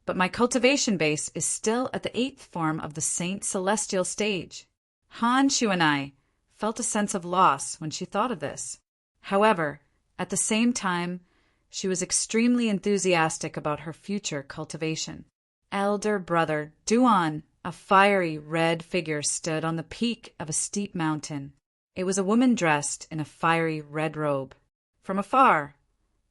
but my cultivation base is still at the 8th form of the Saint Celestial stage. Han Shu and I felt a sense of loss when she thought of this. However, at the same time, she was extremely enthusiastic about her future cultivation. Elder brother Duan, a fiery red figure, stood on the peak of a steep mountain. It was a woman dressed in a fiery red robe. From afar,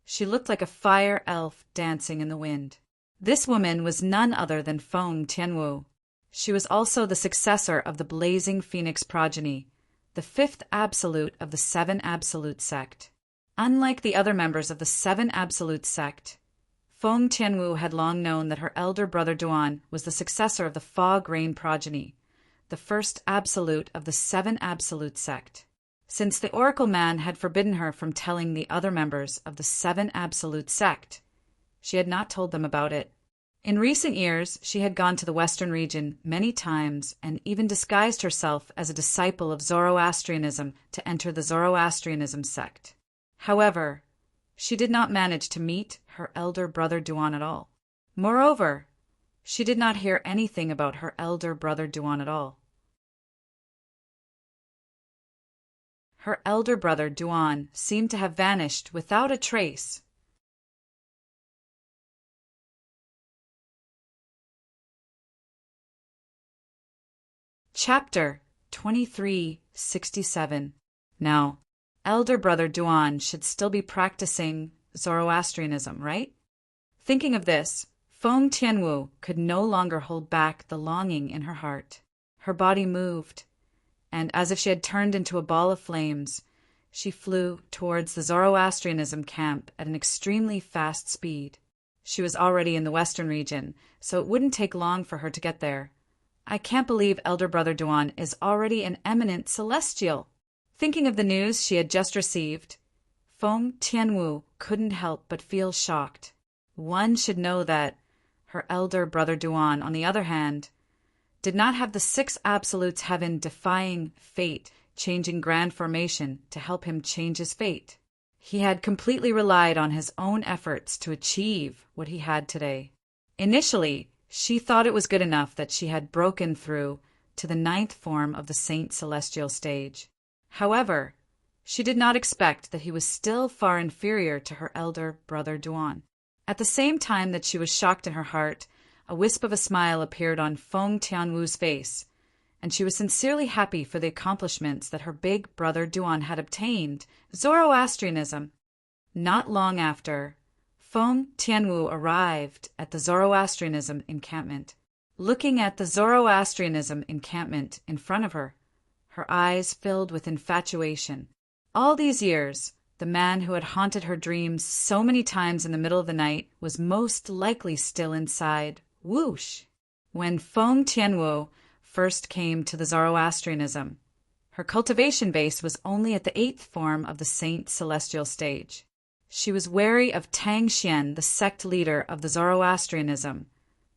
she looked like a fire elf dancing in the wind. This woman was none other than Feng Tianwu. She was also the successor of the Blazing Phoenix progeny, the 5th absolute of the Seven Absolute sect. Unlike the other members of the Seven Absolute sect, Feng Tianwu had long known that her elder brother Duan was the successor of the Fog Rain progeny, the first absolute of the Seven Absolute sect. Since the Oracle Man had forbidden her from telling the other members of the Seven Absolute sect, she had not told them about it. In recent years, she had gone to the Western region many times and even disguised herself as a disciple of Zoroastrianism to enter the Zoroastrianism sect. However, she did not manage to meet her elder brother Duan at all. Moreover, she did not hear anything about her elder brother Duan at all. Her elder brother Duan seemed to have vanished without a trace. Chapter 2367. Now, elder brother Duan should still be practicing Zoroastrianism, right? Thinking of this, Feng Tianwu could no longer hold back the longing in her heart. Her body moved, and as if she had turned into a ball of flames, she flew towards the Zoroastrianism camp at an extremely fast speed. She was already in the Western region, so it wouldn't take long for her to get there. I can't believe elder brother Duan is already an eminent celestial. Thinking of the news she had just received, Feng Tianwu couldn't help but feel shocked. One should know that her elder brother Duan, on the other hand, did not have the 6 absolutes heaven-defying fate, changing grand formation to help him change his fate. He had completely relied on his own efforts to achieve what he had today. Initially, she thought it was good enough that she had broken through to the 9th form of the Saint Celestial stage. However, she did not expect that he was still far inferior to her elder brother Duan. At the same time that she was shocked in her heart, a wisp of a smile appeared on Feng Tianwu's face, and she was sincerely happy for the accomplishments that her big brother Duan had obtained, Zoroastrianism. Not long after, Feng Tianwu arrived at the Zoroastrianism encampment. Looking at the Zoroastrianism encampment in front of her, her eyes filled with infatuation. All these years, the man who had haunted her dreams so many times in the middle of the night was most likely still inside. Whoosh! When Feng Tianwu first came to the Zoroastrianism, her cultivation base was only at the 8th form of the Saint Celestial stage. She was wary of Tang Xian, the sect leader of the Zoroastrianism,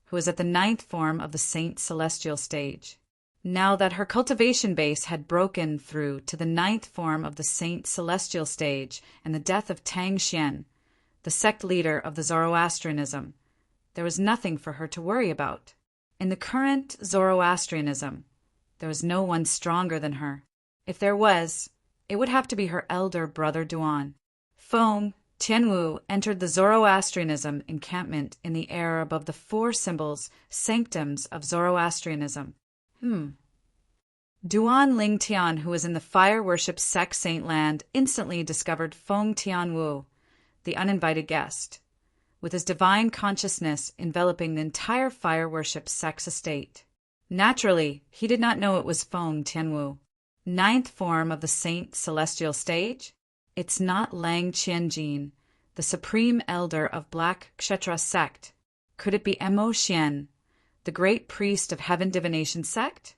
who was at the 9th form of the Saint Celestial stage. Now that her cultivation base had broken through to the 9th form of the Saint Celestial stage and the death of Tang Xian, the sect leader of the Zoroastrianism, there was nothing for her to worry about. In the current Zoroastrianism, there was no one stronger than her. If there was, it would have to be her elder brother Duan. Feng Tianwu entered the Zoroastrianism encampment in the air above the 4 symbols, sanctums of Zoroastrianism. Duan Lingtian, who was in the fire worship sect Saint Land, instantly discovered Feng Tianwu, the uninvited guest, with his divine consciousness enveloping the entire fire worship sect's estate. Naturally, he did not know it was Feng Tianwu. 9th form of the Saint Celestial stage? It's not Lang Qianjin, the supreme elder of Black Kshetra sect. Could it be Mo Xian, the great priest of Heaven Divination sect?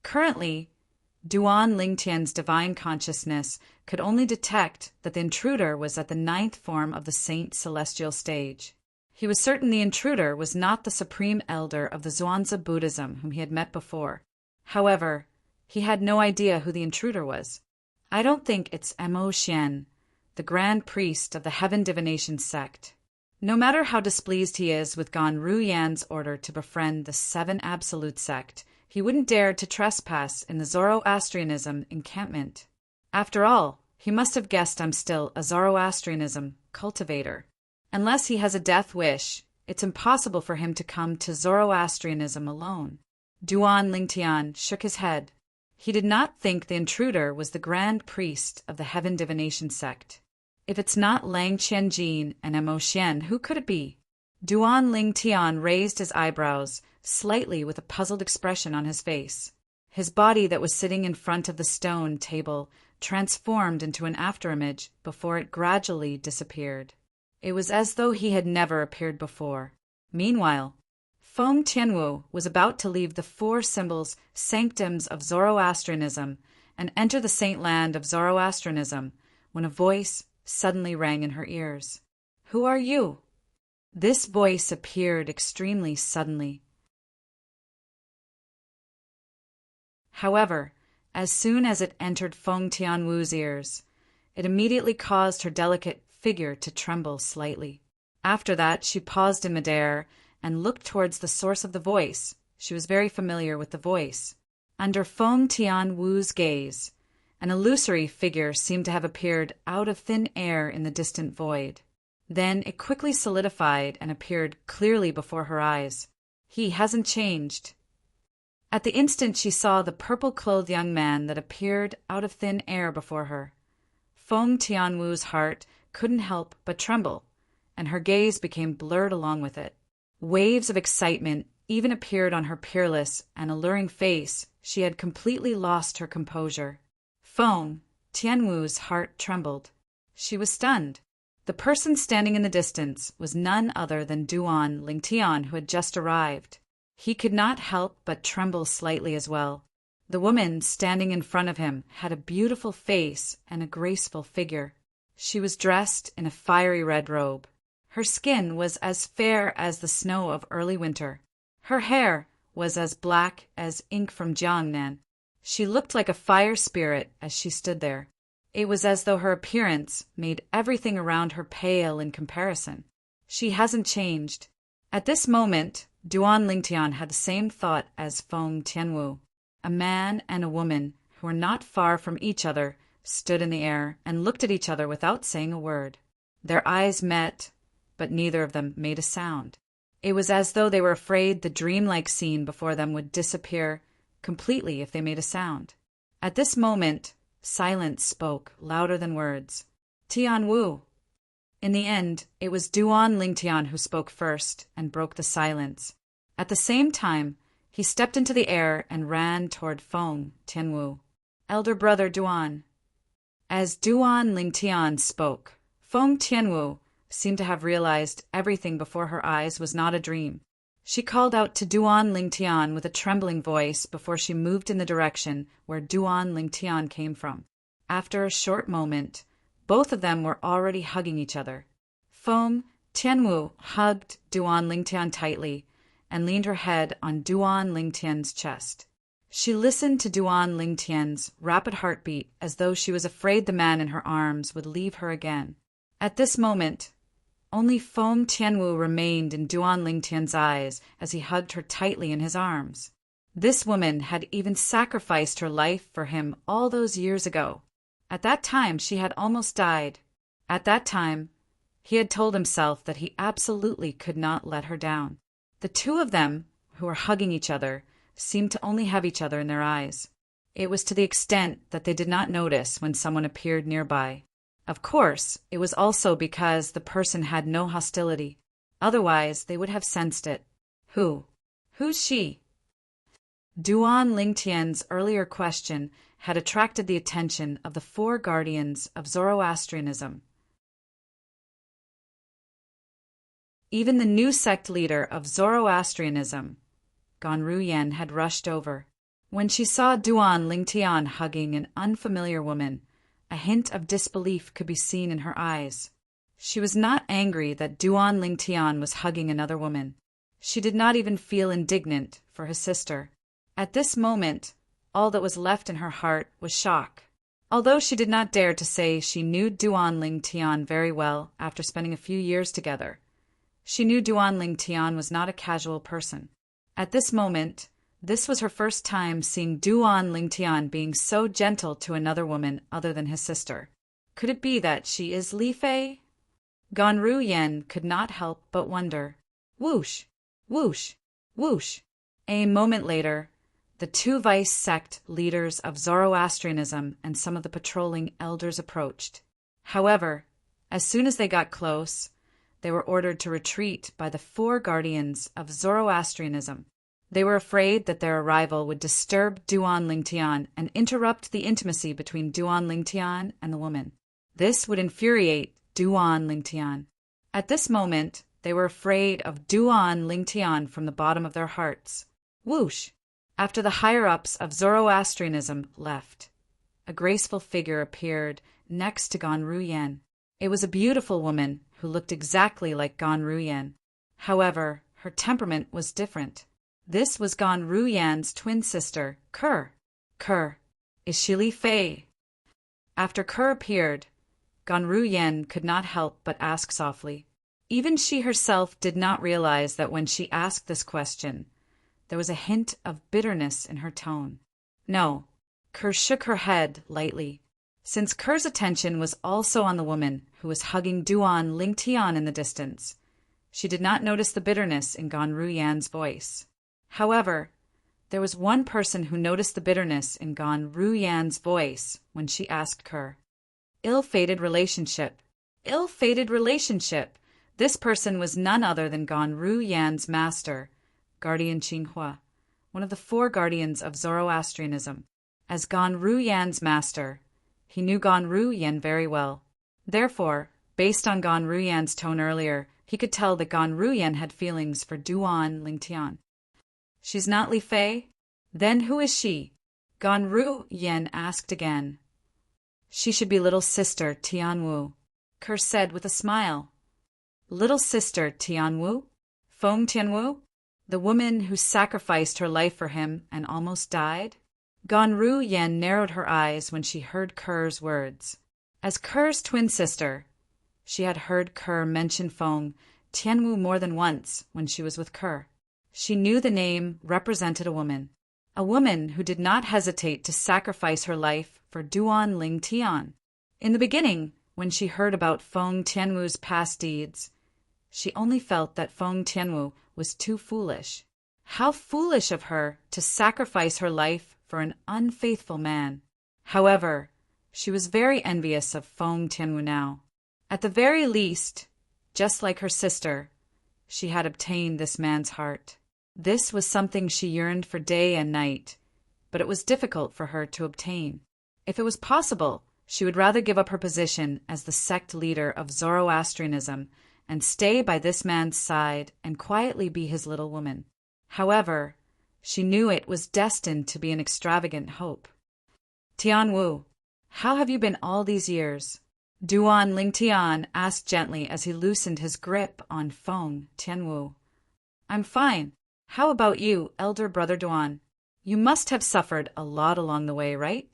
Currently, Duan Lingtian's divine consciousness could only detect that the intruder was at the 9th form of the Saint Celestial stage. He was certain the intruder was not the supreme elder of the Zhuangzi Buddhism whom he had met before. However, he had no idea who the intruder was. I don't think it's Mo Xian, the grand priest of the Heaven Divination sect. No matter how displeased he is with Gan Ruyan's order to befriend the 7 Absolute sect, he wouldn't dare to trespass in the Zoroastrianism encampment. After all, he must have guessed I'm still a Zoroastrianism cultivator. Unless he has a death wish, it's impossible for him to come to Zoroastrianism alone. Duan Lingtian shook his head. He did not think the intruder was the grand priest of the Heaven Divination sect. If it's not Lang Qianjin and Mo Xian, who could it be? Duan Lingtian raised his eyebrows slightly with a puzzled expression on his face. His body that was sitting in front of the stone table transformed into an afterimage before it gradually disappeared. It was as though he had never appeared before. Meanwhile, Feng Tianwu was about to leave the 4 symbols, sanctums of Zoroastrianism and enter the Saint Land of Zoroastrianism when a voice suddenly rang in her ears. "Who are you?" This voice appeared extremely suddenly. However, as soon as it entered Feng Tianwu's ears, it immediately caused her delicate figure to tremble slightly. After that, she paused in midair and looked towards the source of the voice. She was very familiar with the voice. Under Feng Tianwu's gaze, an illusory figure seemed to have appeared out of thin air in the distant void. Then it quickly solidified and appeared clearly before her eyes. He hasn't changed. At the instant she saw the purple-clothed young man that appeared out of thin air before her, Feng Tianwu's heart couldn't help but tremble, and her gaze became blurred along with it. Waves of excitement even appeared on her peerless and alluring face. She had completely lost her composure. Feng Tianwu's heart trembled. She was stunned. The person standing in the distance was none other than Duan Lingtian, who had just arrived. He could not help but tremble slightly as well. The woman standing in front of him had a beautiful face and a graceful figure. She was dressed in a fiery red robe. Her skin was as fair as the snow of early winter. Her hair was as black as ink from Jiangnan. She looked like a fire spirit as she stood there. It was as though her appearance made everything around her pale in comparison. She hasn't changed. At this moment, Duan Lingtian had the same thought as Feng Tianwu. A man and a woman, who were not far from each other, stood in the air and looked at each other without saying a word. Their eyes met, but neither of them made a sound. It was as though they were afraid the dreamlike scene before them would disappear completely if they made a sound. At this moment, silence spoke louder than words. Tian Wu. In the end, it was Duan Lingtian who spoke first and broke the silence. At the same time, he stepped into the air and ran toward Feng Tianwu. Elder brother Duan. As Duan Lingtian spoke, Feng Tianwu seemed to have realized everything before her eyes was not a dream. She called out to Duan Lingtian with a trembling voice before she moved in the direction where Duan Lingtian came from. After a short moment, both of them were already hugging each other. Feng Tianwu hugged Duan Lingtian tightly and leaned her head on Duan Lingtian's chest. She listened to Duan Lingtian's rapid heartbeat as though she was afraid the man in her arms would leave her again. At this moment, only Feng Tianwu remained in Duan Lingtian's eyes as he hugged her tightly in his arms. This woman had even sacrificed her life for him all those years ago. At that time, she had almost died. At that time, he had told himself that he absolutely could not let her down. The two of them, who were hugging each other, seemed to only have each other in their eyes. It was to the extent that they did not notice when someone appeared nearby. Of course, it was also because the person had no hostility. Otherwise, they would have sensed it. Who's she? Duan Lingtian's earlier question had attracted the attention of the four guardians of Zoroastrianism. Even the new sect leader of Zoroastrianism, Ganru Yen, had rushed over. When she saw Duan Lingtian hugging an unfamiliar woman, a hint of disbelief could be seen in her eyes. She was not angry that Duan Lingtian was hugging another woman. She did not even feel indignant for his sister. At this moment, all that was left in her heart was shock. Although she did not dare to say she knew Duan Lingtian very well after spending a few years together, she knew Duan Lingtian was not a casual person. At this moment, this was her first time seeing Duan Lingtian being so gentle to another woman other than his sister. Could it be that she is Li Fei? Ganru Yen could not help but wonder. Whoosh! Whoosh! Whoosh! A moment later, the two vice sect leaders of Zoroastrianism and some of the patrolling elders approached. However, as soon as they got close, they were ordered to retreat by the four guardians of Zoroastrianism. They were afraid that their arrival would disturb Duan Lingtian and interrupt the intimacy between Duan Lingtian and the woman. This would infuriate Duan Lingtian. At this moment, they were afraid of Duan Lingtian from the bottom of their hearts. Whoosh! After the higher-ups of Zoroastrianism left, a graceful figure appeared next to Ganru Yen. It was a beautiful woman who looked exactly like Ganru Yen. However, her temperament was different. This was Ganru Yan's twin sister, Ker. Ker, is she Li Fei? After Ker appeared, Ganru Yen could not help but ask softly. Even she herself did not realize that when she asked this question, there was a hint of bitterness in her tone. No, Ker shook her head lightly. Since Ker's attention was also on the woman who was hugging Duan Lingtian in the distance, she did not notice the bitterness in Ganru Yan's voice. However, there was one person who noticed the bitterness in Ganru Yan's voice when she asked Ker. Ill-fated relationship. Ill-fated relationship. This person was none other than Ganru Yan's master, Guardian Qinghua, one of the four guardians of Zoroastrianism. As Ganru Yan's master, he knew Ganru Yen very well. Therefore, based on Ganru Yan's tone earlier, he could tell that Ganru Yen had feelings for Duan Lingtian. She's not Li Fei? Then who is she? Ganru Yen asked again. She should be little sister Tianwu, Ker said with a smile. Little sister Tianwu? Feng Tianwu? The woman who sacrificed her life for him and almost died? Ganru Yen narrowed her eyes when she heard Ker's words. As Ker's twin sister, she had heard Ker mention Feng Tianwu more than once when she was with Ker. She knew the name represented a woman who did not hesitate to sacrifice her life for Duan Lingtian. In the beginning, when she heard about Feng Tianwu's past deeds, she only felt that Feng Tianwu was too foolish. How foolish of her to sacrifice her life for an unfaithful man. However, she was very envious of Feng Tianwu now. At the very least, just like her sister, she had obtained this man's heart. This was something she yearned for day and night, but it was difficult for her to obtain. If it was possible, she would rather give up her position as the sect leader of Zoroastrianism and stay by this man's side and quietly be his little woman. However, she knew it was destined to be an extravagant hope. Tianwu, how have you been all these years? Duan Lingtian asked gently as he loosened his grip on Feng Tianwu. I'm fine. How about you, elder brother Duan? You must have suffered a lot along the way, right?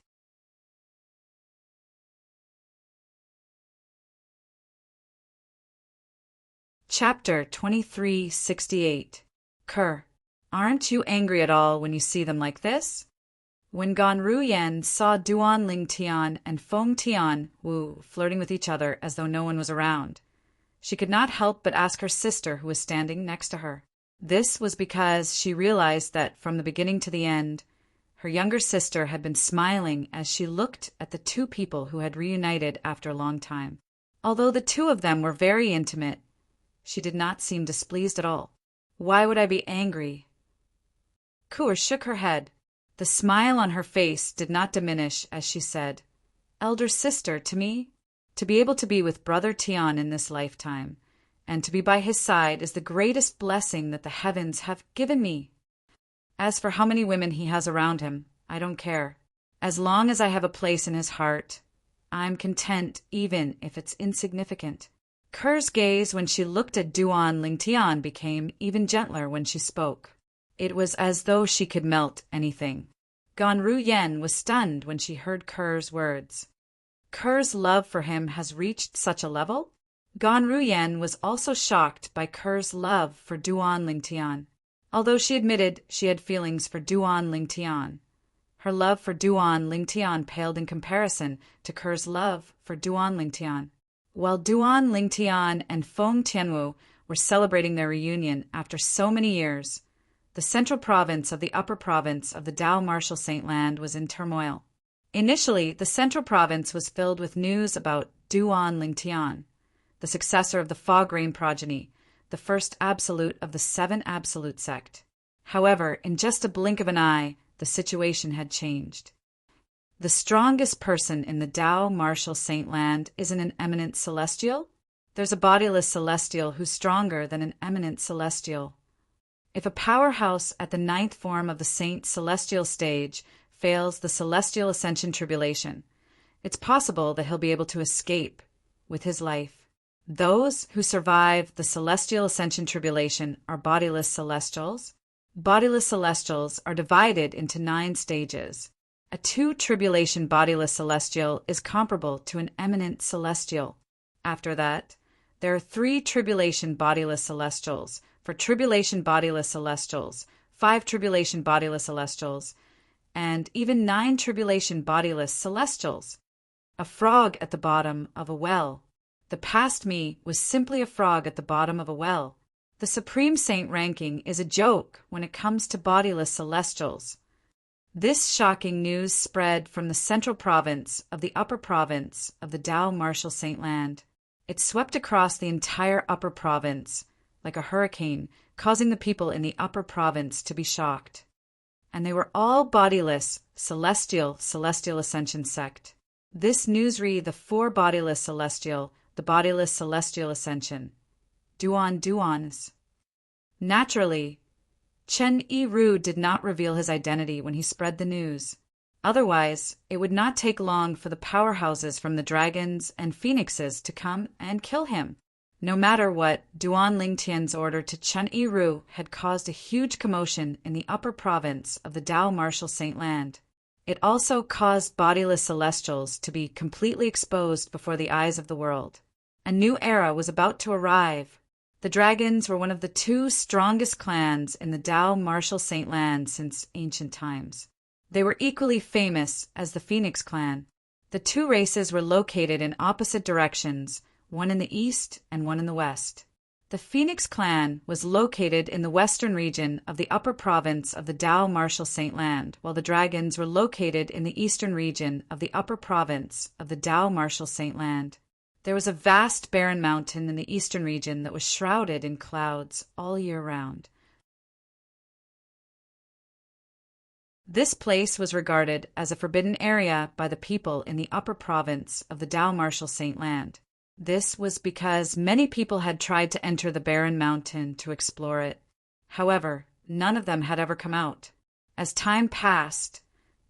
Chapter 2368. Kerr, aren't you angry at all when you see them like this? When Gan Ruyan saw Duan Lingtian and Feng Tianwu flirting with each other as though no one was around, she could not help but ask her sister who was standing next to her. This was because she realized that from the beginning to the end, her younger sister had been smiling as she looked at the two people who had reunited after a long time. Although the two of them were very intimate, she did not seem displeased at all. Why would I be angry? Kuer shook her head. The smile on her face did not diminish as she said, Elder sister, to me, to be able to be with Brother Tian in this lifetime, and to be by his side is the greatest blessing that the heavens have given me. As for how many women he has around him, I don't care. As long as I have a place in his heart, I'm content even if it's insignificant. Kerr's gaze when she looked at Duan Lingtian became even gentler when she spoke. It was as though she could melt anything. Gan Ruyan was stunned when she heard Kerr's words. Kerr's love for him has reached such a level? Gan Ruyan was also shocked by Kerr's love for Duan Lingtian. Although she admitted she had feelings for Duan Lingtian, her love for Duan Lingtian paled in comparison to Kerr's love for Duan Lingtian. While Duan Lingtian and Feng Tianwu were celebrating their reunion after so many years, the central province of the upper province of the Dao Martial Saint Land was in turmoil. Initially, the central province was filled with news about Duan Lingtian, the successor of the Fog Rain progeny, the first absolute of the 7 absolute sect. However, in just a blink of an eye, the situation had changed. The strongest person in the Dao Martial Saint Land isn't an eminent celestial. There's a bodiless celestial who's stronger than an eminent celestial. If a powerhouse at the 9th form of the Saint Celestial stage fails the Celestial Ascension Tribulation, it's possible that he'll be able to escape with his life. Those who survive the Celestial Ascension Tribulation are bodiless celestials. Bodiless celestials are divided into 9 stages. A 2 tribulation bodiless celestial is comparable to an eminent celestial. After that, there are 3 tribulation bodiless celestials, for tribulation bodiless celestials, 5 tribulation bodiless celestials, and even 9 tribulation bodiless celestials. A frog at the bottom of a well. The past me was simply a frog at the bottom of a well. The Supreme Saint ranking is a joke when it comes to bodiless celestials. This shocking news spread from the central province of the upper province of the Dao Martial Saint Land. It swept across the entire upper province, like a hurricane, causing the people in the upper province to be shocked. And they were all bodiless, celestial ascension sect. This news read the 4 bodiless celestial, the bodiless celestial ascension. Duans. Naturally, Chen Yiru did not reveal his identity when he spread the news. Otherwise, it would not take long for the powerhouses from the dragons and phoenixes to come and kill him. No matter what, Duan Lingtian's order to Chen Yiru had caused a huge commotion in the upper province of the Dao Martial Saint Land. It also caused bodiless celestials to be completely exposed before the eyes of the world. A new era was about to arrive. The dragons were one of the 2 strongest clans in the Dao Martial Saint Land since ancient times. They were equally famous as the Phoenix clan. The 2 races were located in opposite directions, one in the east and one in the west. The The Phoenix clan was located in the western region of the upper province of the Tao Marshal Saint Land, while the dragons were located in the eastern region of the upper province of the Tao Marshal Saint Land. There was a vast barren mountain in the eastern region that was shrouded in clouds all year round. This place was regarded as a forbidden area by the people in the upper province of the Tao Marshal Saint Land. This was because many people had tried to enter the barren mountain to explore it. However, none of them had ever come out. As time passed,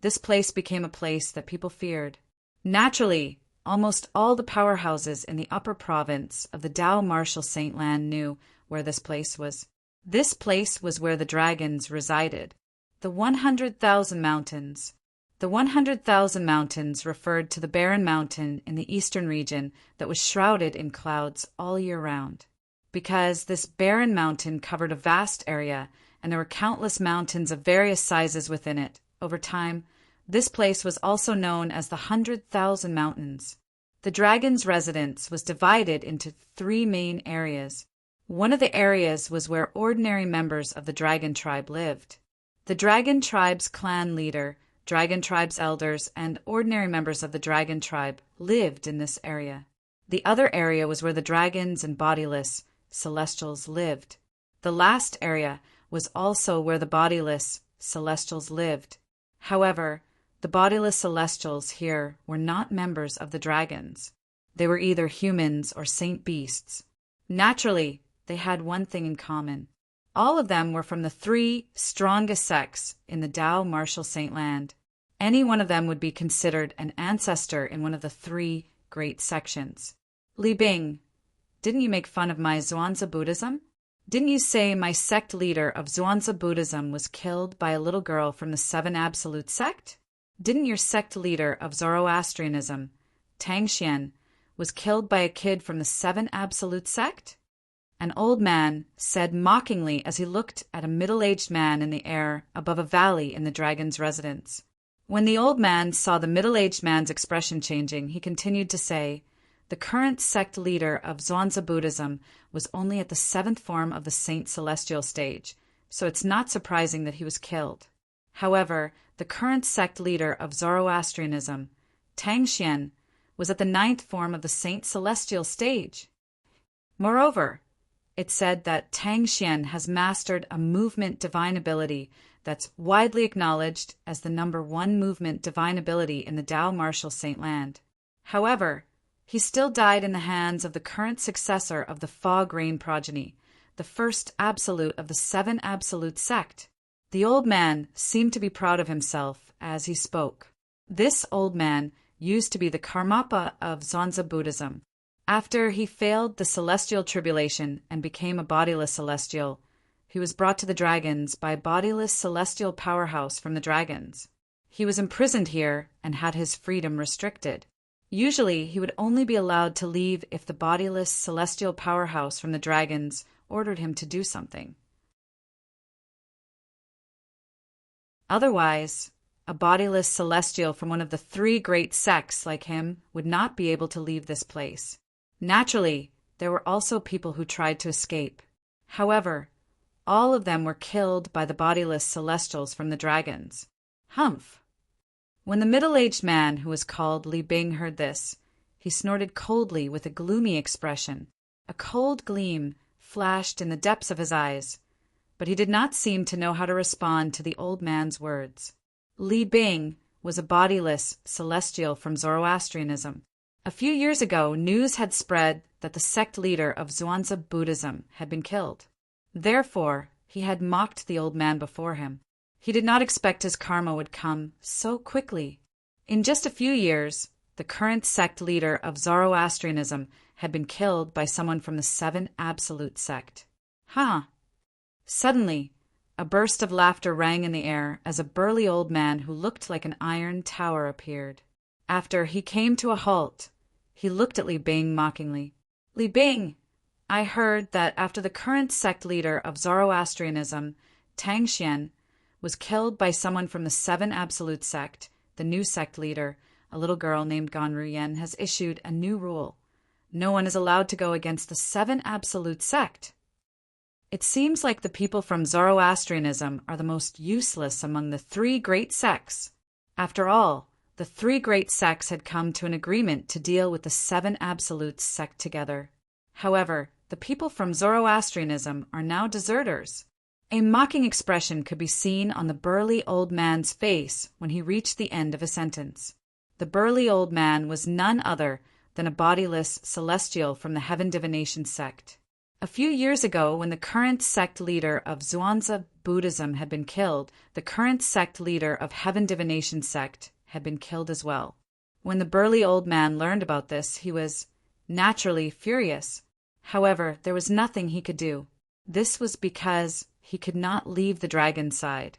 this place became a place that people feared. Naturally, almost all the powerhouses in the upper province of the Tao Marshal Saint Land knew where this place was. This place was where the dragons resided. The 100,000 Mountains. The 100,000 Mountains referred to the barren mountain in the eastern region that was shrouded in clouds all year round. Because this barren mountain covered a vast area and there were countless mountains of various sizes within it, over time, this place was also known as the 100,000 Mountains. The dragon's residence was divided into 3 main areas. One of the areas was where ordinary members of the dragon tribe lived. The dragon tribe's clan leader, dragon tribe's elders, and ordinary members of the dragon tribe lived in this area. The other area was where the dragons and bodiless celestials lived. The last area was also where the bodiless celestials lived. However, the bodiless celestials here were not members of the dragons. They were either humans or saint beasts. Naturally, they had one thing in common. All of them were from the 3 strongest sects in the Tao Marshal Saint Land. Any one of them would be considered an ancestor in one of the 3 great sections. Li Bing, didn't you make fun of my Zhuangzi Buddhism? Didn't you say my sect leader of Zhuangzi Buddhism was killed by a little girl from the 7 Absolute sect? Didn't your sect leader of Zoroastrianism, Tang Xian, was killed by a kid from the 7 Absolute sect? An old man said mockingly as he looked at a middle-aged man in the air above a valley in the dragon's residence. When the old man saw the middle-aged man's expression changing, he continued to say, the current sect leader of Zhuangzi Buddhism was only at the 7th form of the Saint Celestial stage, so it's not surprising that he was killed. However, the current sect leader of Zoroastrianism, Tang Xian, was at the 9th form of the Saint Celestial stage. Moreover, it said that Tang Xian has mastered a movement divine ability that's widely acknowledged as the number 1 movement divine ability in the Tao Marshal Saint Land. However, he still died in the hands of the current successor of the Fog Rain progeny, the first absolute of the 7 Absolute sect. The old man seemed to be proud of himself as he spoke. This old man used to be the Karmapa of Zhuangzi Buddhism. After he failed the celestial tribulation and became a bodiless celestial, he was brought to the dragons by a bodiless celestial powerhouse from the dragons. He was imprisoned here and had his freedom restricted. Usually, he would only be allowed to leave if the bodiless celestial powerhouse from the dragons ordered him to do something. Otherwise, a bodiless celestial from one of the 3 great sects like him would not be able to leave this place. Naturally, there were also people who tried to escape. However, all of them were killed by the bodiless celestials from the dragons. Humph! When the middle-aged man who was called Li Bing heard this, he snorted coldly with a gloomy expression. A cold gleam flashed in the depths of his eyes, but he did not seem to know how to respond to the old man's words. Li Bing was a bodiless celestial from Zoroastrianism. A few years ago, news had spread that the sect leader of Zhuangzi Buddhism had been killed. Therefore, he had mocked the old man before him. He did not expect his karma would come so quickly. In just a few years, the current sect leader of Zoroastrianism had been killed by someone from the 7 Absolute sect. Suddenly, a burst of laughter rang in the air as a burly old man who looked like an iron tower appeared. After he came to a halt, he looked at Li Bing mockingly. Li Bing, I heard that after the current sect leader of Zoroastrianism, Tang Xian, was killed by someone from the 7 Absolute sect, the new sect leader, a little girl named Ganruyen, has issued a new rule. No one is allowed to go against the 7 Absolute sect. It seems like the people from Zoroastrianism are the most useless among the three great sects. After all, the three great sects had come to an agreement to deal with the seven absolutes sect together. However, the people from Zoroastrianism are now deserters. A mocking expression could be seen on the burly old man's face when he reached the end of a sentence. The burly old man was none other than a bodiless celestial from the heaven divination sect. A few years ago, when the current sect leader of Zhuangzi Buddhism had been killed, the current sect leader of heaven divination sect had been killed as well. When the burly old man learned about this, he was naturally furious. However, there was nothing he could do. This was because he could not leave the dragon's side.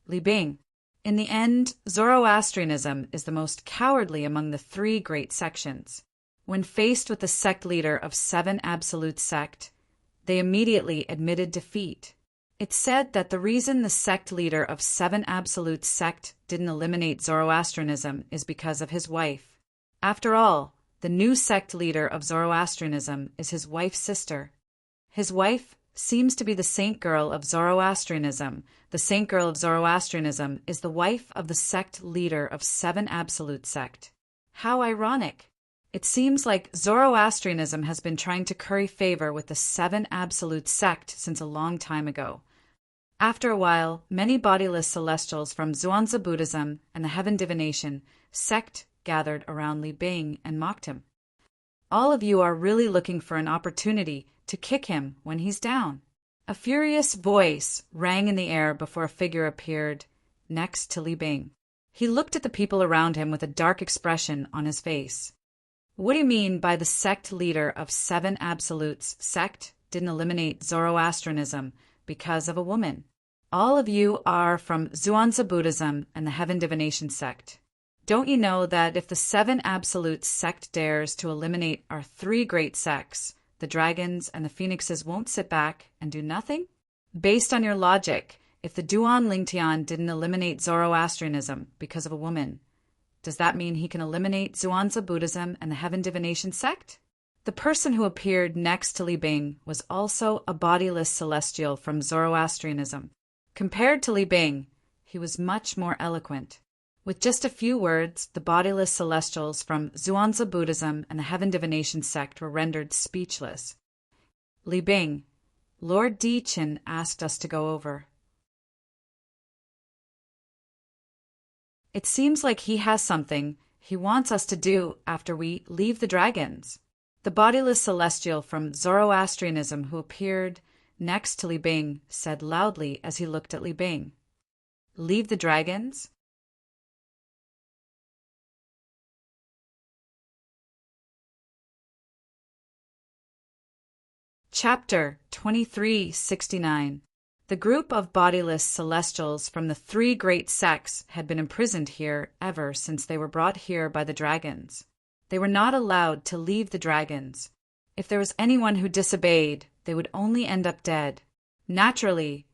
Li Bing. In the end, Zoroastrianism is the most cowardly among the three great sections. When faced with the sect leader of seven absolute sect, they immediately admitted defeat. It's said that the reason the sect leader of seven absolute sect didn't eliminate Zoroastrianism is because of his wife. After all, the new sect leader of Zoroastrianism is his wife's sister. His wife seems to be the saint girl of Zoroastrianism. The saint girl of Zoroastrianism is the wife of the sect leader of seven absolute sect. How ironic! It seems like Zoroastrianism has been trying to curry favor with the seven absolute sect since a long time ago. After a while, many bodiless celestials from Zhuangzi Buddhism and the heaven divination sect gathered around Li Bing and mocked him. All of you are really looking for an opportunity to kick him when he's down. A furious voice rang in the air before a figure appeared next to Li Bing. He looked at the people around him with a dark expression on his face. What do you mean by the sect leader of seven absolutes sect didn't eliminate Zoroastrianism because of a woman? All of you are from Zhuangzi Buddhism and the heaven divination sect. Don't you know that if the seven absolutes sect dares to eliminate our three great sects, the dragons and the phoenixes won't sit back and do nothing? Based on your logic, if the Duan Lingtian didn't eliminate Zoroastrianism because of a woman, does that mean he can eliminate Zhuangzi Buddhism and the heaven divination sect? The person who appeared next to Li Bing was also a bodiless celestial from Zoroastrianism. Compared to Li Bing, he was much more eloquent. With just a few words, the bodiless celestials from Zhuangzi Buddhism and the heaven divination sect were rendered speechless. Li Bing, Lord Di Qin asked us to go over. It seems like he has something he wants us to do after we leave the dragons. The bodiless celestial from Zoroastrianism who appeared next to Li Bing said loudly as he looked at Li Bing. Leave the dragons? Chapter 2369. The group of bodiless celestials from the three great sects had been imprisoned here ever since they were brought here by the dragons. They were not allowed to leave the dragons. If there was anyone who disobeyed, they would only end up dead. Naturally,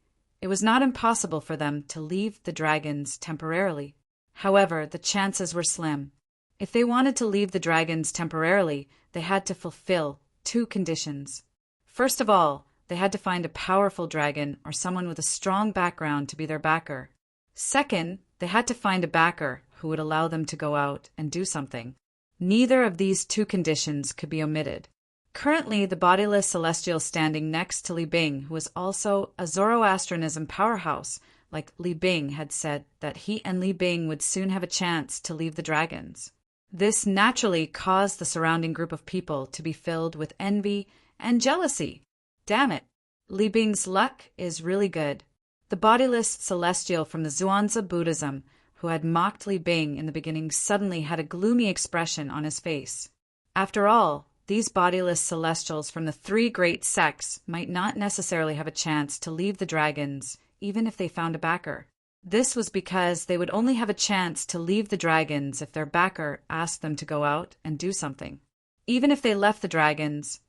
it was not impossible for them to leave the dragons temporarily. However, the chances were slim. If they wanted to leave the dragons temporarily, they had to fulfill two conditions. First of all, they had to find a powerful dragon or someone with a strong background to be their backer. Second, they had to find a backer who would allow them to go out and do something. Neither of these two conditions could be omitted. Currently, the bodiless celestial standing next to Li Bing, who was also a Zoroastrianism powerhouse, like Li Bing had said that he and Li Bing would soon have a chance to leave the dragons. This naturally caused the surrounding group of people to be filled with envy and jealousy. Damn it, Li Bing's luck is really good. The bodiless celestial from the Zhuangzi Buddhism, who had mocked Li Bing in the beginning, suddenly had a gloomy expression on his face. After all, these bodiless celestials from the three great sects might not necessarily have a chance to leave the dragons, even if they found a backer. This was because they would only have a chance to leave the dragons if their backer asked them to go out and do something. Even if they left the dragons,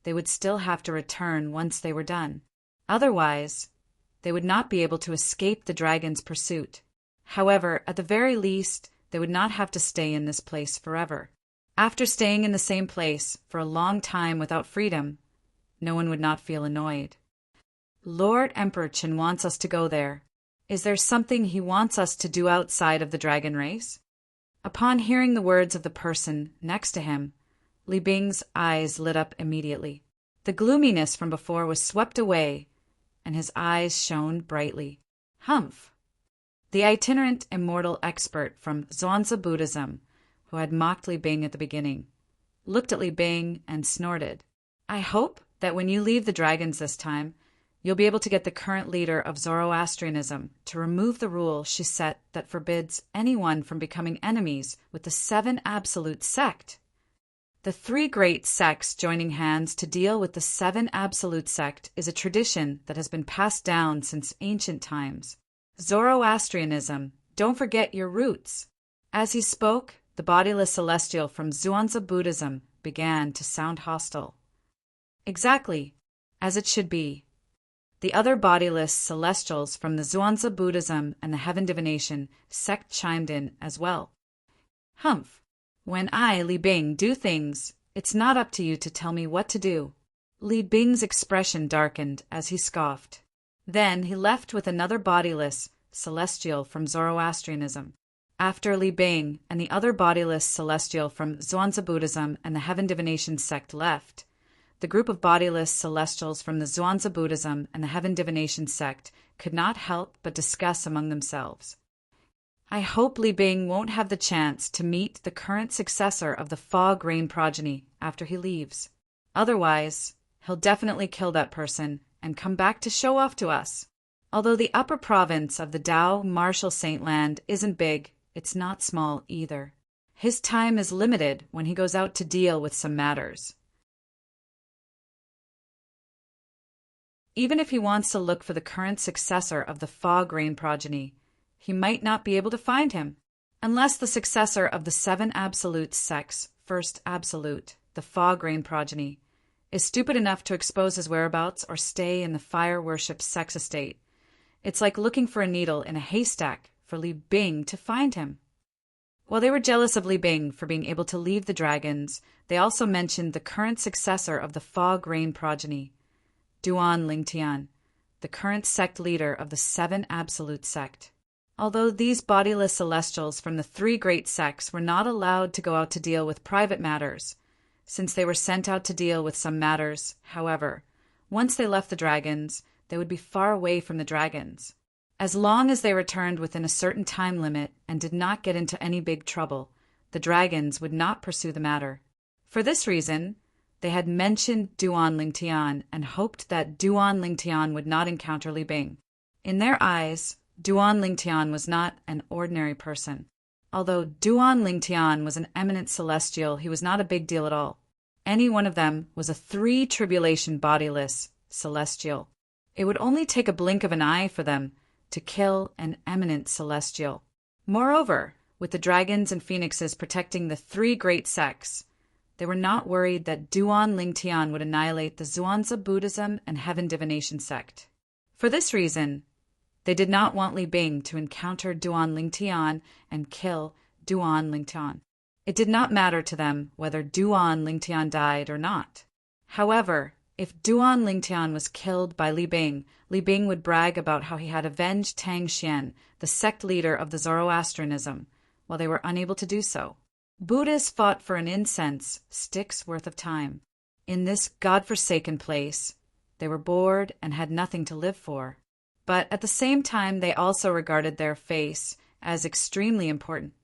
they would still have to return once they were done. Otherwise, they would not be able to escape the dragon's pursuit. However, at the very least, they would not have to stay in this place forever. After staying in the same place for a long time without freedom, no one would not feel annoyed. Lord Emperor Qin wants us to go there. Is there something he wants us to do outside of the dragon race? Upon hearing the words of the person next to him, Li Bing's eyes lit up immediately. The gloominess from before was swept away, and his eyes shone brightly. Humph! The itinerant immortal expert from Zhuangzi Buddhism, who had mocked Li Bing at the beginning, looked at Li Bing and snorted. I hope that when you leave the dragons this time, you'll be able to get the current leader of Zoroastrianism to remove the rule she set that forbids anyone from becoming enemies with the 7 Absolute Sect. The 3 great sects joining hands to deal with the 7 Absolute Sect is a tradition that has been passed down since ancient times. Zoroastrianism, don't forget your roots. As he spoke, the bodiless celestial from Zhuangzi Buddhism began to sound hostile. Exactly, as it should be. The other bodiless celestials from the Zhuangzi Buddhism and the Heaven Divination sect chimed in as well. Humph! When I, Li Bing, do things, it's not up to you to tell me what to do. Li Bing's expression darkened as he scoffed. Then he left with another bodiless celestial from Zoroastrianism. After Li Bing and the other bodiless celestial from Zhuangzi Buddhism and the Heaven Divination sect left, the group of bodiless celestials from the Zhuangzi Buddhism and the Heaven Divination sect could not help but discuss among themselves. I hope Li Bing won't have the chance to meet the current successor of the Fog Rain progeny after he leaves. Otherwise, he'll definitely kill that person and come back to show off to us. Although the upper province of the Dao Martial Saint Land isn't big, it's not small either. His time is limited when he goes out to deal with some matters. Even if he wants to look for the current successor of the Fog Rain progeny, he might not be able to find him, unless the successor of the 7 Absolute sect's first Absolute, the Fog Rain progeny, is stupid enough to expose his whereabouts or stay in the fire worship sex estate. It's like looking for a needle in a haystack for Li Bing to find him. While they were jealous of Li Bing for being able to leave the dragons, they also mentioned the current successor of the Fog Rain progeny, Duan Lingtian, the current sect leader of the 7 Absolute sect. Although these bodiless celestials from the 3 great sects were not allowed to go out to deal with private matters, since they were sent out to deal with some matters, however, once they left the dragons, they would be far away from the dragons. As long as they returned within a certain time limit and did not get into any big trouble, the dragons would not pursue the matter. For this reason, they had mentioned Duan Lingtian and hoped that Duan Lingtian would not encounter Li Bing. In their eyes, Duan Lingtian was not an ordinary person. Although Duan Lingtian was an eminent celestial, he was not a big deal at all. Any one of them was a 3 tribulation bodiless celestial. It would only take a blink of an eye for them to kill an eminent celestial. Moreover, with the dragons and phoenixes protecting the 3 great sects, they were not worried that Duan Lingtian would annihilate the Zhuangzi Buddhism and Heaven Divination sect. For this reason, they did not want Li Bing to encounter Duan Lingtian and kill Duan Lingtian. It did not matter to them whether Duan Lingtian died or not. However, if Duan Lingtian was killed by Li Bing would brag about how he had avenged Tang Xian, the sect leader of the Zoroastrianism, while they were unable to do so. Buddhists fought for an incense stick's worth of time. In this God-forsaken place, they were bored and had nothing to live for. But at the same time, they also regarded their face as extremely important.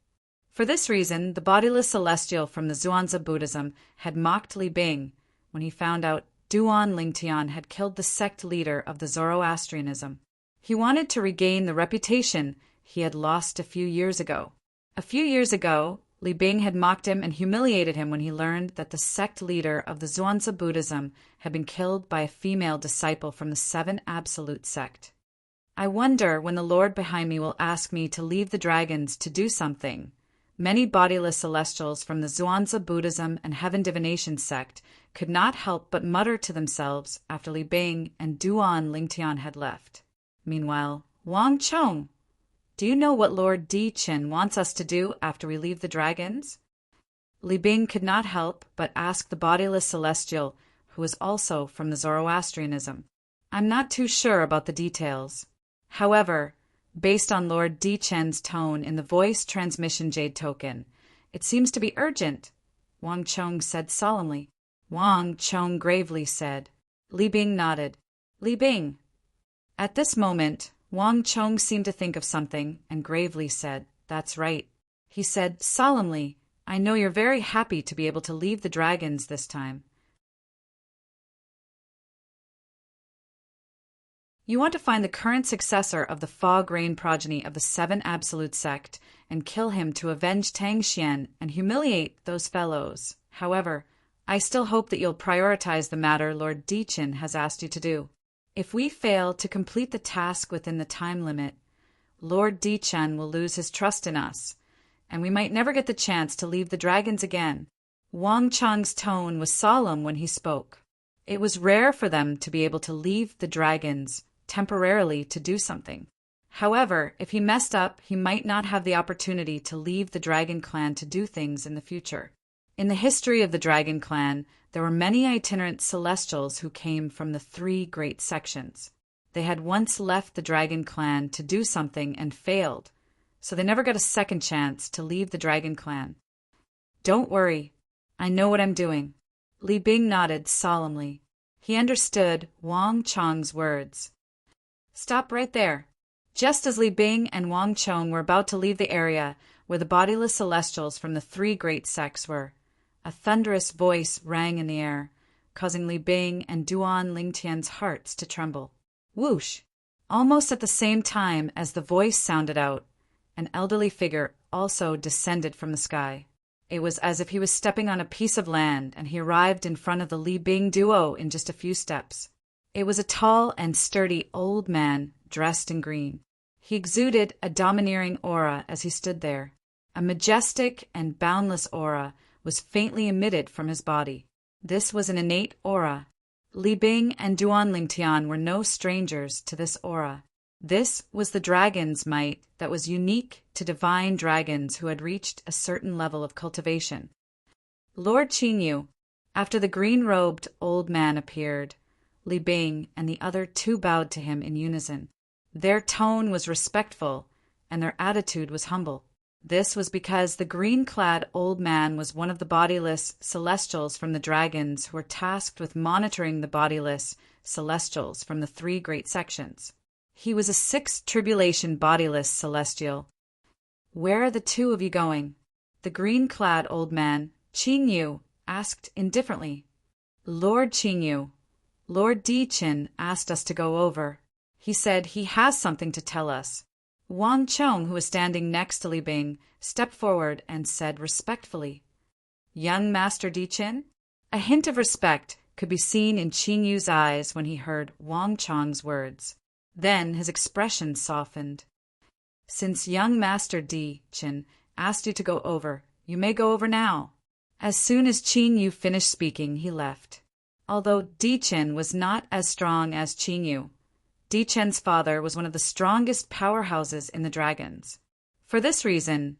For this reason, the bodiless celestial from the Zhuangzi Buddhism had mocked Li Bing when he found out Duan Lingtian had killed the sect leader of the Zoroastrianism. He wanted to regain the reputation he had lost a few years ago. A few years ago, Li Bing had mocked him and humiliated him when he learned that the sect leader of the Zhuangzi Buddhism had been killed by a female disciple from the 7 Absolute sect. I wonder when the Lord behind me will ask me to leave the dragons to do something. Many bodiless celestials from the Zhuangzi Buddhism and Heaven Divination sect could not help but mutter to themselves after Li Bing and Duan Lingtian had left. Meanwhile, Wang Chong, do you know what Lord Di Qin wants us to do after we leave the dragons? Li Bing could not help but ask the bodiless celestial, who was also from the Zoroastrianism. I'm not too sure about the details. However, based on Lord Di Chen's tone in the voice transmission jade token, it seems to be urgent, Wang Chong said solemnly. Wang Chong gravely said. Li Bing nodded. Li Bing. At this moment, Wang Chong seemed to think of something and gravely said, That's right. He said solemnly, I know you're very happy to be able to leave the dragons this time. You want to find the current successor of the Fog Rain progeny of the Seven Absolute Sect and kill him to avenge Tang Xian and humiliate those fellows. However, I still hope that you'll prioritize the matter Lord Di Chen has asked you to do. If we fail to complete the task within the time limit, Lord Di Chen will lose his trust in us, and we might never get the chance to leave the dragons again. Wang Chong's tone was solemn when he spoke. It was rare for them to be able to leave the dragons temporarily to do something. However, if he messed up, he might not have the opportunity to leave the Dragon Clan to do things in the future. In the history of the Dragon Clan, there were many itinerant celestials who came from the three great sections. They had once left the Dragon Clan to do something and failed, so they never got a second chance to leave the Dragon Clan. Don't worry, I know what I'm doing. Li Bing nodded solemnly. He understood Wang Chong's words. Stop right there. Just as Li Bing and Wang Chong were about to leave the area where the bodiless celestials from the three great sects were, a thunderous voice rang in the air, causing Li Bing and Duan Lingtian's hearts to tremble. Whoosh! Almost at the same time as the voice sounded out, an elderly figure also descended from the sky. It was as if he was stepping on a piece of land, and he arrived in front of the Li Bing duo in just a few steps. It was a tall and sturdy old man dressed in green. He exuded a domineering aura as he stood there. A majestic and boundless aura was faintly emitted from his body. This was an innate aura. Li Bing and Duan Lingtian were no strangers to this aura. This was the dragon's might that was unique to divine dragons who had reached a certain level of cultivation. Lord Qingyu, after the green-robed old man appeared, Li Bing and the other two bowed to him in unison. Their tone was respectful, and their attitude was humble. This was because the green-clad old man was one of the bodiless celestials from the dragons who were tasked with monitoring the bodiless celestials from the three great sections. He was a sixth tribulation bodiless celestial. Where are the two of you going? The green-clad old man, Qingyu, asked indifferently. Lord Qingyu, Lord Di Chen asked us to go over. He said he has something to tell us. Wang Chong, who was standing next to Li Bing, stepped forward and said respectfully, Young Master Di Chen? A hint of respect could be seen in Qingyu's eyes when he heard Wang Chong's words. Then his expression softened. Since young Master Di Chen asked you to go over, you may go over now. As soon as Qingyu finished speaking, he left. Although Di Chen was not as strong as Qingyu, Di Chen's father was one of the strongest powerhouses in the dragons. For this reason,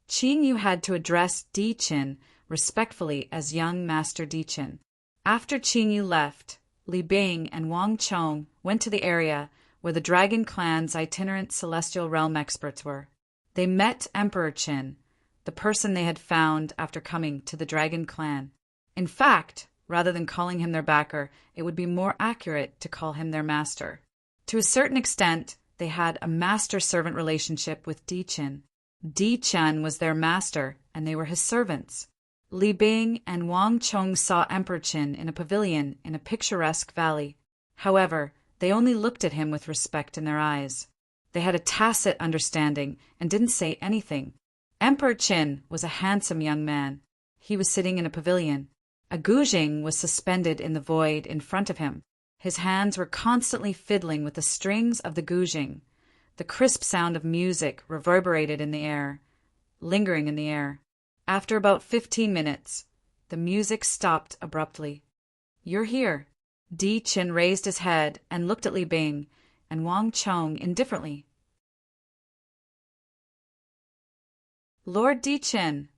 Qingyu had to address Di Chen respectfully as young Master Di Chen. After Qingyu left, Li Bing and Wang Chong went to the area where the Dragon Clan's itinerant celestial realm experts were. They met Emperor Qin, the person they had found after coming to the Dragon Clan. In fact, rather than calling him their backer, it would be more accurate to call him their master. To a certain extent, they had a master-servant relationship with Di Chen. Di Chen was their master, and they were his servants. Li Bing and Wang Chong saw Emperor Qin in a pavilion in a picturesque valley. However, they only looked at him with respect in their eyes. They had a tacit understanding and didn't say anything. Emperor Qin was a handsome young man. He was sitting in a pavilion. A guzheng was suspended in the void in front of him. His hands were constantly fiddling with the strings of the guzheng. The crisp sound of music reverberated in the air, lingering in the air. After about 15 minutes, the music stopped abruptly. You're here. Di Chen raised his head and looked at Li Bing and Wang Chong indifferently. Lord Di Chen.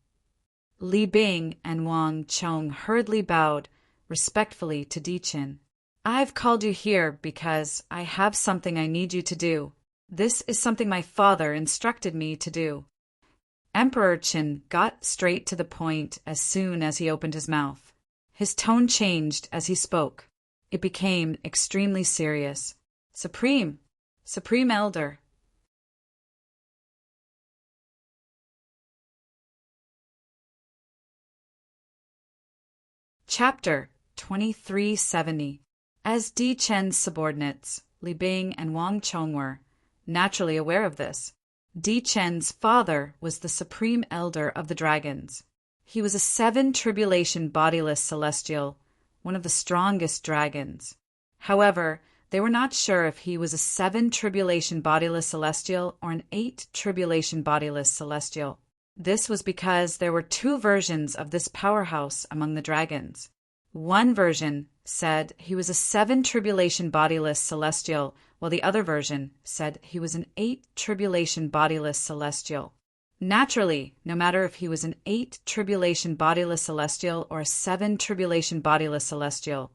Li Bing and Wang Chong hurriedly bowed respectfully to Di Chen. I've called you here because I have something I need you to do. This is something my father instructed me to do. Emperor Qin got straight to the point as soon as he opened his mouth. His tone changed as he spoke. It became extremely serious. Supreme Elder. Chapter 2370. As Di Chen's subordinates, Li Bing and Wang Chong were naturally aware of this. Di Chen's father was the supreme elder of the dragons. He was a 7 tribulation bodiless celestial, one of the strongest dragons. However, they were not sure if he was a 7 tribulation bodiless celestial or an 8 tribulation bodiless celestial. This was because there were 2 versions of this powerhouse among the dragons. One version said he was a 7 tribulation bodiless celestial, while the other version said he was an 8 tribulation bodiless celestial. Naturally, no matter if he was an 8 tribulation bodiless celestial or a 7 tribulation bodiless celestial,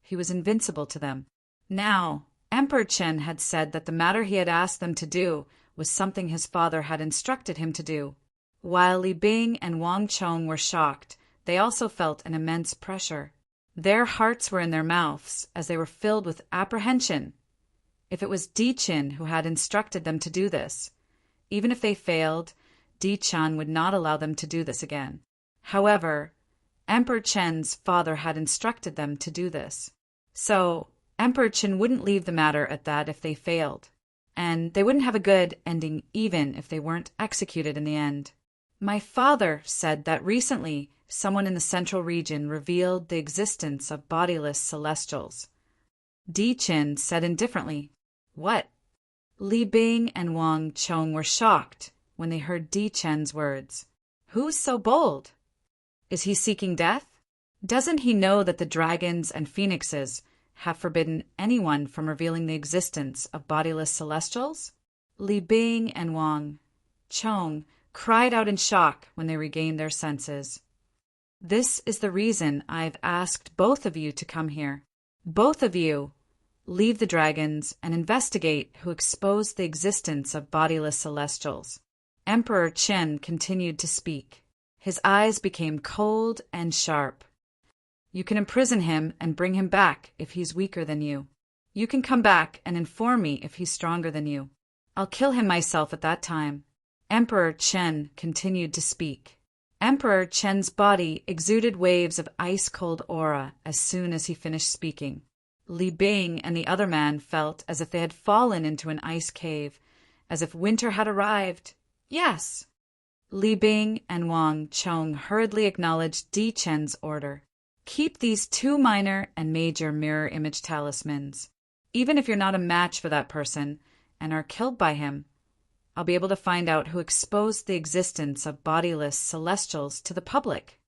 he was invincible to them. Now, Emperor Chen had said that the matter he had asked them to do was something his father had instructed him to do. While Li Bing and Wang Chong were shocked, they also felt an immense pressure. Their hearts were in their mouths as they were filled with apprehension. If it was Di Qin who had instructed them to do this, even if they failed, Di Chan would not allow them to do this again. However, Emperor Chen's father had instructed them to do this. So, Emperor Chen wouldn't leave the matter at that if they failed, and they wouldn't have a good ending even if they weren't executed in the end. My father said that recently someone in the central region revealed the existence of bodiless celestials. Di Qin said indifferently, "What?" Li Bing and Wang Chong were shocked when they heard Di Chen's words. Who's so bold? Is he seeking death? Doesn't he know that the dragons and phoenixes have forbidden anyone from revealing the existence of bodiless celestials? Li Bing and Wang Chong cried out in shock when they regained their senses. This is the reason I've asked both of you to come here. Both of you, leave the dragons and investigate who exposed the existence of bodiless celestials. Emperor Chen continued to speak. His eyes became cold and sharp. You can imprison him and bring him back if he's weaker than you. You can come back and inform me if he's stronger than you. I'll kill him myself at that time. Emperor Chen continued to speak. Emperor Chen's body exuded waves of ice-cold aura as soon as he finished speaking. Li Bing and the other man felt as if they had fallen into an ice cave, as if winter had arrived. Yes! Li Bing and Wang Chong hurriedly acknowledged Di Chen's order. Keep these 2 minor and major mirror image talismans. Even if you're not a match for that person and are killed by him, I'll be able to find out who exposed the existence of bodiless celestials to the public.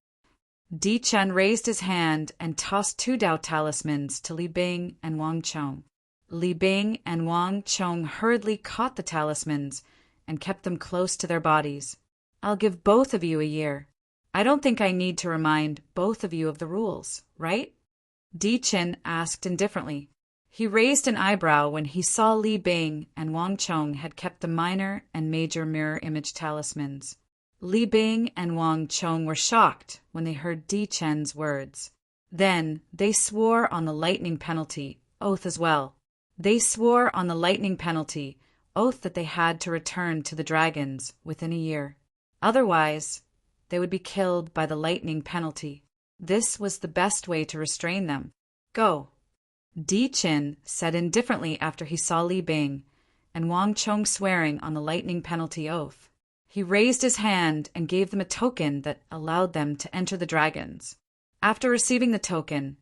Di Chen raised his hand and tossed 2 Dao talismans to Li Bing and Wang Chong. Li Bing and Wang Chong hurriedly caught the talismans and kept them close to their bodies. I'll give both of you a year. I don't think I need to remind both of you of the rules, right? Di Chen asked indifferently. He raised an eyebrow when he saw Li Bing and Wang Chong had kept the minor and major mirror image talismans. Li Bing and Wang Chong were shocked when they heard Di Chen's words. Then they swore on the lightning penalty oath as well. They swore on the lightning penalty oath that they had to return to the dragons within a year. Otherwise, they would be killed by the lightning penalty. This was the best way to restrain them. Go. Di Chin said indifferently after he saw Li Bing and Wang Chong swearing on the lightning penalty oath. He raised his hand and gave them a token that allowed them to enter the dragons. After receiving the token,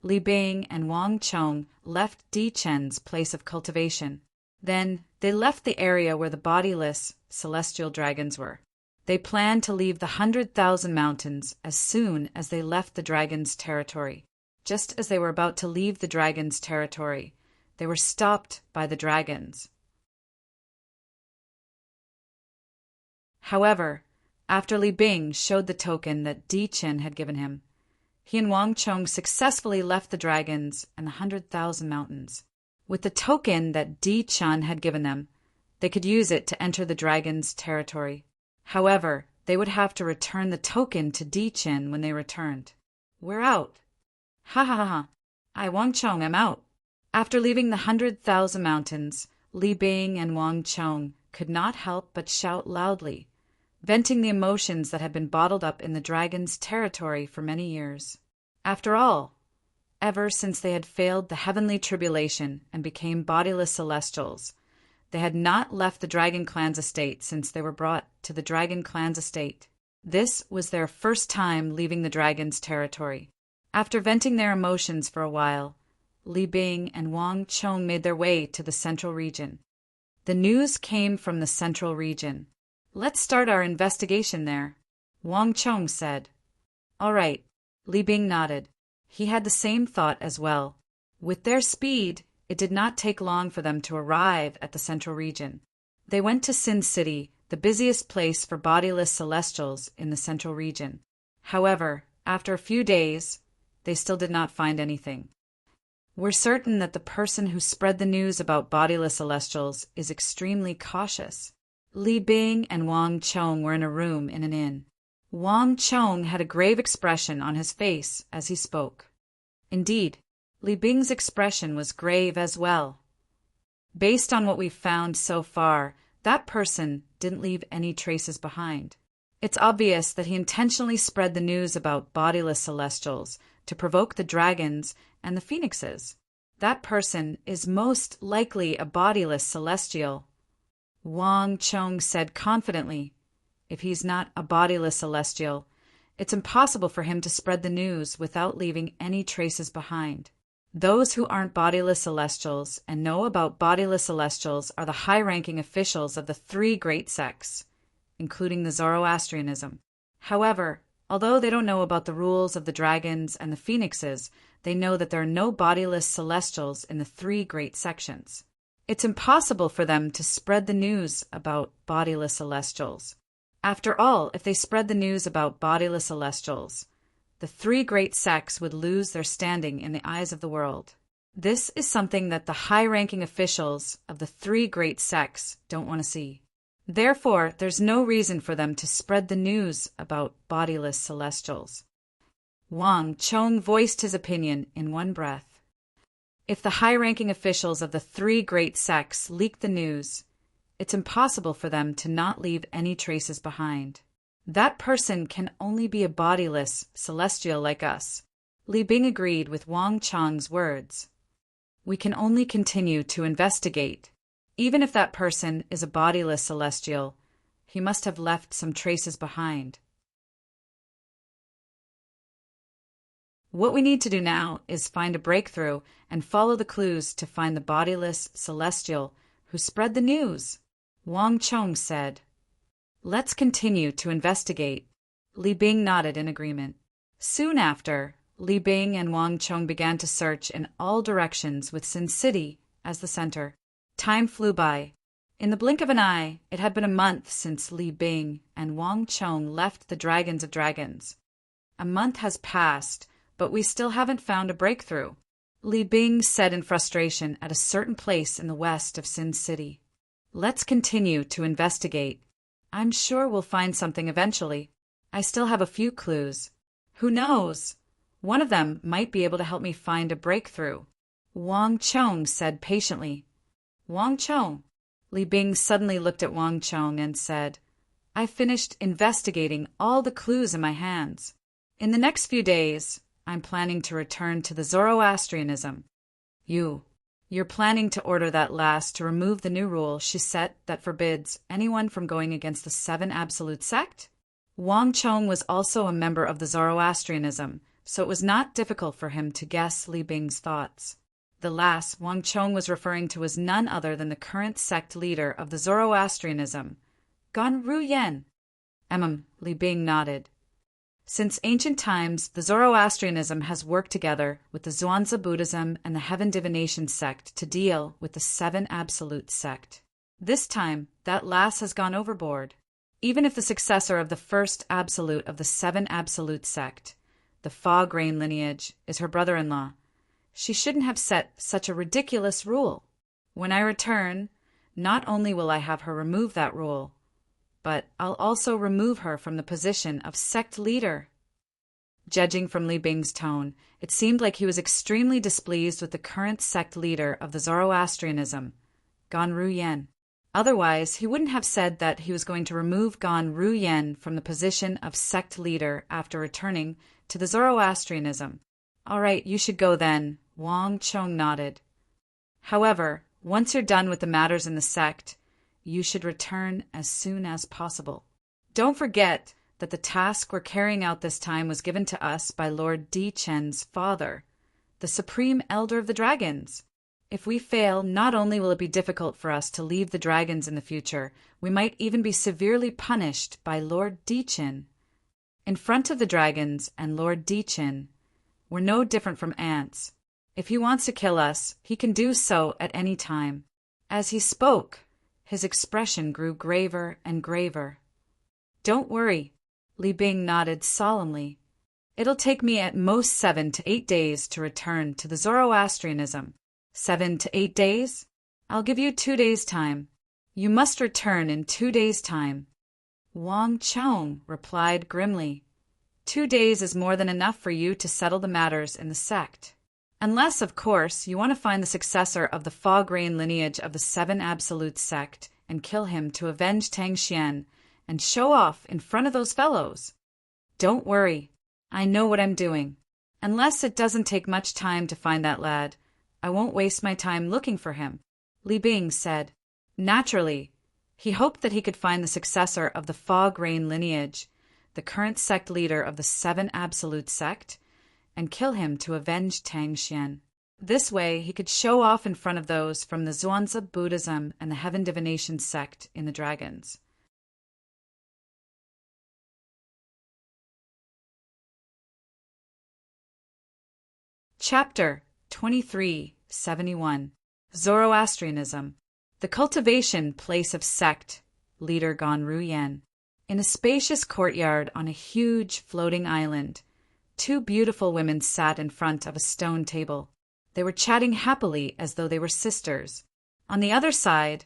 Li Bing and Wang Chong left Di Chen's place of cultivation. Then they left the area where the bodiless celestial dragons were. They planned to leave the 100,000 mountains as soon as they left the dragon's territory. Just as they were about to leave the dragon's territory, they were stopped by the dragons. However, after Li Bing showed the token that Di Chen had given him, he and Wang Chong successfully left the dragons and the 100,000 mountains. With the token that Di Chun had given them, they could use it to enter the dragon's territory. However, they would have to return the token to Di Chun when they returned. "We're out." "Ha ha ha ha. I, Wang Chong, am out." After leaving the 100,000 mountains, Li Bing and Wang Chong could not help but shout loudly, venting the emotions that had been bottled up in the dragon's territory for many years. After all, ever since they had failed the heavenly tribulation and became bodiless celestials, they had not left the Dragon Clan's estate since they were brought to the Dragon Clan's estate. This was their first time leaving the dragon's territory. After venting their emotions for a while, Li Bing and Wang Chong made their way to the central region. The news came from the central region. "Let's start our investigation there," Wang Chong said. "All right," Li Bing nodded. He had the same thought as well. With their speed, it did not take long for them to arrive at the central region. They went to Sin City, the busiest place for bodiless celestials in the central region. However, after a few days, they still did not find anything. "We're certain that the person who spread the news about bodiless celestials is extremely cautious." Li Bing and Wang Chong were in a room in an inn. Wang Chong had a grave expression on his face as he spoke. Indeed, Li Bing's expression was grave as well. Based on what we've found so far, that person didn't leave any traces behind. It's obvious that he intentionally spread the news about bodiless celestials to provoke the dragons and the phoenixes. That person is most likely a bodiless celestial, Wang Chong said confidently. If he's not a bodiless celestial, it's impossible for him to spread the news without leaving any traces behind. Those who aren't bodiless celestials and know about bodiless celestials are the high-ranking officials of the three great sects, including the Zoroastrianism. However, although they don't know about the rules of the dragons and the phoenixes, they know that there are no bodiless celestials in the three great sections. It's impossible for them to spread the news about bodiless celestials. After all, if they spread the news about bodiless celestials, the three great sects would lose their standing in the eyes of the world. This is something that the high-ranking officials of the three great sects don't want to see. Therefore, there's no reason for them to spread the news about bodiless celestials. Wang Chong voiced his opinion in one breath. If the high-ranking officials of the three great sects leak the news, it's impossible for them to not leave any traces behind. That person can only be a bodiless celestial like us. Li Bing agreed with Wang Chong's words. We can only continue to investigate. Even if that person is a bodiless celestial, he must have left some traces behind. What we need to do now is find a breakthrough and follow the clues to find the bodiless celestial who spread the news, Wang Chong said. Let's continue to investigate. Li Bing nodded in agreement. Soon after, Li Bing and Wang Chong began to search in all directions with Sin City as the center. Time flew by. In the blink of an eye, it had been a month since Li Bing and Wang Chong left the Dragons of Dragons. A month has passed, but we still haven't found a breakthrough, Li Bing said in frustration at a certain place in the west of Sin City. Let's continue to investigate. I'm sure we'll find something eventually. I still have a few clues. Who knows? One of them might be able to help me find a breakthrough, Wang Chong said patiently. Wang Chong. Li Bing suddenly looked at Wang Chong and said, I finished investigating all the clues in my hands. In the next few days, I'm planning to return to the Zoroastrianism. You're planning to order that lass to remove the new rule she set that forbids anyone from going against the Seven Absolute Sect? Wang Chong was also a member of the Zoroastrianism, so it was not difficult for him to guess Li Bing's thoughts. The lass Wang Chong was referring to was none other than the current sect leader of the Zoroastrianism, Gan Ruyen. Li Bing nodded. Since ancient times, the Zoroastrianism has worked together with the Zhuangzi Buddhism and the Heaven Divination sect to deal with the Seven Absolute sect. This time, that lass has gone overboard. Even if the successor of the first absolute of the Seven Absolute sect, the fog rain lineage, is her brother-in-law. She shouldn't have set such a ridiculous rule. When I return, not only will I have her remove that rule, but I'll also remove her from the position of sect leader." Judging from Li Bing's tone, it seemed like he was extremely displeased with the current sect leader of the Zoroastrianism, Gan Ruyen. Otherwise, he wouldn't have said that he was going to remove Gan Ruyen from the position of sect leader after returning to the Zoroastrianism. "All right, you should go then," Wang Chong nodded. "However, once you're done with the matters in the sect, you should return as soon as possible. Don't forget that the task we're carrying out this time was given to us by Lord Di Chen's father, the Supreme Elder of the Dragons. If we fail, not only will it be difficult for us to leave the dragons in the future, we might even be severely punished by Lord Di Chen. In front of the dragons and Lord Di Chen, we're no different from ants. If he wants to kill us, he can do so at any time." As he spoke, his expression grew graver and graver. "Don't worry," Li Bing nodded solemnly. "It'll take me at most 7 to 8 days to return to the Zoroastrianism. 7 to 8 days? I'll give you 2 days' time. You must return in 2 days' time." Wang Chong replied grimly, "2 days is more than enough for you to settle the matters in the sect. Unless, of course, you want to find the successor of the fog rain lineage of the Seven Absolute sect and kill him to avenge Tang Xian and show off in front of those fellows. Don't worry, I know what I'm doing. Unless it doesn't take much time to find that lad, I won't waste my time looking for him," Li Bing said. Naturally, he hoped that he could find the successor of the fog rain lineage, the current sect leader of the Seven Absolute sect, and kill him to avenge Tang Xian. This way, he could show off in front of those from the Zhuangzi Buddhism and the Heaven Divination sect in the dragons. Chapter 2371 Zoroastrianism, the cultivation place of sect, leader Gan Ruyen. In a spacious courtyard on a huge floating island, 2 beautiful women sat in front of a stone table. They were chatting happily as though they were sisters. On the other side,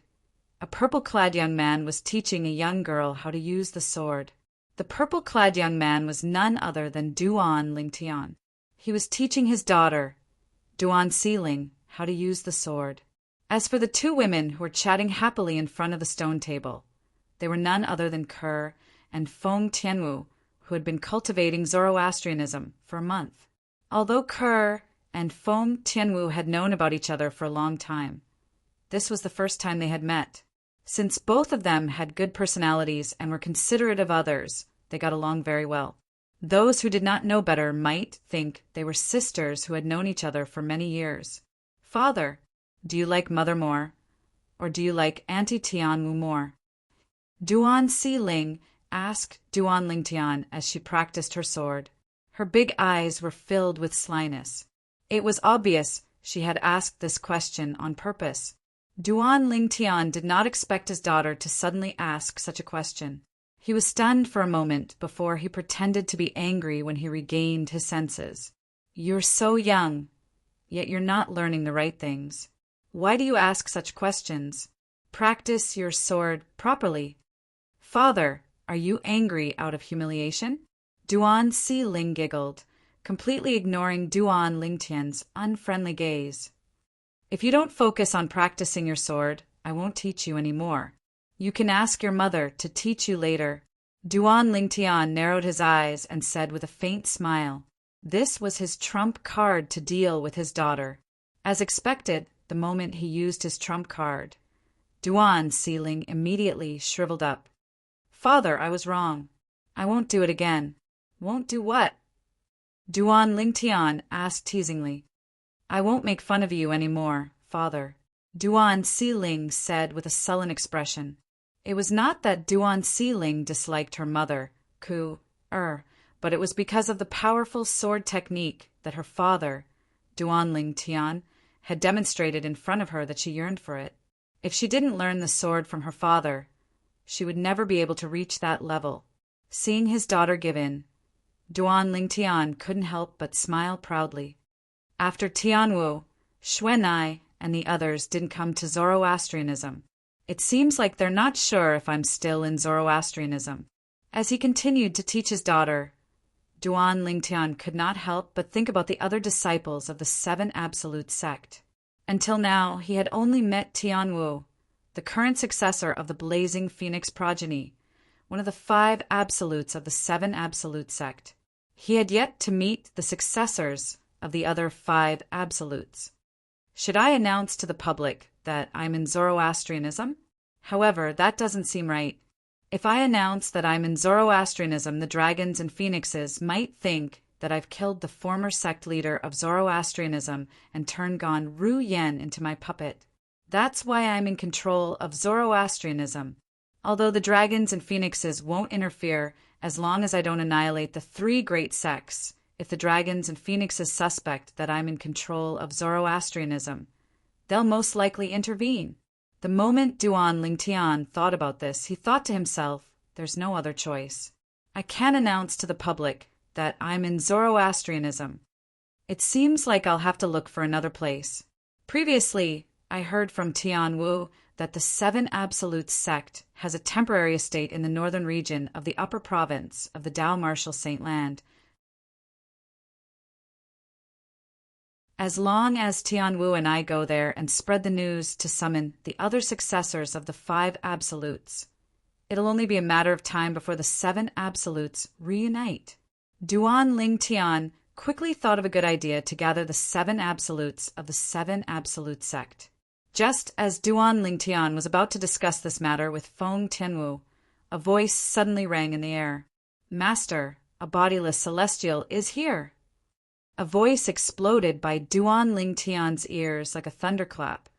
a purple-clad young man was teaching a young girl how to use the sword. The purple-clad young man was none other than Duan Lingtian. He was teaching his daughter, Duan Siling, how to use the sword. As for the 2 women who were chatting happily in front of the stone table, they were none other than Kerr and Feng Tianwu, who had been cultivating Zoroastrianism for a month. Although Kerr and Feng Tianwu had known about each other for a long time, this was the first time they had met. Since both of them had good personalities and were considerate of others, they got along very well. Those who did not know better might think they were sisters who had known each other for many years. "Father, do you like Mother more, or do you like Auntie Tianwu more?" Duan Siling asked Duan Lingtian as she practiced her sword. Her big eyes were filled with slyness. It was obvious she had asked this question on purpose. Duan Lingtian did not expect his daughter to suddenly ask such a question. He was stunned for a moment before he pretended to be angry when he regained his senses. "You're so young, yet you're not learning the right things. Why do you ask such questions? Practice your sword properly." "Father, are you angry out of humiliation?" Duan Siling giggled, completely ignoring Duan Lingtian's unfriendly gaze. "If you don't focus on practicing your sword, I won't teach you any more. You can ask your mother to teach you later." Duan Lingtian narrowed his eyes and said with a faint smile, this was his trump card to deal with his daughter. As expected, the moment he used his trump card, Duan Siling immediately shriveled up. "Father, I was wrong. I won't do it again." "Won't do what?" Duan Lingtian asked teasingly. "I won't make fun of you any more, father," Duan Siling said with a sullen expression. It was not that Duan Siling disliked her mother, but it was because of the powerful sword technique that her father, Duan Lingtian, had demonstrated in front of her that she yearned for it. If she didn't learn the sword from her father, she would never be able to reach that level. Seeing his daughter give in, Duan Lingtian couldn't help but smile proudly. After Tianwu, Xuanai and the others didn't come to Zoroastrianism. It seems like they're not sure if I'm still in Zoroastrianism. As he continued to teach his daughter, Duan Lingtian could not help but think about the other disciples of the Seven Absolute sect. Until now, he had only met Tianwu, the current successor of the blazing Phoenix progeny, one of the 5 absolutes of the Seven Absolute sect. He had yet to meet the successors of the other 5 absolutes. Should I announce to the public that I'm in Zoroastrianism? However, that doesn't seem right. If I announce that I'm in Zoroastrianism, the dragons and phoenixes might think that I've killed the former sect leader of Zoroastrianism and turned Gon Ru Yen into my puppet. That's why I'm in control of Zoroastrianism, although the dragons and phoenixes won't interfere as long as I don't annihilate the 3 great sects. If the dragons and phoenixes suspect that I'm in control of Zoroastrianism, they'll most likely intervene. The moment Duan Lingtian thought about this, he thought to himself, there's no other choice. I can't announce to the public that I'm in Zoroastrianism. It seems like I'll have to look for another place. Previously, I heard from Tianwu that the Seven Absolute sect has a temporary estate in the northern region of the upper province of the Dao Martial Saint Land. As long as Tianwu and I go there and spread the news to summon the other successors of the 5 absolutes, it'll only be a matter of time before the 7 absolutes reunite. Duan Lingtian quickly thought of a good idea to gather the 7 absolutes of the 7 absolute sect. Just as Duan Lingtian was about to discuss this matter with Feng Tianwu, a voice suddenly rang in the air. Master, a bodiless celestial is here. A voice exploded by Duan Lingtian's ears like a thunderclap,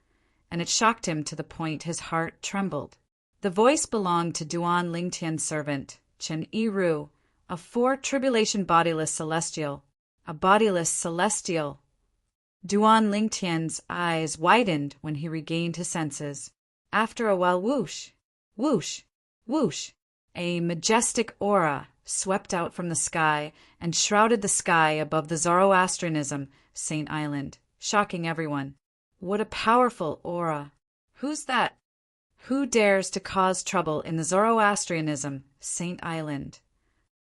and it shocked him to the point his heart trembled. The voice belonged to Duan Lingtian's servant, Chen Yiru, a 4 tribulation bodiless celestial. A bodiless celestial. Duan Lingtian's eyes widened when he regained his senses. After a while, whoosh, whoosh, whoosh, a majestic aura swept out from the sky and shrouded the sky above the Zoroastrianism Saint Island, shocking everyone. What a powerful aura! Who's that? Who dares to cause trouble in the Zoroastrianism Saint Island?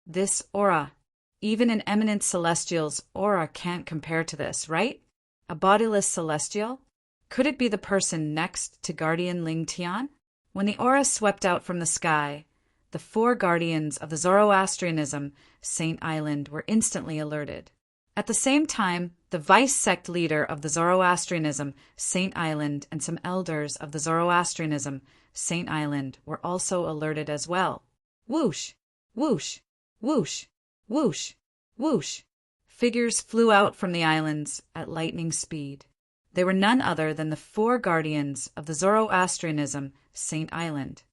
This aura, even an eminent celestial's aura can't compare to this, right? A bodiless celestial? Could it be the person next to Guardian Lingtian? When the aura swept out from the sky, the 4 guardians of the Zoroastrianism Saint Island were instantly alerted. At the same time, the vice-sect leader of the Zoroastrianism Saint Island and some elders of the Zoroastrianism Saint Island were also alerted as well. Whoosh, whoosh, whoosh, whoosh, whoosh. Figures flew out from the islands at lightning speed. They were none other than the 4 guardians of the Zoroastrianism Saint Island.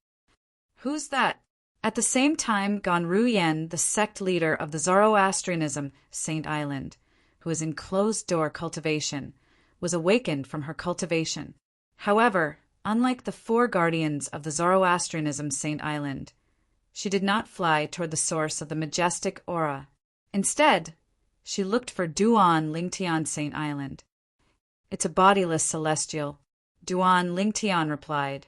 Who's that? At the same time, Gon Ru Yen, the sect leader of the Zoroastrianism Saint Island, who was in closed-door cultivation, was awakened from her cultivation. However, unlike the 4 guardians of the Zoroastrianism Saint Island, she did not fly toward the source of the majestic aura. Instead, she looked for Duan Lingtian Saint Island. It's a bodiless celestial, Duan Lingtian replied.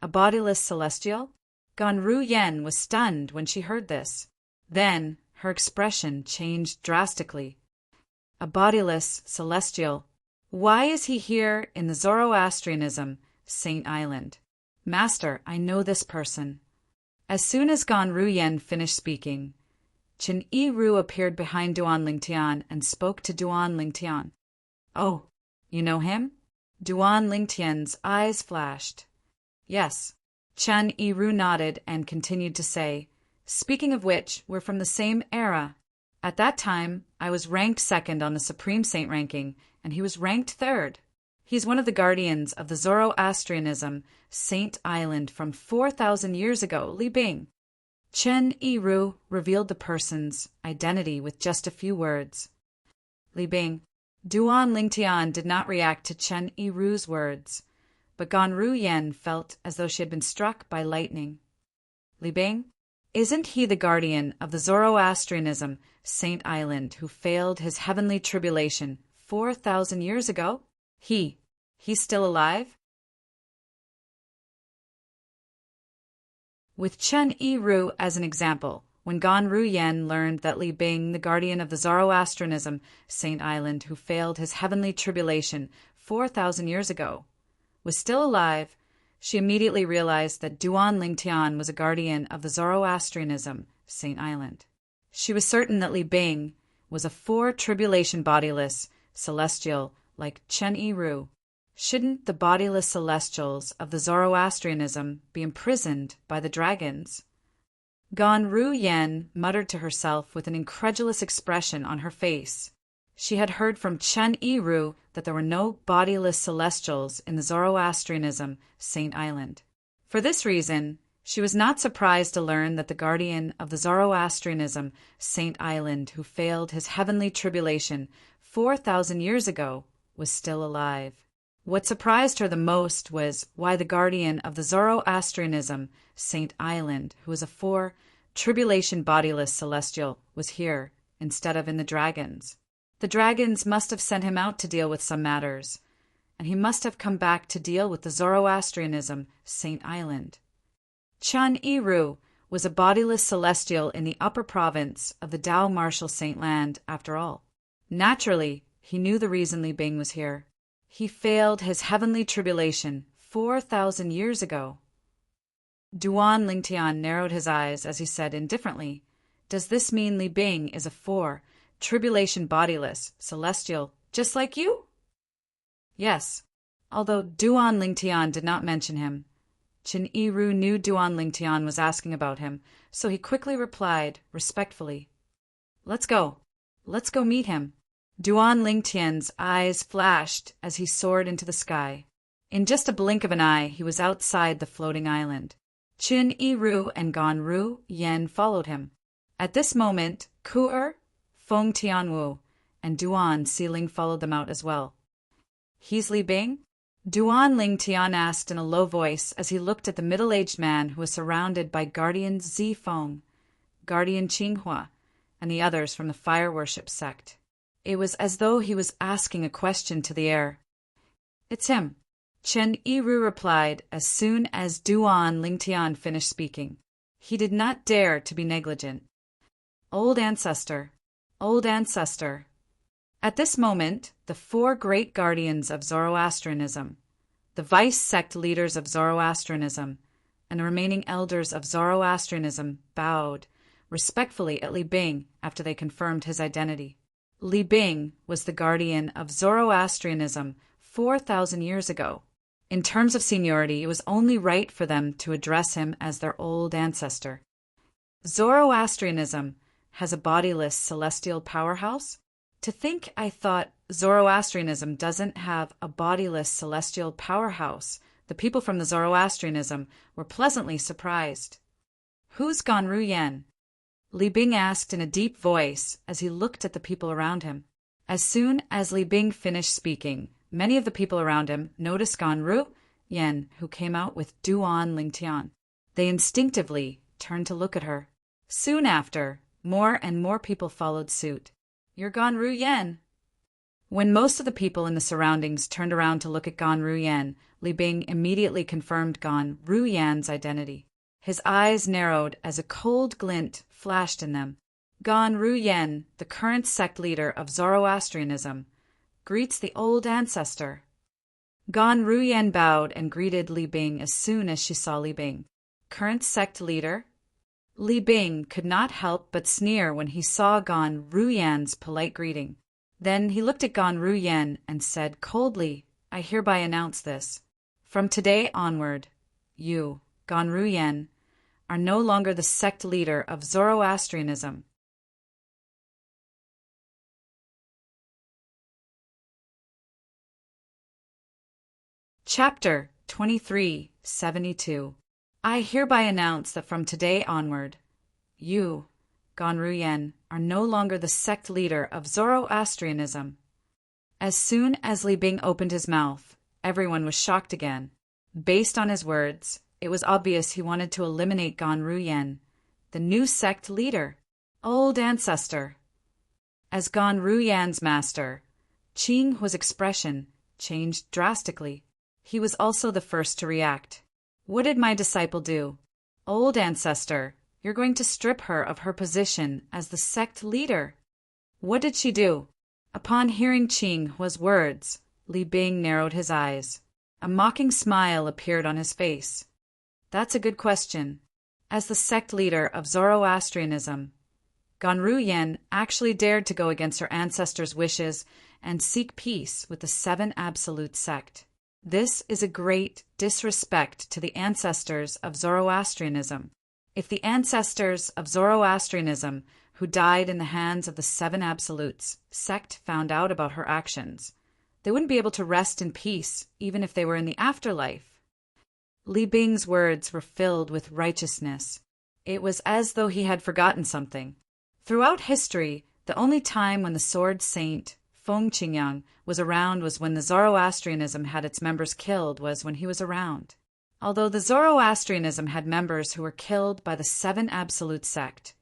A bodiless celestial? Gon Ru Yen was stunned when she heard this. Then her expression changed drastically. A bodiless celestial. Why is he here in the Zoroastrianism Saint Island? Master, I know this person. As soon as Gon Ru Yen finished speaking, Chen Yiru appeared behind Duan Lingtian and spoke to Duan Lingtian. Oh, you know him? Duan Lingtian's eyes flashed. Yes. Chen Yiru nodded and continued to say, speaking of which, we're from the same era. At that time, I was ranked 2nd on the Supreme Saint ranking, and he was ranked 3rd. He's one of the guardians of the Zoroastrianism Saint Island from 4,000 years ago, Li Bing. Chen Yiru revealed the person's identity with just a few words. Li Bing. Duan Lingtian did not react to Chen Yiru's words, but Gon Ru Yen felt as though she had been struck by lightning. Li Bing, Isn't he the guardian of the Zoroastrianism Saint Island who failed his heavenly tribulation 4,000 years ago? He's still alive? With Chen Yiru as an example, when Gan Ruyen learned that Li Bing, the guardian of the Zoroastrianism Saint Island who failed his heavenly tribulation 4,000 years ago, was still alive, she immediately realized that Duan Lingtian was a guardian of the Zoroastrianism Saint Island. She was certain that Li Bing was a tribulation bodiless celestial like Chen Yiru. Shouldn't the bodiless celestials of the Zoroastrianism be imprisoned by the dragons? Gan Ruyen muttered to herself with an incredulous expression on her face. She had heard from Chen Yiru that there were no bodiless celestials in the Zoroastrianism Saint Island. For this reason, she was not surprised to learn that the guardian of the Zoroastrianism Saint Island who failed his heavenly tribulation 4,000 years ago was still alive. What surprised her the most was why the guardian of the Zoroastrianism Saint Island, who was a tribulation bodiless celestial, was here instead of in the dragons. The dragons must have sent him out to deal with some matters, and he must have come back to deal with the Zoroastrianism Saint Island. Chen Yiru was a bodiless celestial in the upper province of the Tao Martial Saint Land, after all. Naturally, he knew the reason Li Bing was here. He failed his heavenly tribulation 4,000 years ago. Duan Lingtian narrowed his eyes as he said indifferently, "Does this mean Li Bing is a tribulation bodiless celestial just like you?" Yes, although Duan Lingtian did not mention him. Chen Yiru knew Duan Lingtian was asking about him, so he quickly replied, respectfully, Let's go meet him." Duan Lingtian's eyes flashed as he soared into the sky. In just a blink of an eye, he was outside the floating island. Chen Yiru and Gan Ruyen followed him. At this moment, Ku'er, Feng Tianwu, and Duan Siling followed them out as well. "He's Li Bing?" Duan Lingtian asked in a low voice as he looked at the middle-aged man who was surrounded by Guardian Zifeng, Guardian Qinghua, and the others from the fire worship sect. It was as though he was asking a question to the air. "It's him," Chen Yiru replied as soon as Duan Lingtian finished speaking. He did not dare to be negligent. Old ancestor. At this moment, the 4 great guardians of Zoroastrianism, the vice-sect leaders of Zoroastrianism, and the remaining elders of Zoroastrianism bowed respectfully at Li Bing after they confirmed his identity. Li Bing was the guardian of Zoroastrianism 4,000 years ago. In terms of seniority, it was only right for them to address him as their old ancestor. Zoroastrianism has a bodiless celestial powerhouse? To think I thought Zoroastrianism doesn't have a bodiless celestial powerhouse. The people from the Zoroastrianism were pleasantly surprised. "Who's Gan Ruyen?" Li Bing asked in a deep voice as he looked at the people around him. As soon as Li Bing finished speaking, many of the people around him noticed Gan Ruyen, who came out with Duan Lingtian. They instinctively turned to look at her. Soon after, more and more people followed suit. "You're Gan Ruyen." When most of the people in the surroundings turned around to look at Gan Ruyen, Li Bing immediately confirmed Gan Ruyen's identity. His eyes narrowed as a cold glint flashed in them. "Gan Ruyen, the current sect leader of Zoroastrianism, greets the old ancestor." Gan Ruyen bowed and greeted Li Bing as soon as she saw Li Bing. "Current sect leader?" Li Bing could not help but sneer when he saw Gan Ruyen's polite greeting. Then he looked at Gan Ruyen and said coldly, "I hereby announce this. From today onward, you, Gan Ruyen, are no longer the sect leader of Zoroastrianism." Chapter 2372. I hereby announce that from today onward, you, Gan Ruyen, are no longer the sect leader of Zoroastrianism. As soon as Li Bing opened his mouth, everyone was shocked again. Based on his words, it was obvious he wanted to eliminate Gan Ruyen, the new sect leader, old ancestor. As Gan Ruyan's master, Qing Hua's expression changed drastically. He was also the first to react. What did my disciple do? Old ancestor, you're going to strip her of her position as the sect leader. What did she do? Upon hearing Qing Hua's words, Li Bing narrowed his eyes. A mocking smile appeared on his face. That's a good question. As the sect leader of Zoroastrianism, Gan Ruyan actually dared to go against her ancestors' wishes and seek peace with the Seven Absolute sect. This is a great disrespect to the ancestors of Zoroastrianism. If the ancestors of Zoroastrianism who died in the hands of the Seven Absolutes sect found out about her actions, they wouldn't be able to rest in peace even if they were in the afterlife. Li Bing's words were filled with righteousness. It was as though he had forgotten something. Throughout history, the only time when the sword saint, Feng Qingyang, was around was when the Zoroastrianism had its members killed was when he was around. Although the Zoroastrianism had members who were killed by the Seven Absolute sect,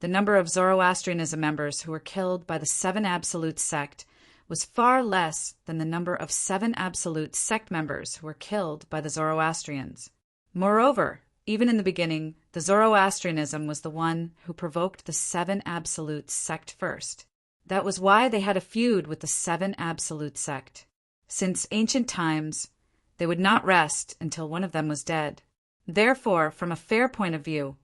the number of Zoroastrianism members who were killed by the Seven Absolute sect was far less than the number of Seven Absolute sect members who were killed by the Zoroastrians. Moreover, even in the beginning, the Zoroastrianism was the one who provoked the Seven Absolute sect first. That was why they had a feud with the Seven Absolute sect. Since ancient times, they would not rest until one of them was dead. Therefore, from a fair point of view,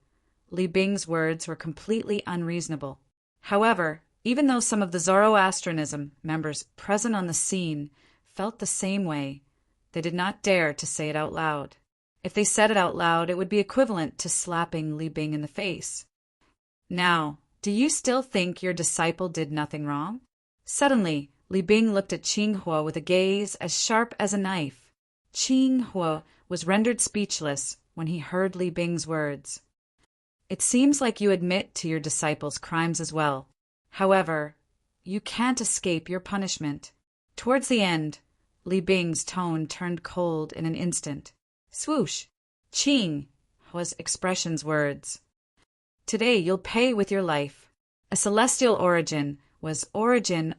Li Bing's words were completely unreasonable. However, even though some of the Zoroastrianism members present on the scene felt the same way, they did not dare to say it out loud. If they said it out loud, it would be equivalent to slapping Li Bing in the face. Now, do you still think your disciple did nothing wrong? Suddenly, Li Bing looked at Qing Hua with a gaze as sharp as a knife. Qing Hua was rendered speechless when he heard Li Bing's words. It seems like you admit to your disciple's crimes as well. However, you can't escape your punishment. Towards the end, Li Bing's tone turned cold in an instant. Swoosh! Qing Hua's expression's words. Today you'll pay with your life. A celestial origin was origin,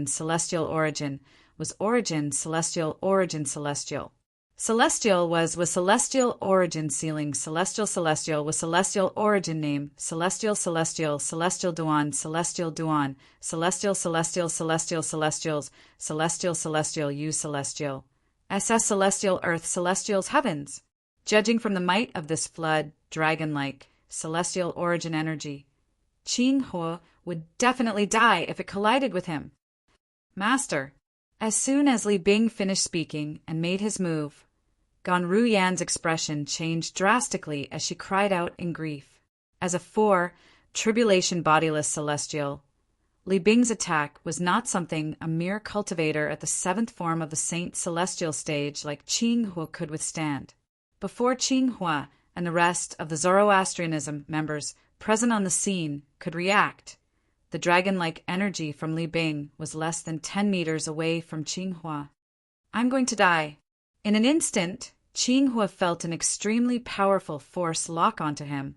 celestial origin was origin, celestial origin, celestial. Celestial was celestial origin ceiling, celestial was celestial origin name, celestial celestial duan, celestials, celestial use celestial. SS celestial earth, celestials heavens. Judging from the might of this flood, dragon-like, celestial origin energy, Qing Hua would definitely die if it collided with him. Master. As soon as Li Bing finished speaking and made his move, Gan Ruyan's expression changed drastically as she cried out in grief. As a tribulation bodiless celestial, Li Bing's attack was not something a mere cultivator at the seventh form of the Saint Celestial stage like Qing Hua could withstand. Before Qing Hua and the rest of the Zoroastrianism members present on the scene could react, the dragon-like energy from Li Bing was less than 10 meters away from Qing Hua. I'm going to die. In an instant, Qing Hua felt an extremely powerful force lock onto him,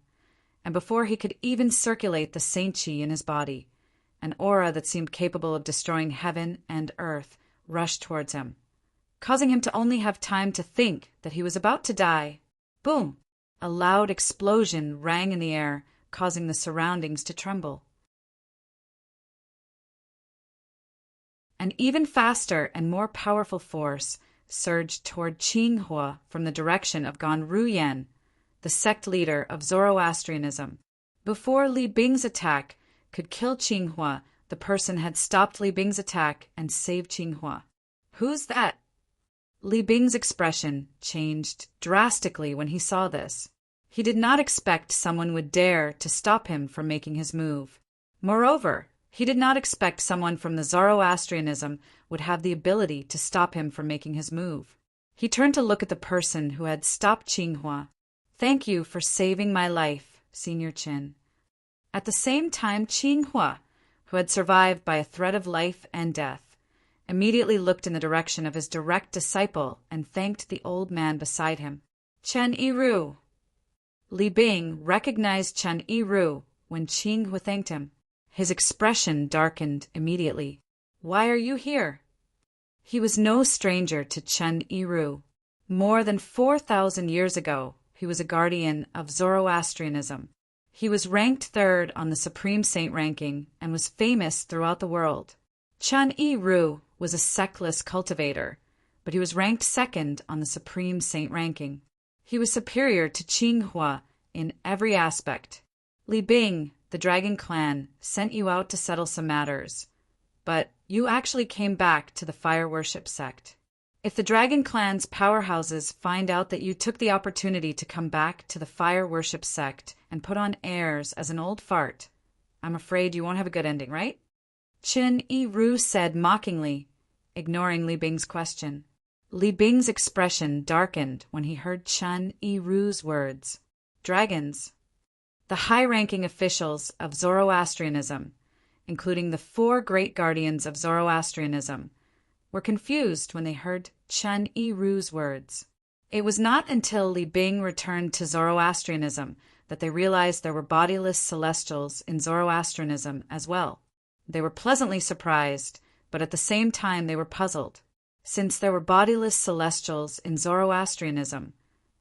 and before he could even circulate the saint qi in his body, an aura that seemed capable of destroying heaven and earth rushed towards him, causing him to only have time to think that he was about to die. Boom! A loud explosion rang in the air, causing the surroundings to tremble. An even faster and more powerful force surged toward Qing Hua from the direction of Gan Ruyan, the sect leader of Zoroastrianism. Before Li Bing's attack could kill Qing Hua, the person had stopped Li Bing's attack and saved Qing Hua. Who's that? Li Bing's expression changed drastically when he saw this. He did not expect someone would dare to stop him from making his move. Moreover, he did not expect someone from the Zoroastrianism would have the ability to stop him from making his move. He turned to look at the person who had stopped Qing Hua. Thank you for saving my life, Senior Qin. At the same time, Qing Hua, who had survived by a threat of life and death, immediately looked in the direction of his direct disciple and thanked the old man beside him. Chen Yiru. Li Bing recognized Chen Yiru when Qing Hu thanked him. His expression darkened immediately. "Why are you here?" He was no stranger to Chen Yiru. More than 4,000 years ago, he was a guardian of Zoroastrianism. He was ranked third on the Supreme Saint ranking and was famous throughout the world. Chen Yiru was a sectless cultivator, but he was ranked second on the Supreme Saint ranking. He was superior to Qing Hu in every aspect. Li Bing, the Dragon Clan, sent you out to settle some matters, but you actually came back to the fire worship sect. If the Dragon Clan's powerhouses find out that you took the opportunity to come back to the fire worship sect and put on airs as an old fart, I'm afraid you won't have a good ending, right? Chen Yiru said mockingly, ignoring Li Bing's question. Li Bing's expression darkened when he heard Chen Yiru's words. Dragons. The high-ranking officials of Zoroastrianism, including the 4 great guardians of Zoroastrianism, were confused when they heard Chen Yiru's words. It was not until Li Bing returned to Zoroastrianism that they realized there were bodiless celestials in Zoroastrianism as well. They were pleasantly surprised, but at the same time they were puzzled. Since there were bodiless celestials in Zoroastrianism,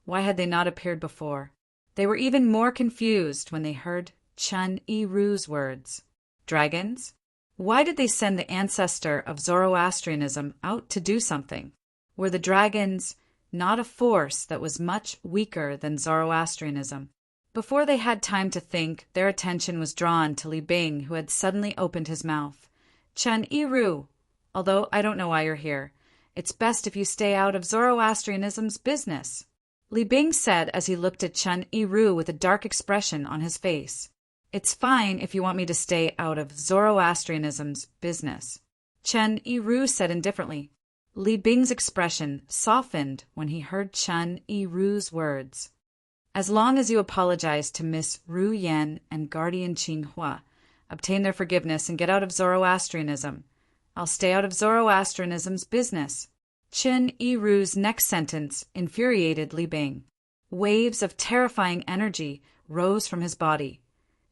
why had they not appeared before? They were even more confused when they heard Chen Yiru's words. Dragons? Why did they send the ancestor of Zoroastrianism out to do something? Were the dragons not a force that was much weaker than Zoroastrianism? Before they had time to think, their attention was drawn to Li Bing, who had suddenly opened his mouth. Chen Yiru, although I don't know why you're here, it's best if you stay out of Zoroastrianism's business, Li Bing said as he looked at Chen Yiru with a dark expression on his face. It's fine if you want me to stay out of Zoroastrianism's business, Chen Yiru said indifferently. Li Bing's expression softened when he heard Chen Yiru's words. As long as you apologize to Miss Ru Yan and Guardian Qing Hu, obtain their forgiveness and get out of Zoroastrianism, I'll stay out of Zoroastrianism's business. Chen Yiru's next sentence infuriated Li Bing. Waves of terrifying energy rose from his body,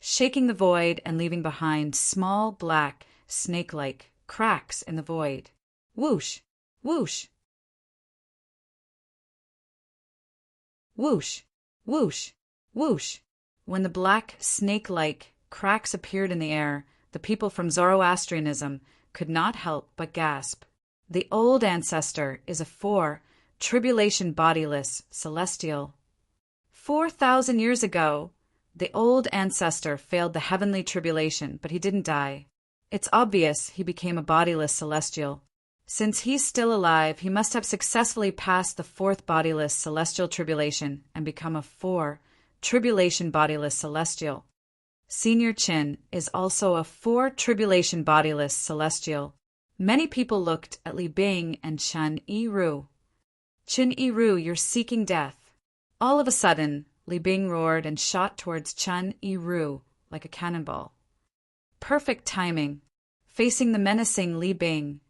shaking the void and leaving behind small, black, snake-like cracks in the void. Whoosh! Whoosh! Whoosh! Whoosh! Whoosh! When the black, snake-like cracks appeared in the air, the people from Zoroastrianism could not help but gasp. The old ancestor is a 4, tribulation bodiless, celestial. 4,000 years ago, the old ancestor failed the heavenly tribulation, but he didn't die. It's obvious he became a bodiless celestial. Since he's still alive, he must have successfully passed the 4th bodiless celestial tribulation and become a 4, tribulation bodiless celestial. Senior Qin is also a 4, tribulation bodiless celestial. Many people looked at Li Bing and Chen Yiru. Chen Yiru, you're seeking death. All of a sudden, Li Bing roared and shot towards Chen Yiru like a cannonball. Perfect timing. Facing the menacing Li Bing,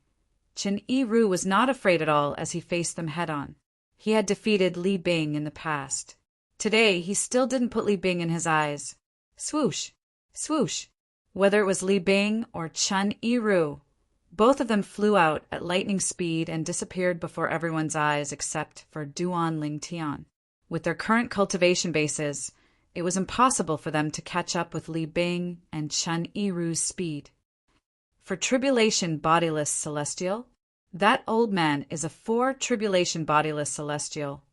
Chen Yiru was not afraid at all as he faced them head-on. He had defeated Li Bing in the past. Today, he still didn't put Li Bing in his eyes. Swoosh! Swoosh! Whether it was Li Bing or Chen Yiru, both of them flew out at lightning speed and disappeared before everyone's eyes except for Duan Lingtian. With their current cultivation bases, it was impossible for them to catch up with Li Bing and Chen Yiru's speed. For tribulation bodiless celestial, that old man is a 4, tribulation bodiless celestial.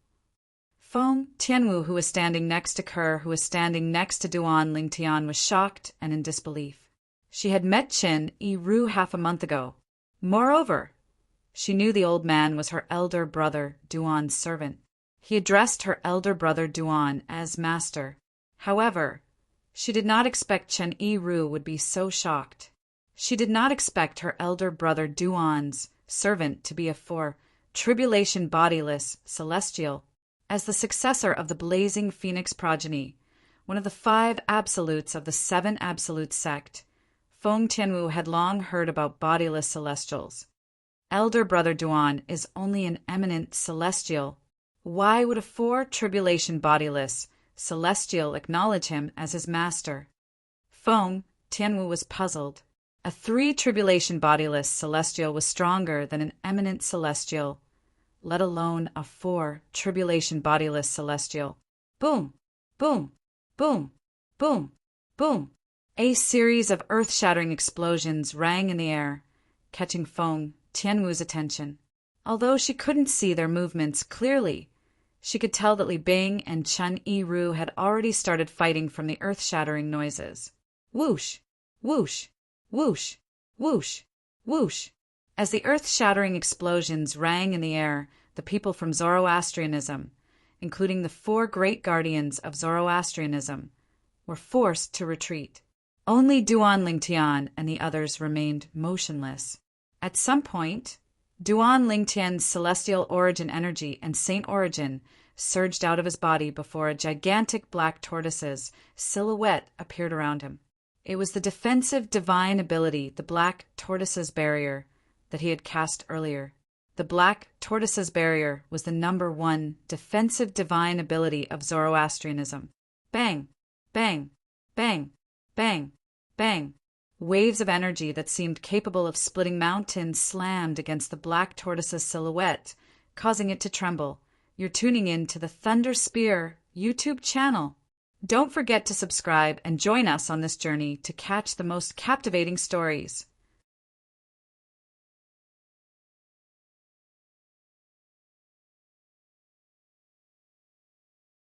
Feng Tianwu, who was standing next to Kerr, who was standing next to Duan Lingtian, was shocked and in disbelief. She had met Chen Yiru half a month ago. Moreover, she knew the old man was her elder brother Duan's servant. He addressed her elder brother Duan as master. However, she did not expect Chen Yiru would be so shocked. She did not expect her elder brother Duan's servant to be a 4, tribulation bodiless celestial. As the successor of the blazing phoenix progeny, one of the 5 absolutes of the 7 absolute sect, Feng Tianwu had long heard about bodiless celestials. Elder brother Duan is only an eminent celestial. Why would a 4, tribulation bodiless celestial acknowledge him as his master. Feng, Tianwu was puzzled. A 3 tribulation bodiless celestial was stronger than an eminent celestial, let alone a 4 tribulation bodiless celestial. Boom! Boom! Boom! Boom! Boom! A series of earth-shattering explosions rang in the air, catching Feng, Tianwu's attention. Although she couldn't see their movements clearly, she could tell that Li Bing and Chen Yiru had already started fighting from the earth-shattering noises. Whoosh! Whoosh! Whoosh! Whoosh! Whoosh! As the earth-shattering explosions rang in the air, the people from Zoroastrianism, including the 4 great guardians of Zoroastrianism, were forced to retreat. Only Duan Lingtian and the others remained motionless. At some point, Duan Lingtian's celestial origin energy and saint origin surged out of his body before a gigantic black tortoise's silhouette appeared around him. It was the defensive divine ability, the Black Tortoise's Barrier, that he had cast earlier. The Black Tortoise's Barrier was the #1 defensive divine ability of Zoroastrianism. Bang! Bang! Bang! Bang! Bang! Waves of energy that seemed capable of splitting mountains slammed against the Black Tortoise's silhouette, causing it to tremble. You're tuning in to the Thunder Spear YouTube channel. Don't forget to subscribe and join us on this journey to catch the most captivating stories.